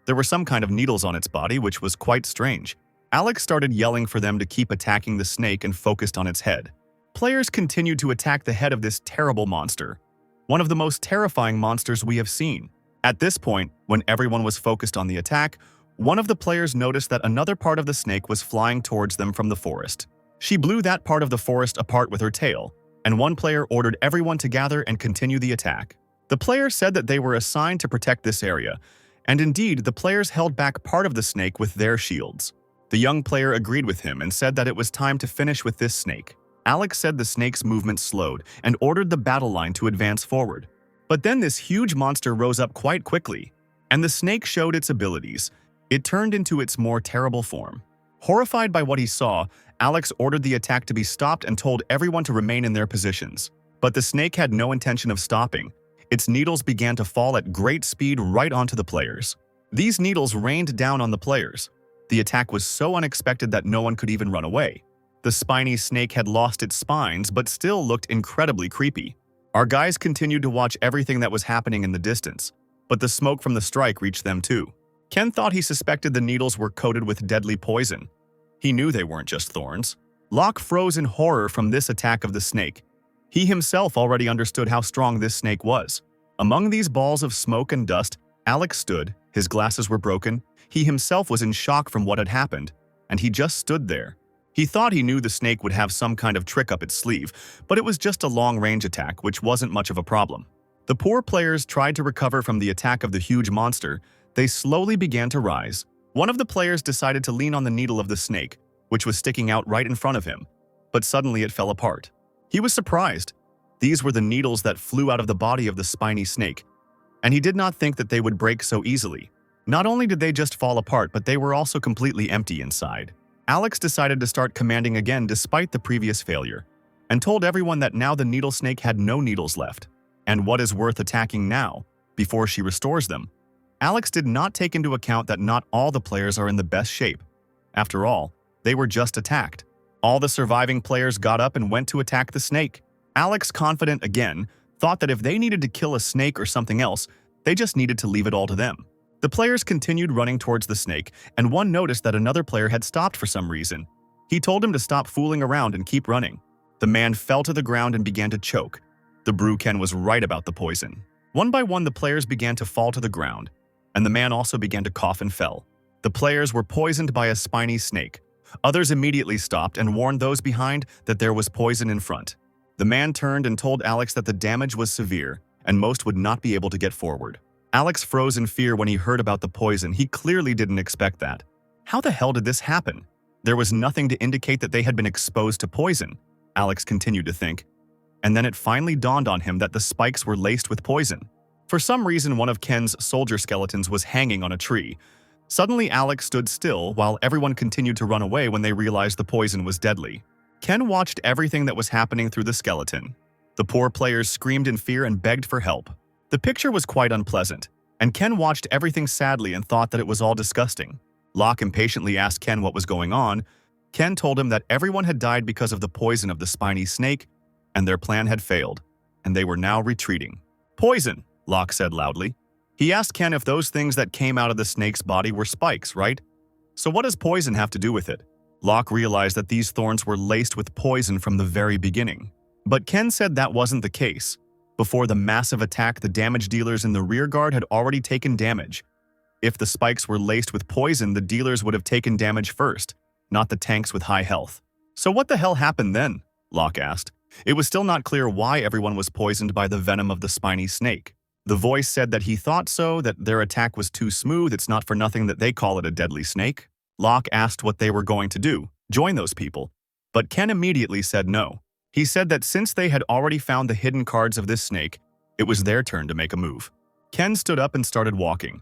Speaker 1: there were some kind of needles on its body, which was quite strange. Alex started yelling for them to keep attacking the snake and focused on its head. Players continued to attack the head of this terrible monster, one of the most terrifying monsters we have seen. At this point, when everyone was focused on the attack, One of the players noticed that another part of the snake was flying towards them from the forest. She blew that part of the forest apart with her tail, and one player ordered everyone to gather and continue the attack. The player said that they were assigned to protect this area, and indeed, the players held back part of the snake with their shields. The young player agreed with him and said that it was time to finish with this snake. Alex said the snake's movement slowed and ordered the battle line to advance forward. But then this huge monster rose up quite quickly, and the snake showed its abilities. It turned into its more terrible form. Horrified by what he saw, Alex ordered the attack to be stopped and told everyone to remain in their positions. But the snake had no intention of stopping. Its needles began to fall at great speed right onto the players. These needles rained down on the players. The attack was so unexpected that no one could even run away. The spiny snake had lost its spines but still looked incredibly creepy. Our guys continued to watch everything that was happening in the distance, but the smoke from the strike reached them too. Ken thought he suspected the needles were coated with deadly poison. He knew they weren't just thorns. Locke froze in horror from this attack of the snake. He himself already understood how strong this snake was. Among these balls of smoke and dust, Alex stood. His glasses were broken. He himself was in shock from what had happened, and he just stood there. He thought he knew the snake would have some kind of trick up its sleeve, but it was just a long-range attack, which wasn't much of a problem. The poor players tried to recover from the attack of the huge monster. They slowly began to rise. One of the players decided to lean on the needle of the snake, which was sticking out right in front of him, but suddenly it fell apart. He was surprised. These were the needles that flew out of the body of the spiny snake, and he did not think that they would break so easily. Not only did they just fall apart, but they were also completely empty inside. Alex decided to start commanding again despite the previous failure, and told everyone that now the needle snake had no needles left, and what is worth attacking now, before she restores them. Alex did not take into account that not all the players are in the best shape. After all, they were just attacked. All the surviving players got up and went to attack the snake. Alex, confident again, thought that if they needed to kill a snake or something else, they just needed to leave it all to them. The players continued running towards the snake, and one noticed that another player had stopped for some reason. He told him to stop fooling around and keep running. The man fell to the ground and began to choke. The Ken was right about the poison. One by one, the players began to fall to the ground, and the man also began to cough and fell. The players were poisoned by a spiny snake. Others immediately stopped and warned those behind that there was poison in front. The man turned and told Alex that the damage was severe, and most would not be able to get forward. Alex froze in fear when he heard about the poison. He clearly didn't expect that. How the hell did this happen? There was nothing to indicate that they had been exposed to poison, Alex continued to think. And then it finally dawned on him that the spikes were laced with poison. For some reason, one of Ken's soldier skeletons was hanging on a tree. Suddenly, Alex stood still while everyone continued to run away when they realized the poison was deadly. Ken watched everything that was happening through the skeleton. The poor players screamed in fear and begged for help. The picture was quite unpleasant, and Ken watched everything sadly and thought that it was all disgusting. Locke impatiently asked Ken what was going on. Ken told him that everyone had died because of the poison of the spiny snake, and their plan had failed, and they were now retreating. Poison, Locke said loudly. He asked Ken if those things that came out of the snake's body were spikes, right? So what does poison have to do with it? Locke realized that these thorns were laced with poison from the very beginning. But Ken said that wasn't the case. Before the massive attack, the damage dealers in the rear guard had already taken damage. If the spikes were laced with poison, the dealers would have taken damage first, not the tanks with high health. So what the hell happened then? Locke asked. It was still not clear why everyone was poisoned by the venom of the spiny snake. The voice said that he thought so, that their attack was too smooth. It's not for nothing that they call it a deadly snake. Locke asked what they were going to do, join those people. But Ken immediately said no. He said that since they had already found the hidden cards of this snake, it was their turn to make a move. Ken stood up and started walking.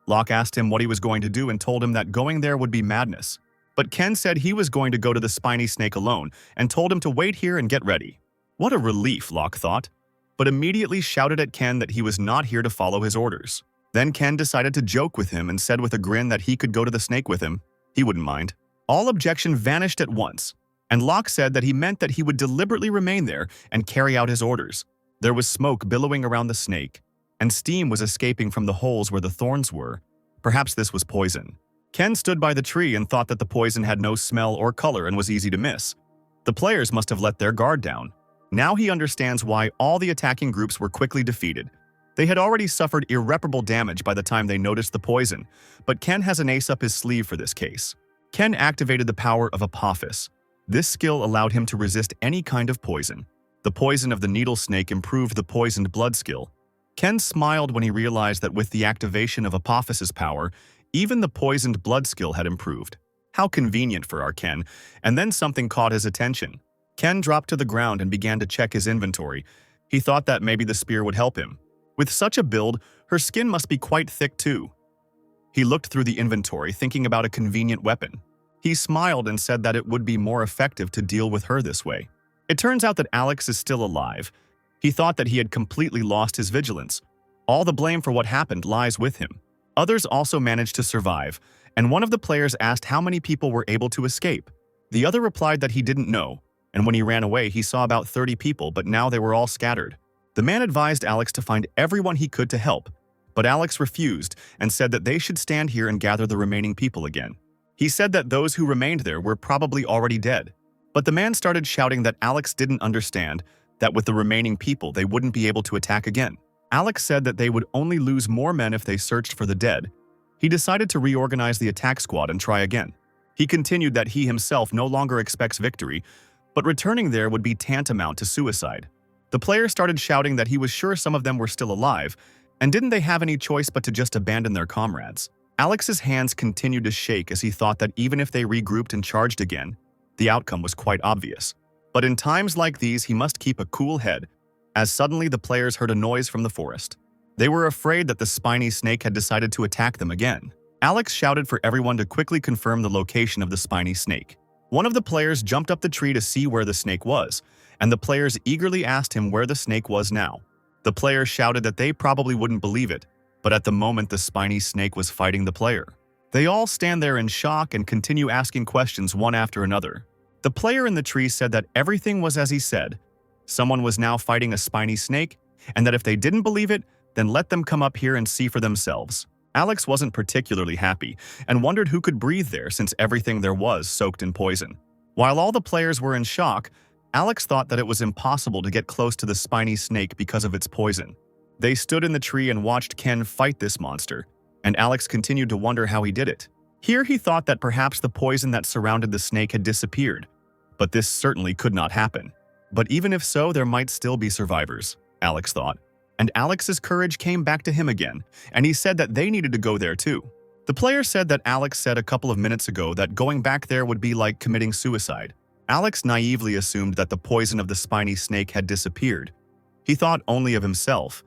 Speaker 1: Locke asked him what he was going to do and told him that going there would be madness. But Ken said he was going to go to the spiny snake alone and told him to wait here and get ready. What a relief, Locke thought, but immediately shouted at Ken that he was not here to follow his orders. Then Ken decided to joke with him and said with a grin that he could go to the snake with him. He wouldn't mind. All objection vanished at once, and Locke said that he meant that he would deliberately remain there and carry out his orders. There was smoke billowing around the snake, and steam was escaping from the holes where the thorns were. Perhaps this was poison. Ken stood by the tree and thought that the poison had no smell or color and was easy to miss. The players must have let their guard down. Now he understands why all the attacking groups were quickly defeated. They had already suffered irreparable damage by the time they noticed the poison, but Ken has an ace up his sleeve for this case. Ken activated the power of Apophis. This skill allowed him to resist any kind of poison. The poison of the needle snake improved the poisoned blood skill. Ken smiled when he realized that with the activation of Apophis's power, even the poisoned blood skill had improved. How convenient for our Ken, and then something caught his attention. Ken dropped to the ground and began to check his inventory. He thought that maybe the spear would help him. With such a build, her skin must be quite thick too. He looked through the inventory, thinking about a convenient weapon. He smiled and said that it would be more effective to deal with her this way. It turns out that Alex is still alive. He thought that he had completely lost his vigilance. All the blame for what happened lies with him. Others also managed to survive, and one of the players asked how many people were able to escape. The other replied that he didn't know, and when he ran away, he saw about 30 people, but now they were all scattered. The man advised Alex to find everyone he could to help, but Alex refused and said that they should stand here and gather the remaining people again. He said that those who remained there were probably already dead. But the man started shouting that Alex didn't understand that with the remaining people they wouldn't be able to attack again. Alex said that they would only lose more men if they searched for the dead. He decided to reorganize the attack squad and try again. He continued that he himself no longer expects victory, but returning there would be tantamount to suicide. The player started shouting that he was sure some of them were still alive, and didn't they have any choice but to just abandon their comrades? Alex's hands continued to shake as he thought that even if they regrouped and charged again, the outcome was quite obvious. But in times like these, he must keep a cool head, as suddenly the players heard a noise from the forest. They were afraid that the spiny snake had decided to attack them again. Alex shouted for everyone to quickly confirm the location of the spiny snake. One of the players jumped up the tree to see where the snake was, and the players eagerly asked him where the snake was now. The players shouted that they probably wouldn't believe it, but at the moment the spiny snake was fighting the player. They all stand there in shock and continue asking questions one after another. The player in the tree said that everything was as he said. Someone was now fighting a spiny snake, and that if they didn't believe it, then let them come up here and see for themselves. Alex wasn't particularly happy and wondered who could breathe there since everything there was soaked in poison. While all the players were in shock, Alex thought that it was impossible to get close to the spiny snake because of its poison. They stood in the tree and watched Ken fight this monster, and Alex continued to wonder how he did it. Here he thought that perhaps the poison that surrounded the snake had disappeared, but this certainly could not happen. But even if so, there might still be survivors, Alex thought. And Alex's courage came back to him again, and he said that they needed to go there too. The player said that Alex said a couple of minutes ago that going back there would be like committing suicide. Alex naively assumed that the poison of the spiny snake had disappeared. He thought only of himself.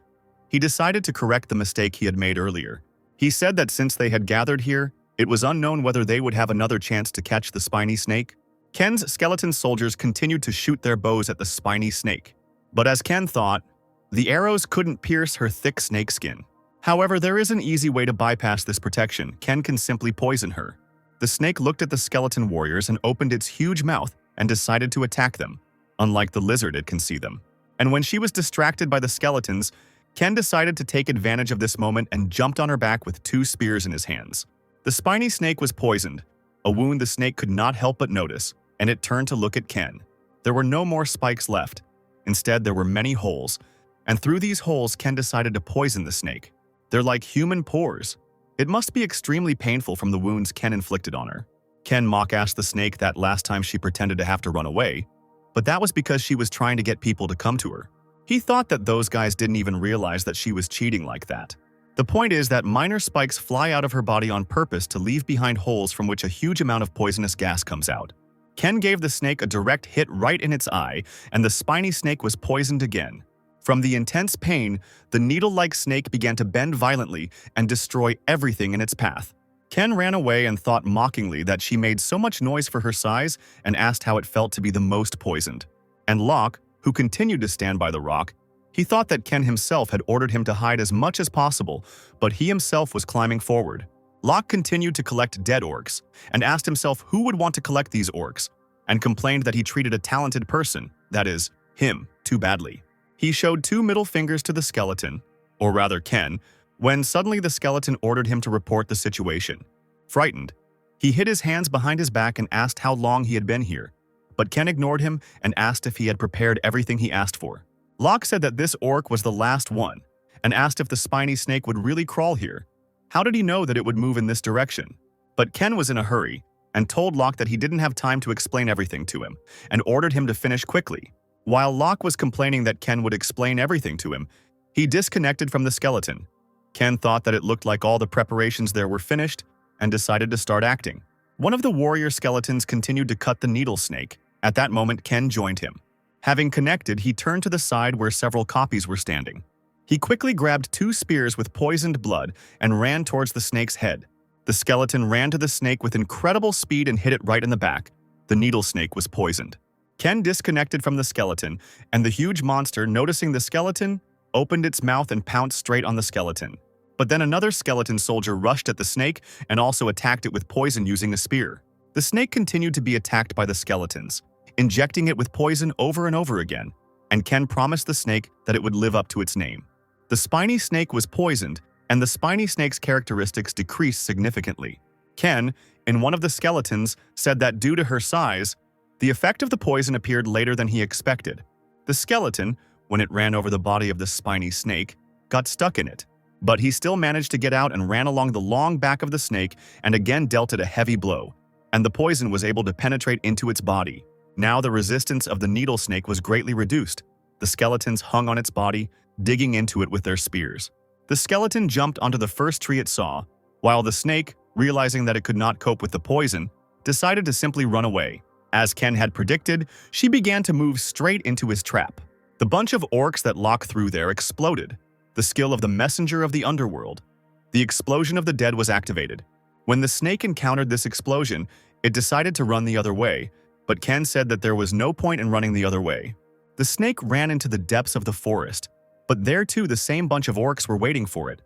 Speaker 1: He decided to correct the mistake he had made earlier. He said that since they had gathered here, it was unknown whether they would have another chance to catch the spiny snake. Ken's skeleton soldiers continued to shoot their bows at the spiny snake. But as Ken thought, the arrows couldn't pierce her thick snake skin. However, there is an easy way to bypass this protection. Ken can simply poison her. The snake looked at the skeleton warriors and opened its huge mouth and decided to attack them. Unlike the lizard, it can see them. And when she was distracted by the skeletons, Ken decided to take advantage of this moment and jumped on her back with 2 spears in his hands. The spiny snake was poisoned, a wound the snake could not help but notice, and it turned to look at Ken. There were no more spikes left. Instead, there were many holes, and through these holes, Ken decided to poison the snake. They're like human pores. It must be extremely painful from the wounds Ken inflicted on her. Ken mock-asked the snake that last time she pretended to have to run away, but that was because she was trying to get people to come to her. He thought that those guys didn't even realize that she was cheating like that. The point is that minor spikes fly out of her body on purpose to leave behind holes from which a huge amount of poisonous gas comes out. Ken gave the snake a direct hit right in its eye, and the spiny snake was poisoned again. From the intense pain, the needle-like snake began to bend violently and destroy everything in its path. Ken ran away and thought mockingly that she made so much noise for her size and asked how it felt to be the most poisoned. And Locke, who continued to stand by the rock, he thought that Ken himself had ordered him to hide as much as possible, but he himself was climbing forward. Locke continued to collect dead orcs and asked himself who would want to collect these orcs, and complained that he treated a talented person, that is, him, too badly. He showed 2 middle fingers to the skeleton, or rather Ken, when suddenly the skeleton ordered him to report the situation. Frightened, he hid his hands behind his back and asked how long he had been here, but Ken ignored him and asked if he had prepared everything he asked for. Locke said that this orc was the last one, and asked if the spiny snake would really crawl here. How did he know that it would move in this direction? But Ken was in a hurry and told Locke that he didn't have time to explain everything to him and ordered him to finish quickly. While Locke was complaining that Ken would explain everything to him, he disconnected from the skeleton. Ken thought that it looked like all the preparations there were finished and decided to start acting. One of the warrior skeletons continued to cut the needle snake. At that moment, Ken joined him. Having connected, he turned to the side where several copies were standing. He quickly grabbed 2 spears with poisoned blood and ran towards the snake's head. The skeleton ran to the snake with incredible speed and hit it right in the back. The needle snake was poisoned. Ken disconnected from the skeleton, and the huge monster, noticing the skeleton, opened its mouth and pounced straight on the skeleton. But then another skeleton soldier rushed at the snake and also attacked it with poison using a spear. The snake continued to be attacked by the skeletons, injecting it with poison over and over again, and Ken promised the snake that it would live up to its name. The spiny snake was poisoned, and the spiny snake's characteristics decreased significantly. Ken, in one of the skeletons, said that due to her size, the effect of the poison appeared later than he expected. The skeleton, when it ran over the body of the spiny snake, got stuck in it. But he still managed to get out and ran along the long back of the snake and again dealt it a heavy blow, and the poison was able to penetrate into its body. Now the resistance of the needle snake was greatly reduced. The skeletons hung on its body, digging into it with their spears. The skeleton jumped onto the first tree it saw, while the snake, realizing that it could not cope with the poison, decided to simply run away. As Ken had predicted, she began to move straight into his trap. The bunch of orcs that Locke threw there exploded. The skill of the messenger of the underworld. The explosion of the dead was activated. When the snake encountered this explosion, it decided to run the other way, but Ken said that there was no point in running the other way. The snake ran into the depths of the forest, but there too the same bunch of orcs were waiting for it.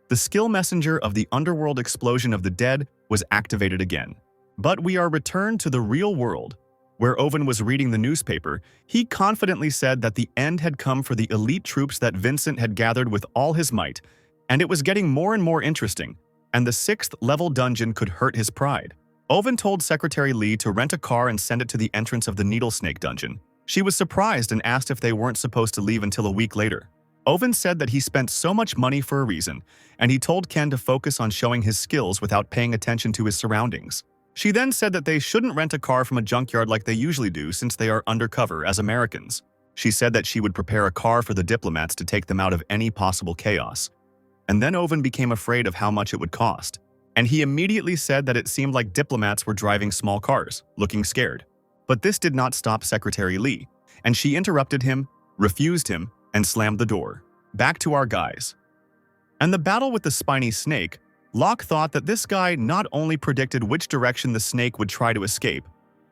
Speaker 1: The skill messenger of the underworld explosion of the dead was activated again. But we are returned to the real world. Where Owen was reading the newspaper, he confidently said that the end had come for the elite troops that Vincent had gathered with all his might, and it was getting more and more interesting, and the 6th level dungeon could hurt his pride. Owen told Secretary Lee to rent a car and send it to the entrance of the Needle Snake dungeon. She was surprised and asked if they weren't supposed to leave until a week later. Owen said that he spent so much money for a reason, and he told Ken to focus on showing his skills without paying attention to his surroundings. She then said that they shouldn't rent a car from a junkyard like they usually do since they are undercover as Americans. She said that she would prepare a car for the diplomats to take them out of any possible chaos. And then Owen became afraid of how much it would cost. And he immediately said that it seemed like diplomats were driving small cars, looking scared. But this did not stop Secretary Lee, and she interrupted him, refused him, and slammed the door. Back to our guys. And the battle with the spiny snake, Locke thought that this guy not only predicted which direction the snake would try to escape,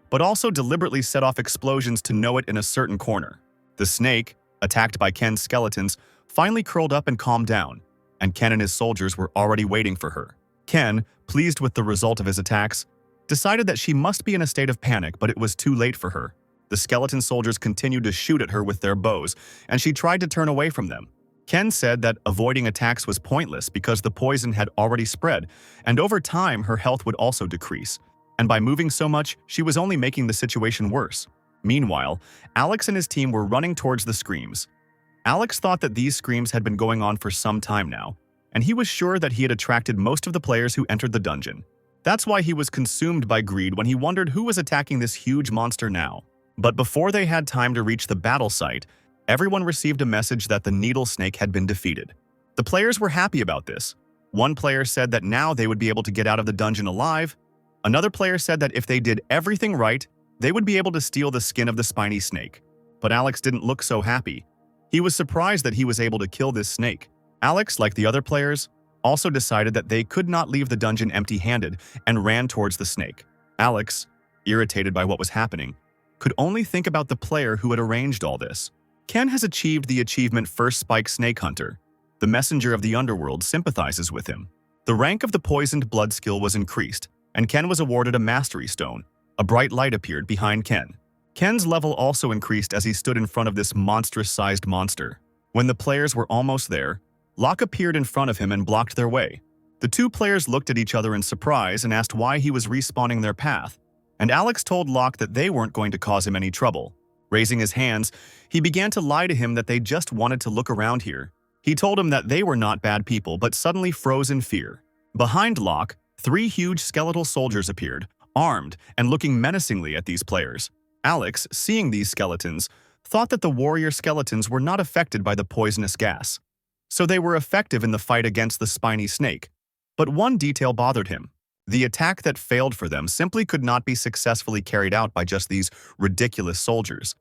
Speaker 1: but also deliberately set off explosions to know it in a certain corner. The snake, attacked by Ken's skeletons, finally curled up and calmed down, and Ken and his soldiers were already waiting for her. Ken, pleased with the result of his attacks, decided that she must be in a state of panic, but it was too late for her. The skeleton soldiers continued to shoot at her with their bows, and she tried to turn away from them. Ken said that avoiding attacks was pointless because the poison had already spread, and over time her health would also decrease. And by moving so much, she was only making the situation worse. Meanwhile, Alex and his team were running towards the screams. Alex thought that these screams had been going on for some time now, and he was sure that he had attracted most of the players who entered the dungeon. That's why he was consumed by greed when he wondered who was attacking this huge monster now. But before they had time to reach the battle site, everyone received a message that the needle snake had been defeated. The players were happy about this. One player said that now they would be able to get out of the dungeon alive. Another player said that if they did everything right, they would be able to steal the skin of the spiny snake. But Alex didn't look so happy. He was surprised that he was able to kill this snake. Alex, like the other players, also decided that they could not leave the dungeon empty-handed and ran towards the snake. Alex, irritated by what was happening, could only think about the player who had arranged all this. Ken has achieved the achievement First Spike Snake Hunter. The messenger of the underworld sympathizes with him. The rank of the poisoned blood skill was increased, and Ken was awarded a mastery stone. A bright light appeared behind Ken. Ken's level also increased as he stood in front of this monstrous-sized monster. When the players were almost there, Locke appeared in front of him and blocked their way. The two players looked at each other in surprise and asked why he was respawning their path, and Alex told Locke that they weren't going to cause him any trouble. Raising his hands, he began to lie to him that they just wanted to look around here. He told him that they were not bad people but suddenly froze in fear. Behind Locke, 3 huge skeletal soldiers appeared, armed and looking menacingly at these players. Alex, seeing these skeletons, thought that the warrior skeletons were not affected by the poisonous gas, so they were effective in the fight against the spiny snake. But one detail bothered him. The attack that failed for them simply could not be successfully carried out by just these ridiculous soldiers.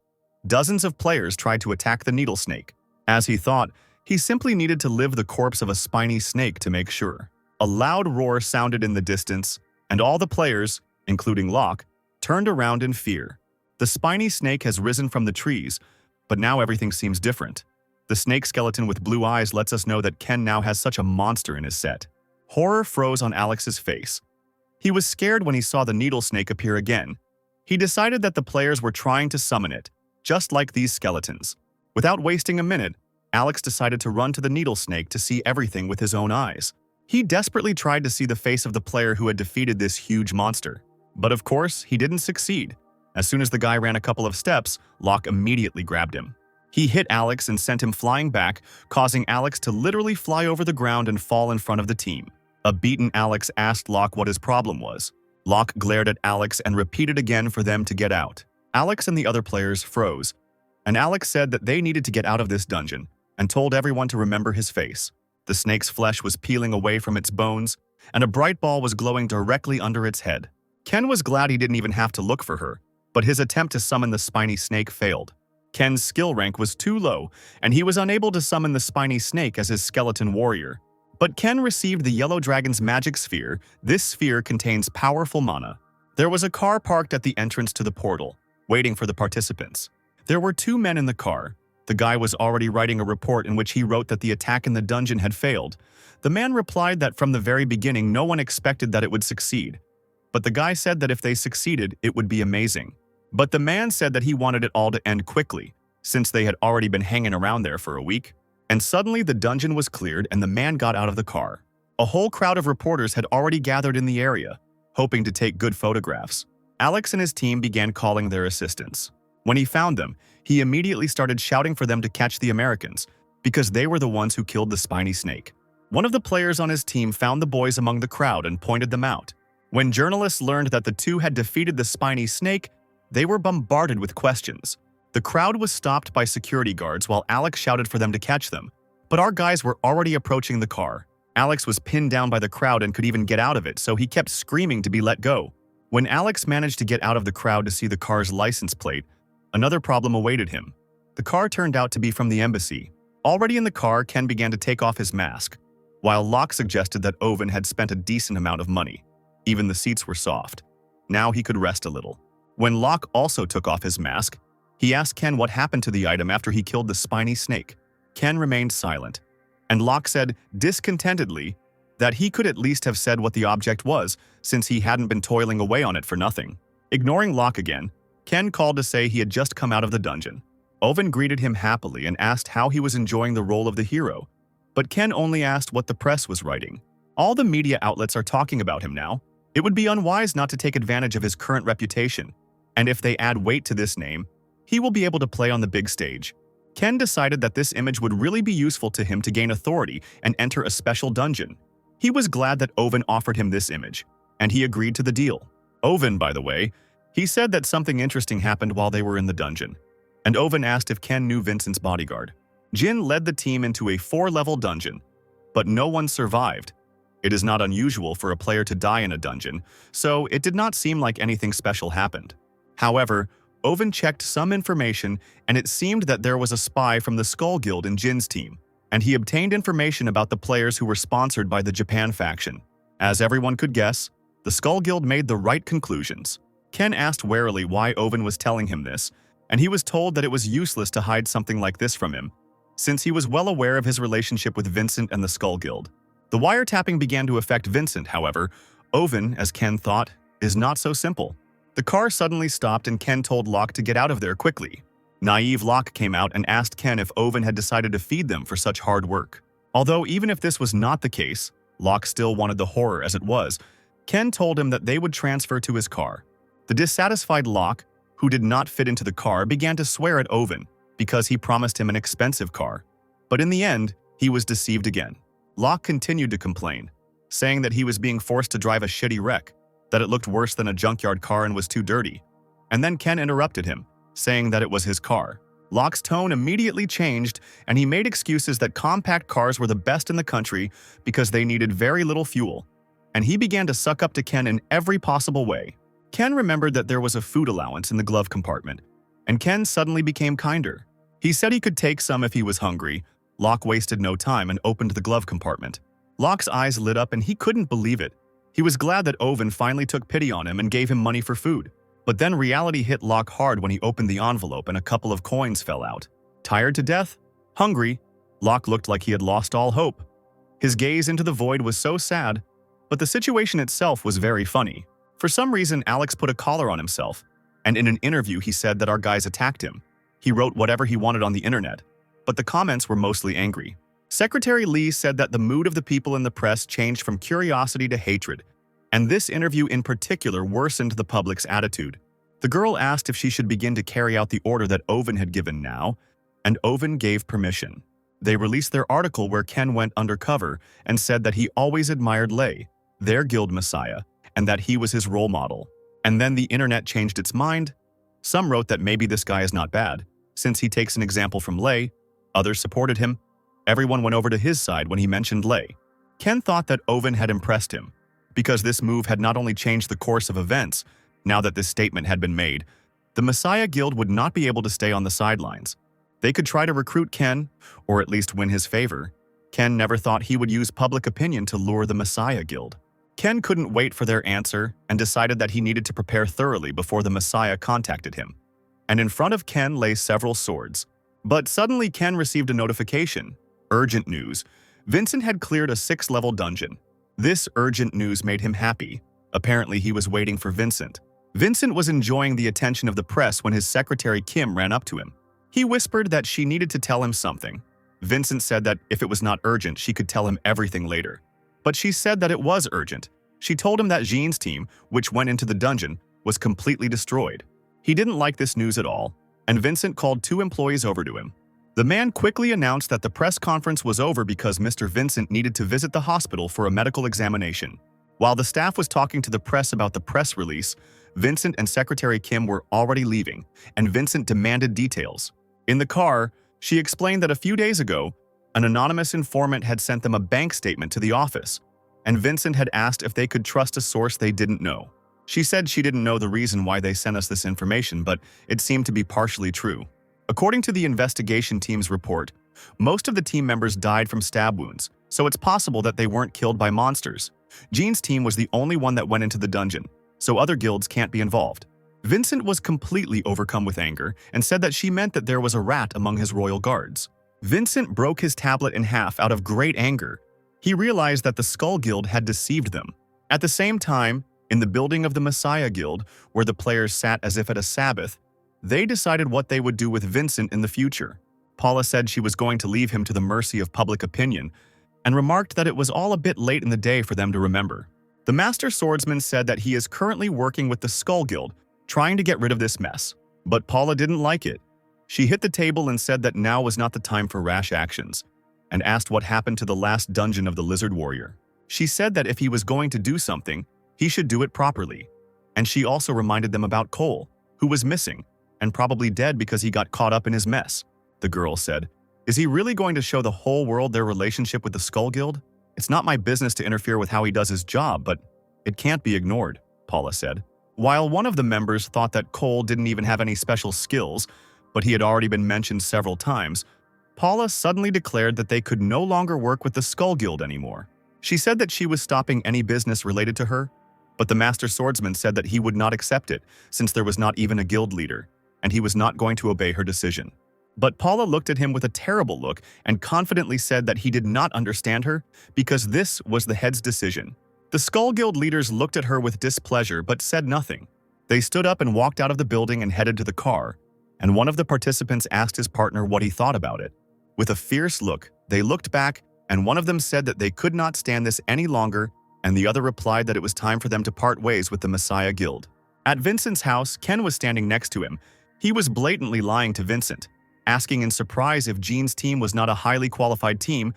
Speaker 1: Dozens of players tried to attack the needle snake. As he thought, he simply needed to live the corpse of a spiny snake to make sure. A loud roar sounded in the distance, and all the players, including Locke, turned around in fear. The spiny snake has risen from the trees, but now everything seems different. The snake skeleton with blue eyes lets us know that Ken now has such a monster in his set. Horror froze on Alex's face. He was scared when he saw the needle snake appear again. He decided that the players were trying to summon it, just like these skeletons. Without wasting a minute, Alex decided to run to the needle snake to see everything with his own eyes. He desperately tried to see the face of the player who had defeated this huge monster. But of course, he didn't succeed. As soon as the guy ran a couple of steps, Locke immediately grabbed him. He hit Alex and sent him flying back, causing Alex to literally fly over the ground and fall in front of the team. A beaten Alex asked Locke what his problem was. Locke glared at Alex and repeated again for them to get out. Alex and the other players froze, and Alex said that they needed to get out of this dungeon and told everyone to remember his face. The snake's flesh was peeling away from its bones, and a bright ball was glowing directly under its head. Ken was glad he didn't even have to look for her, but his attempt to summon the spiny snake failed. Ken's skill rank was too low, and he was unable to summon the spiny snake as his skeleton warrior. But Ken received the yellow dragon's magic sphere. This sphere contains powerful mana. There was a car parked at the entrance to the portal, waiting for the participants. There were 2 men in the car. The guy was already writing a report in which he wrote that the attack in the dungeon had failed. The man replied that from the very beginning no one expected that it would succeed. But the guy said that if they succeeded, it would be amazing. But the man said that he wanted it all to end quickly, since they had already been hanging around there for a week. And suddenly the dungeon was cleared and the man got out of the car. A whole crowd of reporters had already gathered in the area, hoping to take good photographs. Alex and his team began calling their assistants. When he found them, he immediately started shouting for them to catch the Americans, because they were the ones who killed the spiny snake. One of the players on his team found the boys among the crowd and pointed them out. When journalists learned that the 2 had defeated the spiny snake, they were bombarded with questions. The crowd was stopped by security guards while Alex shouted for them to catch them. But our guys were already approaching the car. Alex was pinned down by the crowd and could even get out of it, so he kept screaming to be let go. When Alex managed to get out of the crowd to see the car's license plate, another problem awaited him. The car turned out to be from the embassy. Already in the car, Ken began to take off his mask, while Locke suggested that Owen had spent a decent amount of money. Even the seats were soft. Now he could rest a little. When Locke also took off his mask, he asked Ken what happened to the item after he killed the spiny snake. Ken remained silent, and Locke said discontentedly that he could at least have said what the object was, since he hadn't been toiling away on it for nothing. Ignoring Locke again, Ken called to say he had just come out of the dungeon. Owen greeted him happily and asked how he was enjoying the role of the hero, but Ken only asked what the press was writing. All the media outlets are talking about him now. It would be unwise not to take advantage of his current reputation, and if they add weight to this name, he will be able to play on the big stage. Ken decided that this image would really be useful to him to gain authority and enter a special dungeon. He was glad that Owen offered him this image, and he agreed to the deal. Owen, by the way, he said that something interesting happened while they were in the dungeon, and Owen asked if Ken knew Vincent's bodyguard. Jin led the team into a 4-level dungeon, but no one survived. It is not unusual for a player to die in a dungeon, so it did not seem like anything special happened. However, Owen checked some information, and it seemed that there was a spy from the Skull Guild in Jin's team, and he obtained information about the players who were sponsored by the Japan faction. As everyone could guess, the Skull Guild made the right conclusions. Ken asked warily why Owen was telling him this, and he was told that it was useless to hide something like this from him, since he was well aware of his relationship with Vincent and the Skull Guild. The wiretapping began to affect Vincent, however. Owen, as Ken thought, is not so simple. The car suddenly stopped and Ken told Locke to get out of there quickly. Naive Locke came out and asked Ken if Owen had decided to feed them for such hard work. Although even if this was not the case, Locke still wanted the horror as it was. Ken told him that they would transfer to his car. The dissatisfied Locke, who did not fit into the car, began to swear at Owen because he promised him an expensive car. But in the end, He was deceived again. Locke continued to complain, saying that he was being forced to drive a shitty wreck, that it looked worse than a junkyard car and was too dirty. And then Ken interrupted him, saying that it was his car. Locke's tone immediately changed, and he made excuses that compact cars were the best in the country because they needed very little fuel. And he began to suck up to Ken in every possible way. Ken remembered that there was a food allowance in the glove compartment, and Ken suddenly became kinder. He said he could take some if he was hungry. Locke wasted no time and opened the glove compartment. Locke's eyes lit up and he couldn't believe it. He was glad that Owen finally took pity on him and gave him money for food. But then reality hit Locke hard when he opened the envelope and a couple of coins fell out. Tired to death? Hungry? Locke looked like he had lost all hope. His gaze into the void was so sad, but the situation itself was very funny. For some reason, Alex put a collar on himself, and in an interview he said that our guys attacked him. He wrote whatever he wanted on the internet, but the comments were mostly angry. Secretary Lee said that the mood of the people in the press changed from curiosity to hatred, and this interview in particular worsened the public's attitude. The girl asked if she should begin to carry out the order that Owen had given now, and Owen gave permission. They released their article where Ken went undercover and said that he always admired Lei, their guild messiah, and that he was his role model. And then the internet changed its mind. Some wrote that maybe this guy is not bad, since he takes an example from Lei. Others supported him. Everyone went over to his side when he mentioned Lei. Ken thought that Owen had impressed him, because this move had not only changed the course of events. Now that this statement had been made, the Messiah Guild would not be able to stay on the sidelines. They could try to recruit Ken, or at least win his favor. Ken never thought he would use public opinion to lure the Messiah Guild. Ken couldn't wait for their answer and decided that he needed to prepare thoroughly before the Messiah contacted him. And in front of Ken lay several swords. But suddenly Ken received a notification. Urgent news. Vincent had cleared a 6-level dungeon. This urgent news made him happy. Apparently he was waiting for Vincent. Vincent was enjoying the attention of the press when his secretary Kim ran up to him. He whispered that she needed to tell him something. Vincent said that if it was not urgent, she could tell him everything later. But she said that it was urgent. She told him that Jean's team, which went into the dungeon, was completely destroyed. He didn't like this news at all, and Vincent called 2 employees over to him. The man quickly announced that the press conference was over because Mr. Vincent needed to visit the hospital for a medical examination. While the staff was talking to the press about the press release, Vincent and Secretary Kim were already leaving, and Vincent demanded details. In the car, she explained that a few days ago, an anonymous informant had sent them a bank statement to the office, and Vincent had asked if they could trust a source they didn't know. She said she didn't know the reason why they sent us this information, but it seemed to be partially true. According to the investigation team's report, most of the team members died from stab wounds, so it's possible that they weren't killed by monsters. Jean's team was the only one that went into the dungeon, so other guilds can't be involved. Vincent was completely overcome with anger and said that she meant that there was a rat among his royal guards. Vincent broke his tablet in half out of great anger. He realized that the Skull Guild had deceived them. At the same time, in the building of the Messiah Guild, where the players sat as if at a Sabbath, they decided what they would do with Vincent in the future. Paula said she was going to leave him to the mercy of public opinion, and remarked that it was all a bit late in the day for them to remember. The Master Swordsman said that he is currently working with the Skull Guild, trying to get rid of this mess. But Paula didn't like it. She hit the table and said that now was not the time for rash actions, and asked what happened to the last dungeon of the Lizard Warrior. She said that if he was going to do something, he should do it properly. And she also reminded them about Cole, who was missing, and probably dead because he got caught up in his mess. The girl said, "Is he really going to show the whole world their relationship with the Skull Guild? It's not my business to interfere with how he does his job, but it can't be ignored," Paula said. While one of the members thought that Cole didn't even have any special skills, but he had already been mentioned several times, Paula suddenly declared that they could no longer work with the Skull Guild anymore. She said that she was stopping any business related to her, but the Master Swordsman said that he would not accept it since there was not even a guild leader, and he was not going to obey her decision. But Paula looked at him with a terrible look and confidently said that he did not understand her because this was the head's decision. The Skull Guild leaders looked at her with displeasure but said nothing. They stood up and walked out of the building and headed to the car, and one of the participants asked his partner what he thought about it. With a fierce look, they looked back, and one of them said that they could not stand this any longer, and the other replied that it was time for them to part ways with the Messiah Guild. At Vincent's house, Ken was standing next to him. He was blatantly lying to Vincent, asking in surprise if Jean's team was not a highly qualified team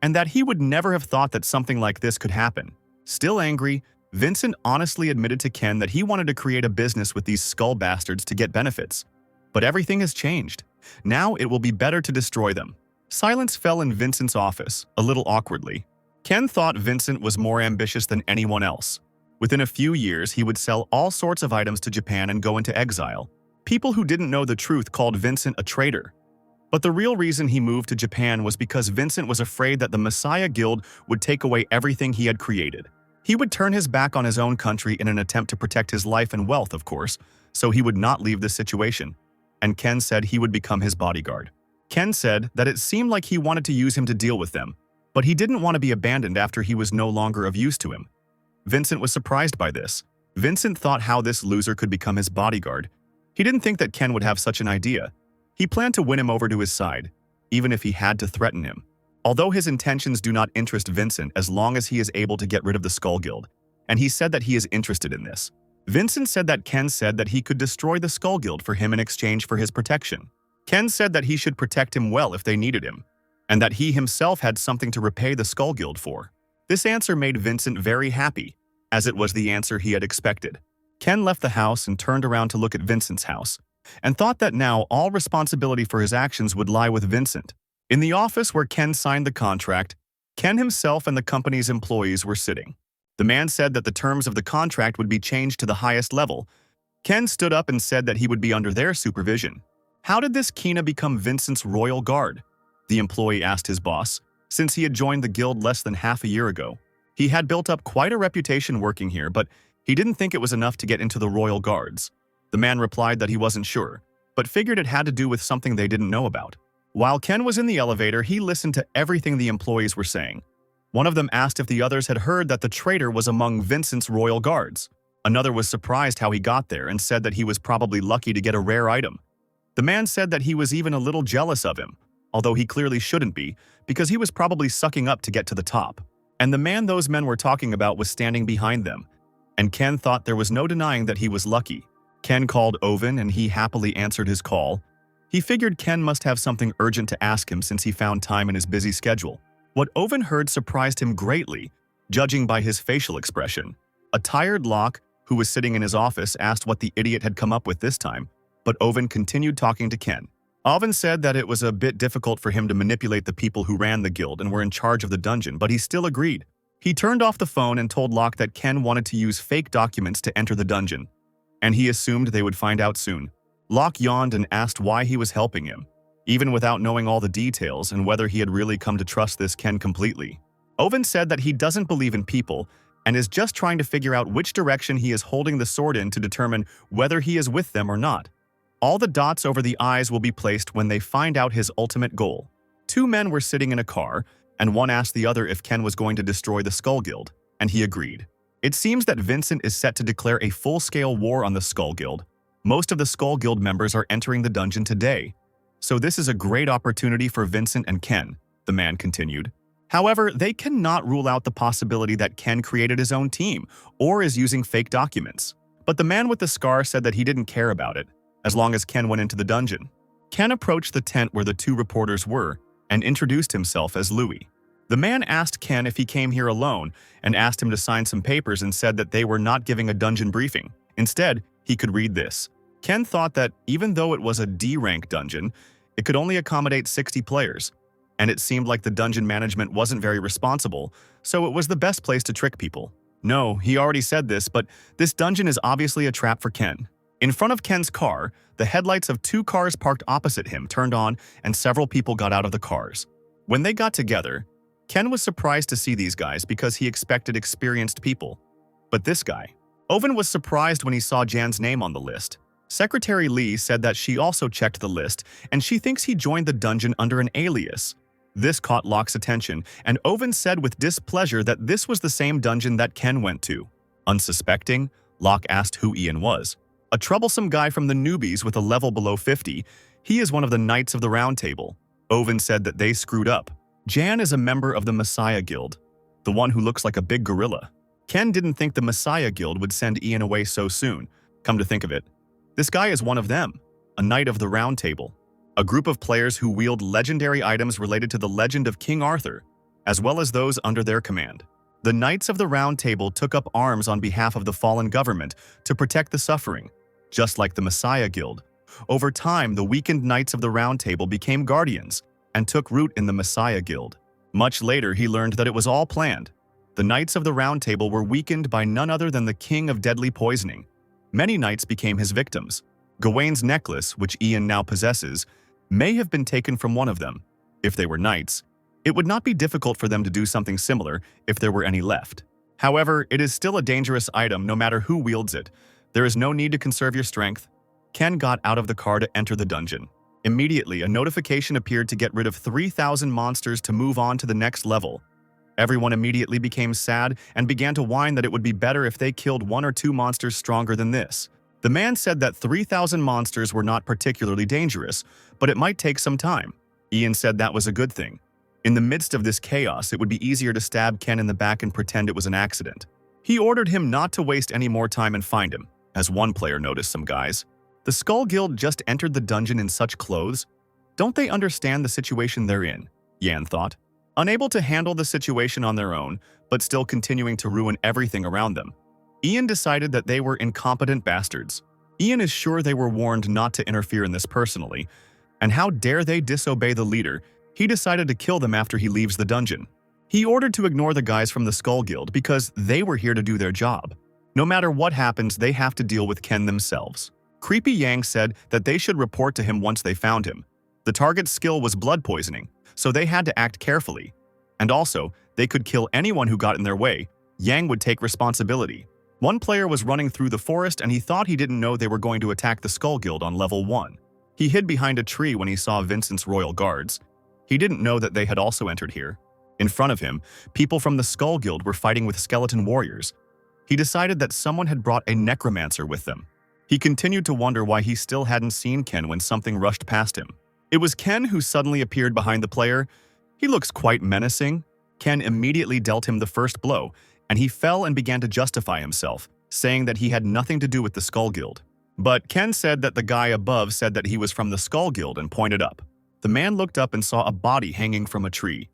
Speaker 1: and that he would never have thought that something like this could happen. Still angry, Vincent honestly admitted to Ken that he wanted to create a business with these skull bastards to get benefits. But everything has changed. Now it will be better to destroy them. Silence fell in Vincent's office, a little awkwardly. Ken thought Vincent was more ambitious than anyone else. Within a few years, he would sell all sorts of items to Japan and go into exile. People who didn't know the truth called Vincent a traitor. But the real reason he moved to Japan was because Vincent was afraid that the Messiah Guild would take away everything he had created. He would turn his back on his own country in an attempt to protect his life and wealth, of course, so he would not leave the situation. And Ken said he would become his bodyguard. Ken said that it seemed like he wanted to use him to deal with them, but he didn't want to be abandoned after he was no longer of use to him. Vincent was surprised by this. Vincent thought how this loser could become his bodyguard. He didn't think that Ken would have such an idea. He planned to win him over to his side, even if he had to threaten him. Although his intentions do not interest Vincent as long as he is able to get rid of the Skull Guild, and he said that he is interested in this. Vincent said that Ken said that he could destroy the Skull Guild for him in exchange for his protection. Ken said that he should protect him well if they needed him, and that he himself had something to repay the Skull Guild for. This answer made Vincent very happy, as it was the answer he had expected. Ken left the house and turned around to look at Vincent's house, and thought that now all responsibility for his actions would lie with Vincent. In the office where Ken signed the contract, Ken himself and the company's employees were sitting. The man said that the terms of the contract would be changed to the highest level. Ken stood up and said that he would be under their supervision. How did this Kina become Vincent's royal guard? The employee asked his boss, since he had joined the guild less than half a year ago. He had built up quite a reputation working here, but he didn't think it was enough to get into the royal guards. The man replied that he wasn't sure, but figured it had to do with something they didn't know about. While Ken was in the elevator, he listened to everything the employees were saying. One of them asked if the others had heard that the traitor was among Vincent's royal guards. Another was surprised how he got there and said that he was probably lucky to get a rare item. The man said that he was even a little jealous of him, although he clearly shouldn't be, because he was probably sucking up to get to the top. And the man those men were talking about was standing behind them, and Ken thought there was no denying that he was lucky. Ken called Owen and he happily answered his call. He figured Ken must have something urgent to ask him since he found time in his busy schedule. What Owen heard surprised him greatly, judging by his facial expression. A tired Locke, who was sitting in his office, asked what the idiot had come up with this time, but Owen continued talking to Ken. Owen said that it was a bit difficult for him to manipulate the people who ran the guild and were in charge of the dungeon, but he still agreed. He turned off the phone and told Locke that Ken wanted to use fake documents to enter the dungeon, and he assumed they would find out soon. Locke yawned and asked why he was helping him, even without knowing all the details and whether he had really come to trust this Ken completely. Owen said that he doesn't believe in people and is just trying to figure out which direction he is holding the sword in to determine whether he is with them or not. All the dots over the I's will be placed when they find out his ultimate goal. Two men were sitting in a car, and one asked the other if Ken was going to destroy the Skull Guild, and he agreed. It seems that Vincent is set to declare a full-scale war on the Skull Guild. Most of the Skull Guild members are entering the dungeon today, so this is a great opportunity for Vincent and Ken, the man continued. However, they cannot rule out the possibility that Ken created his own team or is using fake documents. But the man with the scar said that he didn't care about it, as long as Ken went into the dungeon. Ken approached the tent where the two reporters were and introduced himself as Louis. The man asked Ken if he came here alone and asked him to sign some papers and said that they were not giving a dungeon briefing. Instead, he could read this. Ken thought that even though it was a D-rank dungeon, it could only accommodate 60 players, and it seemed like the dungeon management wasn't very responsible, so it was the best place to trick people. No, he already said this, but this dungeon is obviously a trap for Ken. In front of Ken's car, the headlights of two cars parked opposite him turned on and several people got out of the cars. When they got together, Ken was surprised to see these guys because he expected experienced people. But this guy. Owen was surprised when he saw Jan's name on the list. Secretary Lee said that she also checked the list and she thinks he joined the dungeon under an alias. This caught Locke's attention, and Owen said with displeasure that this was the same dungeon that Ken went to. Unsuspecting, Locke asked who Ian was. A troublesome guy from the newbies with a level below 50. He is one of the Knights of the Round Table. Owen said that they screwed up. Jan is a member of the Messiah Guild, the one who looks like a big gorilla. Ken didn't think the Messiah Guild would send Ian away so soon. Come to think of it, this guy is one of them, a Knight of the Round Table. a group of players who wield legendary items related to the legend of King Arthur, as well as those under their command. The Knights of the Round Table took up arms on behalf of the fallen government to protect the suffering, just like the Messiah Guild. Over time, the weakened Knights of the Round Table became guardians and took root in the Messiah Guild. Much later, he learned that it was all planned. The Knights of the Round Table were weakened by none other than the King of Deadly Poisoning. Many knights became his victims. Gawain's necklace, which Ian now possesses, may have been taken from one of them. If they were knights, it would not be difficult for them to do something similar if there were any left. However, it is still a dangerous item no matter who wields it. There is no need to conserve your strength. Ken got out of the car to enter the dungeon. Immediately, a notification appeared to get rid of 3,000 monsters to move on to the next level. Everyone immediately became sad and began to whine that it would be better if they killed 1 or 2 monsters stronger than this. The man said that 3,000 monsters were not particularly dangerous, but it might take some time. Ian said that was a good thing. In the midst of this chaos, it would be easier to stab Ken in the back and pretend it was an accident. He ordered him not to waste any more time and find him, as one player noticed some guys. The Skull Guild just entered the dungeon in such clothes? Don't they understand the situation they're in? Yan thought. Unable to handle the situation on their own, but still continuing to ruin everything around them, Ian decided that they were incompetent bastards. Ian is sure they were warned not to interfere in this personally, and how dare they disobey the leader. He decided to kill them after he leaves the dungeon. He ordered to ignore the guys from the Skull Guild because they were here to do their job. No matter what happens, they have to deal with Ken themselves. Creepy Yang said that they should report to him once they found him. The target's skill was blood poisoning, so they had to act carefully. And also, they could kill anyone who got in their way. Yang would take responsibility. One player was running through the forest and he thought he didn't know they were going to attack the Skull Guild on level 1. He hid behind a tree when he saw Vincent's royal guards. He didn't know that they had also entered here. In front of him, people from the Skull Guild were fighting with skeleton warriors. He decided that someone had brought a necromancer with them. He continued to wonder why he still hadn't seen Ken when something rushed past him. It was Ken who suddenly appeared behind the player. He looks quite menacing. Ken immediately dealt him the first blow, and he fell and began to justify himself, saying that he had nothing to do with the Skull Guild. But Ken said that the guy above said that he was from the Skull Guild and pointed up. The man looked up and saw a body hanging from a tree.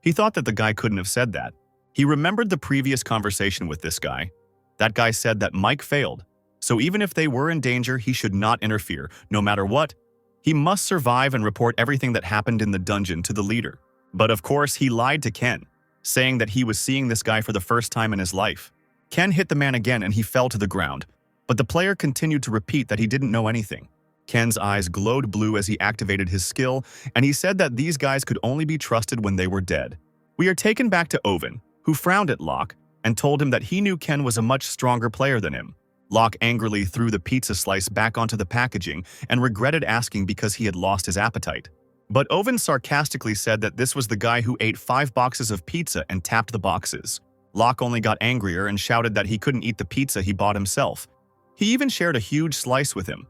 Speaker 1: He thought that the guy couldn't have said that. He remembered the previous conversation with this guy. That guy said that Mike failed, so even if they were in danger, he should not interfere, no matter what. He must survive and report everything that happened in the dungeon to the leader. But of course, he lied to Ken, saying that he was seeing this guy for the first time in his life. Ken hit the man again and he fell to the ground, but the player continued to repeat that he didn't know anything. Ken's eyes glowed blue as he activated his skill, and he said that these guys could only be trusted when they were dead. We are taken back to Owen, who frowned at Locke and told him that he knew Ken was a much stronger player than him. Locke angrily threw the pizza slice back onto the packaging and regretted asking because he had lost his appetite. But Owen sarcastically said that this was the guy who ate 5 boxes of pizza and tapped the boxes. Locke only got angrier and shouted that he couldn't eat the pizza he bought himself. He even shared a huge slice with him.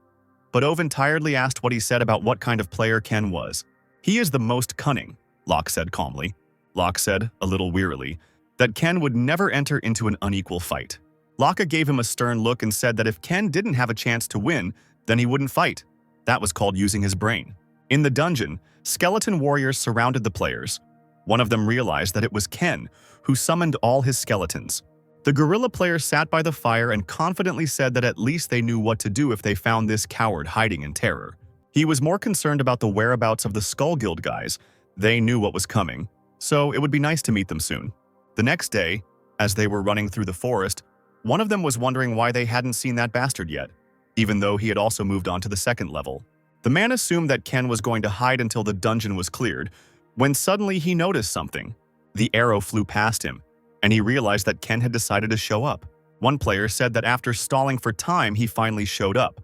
Speaker 1: But Owen tiredly asked what he said about what kind of player Ken was. He is the most cunning, Locke said calmly. Locke said, a little wearily, that Ken would never enter into an unequal fight. Locke gave him a stern look and said that if Ken didn't have a chance to win, then he wouldn't fight. That was called using his brain. In the dungeon, skeleton warriors surrounded the players. One of them realized that it was Ken, who summoned all his skeletons. The gorilla player sat by the fire and confidently said that at least they knew what to do if they found this coward hiding in terror. He was more concerned about the whereabouts of the Skull Guild guys. They knew what was coming, so it would be nice to meet them soon. The next day, as they were running through the forest, one of them was wondering why they hadn't seen that bastard yet, even though he had also moved on to the second level. The man assumed that Ken was going to hide until the dungeon was cleared, when suddenly he noticed something. The arrow flew past him, and he realized that Ken had decided to show up. One player said that after stalling for time, he finally showed up.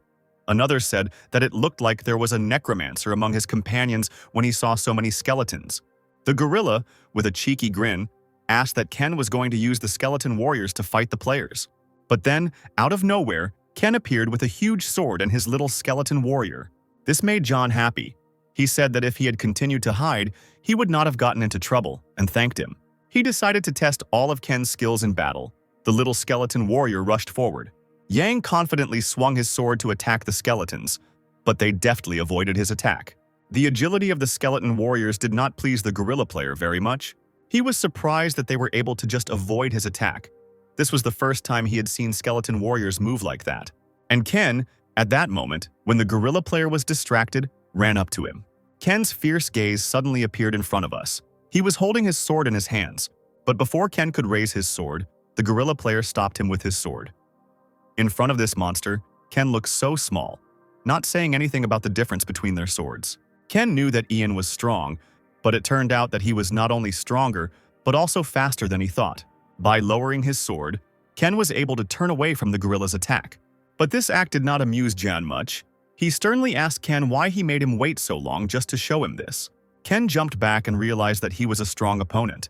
Speaker 1: Another said that it looked like there was a necromancer among his companions when he saw so many skeletons. The gorilla, with a cheeky grin, asked that Ken was going to use the skeleton warriors to fight the players. But then, out of nowhere, Ken appeared with a huge sword and his little skeleton warrior. This made John happy. He said that if he had continued to hide, he would not have gotten into trouble, and thanked him. He decided to test all of Ken's skills in battle. The little skeleton warrior rushed forward. Yang confidently swung his sword to attack the skeletons, but they deftly avoided his attack. The agility of the skeleton warriors did not please the gorilla player very much. He was surprised that they were able to just avoid his attack. This was the first time he had seen skeleton warriors move like that. And Ken, at that moment, when the gorilla player was distracted, ran up to him. Ken's fierce gaze suddenly appeared in front of us. He was holding his sword in his hands, but before Ken could raise his sword, the gorilla player stopped him with his sword. In front of this monster, Ken looked so small, not saying anything about the difference between their swords. Ken knew that Ian was strong, but it turned out that he was not only stronger, but also faster than he thought. By lowering his sword, Ken was able to turn away from the gorilla's attack. But this act did not amuse Jan much. He sternly asked Ken why he made him wait so long just to show him this. Ken jumped back and realized that he was a strong opponent.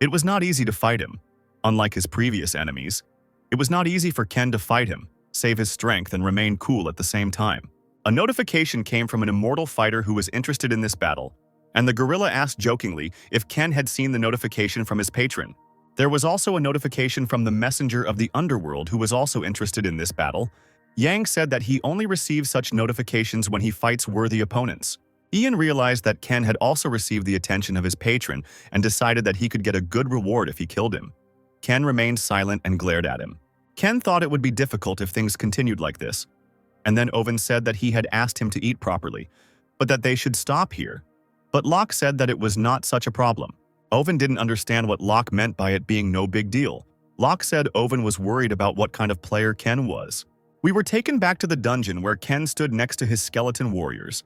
Speaker 1: It was not easy to fight him. Unlike his previous enemies, it was not easy for Ken to fight him, save his strength, and remain cool at the same time. A notification came from an immortal fighter who was interested in this battle, and the gorilla asked jokingly if Ken had seen the notification from his patron. There was also a notification from the messenger of the underworld who was also interested in this battle. Yang said that he only receives such notifications when he fights worthy opponents. Ian realized that Ken had also received the attention of his patron and decided that he could get a good reward if he killed him. Ken remained silent and glared at him. Ken thought it would be difficult if things continued like this. And then Owen said that he had asked him to eat properly, but that they should stop here. But Locke said that it was not such a problem. Owen didn't understand what Locke meant by it being no big deal. Locke said Owen was worried about what kind of player Ken was. We were taken back to the dungeon where Ken stood next to his skeleton warriors.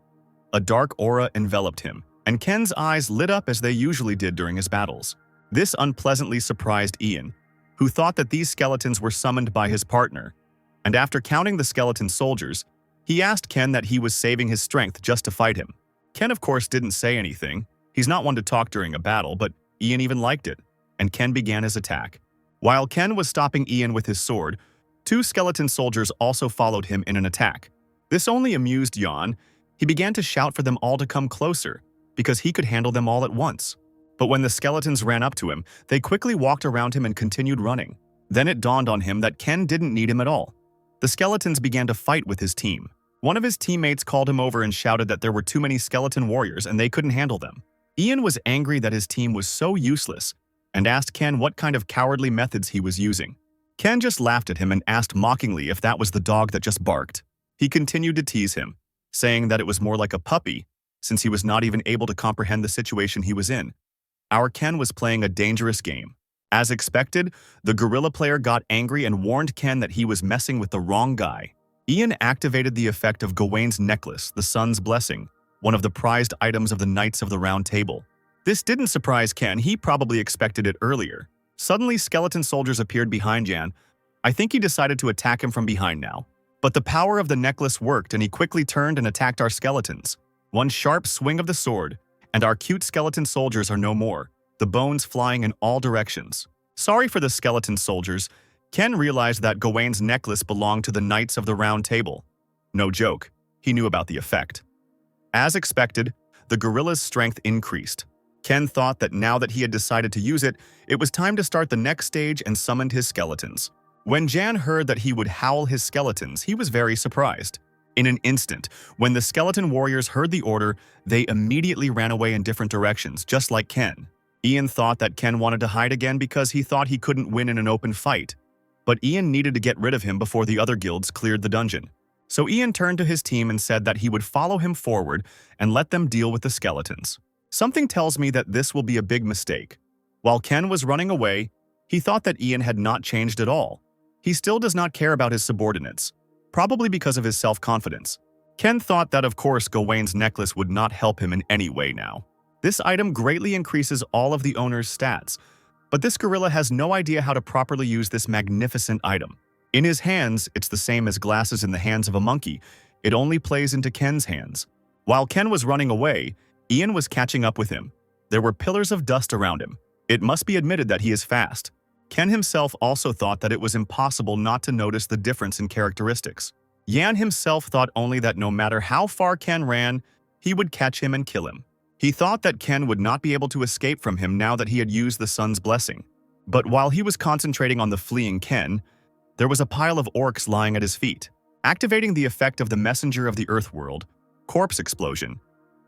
Speaker 1: A dark aura enveloped him, and Ken's eyes lit up as they usually did during his battles. This unpleasantly surprised Ian, who thought that these skeletons were summoned by his partner. And after counting the skeleton soldiers, he asked Ken that he was saving his strength just to fight him. Ken, of course, didn't say anything. He's not one to talk during a battle, but Ian even liked it, and Ken began his attack. While Ken was stopping Ian with his sword, two skeleton soldiers also followed him in an attack. This only amused Jan. He began to shout for them all to come closer, because he could handle them all at once. But when the skeletons ran up to him, they quickly walked around him and continued running. Then it dawned on him that Ken didn't need him at all. The skeletons began to fight with his team. One of his teammates called him over and shouted that there were too many skeleton warriors and they couldn't handle them. Ian was angry that his team was so useless and asked Ken what kind of cowardly methods he was using. Ken just laughed at him and asked mockingly if that was the dog that just barked. He continued to tease him, saying that it was more like a puppy, since he was not even able to comprehend the situation he was in. Our Ken was playing a dangerous game. As expected, the gorilla player got angry and warned Ken that he was messing with the wrong guy. Ian activated the effect of Gawain's necklace, the Sun's Blessing, one of the prized items of the Knights of the Round Table. This didn't surprise Ken, he probably expected it earlier. Suddenly, skeleton soldiers appeared behind Jan. I think he decided to attack him from behind now. But the power of the necklace worked and he quickly turned and attacked our skeletons. One sharp swing of the sword, and our cute skeleton soldiers are no more, the bones flying in all directions. Sorry for the skeleton soldiers. Ken realized that Gawain's necklace belonged to the Knights of the Round Table. No joke, he knew about the effect. As expected, the gorilla's strength increased. Ken thought that now that he had decided to use it, it was time to start the next stage and summoned his skeletons. When Jan heard that he would howl his skeletons, he was very surprised. In an instant, when the skeleton warriors heard the order, they immediately ran away in different directions, just like Ken. Ian thought that Ken wanted to hide again because he thought he couldn't win in an open fight. But Ian needed to get rid of him before the other guilds cleared the dungeon. So Ian turned to his team and said that he would follow him forward and let them deal with the skeletons. Something tells me that this will be a big mistake. While Ken was running away, he thought that Ian had not changed at all. He still does not care about his subordinates, probably because of his self-confidence. Ken thought that of course Gawain's necklace would not help him in any way now. This item greatly increases all of the owner's stats, but this gorilla has no idea how to properly use this magnificent item. In his hands, it's the same as glasses in the hands of a monkey. It only plays into Ken's hands. While Ken was running away, Ian was catching up with him. There were pillars of dust around him. It must be admitted that he is fast. Ken himself also thought that it was impossible not to notice the difference in characteristics. Yan himself thought only that no matter how far Ken ran, he would catch him and kill him. He thought that Ken would not be able to escape from him now that he had used the Sun's Blessing. But while he was concentrating on the fleeing Ken, there was a pile of orcs lying at his feet. Activating the effect of the Messenger of the Earth World, Corpse Explosion,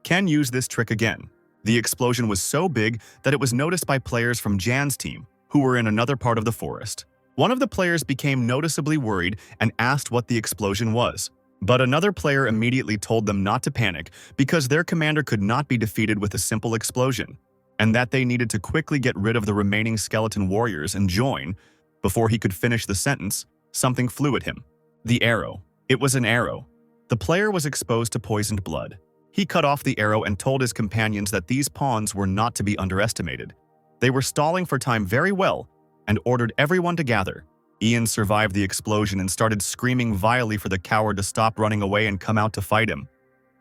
Speaker 1: Ken used this trick again. The explosion was so big that it was noticed by players from Jan's team, who were in another part of the forest. One of the players became noticeably worried and asked what the explosion was. But another player immediately told them not to panic because their commander could not be defeated with a simple explosion, and that they needed to quickly get rid of the remaining skeleton warriors and join. Before he could finish the sentence, something flew at him. The arrow. It was an arrow. The player was exposed to poisoned blood. He cut off the arrow and told his companions that these pawns were not to be underestimated. They were stalling for time very well and ordered everyone to gather. Ian survived the explosion and started screaming vilely for the coward to stop running away and come out to fight him.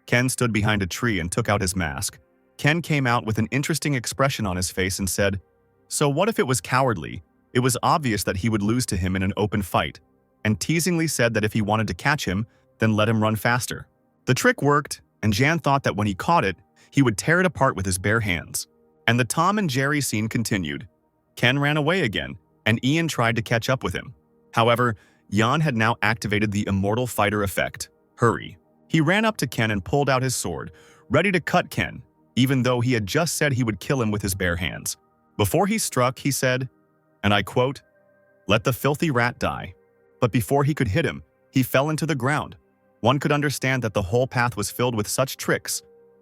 Speaker 1: Ken stood behind a tree and took out his mask. Ken came out with an interesting expression on his face and said, "So what if it was cowardly? It was obvious that he would lose to him in an open fight," and teasingly said that if he wanted to catch him, then let him run faster. The trick worked, and Jan thought that when he caught it, he would tear it apart with his bare hands. And the Tom and Jerry scene continued. Ken ran away again, and Ian tried to catch up with him. However, Jan had now activated the Immortal Fighter effect. Hurry. He ran up to Ken and pulled out his sword, ready to cut Ken, even though he had just said he would kill him with his bare hands. Before he struck, he said, and I quote, "Let the filthy rat die." But before he could hit him, he fell into the ground. One could understand that the whole path was filled with such tricks.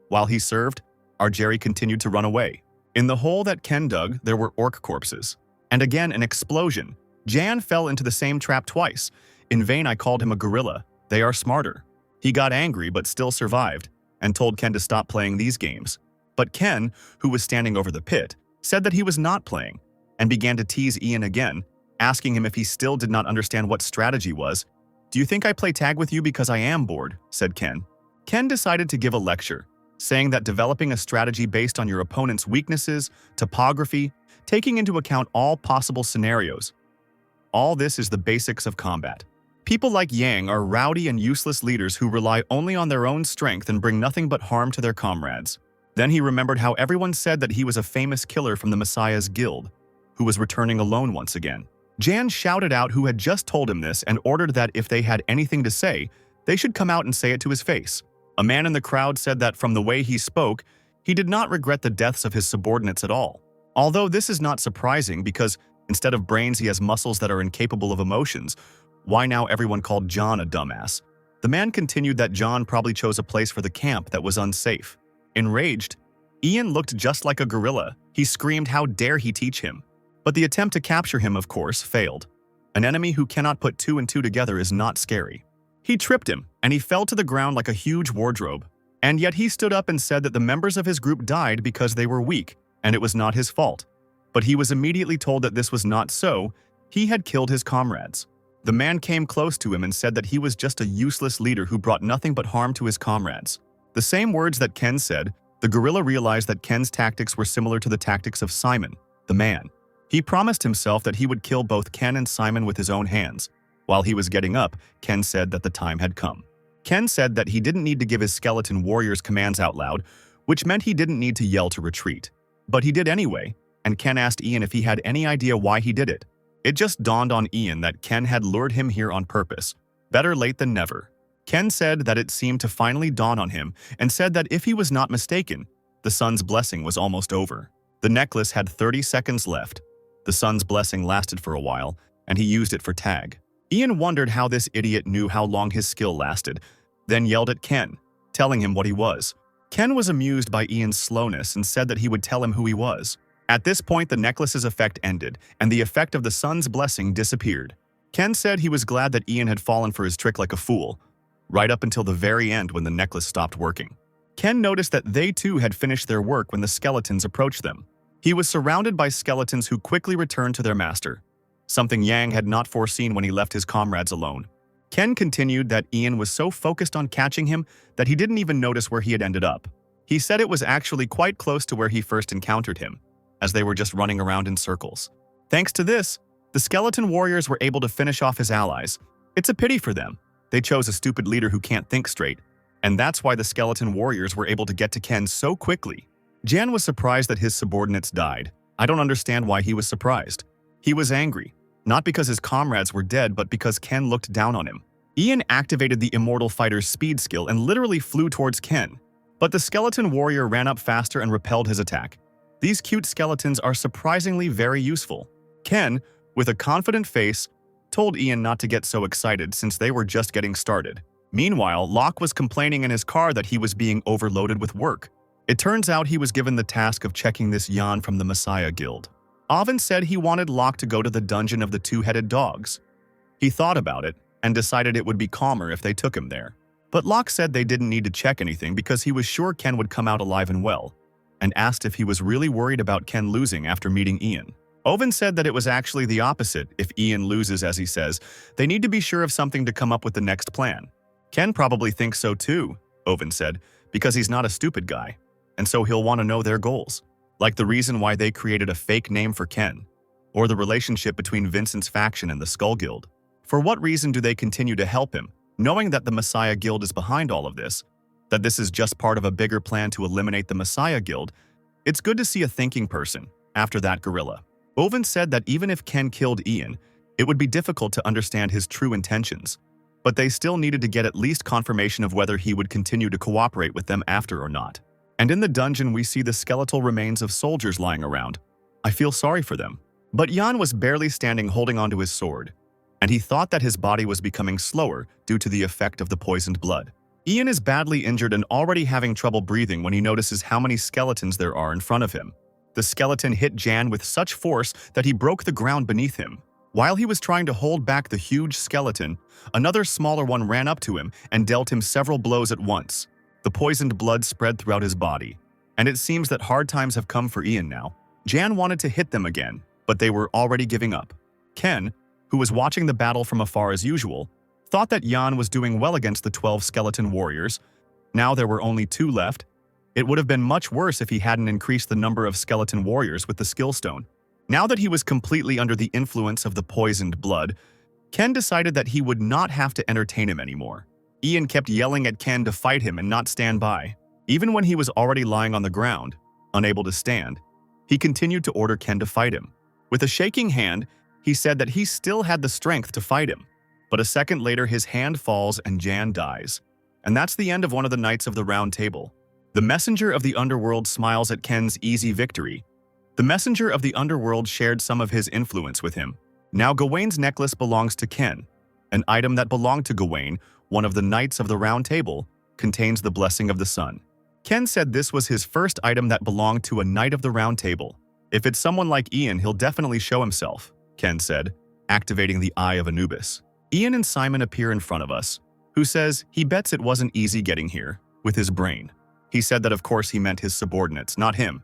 Speaker 1: While he served, our Jerry continued to run away. In the hole that Ken dug, there were orc corpses. And again, an explosion. Jan fell into the same trap twice. In vain I called him a gorilla. They are smarter. He got angry but still survived, and told Ken to stop playing these games. But Ken, who was standing over the pit, said that he was not playing, and began to tease Ian again, asking him if he still did not understand what strategy was. "Do you think I play tag with you because I am bored?" said Ken. Ken decided to give a lecture, saying that developing a strategy based on your opponent's weaknesses, topography, taking into account all possible scenarios. All this is the basics of combat. People like Yang are rowdy and useless leaders who rely only on their own strength and bring nothing but harm to their comrades. Then he remembered how everyone said that he was a famous killer from the Messiah's guild, who was returning alone once again. Jan shouted out who had just told him this and ordered that if they had anything to say, they should come out and say it to his face. A man in the crowd said that from the way he spoke, he did not regret the deaths of his subordinates at all. Although this is not surprising because instead of brains he has muscles that are incapable of emotions. Why now everyone called John a dumbass? The man continued that John probably chose a place for the camp that was unsafe. Enraged, Ian looked just like a gorilla. He screamed how dare he teach him. But the attempt to capture him, of course, failed. An enemy who cannot put two and two together is not scary. He tripped him, and he fell to the ground like a huge wardrobe. And yet he stood up and said that the members of his group died because they were weak, and it was not his fault. But he was immediately told that this was not so. He had killed his comrades. The man came close to him and said that he was just a useless leader who brought nothing but harm to his comrades. The same words that Ken said, the gorilla realized that Ken's tactics were similar to the tactics of Simon, the man. He promised himself that he would kill both Ken and Simon with his own hands. While he was getting up, Ken said that the time had come. Ken said that he didn't need to give his skeleton warriors commands out loud, which meant he didn't need to yell to retreat. But he did anyway, and Ken asked Ian if he had any idea why he did it. It just dawned on Ian that Ken had lured him here on purpose. Better late than never. Ken said that it seemed to finally dawn on him and said that if he was not mistaken, the sun's blessing was almost over. The necklace had 30 seconds left. The sun's blessing lasted for a while, and he used it for tag. Ian wondered how this idiot knew how long his skill lasted, then yelled at Ken, telling him what he was. Ken was amused by Ian's slowness and said that he would tell him who he was. At this point, the necklace's effect ended, and the effect of the sun's blessing disappeared. Ken said he was glad that Ian had fallen for his trick like a fool, right up until the very end when the necklace stopped working. Ken noticed that they too had finished their work when the skeletons approached them. He was surrounded by skeletons who quickly returned to their master, something Yang had not foreseen when he left his comrades alone. Ken continued that Ian was so focused on catching him that he didn't even notice where he had ended up. He said it was actually quite close to where he first encountered him, as they were just running around in circles. Thanks to this, the skeleton warriors were able to finish off his allies. It's a pity for them. They chose a stupid leader who can't think straight, and that's why the skeleton warriors were able to get to Ken so quickly. Jan was surprised that his subordinates died. I don't understand why he was surprised. He was angry, not because his comrades were dead, but because Ken looked down on him. Ian activated the Immortal Fighter's speed skill and literally flew towards Ken. But the skeleton warrior ran up faster and repelled his attack. These cute skeletons are surprisingly very useful. Ken, with a confident face, told Ian not to get so excited since they were just getting started. Meanwhile, Locke was complaining in his car that he was being overloaded with work. It turns out he was given the task of checking this Yan from the Messiah Guild. Oven said he wanted Locke to go to the dungeon of the two-headed dogs. He thought about it and decided it would be calmer if they took him there. But Locke said they didn't need to check anything because he was sure Ken would come out alive and well, and asked if he was really worried about Ken losing after meeting Ian. Oven said that it was actually the opposite. If Ian loses, as he says, they need to be sure of something to come up with the next plan. Ken probably thinks so too, Oven said, because he's not a stupid guy, and so he'll want to know their goals, like the reason why they created a fake name for Ken, or the relationship between Vincent's faction and the Skull Guild. For what reason do they continue to help him, knowing that the Messiah Guild is behind all of this, that this is just part of a bigger plan to eliminate the Messiah Guild? It's good to see a thinking person after that gorilla. Oven said that even if Ken killed Ian, it would be difficult to understand his true intentions, but they still needed to get at least confirmation of whether he would continue to cooperate with them after or not. And in the dungeon, we see the skeletal remains of soldiers lying around. I feel sorry for them. But Yan was barely standing holding onto his sword, and he thought that his body was becoming slower due to the effect of the poisoned blood. Ian is badly injured and already having trouble breathing when he notices how many skeletons there are in front of him. The skeleton hit Jan with such force that he broke the ground beneath him. While he was trying to hold back the huge skeleton, another smaller one ran up to him and dealt him several blows at once. The poisoned blood spread throughout his body, and it seems that hard times have come for Ian now. Jan wanted to hit them again, but they were already giving up. Ken, who was watching the battle from afar as usual, thought that Yan was doing well against the 12 skeleton warriors. Now there were only 2 left. It would have been much worse if he hadn't increased the number of skeleton warriors with the skill stone. Now that he was completely under the influence of the poisoned blood, Ken decided that he would not have to entertain him anymore. Ian kept yelling at Ken to fight him and not stand by. Even when he was already lying on the ground, unable to stand, he continued to order Ken to fight him. With a shaking hand, he said that he still had the strength to fight him. But a second later, his hand falls and Jan dies. And that's the end of one of the Knights of the Round Table. The messenger of the underworld smiles at Ken's easy victory. The messenger of the underworld shared some of his influence with him. Now Gawain's necklace belongs to Ken. An item that belonged to Gawain, one of the Knights of the Round Table, contains the blessing of the sun. Ken said this was his first item that belonged to a Knight of the Round Table. If it's someone like Ian, he'll definitely show himself, Ken said, activating the Eye of Anubis. Ian and Simon appear in front of us, who says he bets it wasn't easy getting here, with his brain. He said that of course he meant his subordinates, not him.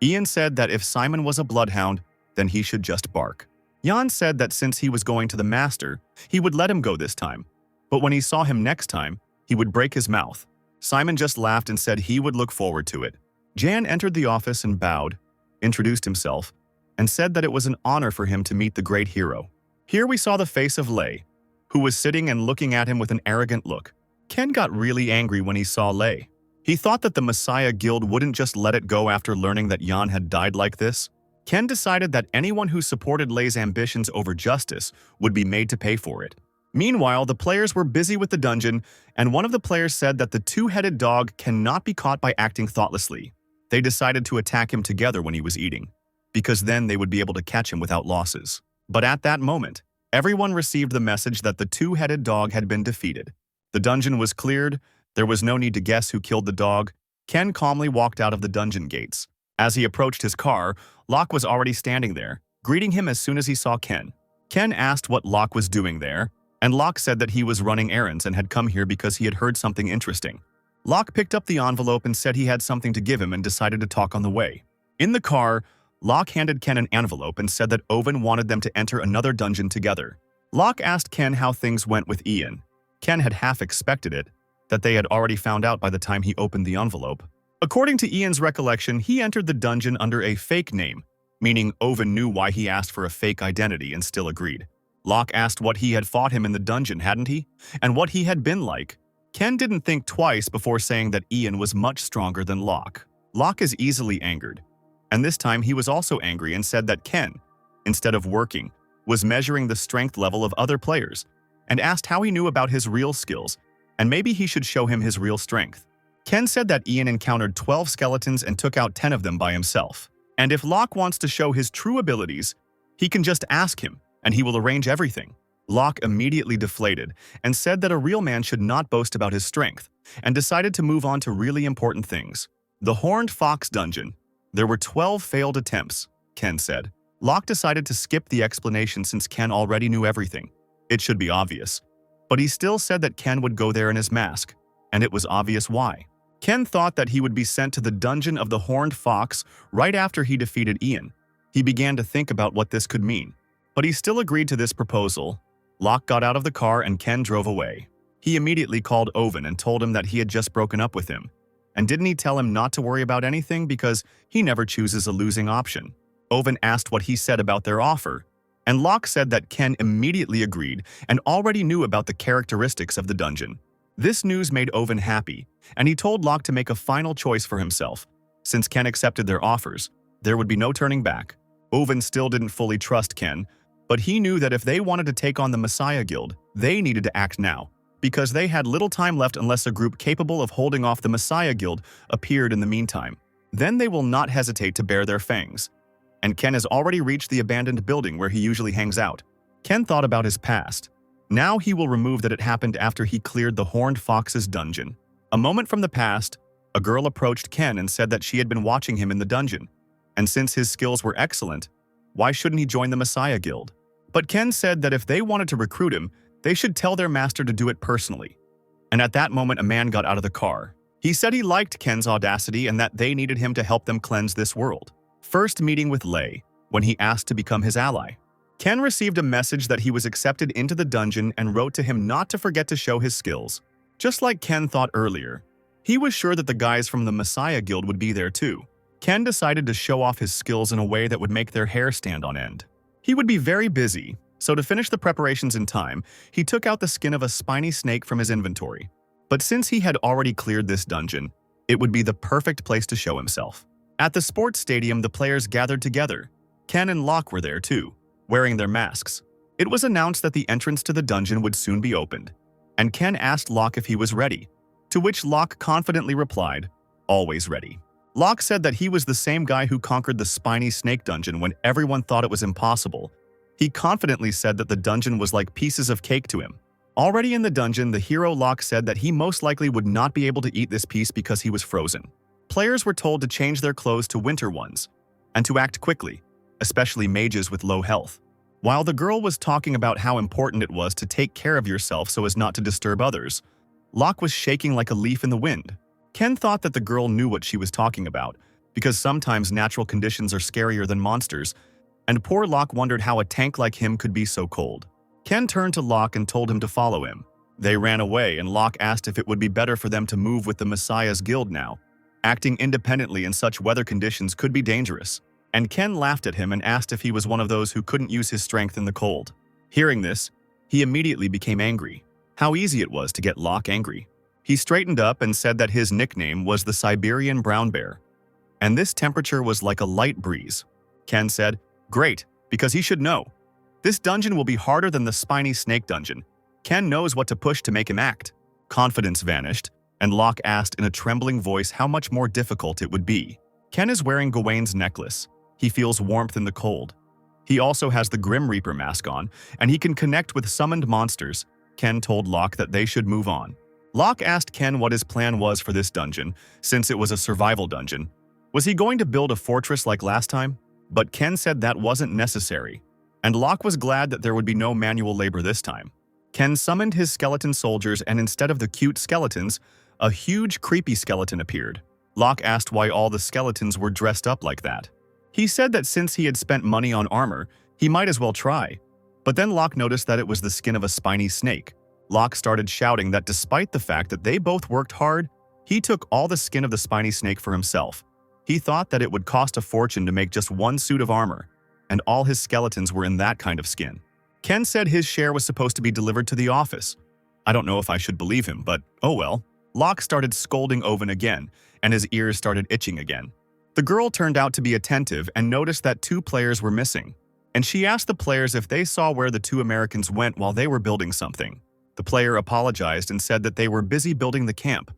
Speaker 1: Ian said that if Simon was a bloodhound, then he should just bark. Jan said that since he was going to the master, he would let him go this time, but when he saw him next time, he would break his mouth. Simon just laughed and said he would look forward to it. Jan entered the office and bowed, introduced himself, and said that it was an honor for him to meet the great hero. Here we saw the face of Lei, who was sitting and looking at him with an arrogant look. Ken got really angry when he saw Lei. He thought that the Messiah Guild wouldn't just let it go after learning that Jan had died like this. Ken decided that anyone who supported Lei's ambitions over justice would be made to pay for it. Meanwhile, the players were busy with the dungeon, and one of the players said that the two-headed dog cannot be caught by acting thoughtlessly. They decided to attack him together when he was eating, because then they would be able to catch him without losses. But at that moment, everyone received the message that the two-headed dog had been defeated. The dungeon was cleared. There was no need to guess who killed the dog. Ken calmly walked out of the dungeon gates. As he approached his car, Locke was already standing there, greeting him as soon as he saw Ken. Ken asked what Locke was doing there, and Locke said that he was running errands and had come here because he had heard something interesting. Locke picked up the envelope and said he had something to give him and decided to talk on the way. In the car, Locke handed Ken an envelope and said that Owen wanted them to enter another dungeon together. Locke asked Ken how things went with Ian. Ken had half expected it, that they had already found out by the time he opened the envelope. According to Ian's recollection, he entered the dungeon under a fake name, meaning Owen knew why he asked for a fake identity and still agreed. Locke asked what he had fought him in the dungeon, hadn't he? And what he had been like. Ken didn't think twice before saying that Ian was much stronger than Locke. Locke is easily angered, and this time he was also angry and said that Ken, instead of working, was measuring the strength level of other players, and asked how he knew about his real skills, and maybe he should show him his real strength. Ken said that Ian encountered 12 skeletons and took out 10 of them by himself. And if Locke wants to show his true abilities, he can just ask him, and he will arrange everything. Locke immediately deflated and said that a real man should not boast about his strength, and decided to move on to really important things. The Horned Fox Dungeon. There were 12 failed attempts, Ken said. Locke decided to skip the explanation since Ken already knew everything. It should be obvious. But he still said that Ken would go there in his mask, and it was obvious why. Ken thought that he would be sent to the Dungeon of the Horned Fox right after he defeated Ian. He began to think about what this could mean. But he still agreed to this proposal. Locke got out of the car and Ken drove away. He immediately called Owen and told him that he had just broken up with him. And didn't he tell him not to worry about anything because he never chooses a losing option? Owen asked what he said about their offer, and Locke said that Ken immediately agreed and already knew about the characteristics of the dungeon. This news made Owen happy, and he told Locke to make a final choice for himself. Since Ken accepted their offers, there would be no turning back. Owen still didn't fully trust Ken, but he knew that if they wanted to take on the Messiah Guild, they needed to act now, because they had little time left unless a group capable of holding off the Messiah Guild appeared in the meantime. Then they will not hesitate to bare their fangs. And Ken has already reached the abandoned building where he usually hangs out. Ken thought about his past. Now he will remove that it happened after he cleared the Horned Fox's dungeon. A moment from the past, a girl approached Ken and said that she had been watching him in the dungeon. And since his skills were excellent, why shouldn't he join the Messiah Guild? But Ken said that if they wanted to recruit him, they should tell their master to do it personally. And at that moment, a man got out of the car. He said he liked Ken's audacity and that they needed him to help them cleanse this world. First meeting with Lei, when he asked to become his ally. Ken received a message that he was accepted into the dungeon and wrote to him not to forget to show his skills. Just like Ken thought earlier, he was sure that the guys from the Messiah Guild would be there too. Ken decided to show off his skills in a way that would make their hair stand on end. He would be very busy, so to finish the preparations in time, he took out the skin of a spiny snake from his inventory. But since he had already cleared this dungeon, it would be the perfect place to show himself. At the sports stadium, the players gathered together. Ken and Locke were there too, wearing their masks. It was announced that the entrance to the dungeon would soon be opened, and Ken asked Locke if he was ready, to which Locke confidently replied, "Always ready." Locke said that he was the same guy who conquered the spiny snake dungeon when everyone thought it was impossible. He confidently said that the dungeon was like pieces of cake to him. Already in the dungeon, the hero Locke said that he most likely would not be able to eat this piece because he was frozen. Players were told to change their clothes to winter ones, and to act quickly, especially mages with low health. While the girl was talking about how important it was to take care of yourself so as not to disturb others, Locke was shaking like a leaf in the wind. Ken thought that the girl knew what she was talking about, because sometimes natural conditions are scarier than monsters, and poor Locke wondered how a tank like him could be so cold. Ken turned to Locke and told him to follow him. They ran away, and Locke asked if it would be better for them to move with the Messiah's Guild now. Acting independently in such weather conditions could be dangerous, and Ken laughed at him and asked if he was one of those who couldn't use his strength in the cold. Hearing this, he immediately became angry. How easy it was to get Locke angry. He straightened up and said that his nickname was the Siberian Brown Bear, and this temperature was like a light breeze. Ken said, "Great, because he should know. This dungeon will be harder than the spiny snake dungeon. Ken knows what to push to make him act." Confidence vanished, and Locke asked in a trembling voice how much more difficult it would be. Ken is wearing Gawain's necklace. He feels warmth in the cold. He also has the Grim Reaper mask on, and he can connect with summoned monsters. Ken told Locke that they should move on. Locke asked Ken what his plan was for this dungeon, since it was a survival dungeon. Was he going to build a fortress like last time? But Ken said that wasn't necessary, and Locke was glad that there would be no manual labor this time. Ken summoned his skeleton soldiers, and instead of the cute skeletons, a huge, creepy skeleton appeared. Locke asked why all the skeletons were dressed up like that. He said that since he had spent money on armor, he might as well try. But then Locke noticed that it was the skin of a spiny snake. Locke started shouting that despite the fact that they both worked hard, he took all the skin of the spiny snake for himself. He thought that it would cost a fortune to make just one suit of armor, and all his skeletons were in that kind of skin. Ken said his share was supposed to be delivered to the office. I don't know if I should believe him, but oh well. Locke started scolding Owen again, and his ears started itching again. The girl turned out to be attentive and noticed that 2 players were missing, and she asked the players if they saw where the 2 Americans went while they were building something. The player apologized and said that they were busy building the camp.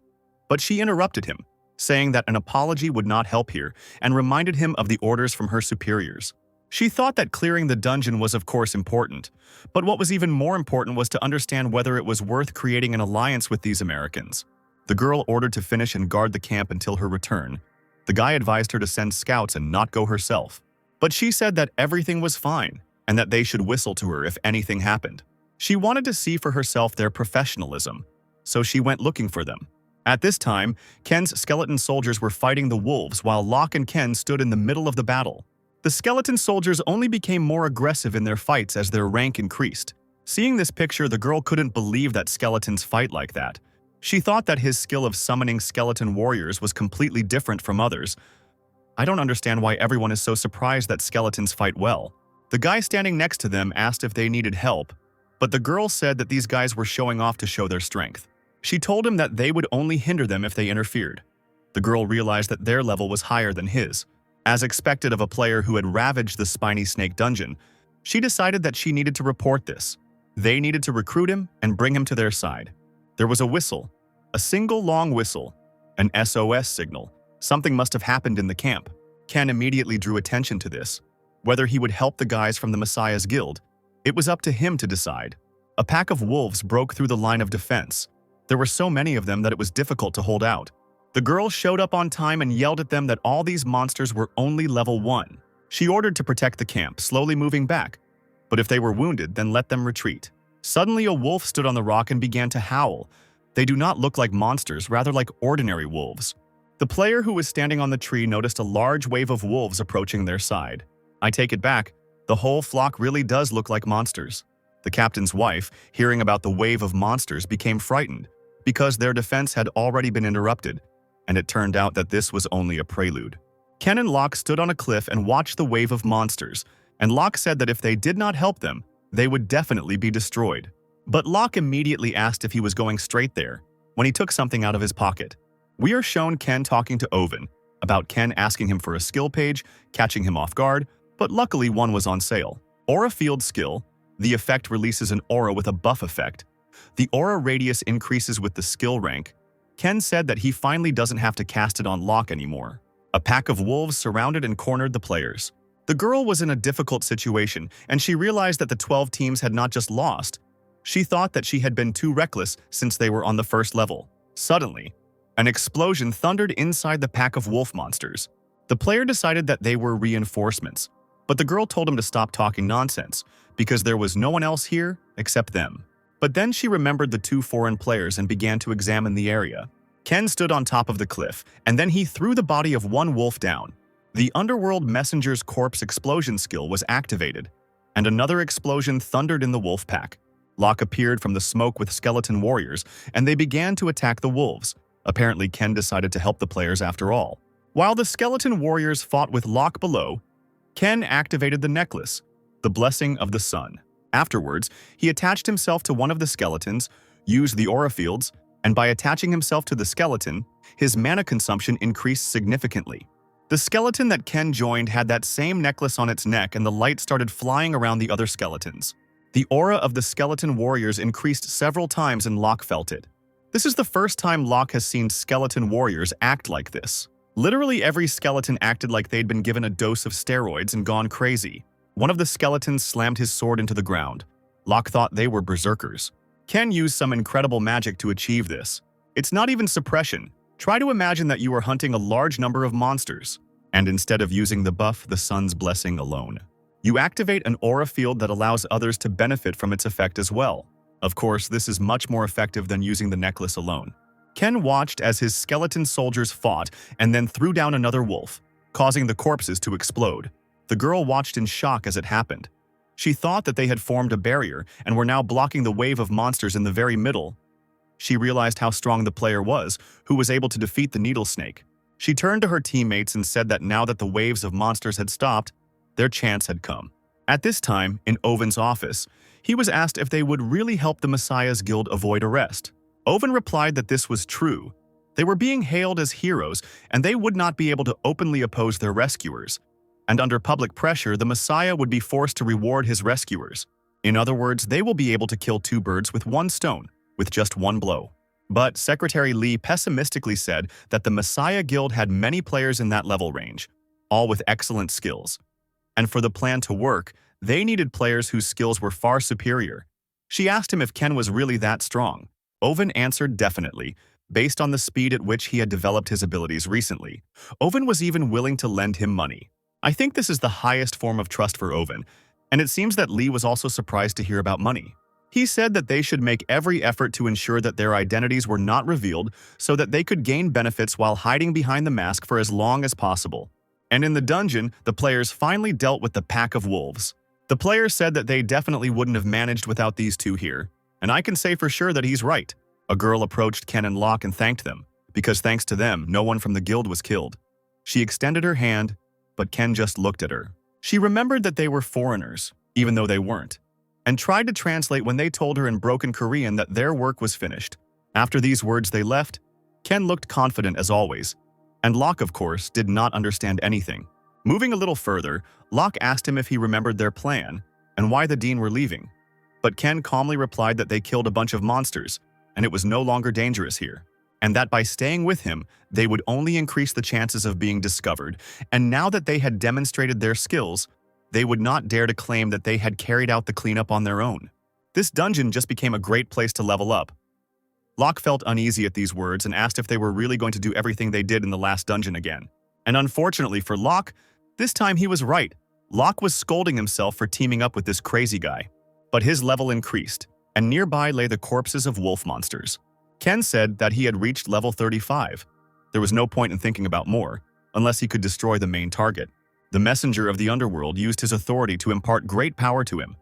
Speaker 1: But she interrupted him, saying that an apology would not help here and reminded him of the orders from her superiors. She thought that clearing the dungeon was of course important, but what was even more important was to understand whether it was worth creating an alliance with these Americans. The girl ordered to finish and guard the camp until her return. The guy advised her to send scouts and not go herself. But she said that everything was fine and that they should whistle to her if anything happened. She wanted to see for herself their professionalism, so she went looking for them. At this time, Ken's skeleton soldiers were fighting the wolves while Locke and Ken stood in the middle of the battle. The skeleton soldiers only became more aggressive in their fights as their rank increased. Seeing this picture, the girl couldn't believe that skeletons fight like that. She thought that his skill of summoning skeleton warriors was completely different from others. I don't understand why everyone is so surprised that skeletons fight well. The guy standing next to them asked if they needed help, but the girl said that these guys were showing off to show their strength. She told him that they would only hinder them if they interfered. The girl realized that their level was higher than his. As expected of a player who had ravaged the spiny snake dungeon, she decided that she needed to report this. They needed to recruit him and bring him to their side. There was a whistle, a single long whistle, an SOS signal. Something must have happened in the camp. Ken immediately drew attention to this. Whether he would help the guys from the Messiah's Guild, it was up to him to decide. A pack of wolves broke through the line of defense. There were so many of them that it was difficult to hold out. The girl showed up on time and yelled at them that all these monsters were only level 1. She ordered to protect the camp, slowly moving back. But if they were wounded, then let them retreat. Suddenly, a wolf stood on the rock and began to howl. They do not look like monsters, rather like ordinary wolves. The player who was standing on the tree noticed a large wave of wolves approaching their side. I take it back, the whole flock really does look like monsters. The captain's wife, hearing about the wave of monsters, became frightened because their defense had already been interrupted, and it turned out that this was only a prelude. Ken and Locke stood on a cliff and watched the wave of monsters, and Locke said that if they did not help them, they would definitely be destroyed. But Locke immediately asked if he was going straight there, when he took something out of his pocket. We are shown Ken talking to Owen about Ken asking him for a skill page, catching him off guard, but luckily one was on sale. Aura Field Skill. The effect releases an aura with a buff effect. The aura radius increases with the skill rank. Ken said that he finally doesn't have to cast it on Locke anymore. A pack of wolves surrounded and cornered the players. The girl was in a difficult situation, and she realized that the 12 teams had not just lost. She thought that she had been too reckless since they were on the first level. Suddenly, an explosion thundered inside the pack of wolf monsters. The player decided that they were reinforcements, but the girl told him to stop talking nonsense because there was no one else here except them. But then she remembered the 2 foreign players and began to examine the area. Ken stood on top of the cliff, and then he threw the body of one wolf down. The Underworld Messenger's corpse explosion skill was activated, and another explosion thundered in the wolf pack. Locke appeared from the smoke with skeleton warriors, and they began to attack the wolves. Apparently, Ken decided to help the players after all. While the skeleton warriors fought with Locke below, Ken activated the necklace, the Blessing of the Sun. Afterwards, he attached himself to one of the skeletons, used the aura fields, and by attaching himself to the skeleton, his mana consumption increased significantly. The skeleton that Ken joined had that same necklace on its neck, and the light started flying around the other skeletons. The aura of the skeleton warriors increased several times and Locke felt it. This is the first time Locke has seen skeleton warriors act like this. Literally every skeleton acted like they'd been given a dose of steroids and gone crazy. One of the skeletons slammed his sword into the ground. Locke thought they were berserkers. Ken used some incredible magic to achieve this. It's not even suppression. Try to imagine that you are hunting a large number of monsters, and instead of using the buff, the Sun's Blessing alone, you activate an aura field that allows others to benefit from its effect as well. Of course, this is much more effective than using the necklace alone. Ken watched as his skeleton soldiers fought and then threw down another wolf, causing the corpses to explode. The girl watched in shock as it happened. She thought that they had formed a barrier and were now blocking the wave of monsters in the very middle. She realized how strong the player was, who was able to defeat the needle snake. She turned to her teammates and said that now that the waves of monsters had stopped, their chance had come. At this time, in Owen's office, he was asked if they would really help the Messiah's Guild avoid arrest. Owen replied that this was true. They were being hailed as heroes, and they would not be able to openly oppose their rescuers. And under public pressure, the Messiah would be forced to reward his rescuers. In other words, they will be able to kill 2 birds with 1 stone, with just 1 blow. But Secretary Lee pessimistically said that the Messiah Guild had many players in that level range, all with excellent skills. And for the plan to work, they needed players whose skills were far superior. She asked him if Ken was really that strong. Oven answered definitely, based on the speed at which he had developed his abilities recently. Oven was even willing to lend him money. I think this is the highest form of trust for Oven, and it seems that Lee was also surprised to hear about money. He said that they should make every effort to ensure that their identities were not revealed so that they could gain benefits while hiding behind the mask for as long as possible. And in the dungeon, the players finally dealt with the pack of wolves. The players said that they definitely wouldn't have managed without these two here, and I can say for sure that he's right. A girl approached Ken and Locke and thanked them, because thanks to them, no one from the guild was killed. She extended her hand, but Ken just looked at her. She remembered that they were foreigners, even though they weren't, and tried to translate when they told her in broken Korean that their work was finished. After these words they left, Ken looked confident as always, and Locke, of course, did not understand anything. Moving a little further, Locke asked him if he remembered their plan and why the Dean were leaving. But Ken calmly replied that they killed a bunch of monsters, and it was no longer dangerous here, and that by staying with him, they would only increase the chances of being discovered, and now that they had demonstrated their skills, they would not dare to claim that they had carried out the cleanup on their own. This dungeon just became a great place to level up. Locke felt uneasy at these words and asked if they were really going to do everything they did in the last dungeon again. And unfortunately for Locke, this time he was right. Locke was scolding himself for teaming up with this crazy guy. But his level increased, and nearby lay the corpses of wolf monsters. Ken said that he had reached level 35. There was no point in thinking about more, unless he could destroy the main target. The messenger of the underworld used his authority to impart great power to him.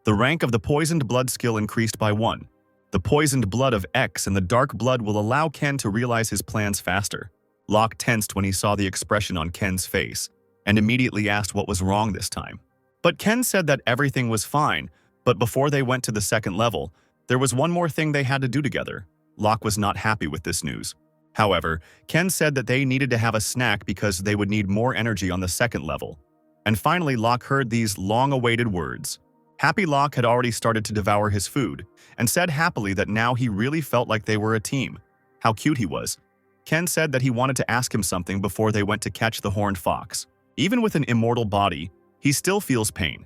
Speaker 1: The rank of the poisoned blood skill increased by 1. The poisoned blood of X and the dark blood will allow Ken to realize his plans faster. Locke tensed when he saw the expression on Ken's face, and immediately asked what was wrong this time. But Ken said that everything was fine, but before they went to the second level, there was one more thing they had to do together. Locke was not happy with this news. However, Ken said that they needed to have a snack because they would need more energy on the second level. And finally, Locke heard these long-awaited words. Happy Locke had already started to devour his food, and said happily that now he really felt like they were a team. How cute he was. Ken said that he wanted to ask him something before they went to catch the horned fox. Even with an immortal body, he still feels pain.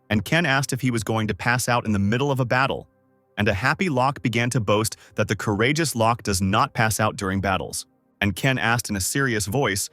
Speaker 1: And Ken asked if he was going to pass out in the middle of a battle. And a happy Locke began to boast that the courageous Locke does not pass out during battles. And Ken asked in a serious voice,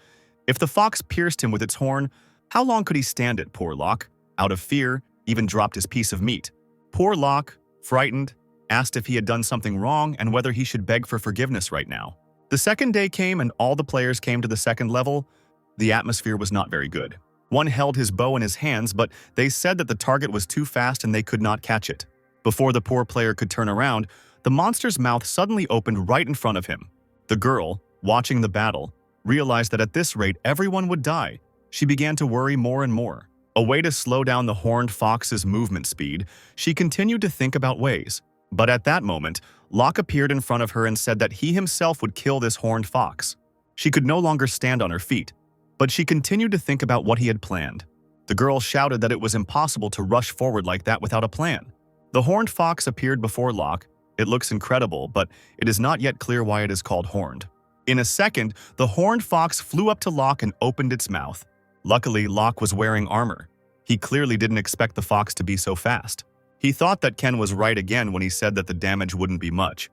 Speaker 1: if the fox pierced him with its horn, how long could he stand it, poor Locke? Out of fear, even dropped his piece of meat. Poor Locke, frightened, asked if he had done something wrong and whether he should beg for forgiveness right now. The second day came and all the players came to the second level. The atmosphere was not very good. One held his bow in his hands, but they said that the target was too fast and they could not catch it. Before the poor player could turn around, the monster's mouth suddenly opened right in front of him. The girl, watching the battle, realized that at this rate everyone would die. She began to worry more and more. A way to slow down the horned fox's movement speed, she continued to think about ways. But at that moment, Locke appeared in front of her and said that he himself would kill this horned fox. She could no longer stand on her feet, but she continued to think about what he had planned. The girl shouted that it was impossible to rush forward like that without a plan. The horned fox appeared before Locke. It looks incredible, but it is not yet clear why it is called horned. In a second, the horned fox flew up to Locke and opened its mouth. Luckily, Locke was wearing armor. He clearly didn't expect the fox to be so fast. He thought that Ken was right again when he said that the damage wouldn't be much.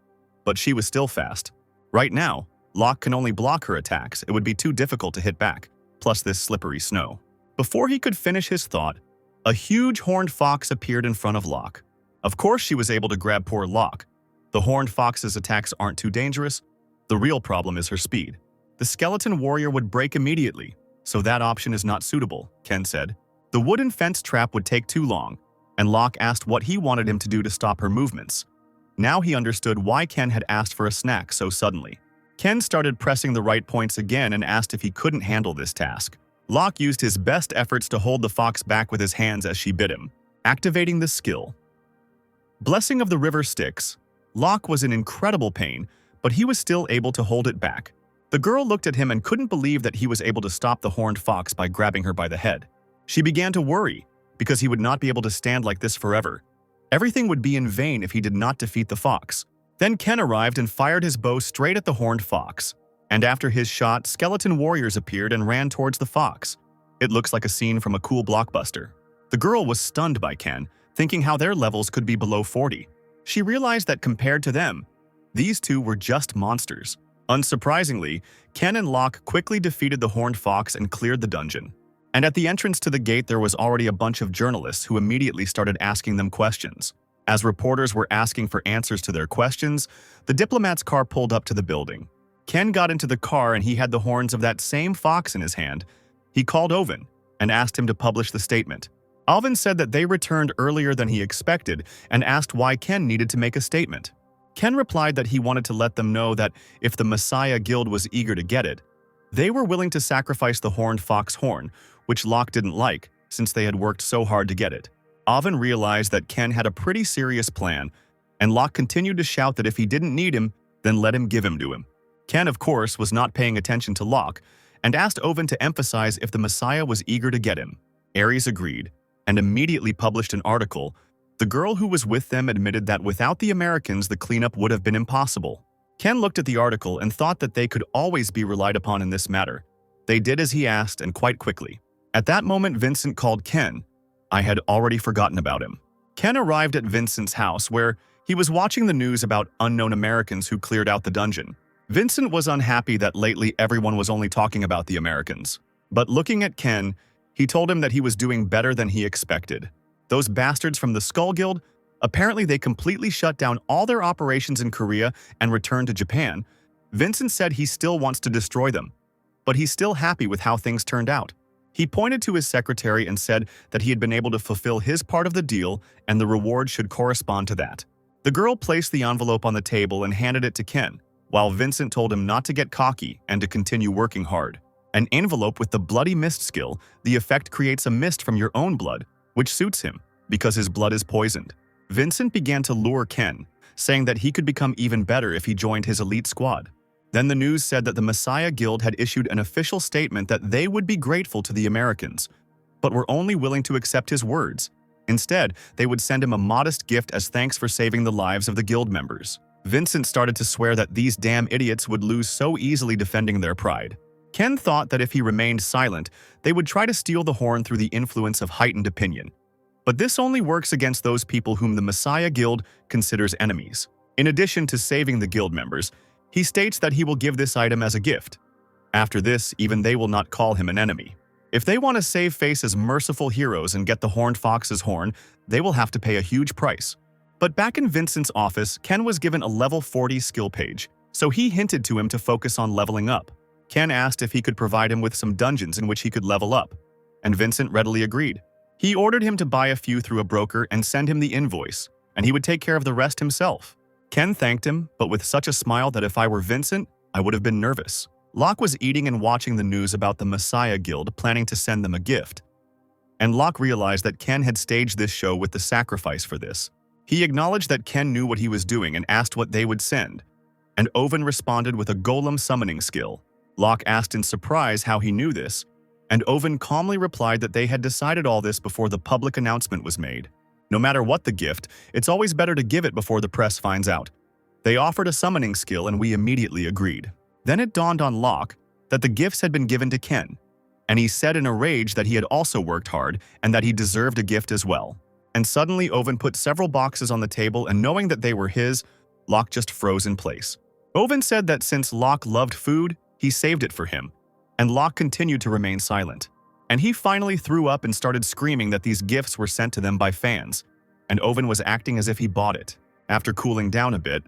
Speaker 1: But she was still fast. Right now, Locke can only block her attacks. It would be too difficult to hit back, plus this slippery snow. Before he could finish his thought, a huge horned fox appeared in front of Locke. Of course she was able to grab poor Locke. The horned fox's attacks aren't too dangerous. The real problem is her speed. The skeleton warrior would break immediately, so that option is not suitable, Ken said. The wooden fence trap would take too long, and Locke asked what he wanted him to do to stop her movements. Now he understood why Ken had asked for a snack so suddenly. Ken started pressing the right points again and asked if he couldn't handle this task. Locke used his best efforts to hold the fox back with his hands as she bit him, activating the skill. Blessing of the River Styx, Locke was in incredible pain, but he was still able to hold it back. The girl looked at him and couldn't believe that he was able to stop the horned fox by grabbing her by the head. She began to worry, because he would not be able to stand like this forever. Everything would be in vain if he did not defeat the fox. Then Ken arrived and fired his bow straight at the horned fox. And after his shot, skeleton warriors appeared and ran towards the fox. It looks like a scene from a cool blockbuster. The girl was stunned by Ken, thinking how their levels could be below 40. She realized that compared to them, these two were just monsters. Unsurprisingly, Ken and Locke quickly defeated the horned fox and cleared the dungeon. And at the entrance to the gate there was already a bunch of journalists who immediately started asking them questions. As reporters were asking for answers to their questions, the diplomat's car pulled up to the building. Ken got into the car and he had the horns of that same fox in his hand. He called Oven and asked him to publish the statement. Alvin said that they returned earlier than he expected and asked why Ken needed to make a statement. Ken replied that he wanted to let them know that if the Messiah Guild was eager to get it, they were willing to sacrifice the horned fox horn, which Locke didn't like since they had worked so hard to get it. Alvin realized that Ken had a pretty serious plan, and Locke continued to shout that if he didn't need him, then let him give him to him. Ken, of course, was not paying attention to Locke and asked Oven to emphasize if the Messiah was eager to get him. Ares agreed and immediately published an article. The girl who was with them admitted that without the Americans, the cleanup would have been impossible. Ken looked at the article and thought that they could always be relied upon in this matter. They did as he asked and quite quickly. At that moment, Vincent called Ken. I had already forgotten about him. Ken arrived at Vincent's house where he was watching the news about unknown Americans who cleared out the dungeon. Vincent was unhappy that lately everyone was only talking about the Americans. But looking at Ken, he told him that he was doing better than he expected. Those bastards from the Skull Guild, apparently they completely shut down all their operations in Korea and returned to Japan. Vincent said he still wants to destroy them, but he's still happy with how things turned out. He pointed to his secretary and said that he had been able to fulfill his part of the deal and the reward should correspond to that. The girl placed the envelope on the table and handed it to Ken, while Vincent told him not to get cocky and to continue working hard. An envelope with the Bloody Mist skill, the effect creates a mist from your own blood, which suits him because his blood is poisoned. Vincent began to lure Ken, saying that he could become even better if he joined his elite squad. Then the news said that the Messiah Guild had issued an official statement that they would be grateful to the Americans, but were only willing to accept his words. Instead, they would send him a modest gift as thanks for saving the lives of the guild members. Vincent started to swear that these damn idiots would lose so easily defending their pride. Ken thought that if he remained silent, they would try to steal the horn through the influence of heightened opinion. But this only works against those people whom the Messiah Guild considers enemies. In addition to saving the guild members, he states that he will give this item as a gift. After this, even they will not call him an enemy. If they want to save face as merciful heroes and get the horned fox's horn, they will have to pay a huge price. But back in Vincent's office, Ken was given a level 40 skill page, so he hinted to him to focus on leveling up. Ken asked if he could provide him with some dungeons in which he could level up, and Vincent readily agreed. He ordered him to buy a few through a broker and send him the invoice, and he would take care of the rest himself. Ken thanked him, but with such a smile that if I were Vincent, I would have been nervous. Locke was eating and watching the news about the Messiah Guild planning to send them a gift. And Locke realized that Ken had staged this show with the sacrifice for this. He acknowledged that Ken knew what he was doing and asked what they would send, and Oven responded with a golem summoning skill. Locke asked in surprise how he knew this, and Oven calmly replied that they had decided all this before the public announcement was made. No matter what the gift, it's always better to give it before the press finds out. They offered a summoning skill and we immediately agreed. Then it dawned on Locke that the gifts had been given to Ken, and he said in a rage that he had also worked hard and that he deserved a gift as well. And suddenly Oven put several boxes on the table and knowing that they were his, Locke just froze in place. Oven said that since Locke loved food, he saved it for him, and Locke continued to remain silent. And he finally threw up and started screaming that these gifts were sent to them by fans, and Oven was acting as if he bought it. After cooling down a bit,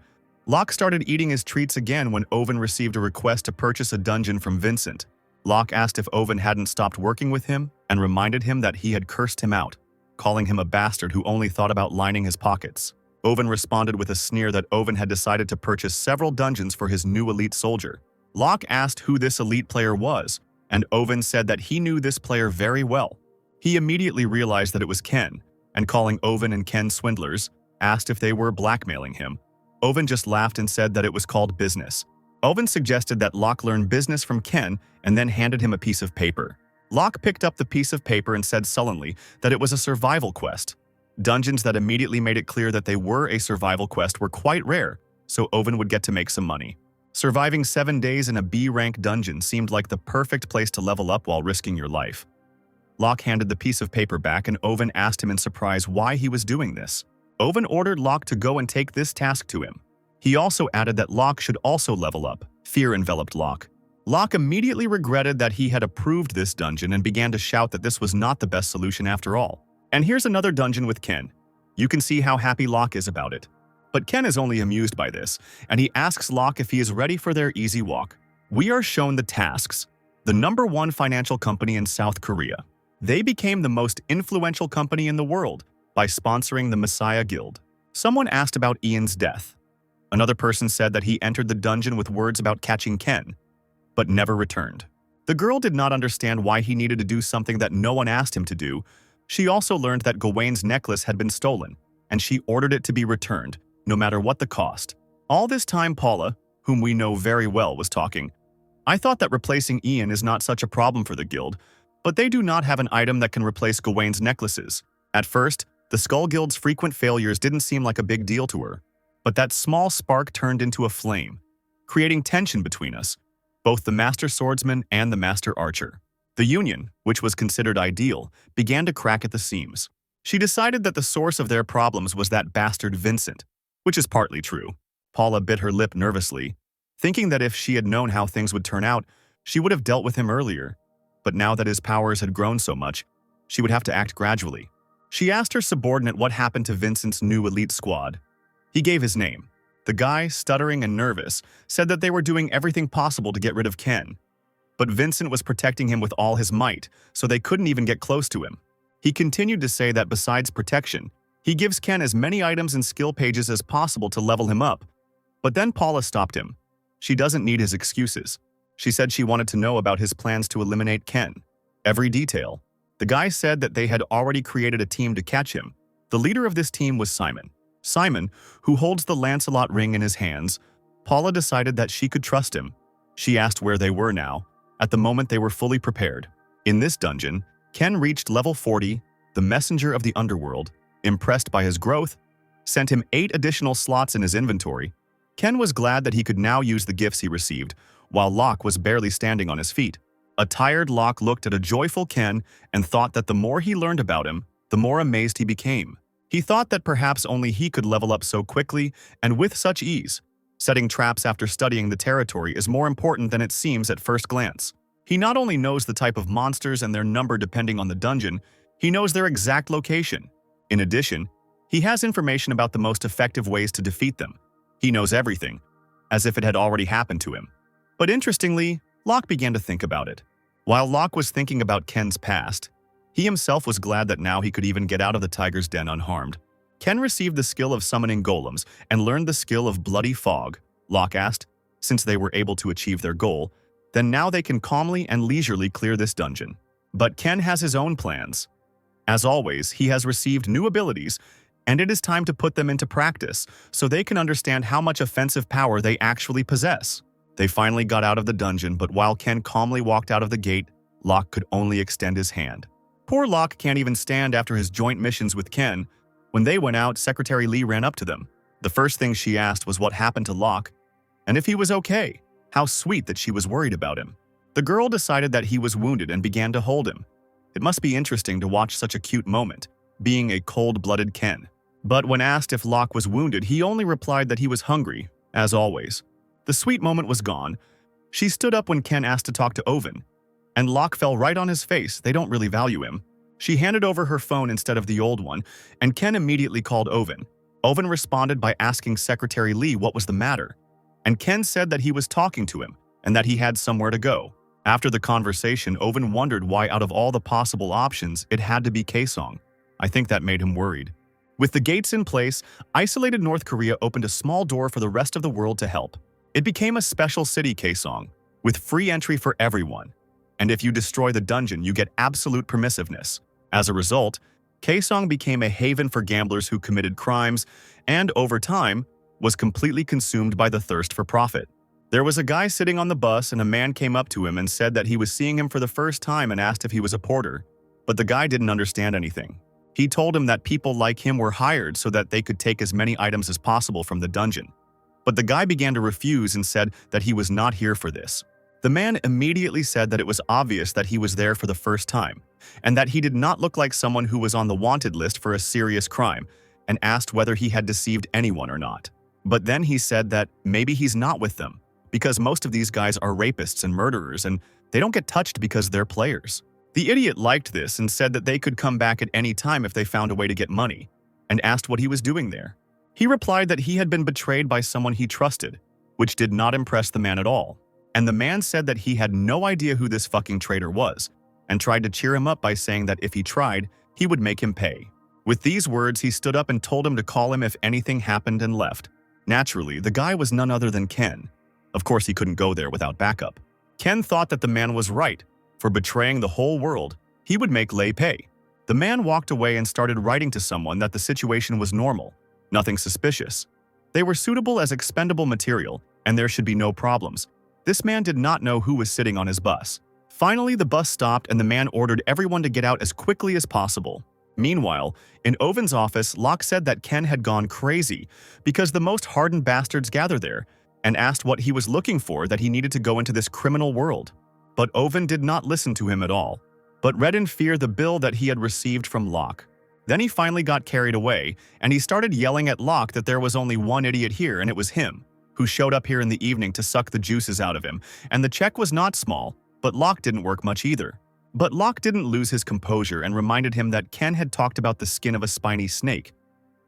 Speaker 1: Locke started eating his treats again when Oven received a request to purchase a dungeon from Vincent. Locke asked if Oven hadn't stopped working with him and reminded him that he had cursed him out, calling him a bastard who only thought about lining his pockets. Oven responded with a sneer that Oven had decided to purchase several dungeons for his new elite soldier. Locke asked who this elite player was, and Oven said that he knew this player very well. He immediately realized that it was Ken, and calling Oven and Ken swindlers, asked if they were blackmailing him. Oven just laughed and said that it was called business. Oven suggested that Locke learn business from Ken and then handed him a piece of paper. Locke picked up the piece of paper and said sullenly that it was a survival quest. Dungeons that immediately made it clear that they were a survival quest were quite rare, so Oven would get to make some money. Surviving 7 days in a B-rank dungeon seemed like the perfect place to level up while risking your life. Locke handed the piece of paper back and Oven asked him in surprise why he was doing this. Oven ordered Locke to go and take this task to him. He also added that Locke should also level up. Fear enveloped Locke. Locke immediately regretted that he had approved this dungeon and began to shout that this was not the best solution after all. And here's another dungeon with Ken. You can see how happy Locke is about it. But Ken is only amused by this, and he asks Locke if he is ready for their easy walk. We are shown the tasks. The #1 financial company in South Korea. They became the most influential company in the world by sponsoring the Messiah Guild. Someone asked about Ian's death. Another person said that he entered the dungeon with words about catching Ken, but never returned. The girl did not understand why he needed to do something that no one asked him to do. She also learned that Gawain's necklace had been stolen, and she ordered it to be returned, no matter what the cost. All this time Paula, whom we know very well, was talking. I thought that replacing Ian is not such a problem for the guild, but they do not have an item that can replace Gawain's necklaces. At first, the Skull Guild's frequent failures didn't seem like a big deal to her, but that small spark turned into a flame, creating tension between us, both the Master Swordsman and the Master Archer. The union, which was considered ideal, began to crack at the seams. She decided that the source of their problems was that bastard Vincent, which is partly true. Paula bit her lip nervously, thinking that if she had known how things would turn out, she would have dealt with him earlier. But now that his powers had grown so much, she would have to act gradually. She asked her subordinate what happened to Vincent's new elite squad. He gave his name. The guy, stuttering and nervous, said that they were doing everything possible to get rid of Ken. But Vincent was protecting him with all his might, so they couldn't even get close to him. He continued to say that besides protection, he gives Ken as many items and skill pages as possible to level him up. But then Paula stopped him. She doesn't need his excuses. She said she wanted to know about his plans to eliminate Ken. Every detail. The guy said that they had already created a team to catch him. The leader of this team was Simon. Simon, who holds the Lancelot ring in his hands. Paula decided that she could trust him. She asked where they were now. At the moment, they were fully prepared. In this dungeon, Ken reached level 40, the messenger of the underworld. Impressed by his growth, sent him 8 additional slots in his inventory. Ken was glad that he could now use the gifts he received, while Locke was barely standing on his feet. A tired Locke looked at a joyful Ken and thought that the more he learned about him, the more amazed he became. He thought that perhaps only he could level up so quickly and with such ease. Setting traps after studying the territory is more important than it seems at first glance. He not only knows the type of monsters and their number depending on the dungeon, he knows their exact location. In addition, he has information about the most effective ways to defeat them. He knows everything, as if it had already happened to him. But interestingly, Locke began to think about it. While Locke was thinking about Ken's past, he himself was glad that now he could even get out of the tiger's den unharmed. Ken received the skill of summoning golems and learned the skill of bloody fog. Locke asked, since they were able to achieve their goal, then now they can calmly and leisurely clear this dungeon. But Ken has his own plans. As always, he has received new abilities, and it is time to put them into practice so they can understand how much offensive power they actually possess. They finally got out of the dungeon, but while Ken calmly walked out of the gate, Locke could only extend his hand. Poor Locke can't even stand after his joint missions with Ken. When they went out, Secretary Lee ran up to them. The first thing she asked was what happened to Locke, and if he was okay. How sweet that she was worried about him. The girl decided that he was wounded and began to hold him. It must be interesting to watch such a cute moment, being a cold-blooded Ken. But when asked if Locke was wounded, he only replied that he was hungry, as always. The sweet moment was gone. She stood up when Ken asked to talk to Oven, and Locke fell right on his face. They don't really value him. She handed over her phone instead of the old one, and Ken immediately called Oven. Oven responded by asking Secretary Lee what was the matter, and Ken said that he was talking to him and that he had somewhere to go. After the conversation, Oven wondered why out of all the possible options, it had to be Kaesong. I think that made him worried. With the gates in place, isolated North Korea opened a small door for the rest of the world to help. It became a special city, Kaesong, with free entry for everyone. And if you destroy the dungeon, you get absolute permissiveness. As a result, Kaesong became a haven for gamblers who committed crimes and, over time, was completely consumed by the thirst for profit. There was a guy sitting on the bus and a man came up to him and said that he was seeing him for the first time and asked if he was a porter. But the guy didn't understand anything. He told him that people like him were hired so that they could take as many items as possible from the dungeon. but the guy began to refuse and said that he was not here for this. The man immediately said that it was obvious that he was there for the first time, and that he did not look like someone who was on the wanted list for a serious crime, and asked whether he had deceived anyone or not. But then he said that maybe he's not with them, because most of these guys are rapists and murderers, and they don't get touched because they're players. The idiot liked this and said that they could come back at any time if they found a way to get money, and asked what he was doing there. He replied that he had been betrayed by someone he trusted, which did not impress the man at all. And the man said that he had no idea who this fucking traitor was, and tried to cheer him up by saying that if he tried, he would make him pay. With these words, he stood up and told him to call him if anything happened and left. Naturally, the guy was none other than Ken. Of course, he couldn't go there without backup. Ken thought that the man was right. For betraying the whole world, he would make Lei pay. The man walked away and started writing to someone that the situation was normal, nothing suspicious. They were suitable as expendable material, and there should be no problems. This man did not know who was sitting on his bus. Finally, the bus stopped and the man ordered everyone to get out as quickly as possible. Meanwhile, in Oven's office, Locke said that Ken had gone crazy because the most hardened bastards gather there, and asked what he was looking for that he needed to go into this criminal world. But Oven did not listen to him at all, but read in fear the bill that he had received from Locke. Then he finally got carried away, and he started yelling at Locke that there was only one idiot here, and it was him, who showed up here in the evening to suck the juices out of him, and the check was not small, but Locke didn't work much either. But Locke didn't lose his composure and reminded him that Ken had talked about the skin of a spiny snake,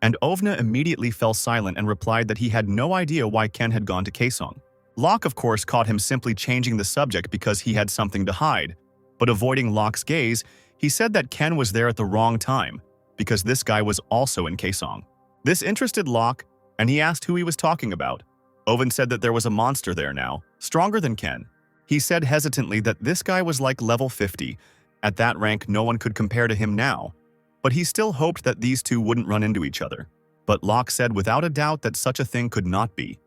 Speaker 1: and Ovna immediately fell silent and replied that he had no idea why Ken had gone to Kaesong. Locke, of course, caught him simply changing the subject because he had something to hide, but avoiding Locke's gaze, he said that Ken was there at the wrong time, because this guy was also in Kaesong. This interested Locke, and he asked who he was talking about. Oven said that there was a monster there now, stronger than Ken. He said hesitantly that this guy was like level 50. At that rank, no one could compare to him now. But he still hoped that these two wouldn't run into each other. But Locke said without a doubt that such a thing could not be,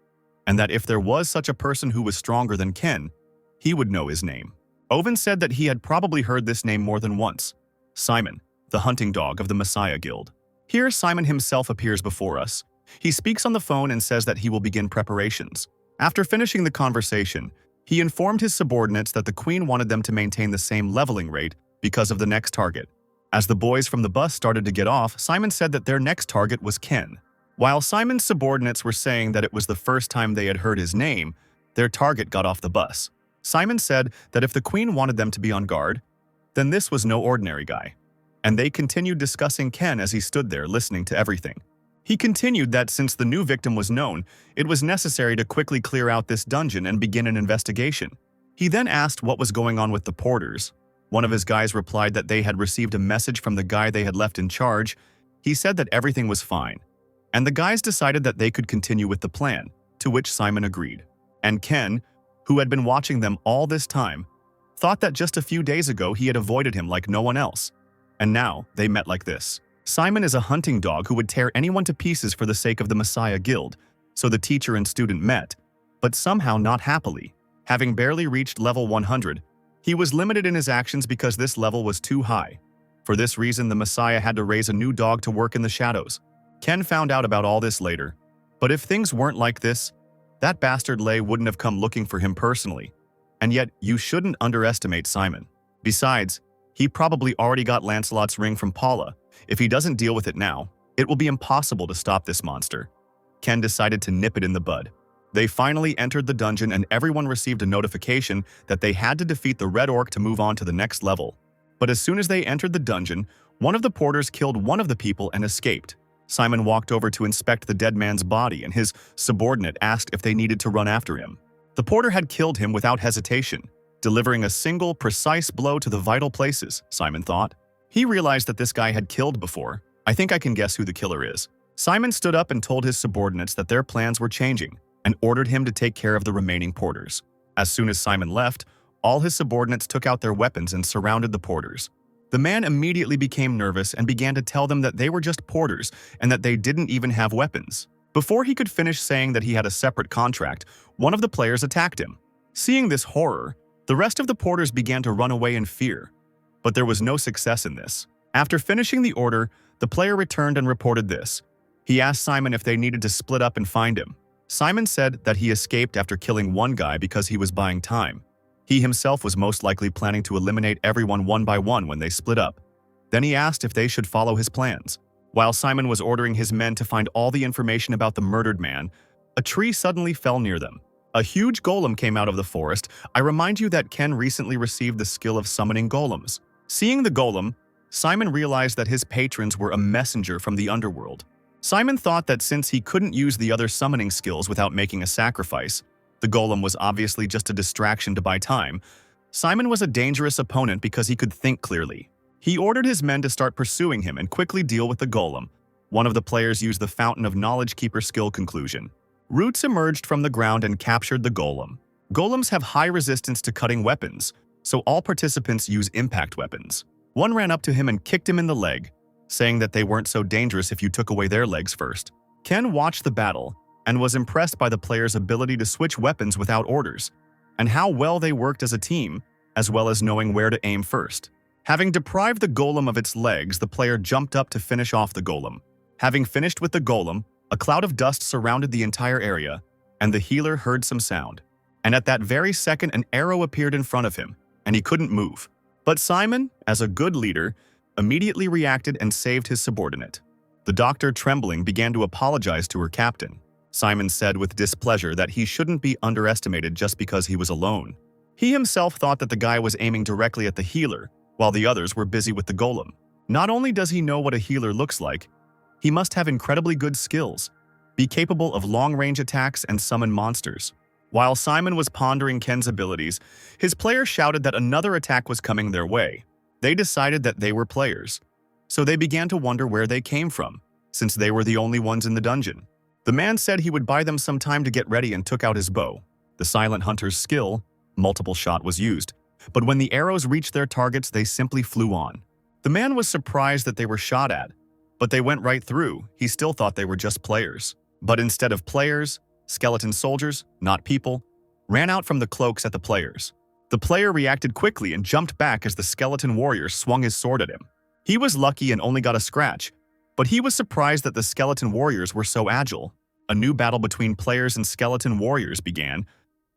Speaker 1: and that if there was such a person who was stronger than Ken, he would know his name. Oven said that he had probably heard this name more than once. Simon, the hunting dog of the Messiah Guild. Here, Simon himself appears before us. He speaks on the phone and says that he will begin preparations. After finishing the conversation, he informed his subordinates that the Queen wanted them to maintain the same leveling rate because of the next target. As the boys from the bus started to get off, Simon said that their next target was Ken. While Simon's subordinates were saying that it was the first time they had heard his name, their target got off the bus. Simon said that if the Queen wanted them to be on guard, then this was no ordinary guy. And they continued discussing Ken as he stood there listening to everything. He continued that since the new victim was known, it was necessary to quickly clear out this dungeon and begin an investigation. He then asked what was going on with the porters. One of his guys replied that they had received a message from the guy they had left in charge. He said that everything was fine, and the guys decided that they could continue with the plan, to which Simon agreed. And Ken, who had been watching them all this time, thought that just a few days ago he had avoided him like no one else, and now they met like this. Simon is a hunting dog who would tear anyone to pieces for the sake of the Messiah Guild, so the teacher and student met, but somehow not happily. Having barely reached level 100, he was limited in his actions because this level was too high. For this reason, the Messiah had to raise a new dog to work in the shadows. Ken found out about all this later, but if things weren't like this, that bastard Lei wouldn't have come looking for him personally. And yet, you shouldn't underestimate Simon. Besides, he probably already got Lancelot's ring from Paula. If he doesn't deal with it now, it will be impossible to stop this monster. Ken decided to nip it in the bud. They finally entered the dungeon and everyone received a notification that they had to defeat the Red Orc to move on to the next level. But as soon as they entered the dungeon, one of the porters killed one of the people and escaped. Simon walked over to inspect the dead man's body and his subordinate asked if they needed to run after him. The porter had killed him without hesitation, delivering a single, precise blow to the vital places, Simon thought. He realized that this guy had killed before. I think I can guess who the killer is. Simon stood up and told his subordinates that their plans were changing and ordered him to take care of the remaining porters. As soon as Simon left, all his subordinates took out their weapons and surrounded the porters. The man immediately became nervous and began to tell them that they were just porters and that they didn't even have weapons. Before he could finish saying that he had a separate contract, one of the players attacked him. Seeing this horror, the rest of the porters began to run away in fear. But there was no success in this. After finishing the order, the player returned and reported this. He asked Simon if they needed to split up and find him. Simon said that he escaped after killing one guy because he was buying time. He himself was most likely planning to eliminate everyone one by one when they split up. Then he asked if they should follow his plans. While Simon was ordering his men to find all the information about the murdered man, a tree suddenly fell near them. A huge golem came out of the forest. I remind you that Ken recently received the skill of summoning golems. Seeing the golem, Simon realized that his patrons were a messenger from the underworld. Simon thought that since he couldn't use the other summoning skills without making a sacrifice, the golem was obviously just a distraction to buy time. Simon was a dangerous opponent because he could think clearly. He ordered his men to start pursuing him and quickly deal with the golem. One of the players used the Fountain of Knowledge Keeper skill conclusion. Roots emerged from the ground and captured the golem. Golems have high resistance to cutting weapons, so all participants use impact weapons. One ran up to him and kicked him in the leg, saying that they weren't so dangerous if you took away their legs first. Ken watched the battle and was impressed by the players' ability to switch weapons without orders, and how well they worked as a team, as well as knowing where to aim first. Having deprived the golem of its legs, the player jumped up to finish off the golem. Having finished with the golem, a cloud of dust surrounded the entire area, and the healer heard some sound. And at that very second, an arrow appeared in front of him, and he couldn't move. But Simon, as a good leader, immediately reacted and saved his subordinate. The doctor, trembling, began to apologize to her captain. Simon said with displeasure that he shouldn't be underestimated just because he was alone. He himself thought that the guy was aiming directly at the healer, while the others were busy with the golem. Not only does he know what a healer looks like, he must have incredibly good skills, be capable of long-range attacks and summon monsters. While Simon was pondering Ken's abilities, his player shouted that another attack was coming their way. They decided that they were players, so they began to wonder where they came from, since they were the only ones in the dungeon. The man said he would buy them some time to get ready and took out his bow. The silent hunter's skill, multiple shot, was used, but when the arrows reached their targets, they simply flew on. The man was surprised that they were shot at, but they went right through. He still thought they were just players. But instead of players, skeleton soldiers, not people, ran out from the cloaks at the players. The player reacted quickly and jumped back as the skeleton warrior swung his sword at him. He was lucky and only got a scratch, but he was surprised that the skeleton warriors were so agile. A new battle between players and skeleton warriors began.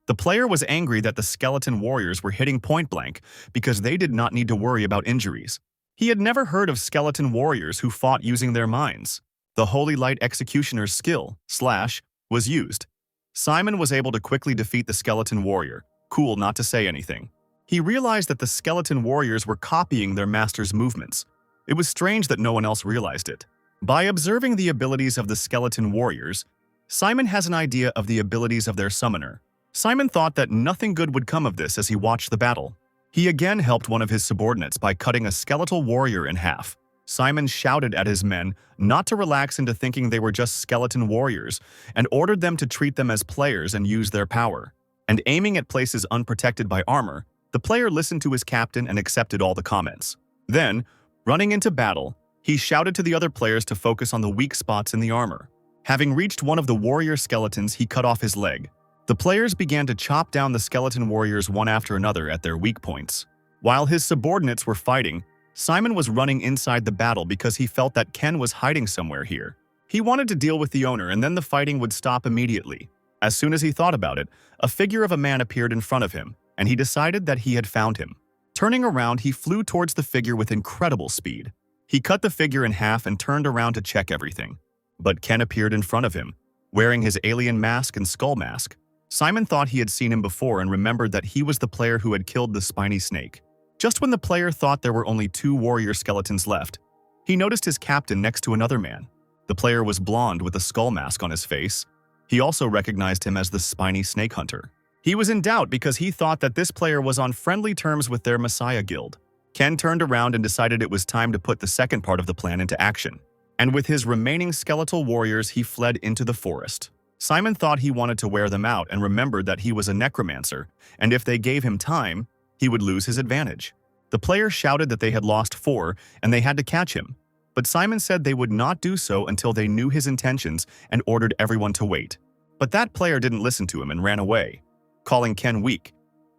Speaker 1: The player was angry that the skeleton warriors were hitting point blank because they did not need to worry about injuries. He had never heard of skeleton warriors who fought using their minds. The Holy Light Executioner's skill, Slash, was used. Simon was able to quickly defeat the skeleton warrior. Cool not to say anything. He realized that the skeleton warriors were copying their master's movements. It was strange that no one else realized it. By observing the abilities of the skeleton warriors, Simon has an idea of the abilities of their summoner. Simon thought that nothing good would come of this as he watched the battle. He again helped one of his subordinates by cutting a skeletal warrior in half. Simon shouted at his men not to relax into thinking they were just skeleton warriors and ordered them to treat them as players and use their power. And aiming at places unprotected by armor, the player listened to his captain and accepted all the comments. Then, running into battle, he shouted to the other players to focus on the weak spots in the armor. Having reached one of the warrior skeletons, he cut off his leg. The players began to chop down the skeleton warriors one after another at their weak points. While his subordinates were fighting, Simon was running inside the battle because he felt that Ken was hiding somewhere here. He wanted to deal with the owner and then the fighting would stop immediately. As soon as he thought about it, a figure of a man appeared in front of him, and he decided that he had found him. Turning around, he flew towards the figure with incredible speed. He cut the figure in half and turned around to check everything. But Ken appeared in front of him, wearing his alien mask and skull mask. Simon thought he had seen him before and remembered that he was the player who had killed the spiny snake. Just when the player thought there were only 2 warrior skeletons left, he noticed his captain next to another man. The player was blonde with a skull mask on his face. He also recognized him as the spiny snake hunter. He was in doubt because he thought that this player was on friendly terms with their Messiah guild. Ken turned around and decided it was time to put the second part of the plan into action. And with his remaining skeletal warriors, he fled into the forest. Simon thought he wanted to wear them out and remembered that he was a necromancer, and if they gave him time, he would lose his advantage. The player shouted that they had lost 4 and they had to catch him, but Simon said they would not do so until they knew his intentions and ordered everyone to wait. But that player didn't listen to him and ran away, calling Ken weak.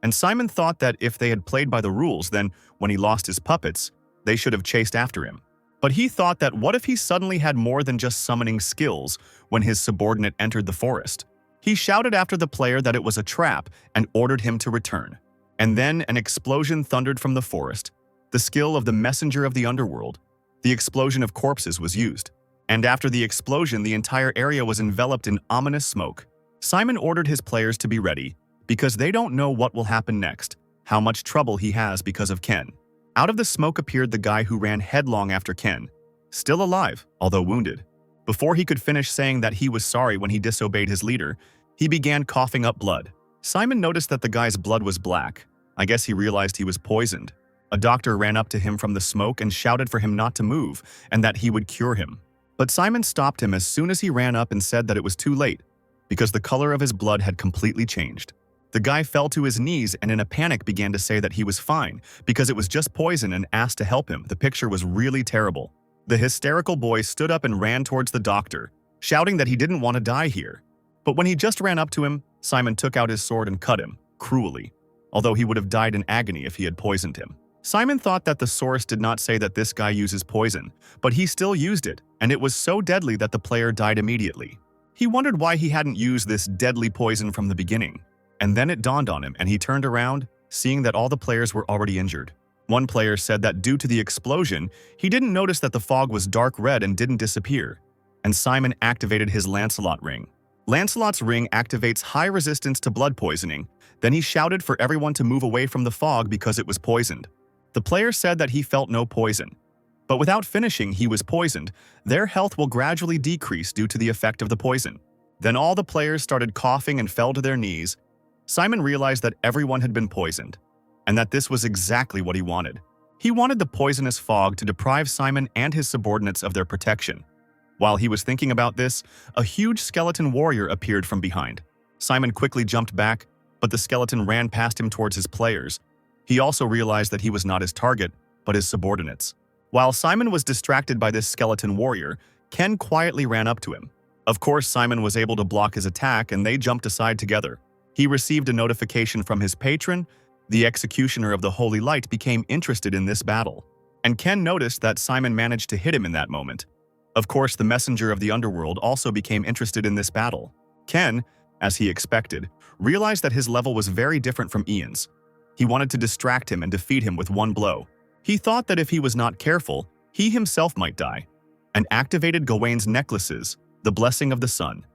Speaker 1: And Simon thought that if they had played by the rules, then when he lost his puppets, they should have chased after him. But he thought that what if he suddenly had more than just summoning skills when his subordinate entered the forest? He shouted after the player that it was a trap and ordered him to return. And then an explosion thundered from the forest. The skill of the messenger of the underworld. The explosion of corpses was used. And after the explosion, the entire area was enveloped in ominous smoke. Simon ordered his players to be ready, because they don't know what will happen next, how much trouble he has because of Ken. Out of the smoke appeared the guy who ran headlong after Ken, still alive, although wounded. Before he could finish saying that he was sorry when he disobeyed his leader, he began coughing up blood. Simon noticed that the guy's blood was black. I guess he realized he was poisoned. A doctor ran up to him from the smoke and shouted for him not to move and that he would cure him. But Simon stopped him as soon as he ran up and said that it was too late, because the color of his blood had completely changed. The guy fell to his knees and in a panic began to say that he was fine because it was just poison and asked to help him. The picture was really terrible. The hysterical boy stood up and ran towards the doctor, shouting that he didn't want to die here. But when he just ran up to him, Simon took out his sword and cut him, cruelly, although he would have died in agony if he had poisoned him. Simon thought that the source did not say that this guy uses poison, but he still used it, and it was so deadly that the player died immediately. He wondered why he hadn't used this deadly poison from the beginning. And then it dawned on him, and he turned around, seeing that all the players were already injured. One player said that due to the explosion, he didn't notice that the fog was dark red and didn't disappear. And Simon activated his Lancelot ring. Lancelot's ring activates high resistance to blood poisoning. Then he shouted for everyone to move away from the fog because it was poisoned. The player said that he felt no poison. But without finishing, he was poisoned. Their health will gradually decrease due to the effect of the poison. Then all the players started coughing and fell to their knees. Simon realized that everyone had been poisoned, and that this was exactly what he wanted. He wanted the poisonous fog to deprive Simon and his subordinates of their protection. While he was thinking about this, a huge skeleton warrior appeared from behind. Simon quickly jumped back, but the skeleton ran past him towards his players. He also realized that he was not his target, but his subordinates. While Simon was distracted by this skeleton warrior, Ken quietly ran up to him. Of course, Simon was able to block his attack and they jumped aside together. He received a notification from his patron. The executioner of the Holy Light became interested in this battle. And Ken noticed that Simon managed to hit him in that moment. Of course, the messenger of the underworld also became interested in this battle. Ken, as he expected, realized that his level was very different from Ian's. He wanted to distract him and defeat him with one blow. He thought that if he was not careful, he himself might die, and activated Gawain's necklaces, the blessing of the sun.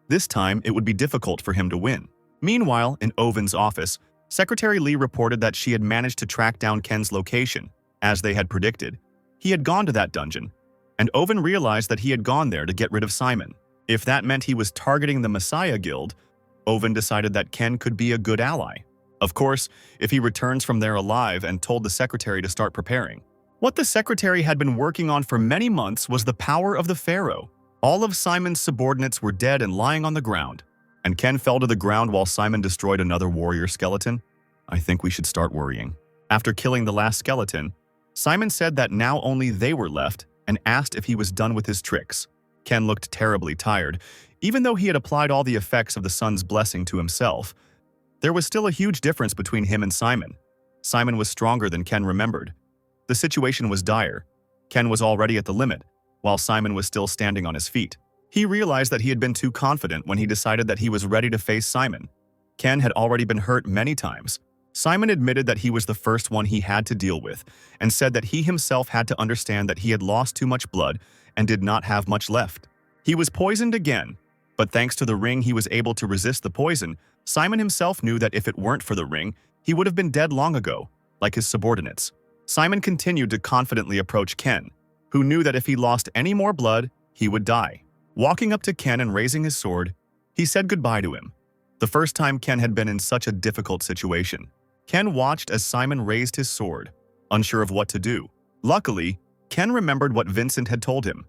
Speaker 1: This time, it would be difficult for him to win. Meanwhile, in Owen's office, Secretary Lee reported that she had managed to track down Ken's location. As they had predicted, he had gone to that dungeon, and Owen realized that he had gone there to get rid of Simon. If that meant he was targeting the Messiah Guild, Owen decided that Ken could be a good ally. Of course, if he returns from there alive and told the secretary to start preparing. What the secretary had been working on for many months was the power of the pharaoh. All of Simon's subordinates were dead and lying on the ground, and Ken fell to the ground while Simon destroyed another warrior skeleton. I think we should start worrying. After killing the last skeleton, Simon said that now only they were left and asked if he was done with his tricks. Ken looked terribly tired. Even though he had applied all the effects of the sun's blessing to himself, there was still a huge difference between him and Simon. Simon was stronger than Ken remembered. The situation was dire. Ken was already at the limit, while Simon was still standing on his feet. He realized that he had been too confident when he decided that he was ready to face Simon. Ken had already been hurt many times. Simon admitted that he was the first one he had to deal with, and said that he himself had to understand that he had lost too much blood and did not have much left. He was poisoned again, but thanks to the ring he was able to resist the poison. Simon himself knew that if it weren't for the ring, he would have been dead long ago, like his subordinates. Simon continued to confidently approach Ken, who knew that if he lost any more blood, he would die. Walking up to Ken and raising his sword, he said goodbye to him. The first time Ken had been in such a difficult situation. Ken watched as Simon raised his sword, unsure of what to do. Luckily, Ken remembered what Vincent had told him.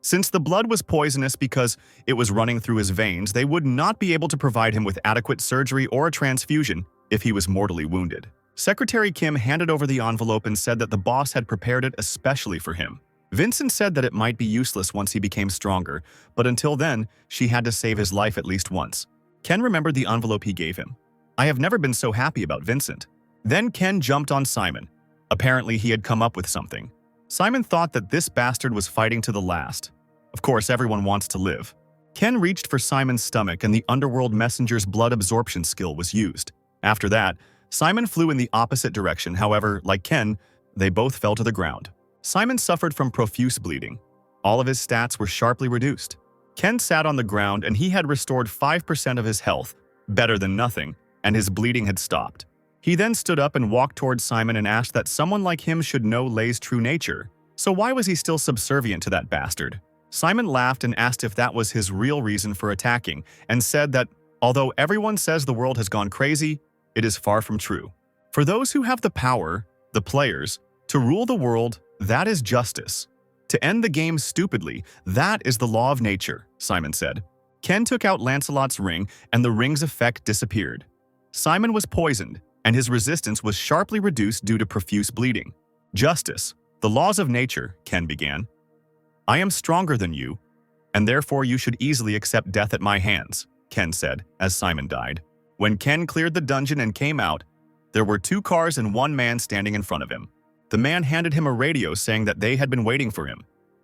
Speaker 1: Since the blood was poisonous because it was running through his veins, they would not be able to provide him with adequate surgery or a transfusion if he was mortally wounded. Secretary Kim handed over the envelope and said that the boss had prepared it especially for him. Vincent said that it might be useless once he became stronger, but until then, she had to save his life at least once. Ken remembered the envelope he gave him. I have never been so happy about Vincent. Then Ken jumped on Simon. Apparently, he had come up with something. Simon thought that this bastard was fighting to the last. Of course, everyone wants to live. Ken reached for Simon's stomach and the underworld messenger's blood absorption skill was used. After that, Simon flew in the opposite direction. However, like Ken, they both fell to the ground. Simon suffered from profuse bleeding. All of his stats were sharply reduced. Ken sat on the ground and he had restored 5% of his health, better than nothing, and his bleeding had stopped. He then stood up and walked towards Simon and asked that someone like him should know Lei's true nature. So why was he still subservient to that bastard? Simon laughed and asked if that was his real reason for attacking, and said that, although everyone says the world has gone crazy, it is far from true. For those who have the power, the players, to rule the world, that is justice. To end the game stupidly, that is the law of nature, Simon said. Ken took out Lancelot's ring, and the ring's effect disappeared. Simon was poisoned, and his resistance was sharply reduced due to profuse bleeding. Justice, the laws of nature, Ken began. I am stronger than you, and therefore you should easily accept death at my hands, Ken said, as Simon died. When Ken cleared the dungeon and came out, there were 2 cars and 1 man standing in front of him. The man handed him a radio saying that they had been waiting for him,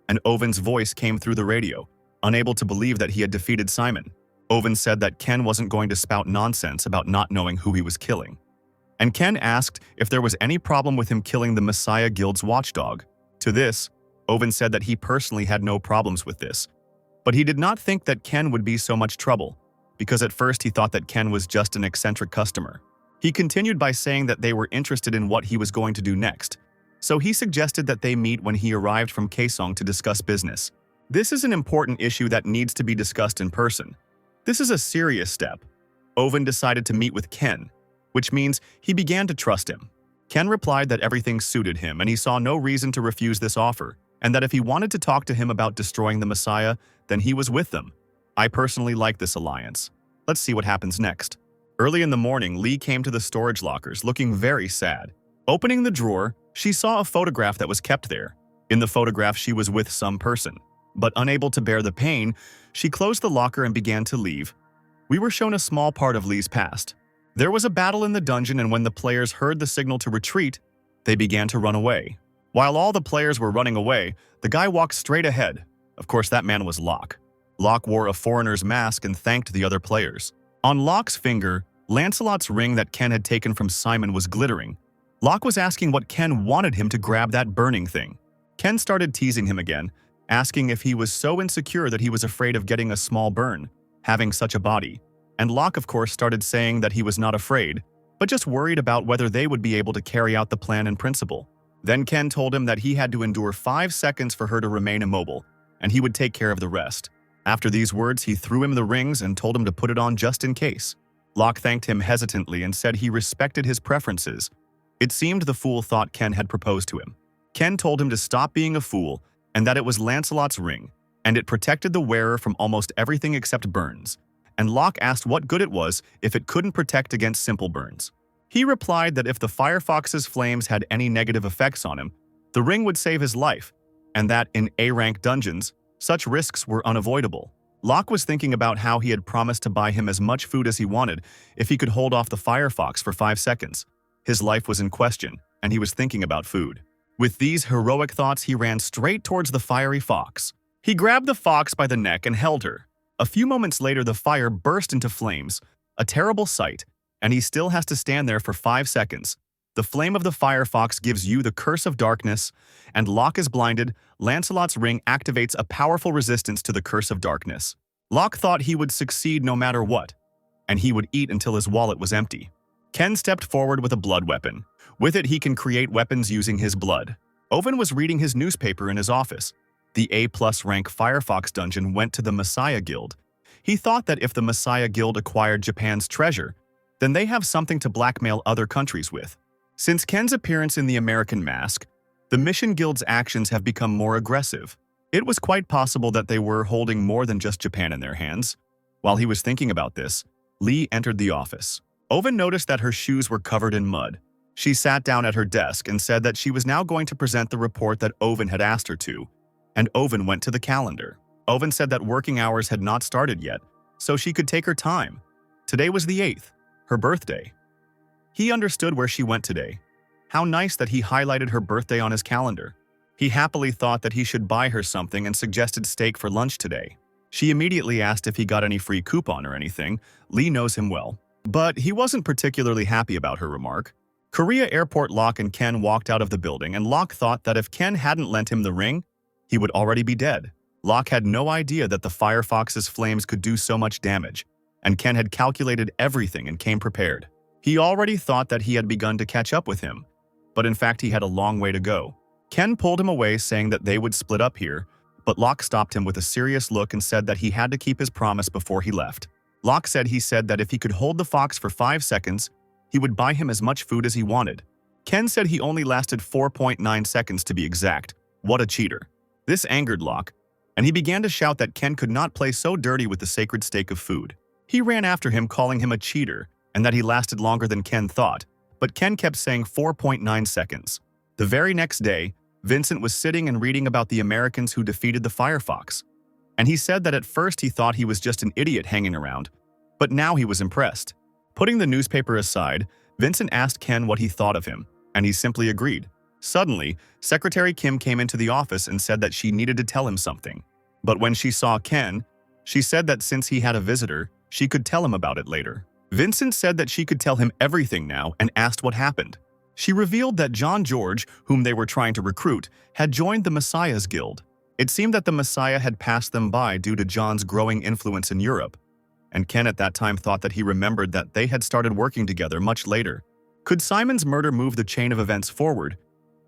Speaker 1: and Owen's voice came through the radio, unable to believe that he had defeated Simon. Owen said that Ken wasn't going to spout nonsense about not knowing who he was killing. And Ken asked if there was any problem with him killing the Messiah Guild's watchdog. To this, Owen said that he personally had no problems with this, but he did not think that Ken would be so much trouble, because at first he thought that Ken was just an eccentric customer. He continued by saying that they were interested in what he was going to do next, so he suggested that they meet when he arrived from Kaesong to discuss business. This is an important issue that needs to be discussed in person. This is a serious step. Owen decided to meet with Ken, which means he began to trust him. Ken replied that everything suited him and he saw no reason to refuse this offer, and that if he wanted to talk to him about destroying the Messiah, then he was with them. I personally like this alliance. Let's see what happens next. Early in the morning, Lei came to the storage lockers looking very sad. Opening the drawer, she saw a photograph that was kept there. In the photograph, she was with some person. But unable to bear the pain, she closed the locker and began to leave. We were shown a small part of Lei's past. There was a battle in the dungeon, and when the players heard the signal to retreat, they began to run away. While all the players were running away, the guy walked straight ahead. Of course, that man was Locke. Locke wore a foreigner's mask and thanked the other players. On Locke's finger, Lancelot's ring that Ken had taken from Simon was glittering. Locke was asking what Ken wanted him to grab that burning thing. Ken started teasing him again, asking if he was so insecure that he was afraid of getting a small burn, having such a body. And Locke, of course, started saying that he was not afraid, but just worried about whether they would be able to carry out the plan in principle. Then Ken told him that he had to endure 5 seconds for her to remain immobile, and he would take care of the rest. After these words, he threw him the rings and told him to put it on just in case. Locke thanked him hesitantly and said he respected his preferences. It seemed the fool thought Ken had proposed to him. Ken told him to stop being a fool and that it was Lancelot's ring, and it protected the wearer from almost everything except burns. And Locke asked what good it was if it couldn't protect against simple burns. He replied that if the Firefox's flames had any negative effects on him, the ring would save his life, and that in A-rank dungeons, such risks were unavoidable. Locke was thinking about how he had promised to buy him as much food as he wanted if he could hold off the Firefox for 5 seconds. His life was in question, and he was thinking about food. With these heroic thoughts, he ran straight towards the fiery fox. He grabbed the fox by the neck and held her. A few moments later, the fire burst into flames, a terrible sight, and he still has to stand there for 5 seconds. The flame of the firefox gives you the curse of darkness, and Locke is blinded. Lancelot's ring activates a powerful resistance to the curse of darkness. Locke thought he would succeed no matter what, and he would eat until his wallet was empty. Ken stepped forward with a blood weapon. With it, he can create weapons using his blood. Owen was reading his newspaper in his office. The A+ rank Firefox dungeon went to the Messiah Guild. He thought that if the Messiah Guild acquired Japan's treasure, then they have something to blackmail other countries with. Since Ken's appearance in the American Mask, the Mission Guild's actions have become more aggressive. It was quite possible that they were holding more than just Japan in their hands. While he was thinking about this, Lei entered the office. Owen noticed that her shoes were covered in mud. She sat down at her desk and said that she was now going to present the report that Owen had asked her to, and Owen went to the calendar. Owen said that working hours had not started yet, so she could take her time. Today was the 8th, her birthday. He understood where she went today. How nice that he highlighted her birthday on his calendar. He happily thought that he should buy her something and suggested steak for lunch today. She immediately asked if he got any free coupon or anything. Lee knows him well. But he wasn't particularly happy about her remark. Korea Airport Locke and Ken walked out of the building, and Locke thought that if Ken hadn't lent him the ring, he would already be dead. Locke had no idea that the Firefox's flames could do so much damage, and Ken had calculated everything and came prepared. He already thought that he had begun to catch up with him, but in fact he had a long way to go. Ken pulled him away, saying that they would split up here, but Locke stopped him with a serious look and said that he had to keep his promise before he left. Locke said that if he could hold the fox for 5 seconds, he would buy him as much food as he wanted. Ken said he only lasted 4.9 seconds to be exact. What a cheater. This angered Locke, and he began to shout that Ken could not play so dirty with the sacred stake of food. He ran after him, calling him a cheater, and that he lasted longer than Ken thought, but Ken kept saying 4.9 seconds. The very next day, Vincent was sitting and reading about the Americans who defeated the Firefox, and he said that at first he thought he was just an idiot hanging around, but now he was impressed. Putting the newspaper aside, Vincent asked Ken what he thought of him, and he simply agreed. Suddenly, Secretary Kim came into the office and said that she needed to tell him something. But when she saw Ken, she said that since he had a visitor, she could tell him about it later. Vincent said that she could tell him everything now and asked what happened. She revealed that John George, whom they were trying to recruit, had joined the Messiah's Guild. It seemed that the Messiah had passed them by due to John's growing influence in Europe, and Ken at that time thought that he remembered that they had started working together much later. Could Simon's murder move the chain of events forward?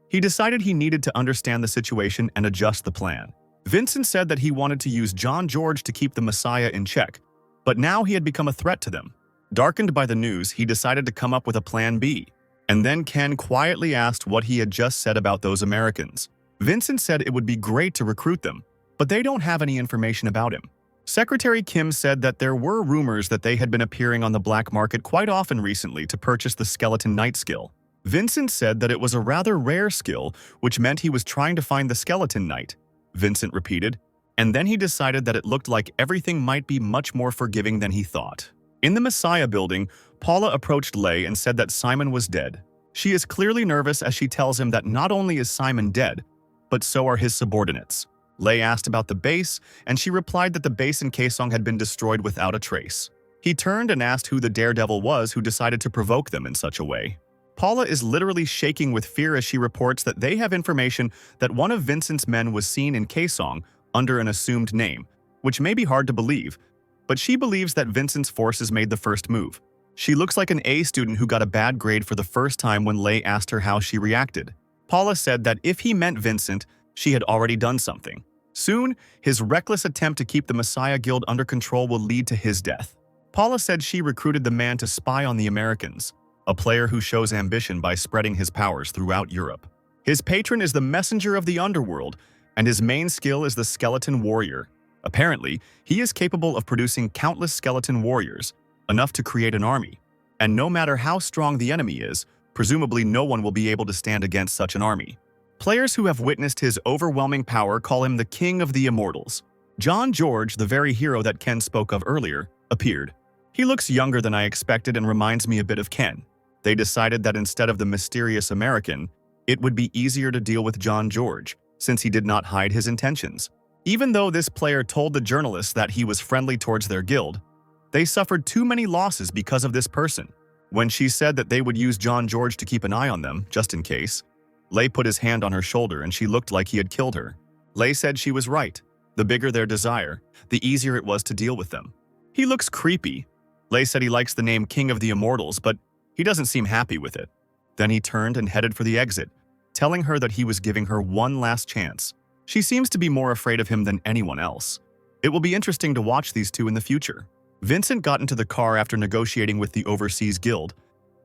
Speaker 1: He decided he needed to understand the situation and adjust the plan. Vincent said that he wanted to use John George to keep the Messiah in check, but now he had become a threat to them. Darkened by the news, he decided to come up with a plan B. And then Ken quietly asked what he had just said about those Americans. Vincent said it would be great to recruit them, but they don't have any information about him. Secretary Kim said that there were rumors that they had been appearing on the black market quite often recently to purchase the Skeleton Knight skill. Vincent said that it was a rather rare skill, which meant he was trying to find the Skeleton Knight. Vincent repeated, and then he decided that it looked like everything might be much more forgiving than he thought. In the Messiah building, Paula approached Lei and said that Simon was dead. She is clearly nervous as she tells him that not only is Simon dead, but so are his subordinates. Lei asked about the base, and she replied that the base in Kaesong had been destroyed without a trace. He turned and asked who the daredevil was who decided to provoke them in such a way. Paula is literally shaking with fear as she reports that they have information that one of Vincent's men was seen in Kaesong under an assumed name, which may be hard to believe, but she believes that Vincent's forces made the first move. She looks like an A student who got a bad grade for the first time when Lei asked her how she reacted. Paula said that if he meant Vincent, she had already done something. Soon, his reckless attempt to keep the Messiah Guild under control will lead to his death. Paula said she recruited the man to spy on the Americans, a player who shows ambition by spreading his powers throughout Europe. His patron is the messenger of the underworld, and his main skill is the skeleton warrior. Apparently, he is capable of producing countless skeleton warriors, enough to create an army. And no matter how strong the enemy is, presumably no one will be able to stand against such an army. Players who have witnessed his overwhelming power call him the King of the Immortals. John George, the very hero that Ken spoke of earlier, appeared. He looks younger than I expected and reminds me a bit of Ken. They decided that instead of the mysterious American, it would be easier to deal with John George, since he did not hide his intentions. Even though this player told the journalists that he was friendly towards their guild, they suffered too many losses because of this person. When she said that they would use John George to keep an eye on them, just in case, Lei put his hand on her shoulder and she looked like he had killed her. Lei said she was right. The bigger their desire, the easier it was to deal with them. He looks creepy. Lei said he likes the name King of the Immortals, but he doesn't seem happy with it. Then he turned and headed for the exit, telling her that he was giving her one last chance. She seems to be more afraid of him than anyone else. It will be interesting to watch these two in the future. Vincent got into the car after negotiating with the Overseas Guild,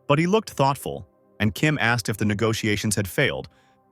Speaker 1: but he looked thoughtful, and Kim asked if the negotiations had failed,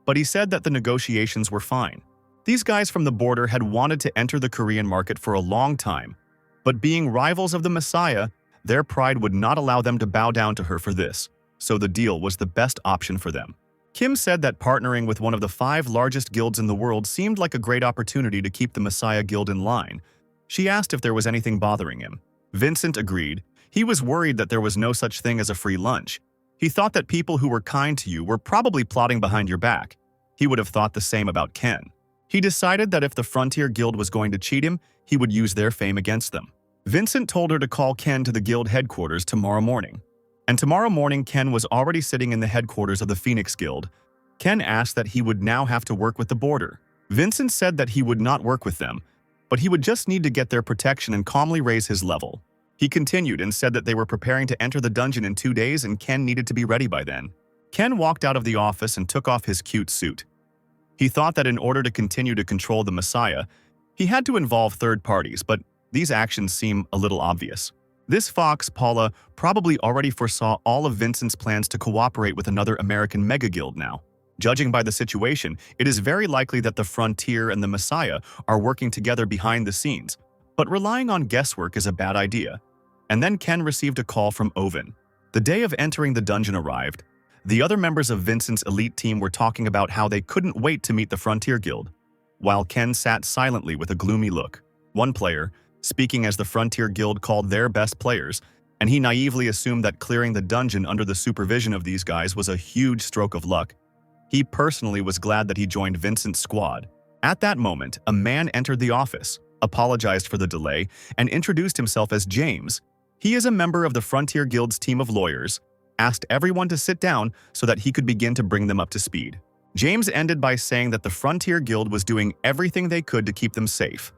Speaker 1: but he said that the negotiations were fine. These guys from the border had wanted to enter the Korean market for a long time, but being rivals of the Messiah, their pride would not allow them to bow down to her for this, so the deal was the best option for them. Kim said that partnering with one of the 5 largest guilds in the world seemed like a great opportunity to keep the Messiah Guild in line. She asked if there was anything bothering him. Vincent agreed. He was worried that there was no such thing as a free lunch. He thought that people who were kind to you were probably plotting behind your back. He would have thought the same about Ken. He decided that if the Frontier Guild was going to cheat him, he would use their fame against them. Vincent told her to call Ken to the guild headquarters tomorrow morning. And tomorrow morning, Ken was already sitting in the headquarters of the Phoenix Guild. Ken asked that he would now have to work with the border. Vincent said that he would not work with them, but he would just need to get their protection and calmly raise his level. He continued and said that they were preparing to enter the dungeon in 2 days and Ken needed to be ready by then. Ken walked out of the office and took off his cute suit. He thought that in order to continue to control the Messiah, he had to involve third parties, but these actions seem a little obvious. This fox, Paula, probably already foresaw all of Vincent's plans to cooperate with another American mega guild now. Judging by the situation, it is very likely that the Frontier and the Messiah are working together behind the scenes, but relying on guesswork is a bad idea. And then Ken received a call from Owen. The day of entering the dungeon arrived. The other members of Vincent's elite team were talking about how they couldn't wait to meet the Frontier Guild, while Ken sat silently with a gloomy look. One player, speaking as the Frontier Guild called their best players, and he naively assumed that clearing the dungeon under the supervision of these guys was a huge stroke of luck. He personally was glad that he joined Vincent's squad. At that moment, a man entered the office, apologized for the delay, and introduced himself as James. He is a member of the Frontier Guild's team of lawyers, asked everyone to sit down so that he could begin to bring them up to speed. James ended by saying that the Frontier Guild was doing everything they could to keep them safe.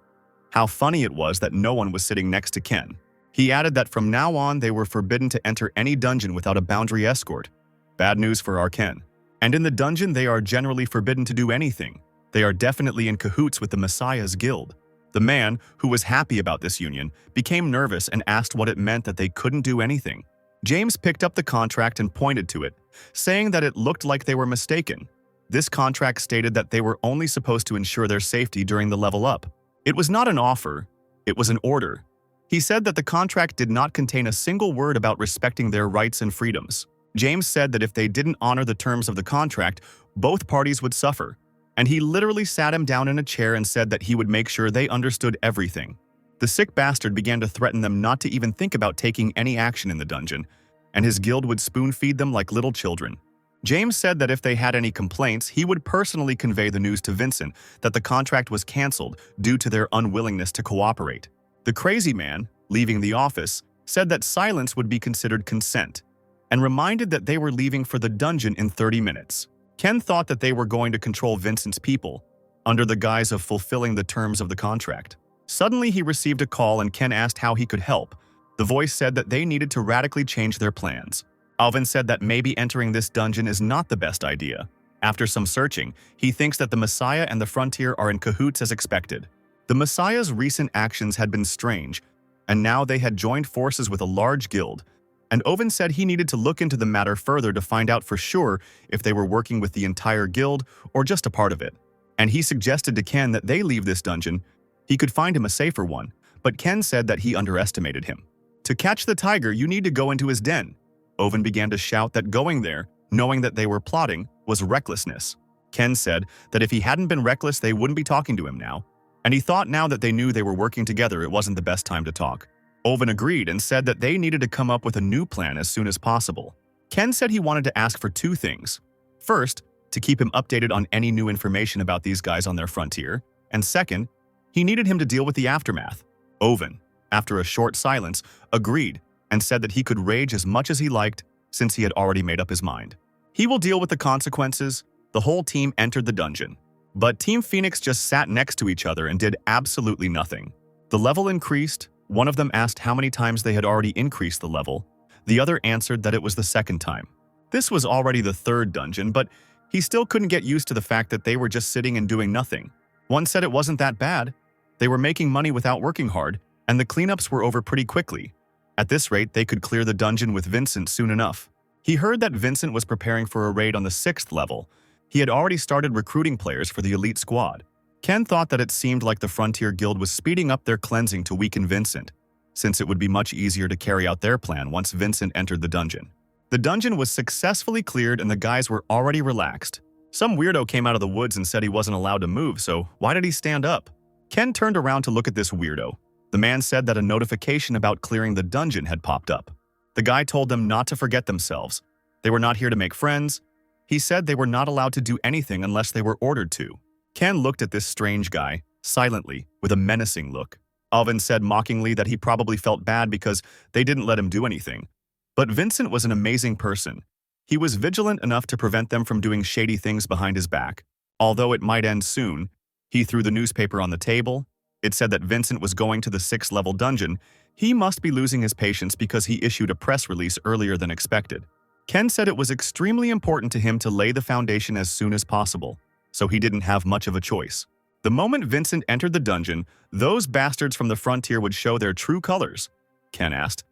Speaker 1: How funny it was that no one was sitting next to Ken. He added that from now on they were forbidden to enter any dungeon without a boundary escort. Bad news for our Ken. And in the dungeon they are generally forbidden to do anything. They are definitely in cahoots with the Messiah's guild. The man, who was happy about this union, became nervous and asked what it meant that they couldn't do anything. James picked up the contract and pointed to it, saying that it looked like they were mistaken. This contract stated that they were only supposed to ensure their safety during the level up. It was not an offer, it was an order. He said that the contract did not contain a single word about respecting their rights and freedoms. James said that if they didn't honor the terms of the contract, both parties would suffer, and he literally sat him down in a chair and said that he would make sure they understood everything. The sick bastard began to threaten them not to even think about taking any action in the dungeon, and his guild would spoon-feed them like little children. James said that if they had any complaints, he would personally convey the news to Vincent that the contract was cancelled due to their unwillingness to cooperate. The crazy man, leaving the office, said that silence would be considered consent, and reminded that they were leaving for the dungeon in 30 minutes. Ken thought that they were going to control Vincent's people, under the guise of fulfilling the terms of the contract. Suddenly he received a call and Ken asked how he could help. The voice said that they needed to radically change their plans. Alvin said that maybe entering this dungeon is not the best idea. After some searching, he thinks that the Messiah and the Frontier are in cahoots as expected. The Messiah's recent actions had been strange, and now they had joined forces with a large guild, and Owen said he needed to look into the matter further to find out for sure if they were working with the entire guild or just a part of it. And he suggested to Ken that they leave this dungeon. He could find him a safer one, but Ken said that he underestimated him. To catch the tiger, you need to go into his den. Owen began to shout that going there, knowing that they were plotting, was recklessness. Ken said that if he hadn't been reckless, they wouldn't be talking to him now. And he thought now that they knew they were working together, it wasn't the best time to talk. Owen agreed and said that they needed to come up with a new plan as soon as possible. Ken said he wanted to ask for 2 things. First, to keep him updated on any new information about these guys on their frontier. And second, he needed him to deal with the aftermath. Owen, after a short silence, agreed and said that he could rage as much as he liked since he had already made up his mind. He will deal with the consequences. The whole team entered the dungeon. But Team Phoenix just sat next to each other and did absolutely nothing. The level increased. One of them asked how many times they had already increased the level. The other answered that it was the 2nd time. This was already the 3rd dungeon, but he still couldn't get used to the fact that they were just sitting and doing nothing. One said it wasn't that bad. They were making money without working hard, and the cleanups were over pretty quickly. At this rate, they could clear the dungeon with Vincent soon enough. He heard that Vincent was preparing for a raid on the 6th level. He had already started recruiting players for the elite squad. Ken thought that it seemed like the Frontier Guild was speeding up their cleansing to weaken Vincent, since it would be much easier to carry out their plan once Vincent entered the dungeon. The dungeon was successfully cleared and the guys were already relaxed. Some weirdo came out of the woods and said he wasn't allowed to move, so why did he stand up? Ken turned around to look at this weirdo. The man said that a notification about clearing the dungeon had popped up. The guy told them not to forget themselves. They were not here to make friends. He said they were not allowed to do anything unless they were ordered to. Ken looked at this strange guy, silently, with a menacing look. Alvin said mockingly that he probably felt bad because they didn't let him do anything. But Vincent was an amazing person. He was vigilant enough to prevent them from doing shady things behind his back. Although it might end soon, he threw the newspaper on the table. It said that Vincent was going to the 6th-level dungeon. He must be losing his patience because he issued a press release earlier than expected. Ken said it was extremely important to him to lay the foundation as soon as possible, so he didn't have much of a choice. The moment Vincent entered the dungeon, those bastards from the frontier would show their true colors. Ken asked,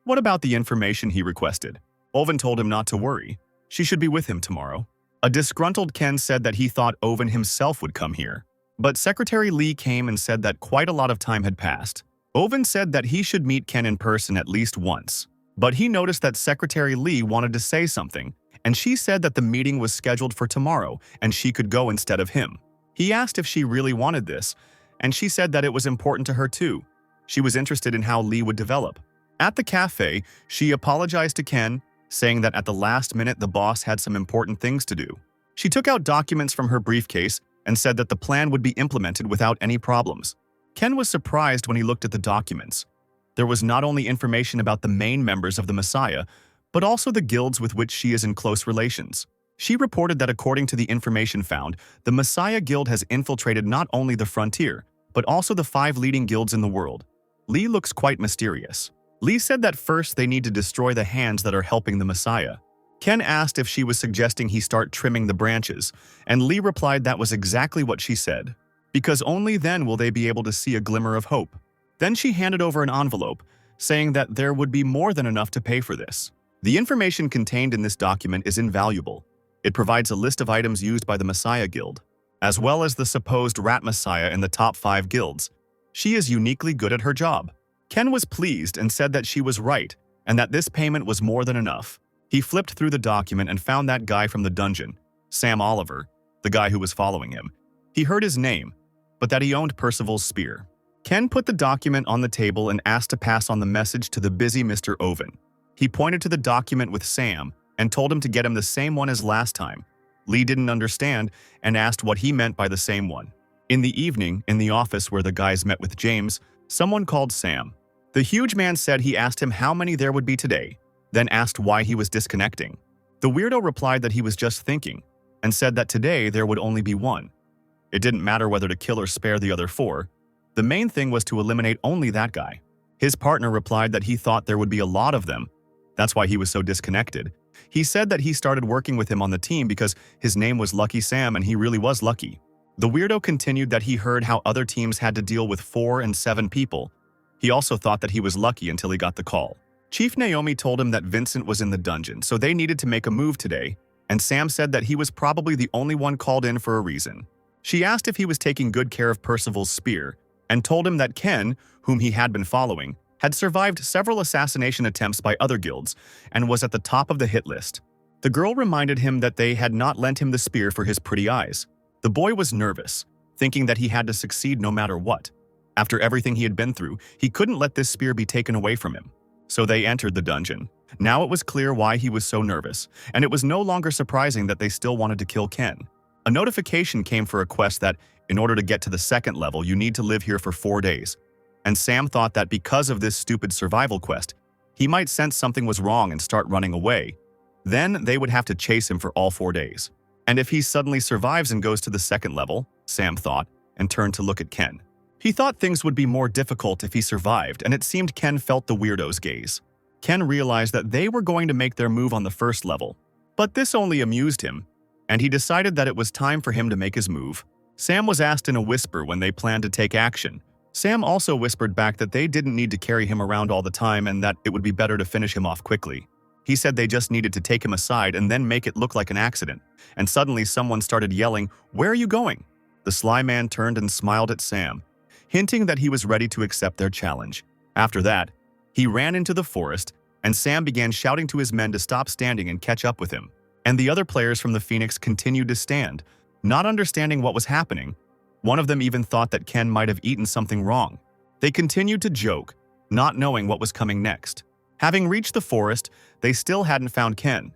Speaker 1: "What about the information he requested?" Owen told him not to worry. She should be with him tomorrow. A disgruntled Ken said that he thought Owen himself would come here. But Secretary Lee came and said that quite a lot of time had passed. Owen said that he should meet Ken in person at least once. But he noticed that Secretary Lee wanted to say something, and she said that the meeting was scheduled for tomorrow and she could go instead of him. He asked if she really wanted this, and she said that it was important to her too. She was interested in how Lee would develop. At the cafe, she apologized to Ken, saying that at the last minute the boss had some important things to do. She took out documents from her briefcase and said that the plan would be implemented without any problems. Ken was surprised when he looked at the documents. There was not only information about the main members of the Messiah, but also the guilds with which she is in close relations. She reported that according to the information found, the Messiah Guild has infiltrated not only the frontier, but also the 5 leading guilds in the world. Lee looks quite mysterious. Lee said that first they need to destroy the hands that are helping the Messiah. Ken asked if she was suggesting he start trimming the branches, and Lee replied that was exactly what she said, because only then will they be able to see a glimmer of hope. Then she handed over an envelope, saying that there would be more than enough to pay for this. The information contained in this document is invaluable. It provides a list of items used by the Messiah Guild, as well as the supposed rat Messiah in the top 5 guilds. She is uniquely good at her job. Ken was pleased and said that she was right, and that this payment was more than enough. He flipped through the document and found that guy from the dungeon, Sam Oliver, the guy who was following him. He heard his name, but that he owned Percival's spear. Ken put the document on the table and asked to pass on the message to the busy Mr. Oven. He pointed to the document with Sam and told him to get him the same one as last time. Lee didn't understand and asked what he meant by the same one. In the evening, in the office where the guys met with James, someone called Sam. The huge man said he asked him how many there would be today, then asked why he was disconnecting. The weirdo replied that he was just thinking, and said that today there would only be one. It didn't matter whether to kill or spare the other 4. The main thing was to eliminate only that guy. His partner replied that he thought there would be a lot of them. That's why he was so disconnected. He said that he started working with him on the team because his name was Lucky Sam and he really was lucky. The weirdo continued that he heard how other teams had to deal with 4 and 7 people. He also thought that he was lucky until he got the call. Chief Naomi told him that Vincent was in the dungeon, so they needed to make a move today, and Sam said that he was probably the only one called in for a reason. She asked if he was taking good care of Percival's spear, and told him that Ken, whom he had been following, had survived several assassination attempts by other guilds and was at the top of the hit list. The girl reminded him that they had not lent him the spear for his pretty eyes. The boy was nervous, thinking that he had to succeed no matter what. After everything he had been through, he couldn't let this spear be taken away from him. So they entered the dungeon. Now it was clear why he was so nervous, and it was no longer surprising that they still wanted to kill Ken. A notification came for a quest that, in order to get to the 2nd level, you need to live here for 4 days. And Sam thought that because of this stupid survival quest, he might sense something was wrong and start running away. Then they would have to chase him for all 4 days. And if he suddenly survives and goes to the 2nd level, Sam thought, and turned to look at Ken. He thought things would be more difficult if he survived, and it seemed Ken felt the weirdo's gaze. Ken realized that they were going to make their move on the 1st level. But this only amused him, and he decided that it was time for him to make his move. Sam was asked in a whisper when they planned to take action. Sam also whispered back that they didn't need to carry him around all the time and that it would be better to finish him off quickly. He said they just needed to take him aside and then make it look like an accident. And suddenly someone started yelling, "Where are you going?" The sly man turned and smiled at Sam, hinting that he was ready to accept their challenge. After that, he ran into the forest, and Sam began shouting to his men to stop standing and catch up with him. And the other players from the Phoenix continued to stand, not understanding what was happening. One of them even thought that Ken might have eaten something wrong. They continued to joke, not knowing what was coming next. Having reached the forest, they still hadn't found Ken,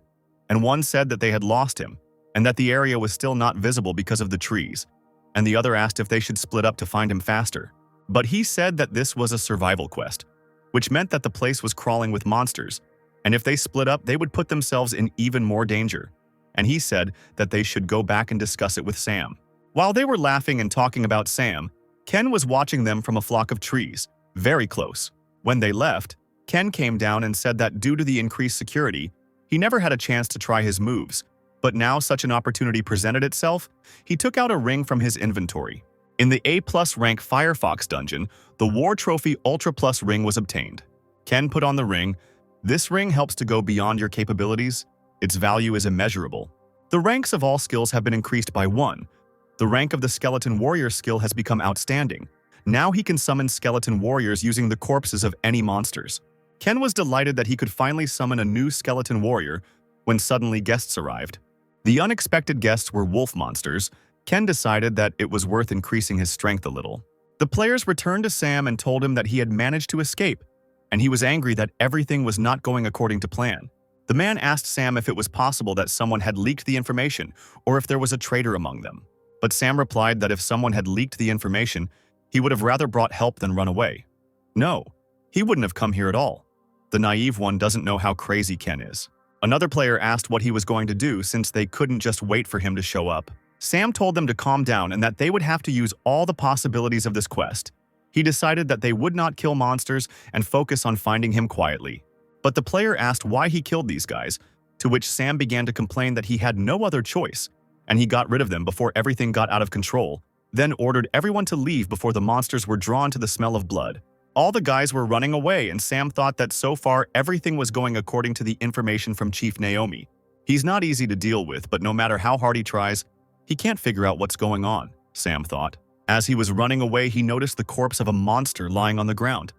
Speaker 1: and one said that they had lost him, and that the area was still not visible because of the trees, and the other asked if they should split up to find him faster. But he said that this was a survival quest, which meant that the place was crawling with monsters, and if they split up, they would put themselves in even more danger. And he said that they should go back and discuss it with Sam. While they were laughing and talking about Sam, Ken was watching them from a flock of trees, very close. When they left, Ken came down and said that due to the increased security, he never had a chance to try his moves, but now such an opportunity presented itself, he took out a ring from his inventory. In the A+ rank Firefox dungeon, the War Trophy Ultra Plus ring was obtained. Ken put on the ring. This ring helps to go beyond your capabilities. Its value is immeasurable. The ranks of all skills have been increased by 1. The rank of the Skeleton Warrior skill has become outstanding. Now he can summon skeleton warriors using the corpses of any monsters. Ken was delighted that he could finally summon a new skeleton warrior when suddenly guests arrived. The unexpected guests were wolf monsters. Ken decided that it was worth increasing his strength a little. The players returned to Sam and told him that he had managed to escape, and he was angry that everything was not going according to plan. The man asked Sam if it was possible that someone had leaked the information or if there was a traitor among them. But Sam replied that if someone had leaked the information, he would have rather brought help than run away. No, he wouldn't have come here at all. The naive one doesn't know how crazy Ken is. Another player asked what he was going to do since they couldn't just wait for him to show up. Sam told them to calm down and that they would have to use all the possibilities of this quest. He decided that they would not kill monsters and focus on finding him quietly. But the player asked why he killed these guys, to which Sam began to complain that he had no other choice, and he got rid of them before everything got out of control, then ordered everyone to leave before the monsters were drawn to the smell of blood. All the guys were running away, and Sam thought that so far everything was going according to the information from Chief Naomi. He's not easy to deal with, but no matter how hard he tries, he can't figure out what's going on, Sam thought. As he was running away, he noticed the corpse of a monster lying on the ground.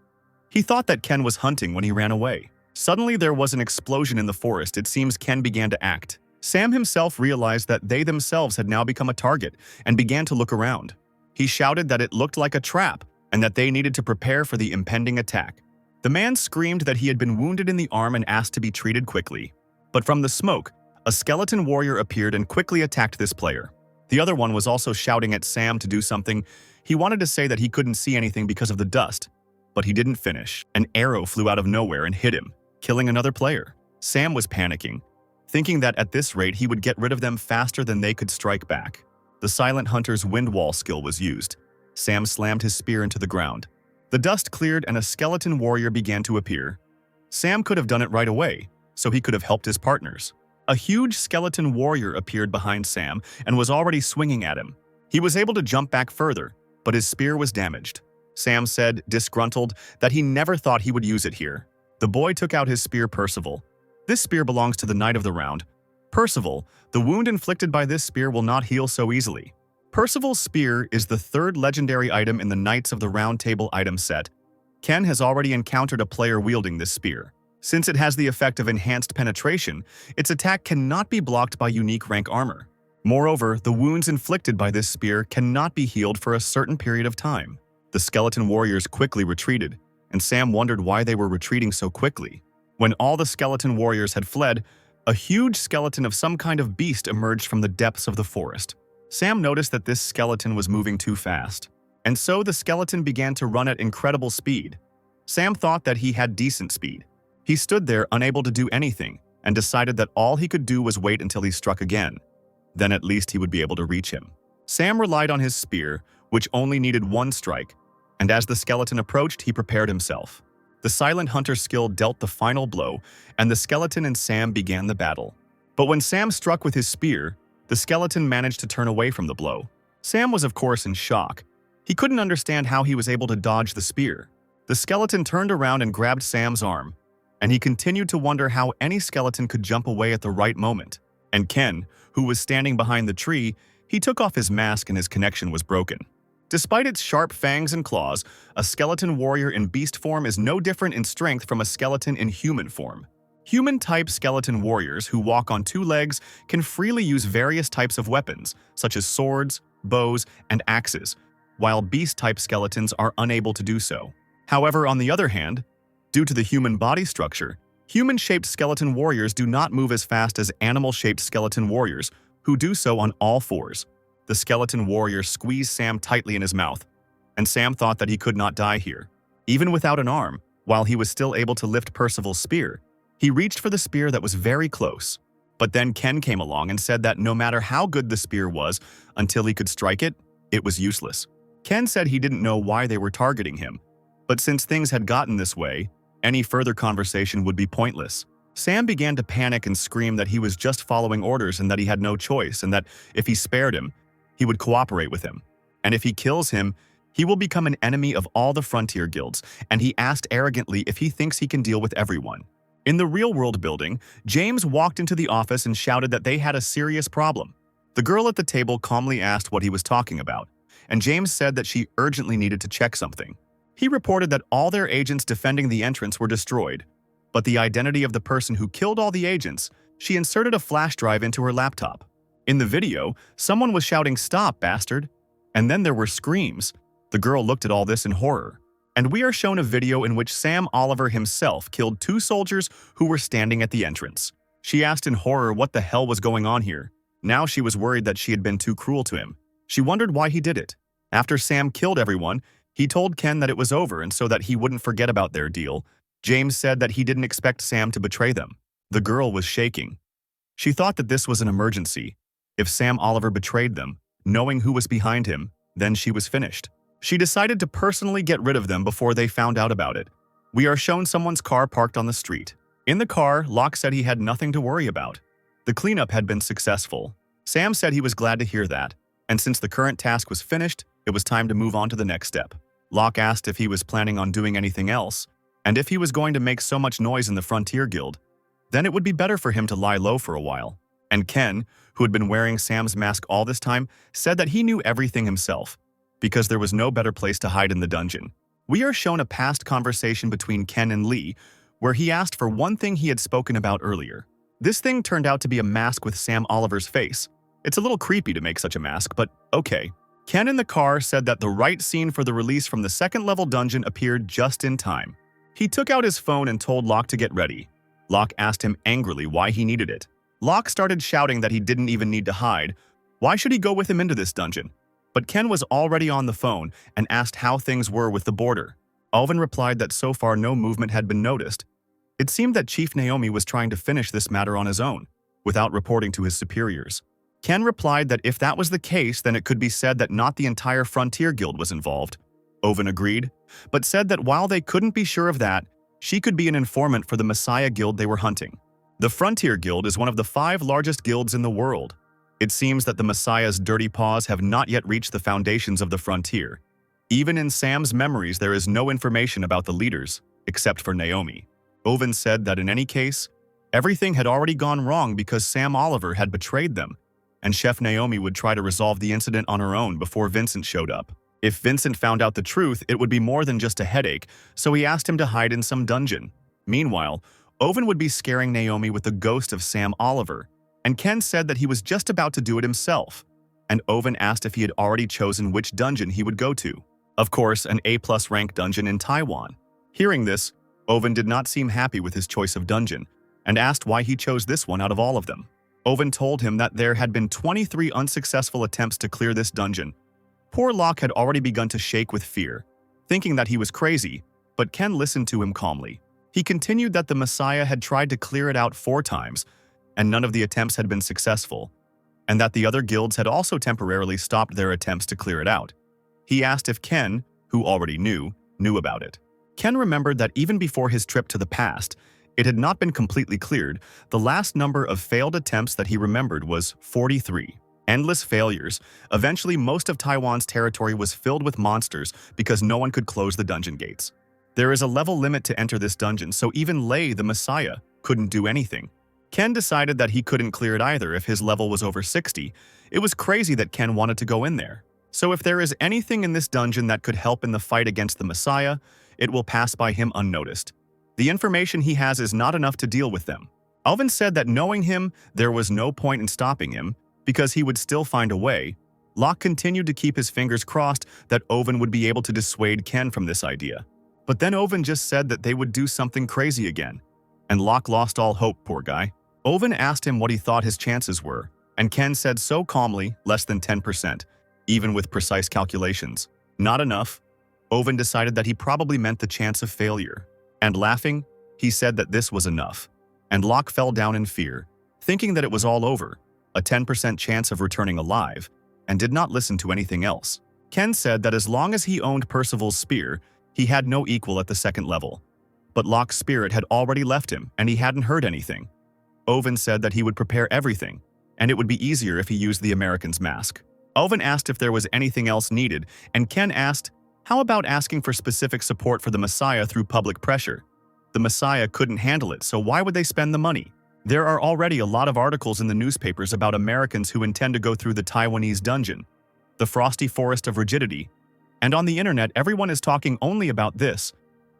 Speaker 1: He thought that Ken was hunting when he ran away. Suddenly there was an explosion in the forest. It seems Ken began to act. Sam himself realized that they themselves had now become a target and began to look around. He shouted that it looked like a trap and that they needed to prepare for the impending attack. The man screamed that he had been wounded in the arm and asked to be treated quickly. But from the smoke, a skeleton warrior appeared and quickly attacked this player. The other one was also shouting at Sam to do something. He wanted to say that he couldn't see anything because of the dust, but he didn't finish. An arrow flew out of nowhere and hit him, killing another player. Sam was panicking, thinking that at this rate he would get rid of them faster than they could strike back. The Silent Hunter's wind wall skill was used. Sam slammed his spear into the ground. The dust cleared and a skeleton warrior began to appear. Sam could have done it right away, so he could have helped his partners. A huge skeleton warrior appeared behind Sam and was already swinging at him. He was able to jump back further, but his spear was damaged. Sam said, disgruntled, that he never thought he would use it here. The boy took out his spear Percival. This spear belongs to the Knight of the Round. Percival, the wound inflicted by this spear will not heal so easily. Percival's spear is the 3rd legendary item in the Knights of the Round Table item set. Ken has already encountered a player wielding this spear. Since it has the effect of enhanced penetration, its attack cannot be blocked by unique rank armor. Moreover, the wounds inflicted by this spear cannot be healed for a certain period of time. The skeleton warriors quickly retreated, and Sam wondered why they were retreating so quickly. When all the skeleton warriors had fled, a huge skeleton of some kind of beast emerged from the depths of the forest. Sam noticed that this skeleton was moving too fast, and so the skeleton began to run at incredible speed. Sam thought that he had decent speed. He stood there unable to do anything and decided that all he could do was wait until he struck again. Then at least he would be able to reach him. Sam relied on his spear, which only needed 1 strike, and as the skeleton approached, he prepared himself. The Silent Hunter skill dealt the final blow, and the skeleton and Sam began the battle. But when Sam struck with his spear, the skeleton managed to turn away from the blow. Sam was of course in shock. He couldn't understand how he was able to dodge the spear. The skeleton turned around and grabbed Sam's arm, and he continued to wonder how any skeleton could jump away at the right moment. And Ken, who was standing behind the tree, he took off his mask and his connection was broken. Despite its sharp fangs and claws, a skeleton warrior in beast form is no different in strength from a skeleton in human form. Human-type skeleton warriors who walk on 2 legs can freely use various types of weapons, such as swords, bows, and axes, while beast-type skeletons are unable to do so. However, on the other hand, due to the human body structure, human-shaped skeleton warriors do not move as fast as animal-shaped skeleton warriors, who do so on all fours. The skeleton warrior squeezed Sam tightly in his mouth, and Sam thought that he could not die here. Even without an arm, while he was still able to lift Percival's spear, he reached for the spear that was very close. But then Ken came along and said that no matter how good the spear was, until he could strike it, it was useless. Ken said he didn't know why they were targeting him, but since things had gotten this way, any further conversation would be pointless. Sam began to panic and scream that he was just following orders and that he had no choice, and that if he spared him, he would cooperate with him. And if he kills him, he will become an enemy of all the frontier guilds, and he asked arrogantly if he thinks he can deal with everyone. In the real-world building, James walked into the office and shouted that they had a serious problem. The girl at the table calmly asked what he was talking about, and James said that she urgently needed to check something. He reported that all their agents defending the entrance were destroyed, but the identity of the person who killed all the agents, she inserted a flash drive into her laptop. In the video, someone was shouting, "Stop, bastard!" And then there were screams. The girl looked at all this in horror. And we are shown a video in which Sam Oliver himself killed 2 soldiers who were standing at the entrance. She asked in horror what the hell was going on here. Now she was worried that she had been too cruel to him. She wondered why he did it. After Sam killed everyone, he told Ken that it was over and so that he wouldn't forget about their deal. James said that he didn't expect Sam to betray them. The girl was shaking. She thought that this was an emergency. If Sam Oliver betrayed them, knowing who was behind him, then she was finished. She decided to personally get rid of them before they found out about it. We are shown someone's car parked on the street. In the car, Locke said he had nothing to worry about. The cleanup had been successful. Sam said he was glad to hear that, and since the current task was finished, it was time to move on to the next step. Locke asked if he was planning on doing anything else, and if he was going to make so much noise in the Frontier Guild, then it would be better for him to lie low for a while. And Ken, who had been wearing Sam's mask all this time, said that he knew everything himself, because there was no better place to hide in the dungeon. We are shown a past conversation between Ken and Lee, where he asked for one thing he had spoken about earlier. This thing turned out to be a mask with Sam Oliver's face. It's a little creepy to make such a mask, but okay. Ken in the car said that the right scene for the release from the second-level dungeon appeared just in time. He took out his phone and told Locke to get ready. Locke asked him angrily why he needed it. Locke started shouting that he didn't even need to hide. Why should he go with him into this dungeon? But Ken was already on the phone and asked how things were with the border. Alvin replied that so far no movement had been noticed. It seemed that Chief Naomi was trying to finish this matter on his own, without reporting to his superiors. Ken replied that if that was the case, then it could be said that not the entire Frontier Guild was involved. Owen agreed, but said that while they couldn't be sure of that, she could be an informant for the Messiah Guild they were hunting. The Frontier Guild is one of the 5 largest guilds in the world. It seems that the Messiah's dirty paws have not yet reached the foundations of the frontier. Even in Sam's memories, there is no information about the leaders, except for Naomi. Owen said that in any case, everything had already gone wrong because Sam Oliver had betrayed them, and Chef Naomi would try to resolve the incident on her own before Vincent showed up. If Vincent found out the truth, it would be more than just a headache, so he asked him to hide in some dungeon. Meanwhile, Owen would be scaring Naomi with the ghost of Sam Oliver, and Ken said that he was just about to do it himself, and Owen asked if he had already chosen which dungeon he would go to. Of course, an A+ rank dungeon in Taiwan. Hearing this, Owen did not seem happy with his choice of dungeon, and asked why he chose this one out of all of them. Owen told him that there had been 23 unsuccessful attempts to clear this dungeon. Poor Locke had already begun to shake with fear, thinking that he was crazy, but Ken listened to him calmly. He continued that the Messiah had tried to clear it out 4 times, and none of the attempts had been successful, and that the other guilds had also temporarily stopped their attempts to clear it out. He asked if Ken, who already knew about it. Ken remembered that even before his trip to the past, it had not been completely cleared. The last number of failed attempts that he remembered was 43. Endless failures. Eventually, most of Taiwan's territory was filled with monsters because no one could close the dungeon gates. There is a level limit to enter this dungeon, so even Lei, the Messiah, couldn't do anything. Ken decided that he couldn't clear it either if his level was over 60. It was crazy that Ken wanted to go in there. So if there is anything in this dungeon that could help in the fight against the Messiah, it will pass by him unnoticed. The information he has is not enough to deal with them. Alvin said that knowing him, there was no point in stopping him, because he would still find a way. Locke continued to keep his fingers crossed that Owen would be able to dissuade Ken from this idea. But then Owen just said that they would do something crazy again, and Locke lost all hope, poor guy. Owen asked him what he thought his chances were, And Ken said so calmly, less than 10%, even with precise calculations. Not enough. Owen decided that he probably meant the chance of failure. And laughing, he said that this was enough. And Locke fell down in fear, thinking that it was all over, a 10% chance of returning alive, and did not listen to anything else. Ken said that as long as he owned Percival's spear, he had no equal at the second level. But Locke's spirit had already left him, and he hadn't heard anything. Owen said that he would prepare everything, and it would be easier if he used the American's mask. Owen asked if there was anything else needed, and Ken asked, how about asking for specific support for the Messiah through public pressure? The Messiah couldn't handle it, so why would they spend the money? There are already a lot of articles in the newspapers about Americans who intend to go through the Taiwanese dungeon, the frosty forest of rigidity, and on the internet everyone is talking only about this.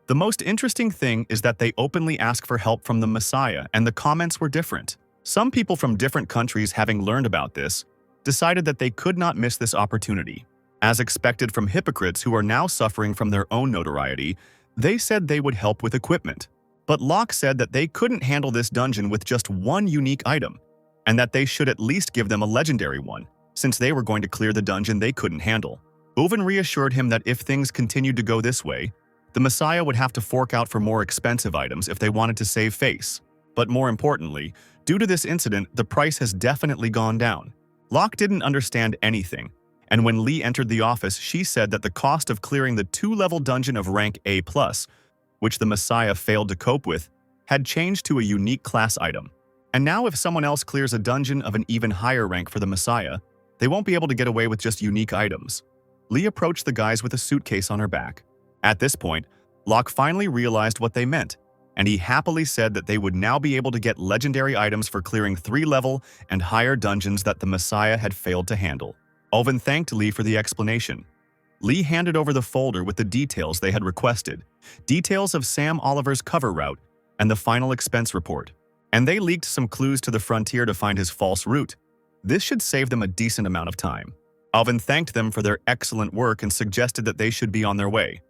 Speaker 1: The most interesting thing is that they openly ask for help from the Messiah, and the comments were different. Some people from different countries, having learned about this, decided that they could not miss this opportunity. As expected from hypocrites who are now suffering from their own notoriety, they said they would help with equipment. But Locke said that they couldn't handle this dungeon with just one unique item, and that they should at least give them a legendary one, since they were going to clear the dungeon they couldn't handle. Owen reassured him that if things continued to go this way, the Messiah would have to fork out for more expensive items if they wanted to save face. But more importantly, due to this incident, the price has definitely gone down. Locke didn't understand anything, and when Lee entered the office, she said that the cost of clearing the 2-level dungeon of rank A+, which the Messiah failed to cope with, had changed to a unique class item. And now if someone else clears a dungeon of an even higher rank for the Messiah, they won't be able to get away with just unique items. Lee approached the guys with a suitcase on her back. At this point, Locke finally realized what they meant, and he happily said that they would now be able to get legendary items for clearing 3-level and higher dungeons that the Messiah had failed to handle. Owen thanked Lee for the explanation. Lee handed over the folder with the details they had requested, details of Sam Oliver's cover route, and the final expense report. And they leaked some clues to the frontier to find his false route. This should save them a decent amount of time. Owen thanked them for their excellent work and suggested that they should be on their way.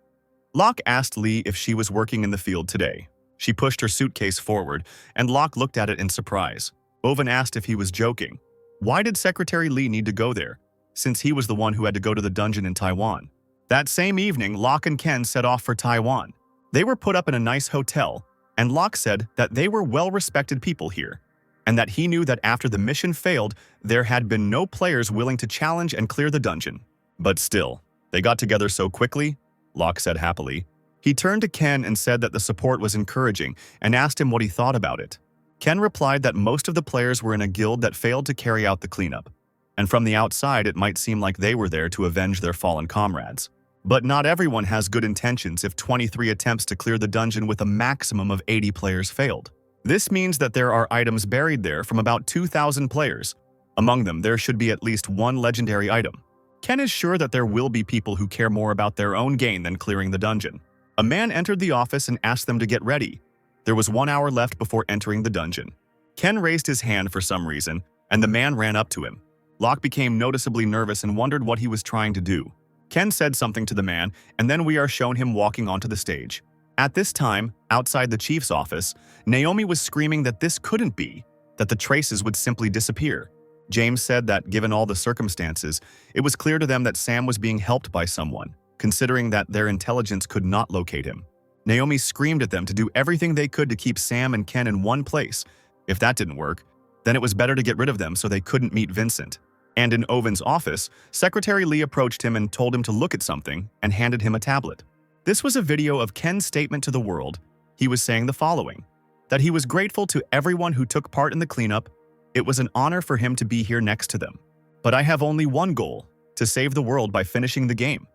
Speaker 1: Locke asked Lee if she was working in the field today. She pushed her suitcase forward, and Locke looked at it in surprise. Owen asked if he was joking. Why did Secretary Lee need to go there, since he was the one who had to go to the dungeon in Taiwan? That same evening, Locke and Ken set off for Taiwan. They were put up in a nice hotel, and Locke said that they were well-respected people here, and that he knew that after the mission failed, there had been no players willing to challenge and clear the dungeon. But still, they got together so quickly, Locke said happily. He turned to Ken and said that the support was encouraging and asked him what he thought about it. Ken replied that most of the players were in a guild that failed to carry out the cleanup, and from the outside it might seem like they were there to avenge their fallen comrades. But not everyone has good intentions if 23 attempts to clear the dungeon with a maximum of 80 players failed. This means that there are items buried there from about 2,000 players. Among them, there should be at least one legendary item. Ken is sure that there will be people who care more about their own gain than clearing the dungeon. A man entered the office and asked them to get ready. There was 1 hour left before entering the dungeon. Ken raised his hand for some reason, and the man ran up to him. Locke became noticeably nervous and wondered what he was trying to do. Ken said something to the man, and then we are shown him walking onto the stage. At this time, outside the chief's office, Naomi was screaming that this couldn't be, that the traces would simply disappear. James said that, given all the circumstances, it was clear to them that Sam was being helped by someone, considering that their intelligence could not locate him. Naomi screamed at them to do everything they could to keep Sam and Ken in one place. If that didn't work, then it was better to get rid of them so they couldn't meet Vincent. And in Owen's office, Secretary Lee approached him and told him to look at something and handed him a tablet. This was a video of Ken's statement to the world. He was saying the following, that he was grateful to everyone who took part in the cleanup. It was an honor for him to be here next to them. But I have only one goal, to save the world by finishing the game.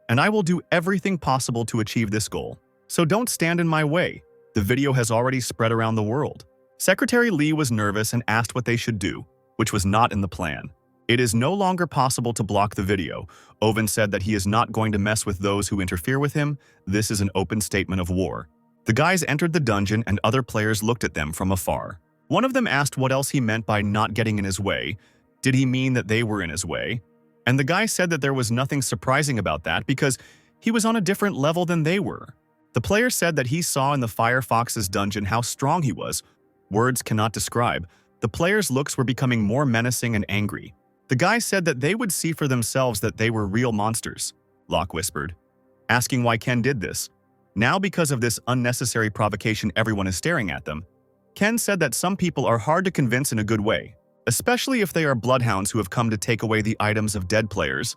Speaker 1: And I will do everything possible to achieve this goal. So don't stand in my way. The video has already spread around the world. Secretary Lee was nervous and asked what they should do, which was not in the plan. It is no longer possible to block the video. Owen said that he is not going to mess with those who interfere with him. This is an open statement of war. The guys entered the dungeon and other players looked at them from afar. One of them asked what else he meant by not getting in his way. Did he mean that they were in his way? And the guy said that there was nothing surprising about that because he was on a different level than they were. The player said that he saw in the Firefox's dungeon how strong he was. Words cannot describe. The players' looks were becoming more menacing and angry. The guy said that they would see for themselves that they were real monsters, Locke whispered, asking why Ken did this. Now, because of this unnecessary provocation, everyone is staring at them. Ken said that some people are hard to convince in a good way, especially if they are bloodhounds who have come to take away the items of dead players.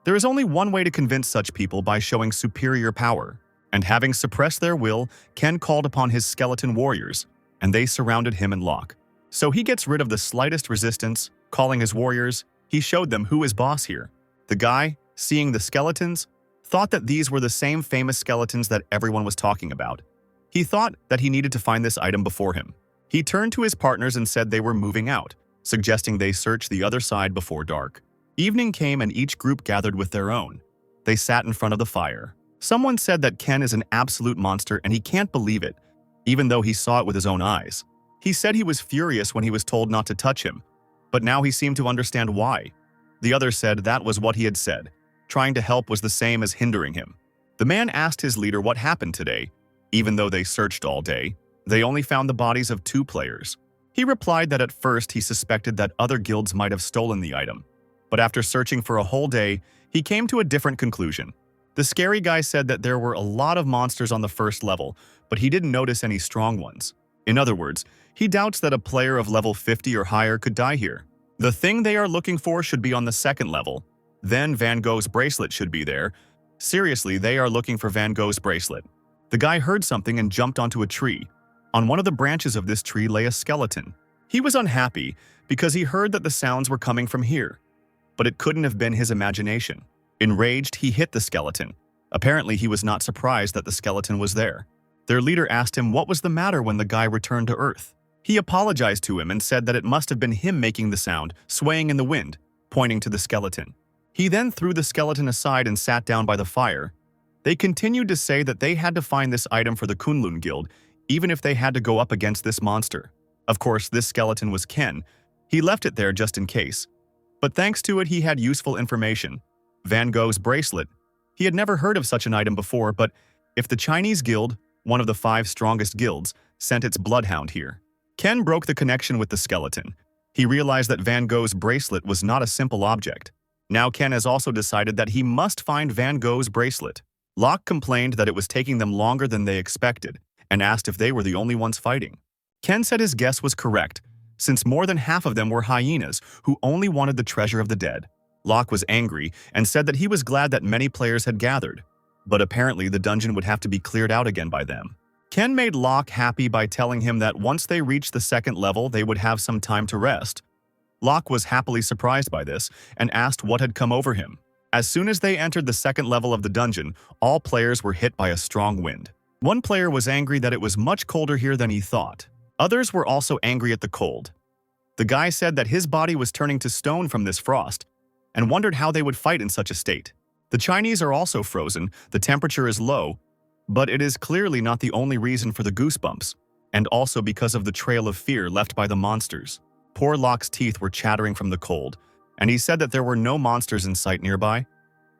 Speaker 1: There is only one way to convince such people: by showing superior power. And having suppressed their will, Ken called upon his skeleton warriors, and they surrounded him and Locke. So he gets rid of the slightest resistance, calling his warriors. He showed them who is boss here. The guy, seeing the skeletons, thought that these were the same famous skeletons that everyone was talking about. He thought that he needed to find this item before him. He turned to his partners and said they were moving out, suggesting they search the other side before dark. Evening came and each group gathered with their own. They sat in front of the fire. Someone said that Ken is an absolute monster and he can't believe it, even though he saw it with his own eyes. He said he was furious when he was told not to touch him, but now he seemed to understand why. The others said that was what he had said. Trying to help was the same as hindering him. The man asked his leader what happened today. Even though they searched all day, they only found the bodies of 2 players. He replied that at first he suspected that other guilds might have stolen the item, but after searching for a whole day, he came to a different conclusion. The scary guy said that there were a lot of monsters on the first level, but he didn't notice any strong ones. In other words, he doubts that a player of level 50 or higher could die here. The thing they are looking for should be on the 2nd level. Then Van Gogh's bracelet should be there. Seriously, they are looking for Van Gogh's bracelet. The guy heard something and jumped onto a tree. On one of the branches of this tree lay a skeleton. He was unhappy because he heard that the sounds were coming from here, but it couldn't have been his imagination. Enraged, he hit the skeleton. Apparently, he was not surprised that the skeleton was there. Their leader asked him what was the matter when the guy returned to Earth. He apologized to him and said that it must have been him making the sound, swaying in the wind, pointing to the skeleton. He then threw the skeleton aside and sat down by the fire. They continued to say that they had to find this item for the Kunlun Guild, even if they had to go up against this monster. Of course, this skeleton was Ken. He left it there just in case. But thanks to it, he had useful information. Van Gogh's bracelet. He had never heard of such an item before, but if the Chinese guild, one of the 5 strongest guilds, sent its bloodhound here. Ken broke the connection with the skeleton. He realized that Van Gogh's bracelet was not a simple object. Now Ken has also decided that he must find Van Gogh's bracelet. Locke complained that it was taking them longer than they expected and asked if they were the only ones fighting. Ken said his guess was correct, since more than half of them were hyenas who only wanted the treasure of the dead. Locke was angry and said that he was glad that many players had gathered, but apparently the dungeon would have to be cleared out again by them. Ken made Locke happy by telling him that once they reached the 2nd level, they would have some time to rest. Locke was happily surprised by this and asked what had come over him. As soon as they entered the 2nd level of the dungeon, all players were hit by a strong wind. One player was angry that it was much colder here than he thought. Others were also angry at the cold. The guy said that his body was turning to stone from this frost and wondered how they would fight in such a state. The Chinese are also frozen, the temperature is low, but it is clearly not the only reason for the goosebumps, and also because of the trail of fear left by the monsters. Poor Locke's teeth were chattering from the cold, and he said that there were no monsters in sight nearby.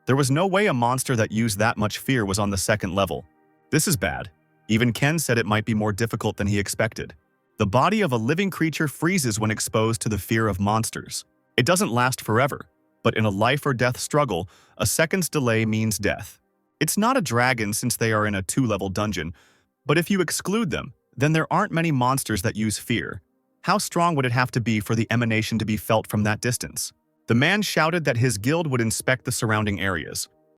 Speaker 1: There was no way a monster that used that much fear was on the 2nd level. This is bad. Even Ken said it might be more difficult than he expected. The body of a living creature freezes when exposed to the fear of monsters. It doesn't last forever, but in a life or death struggle, a second's delay means death. It's not a dragon since they are in a 2-level dungeon, but if you exclude them, then there aren't many monsters that use fear. How strong would it have to be for the emanation to be felt from that distance? The man shouted that his guild would inspect the surrounding areas.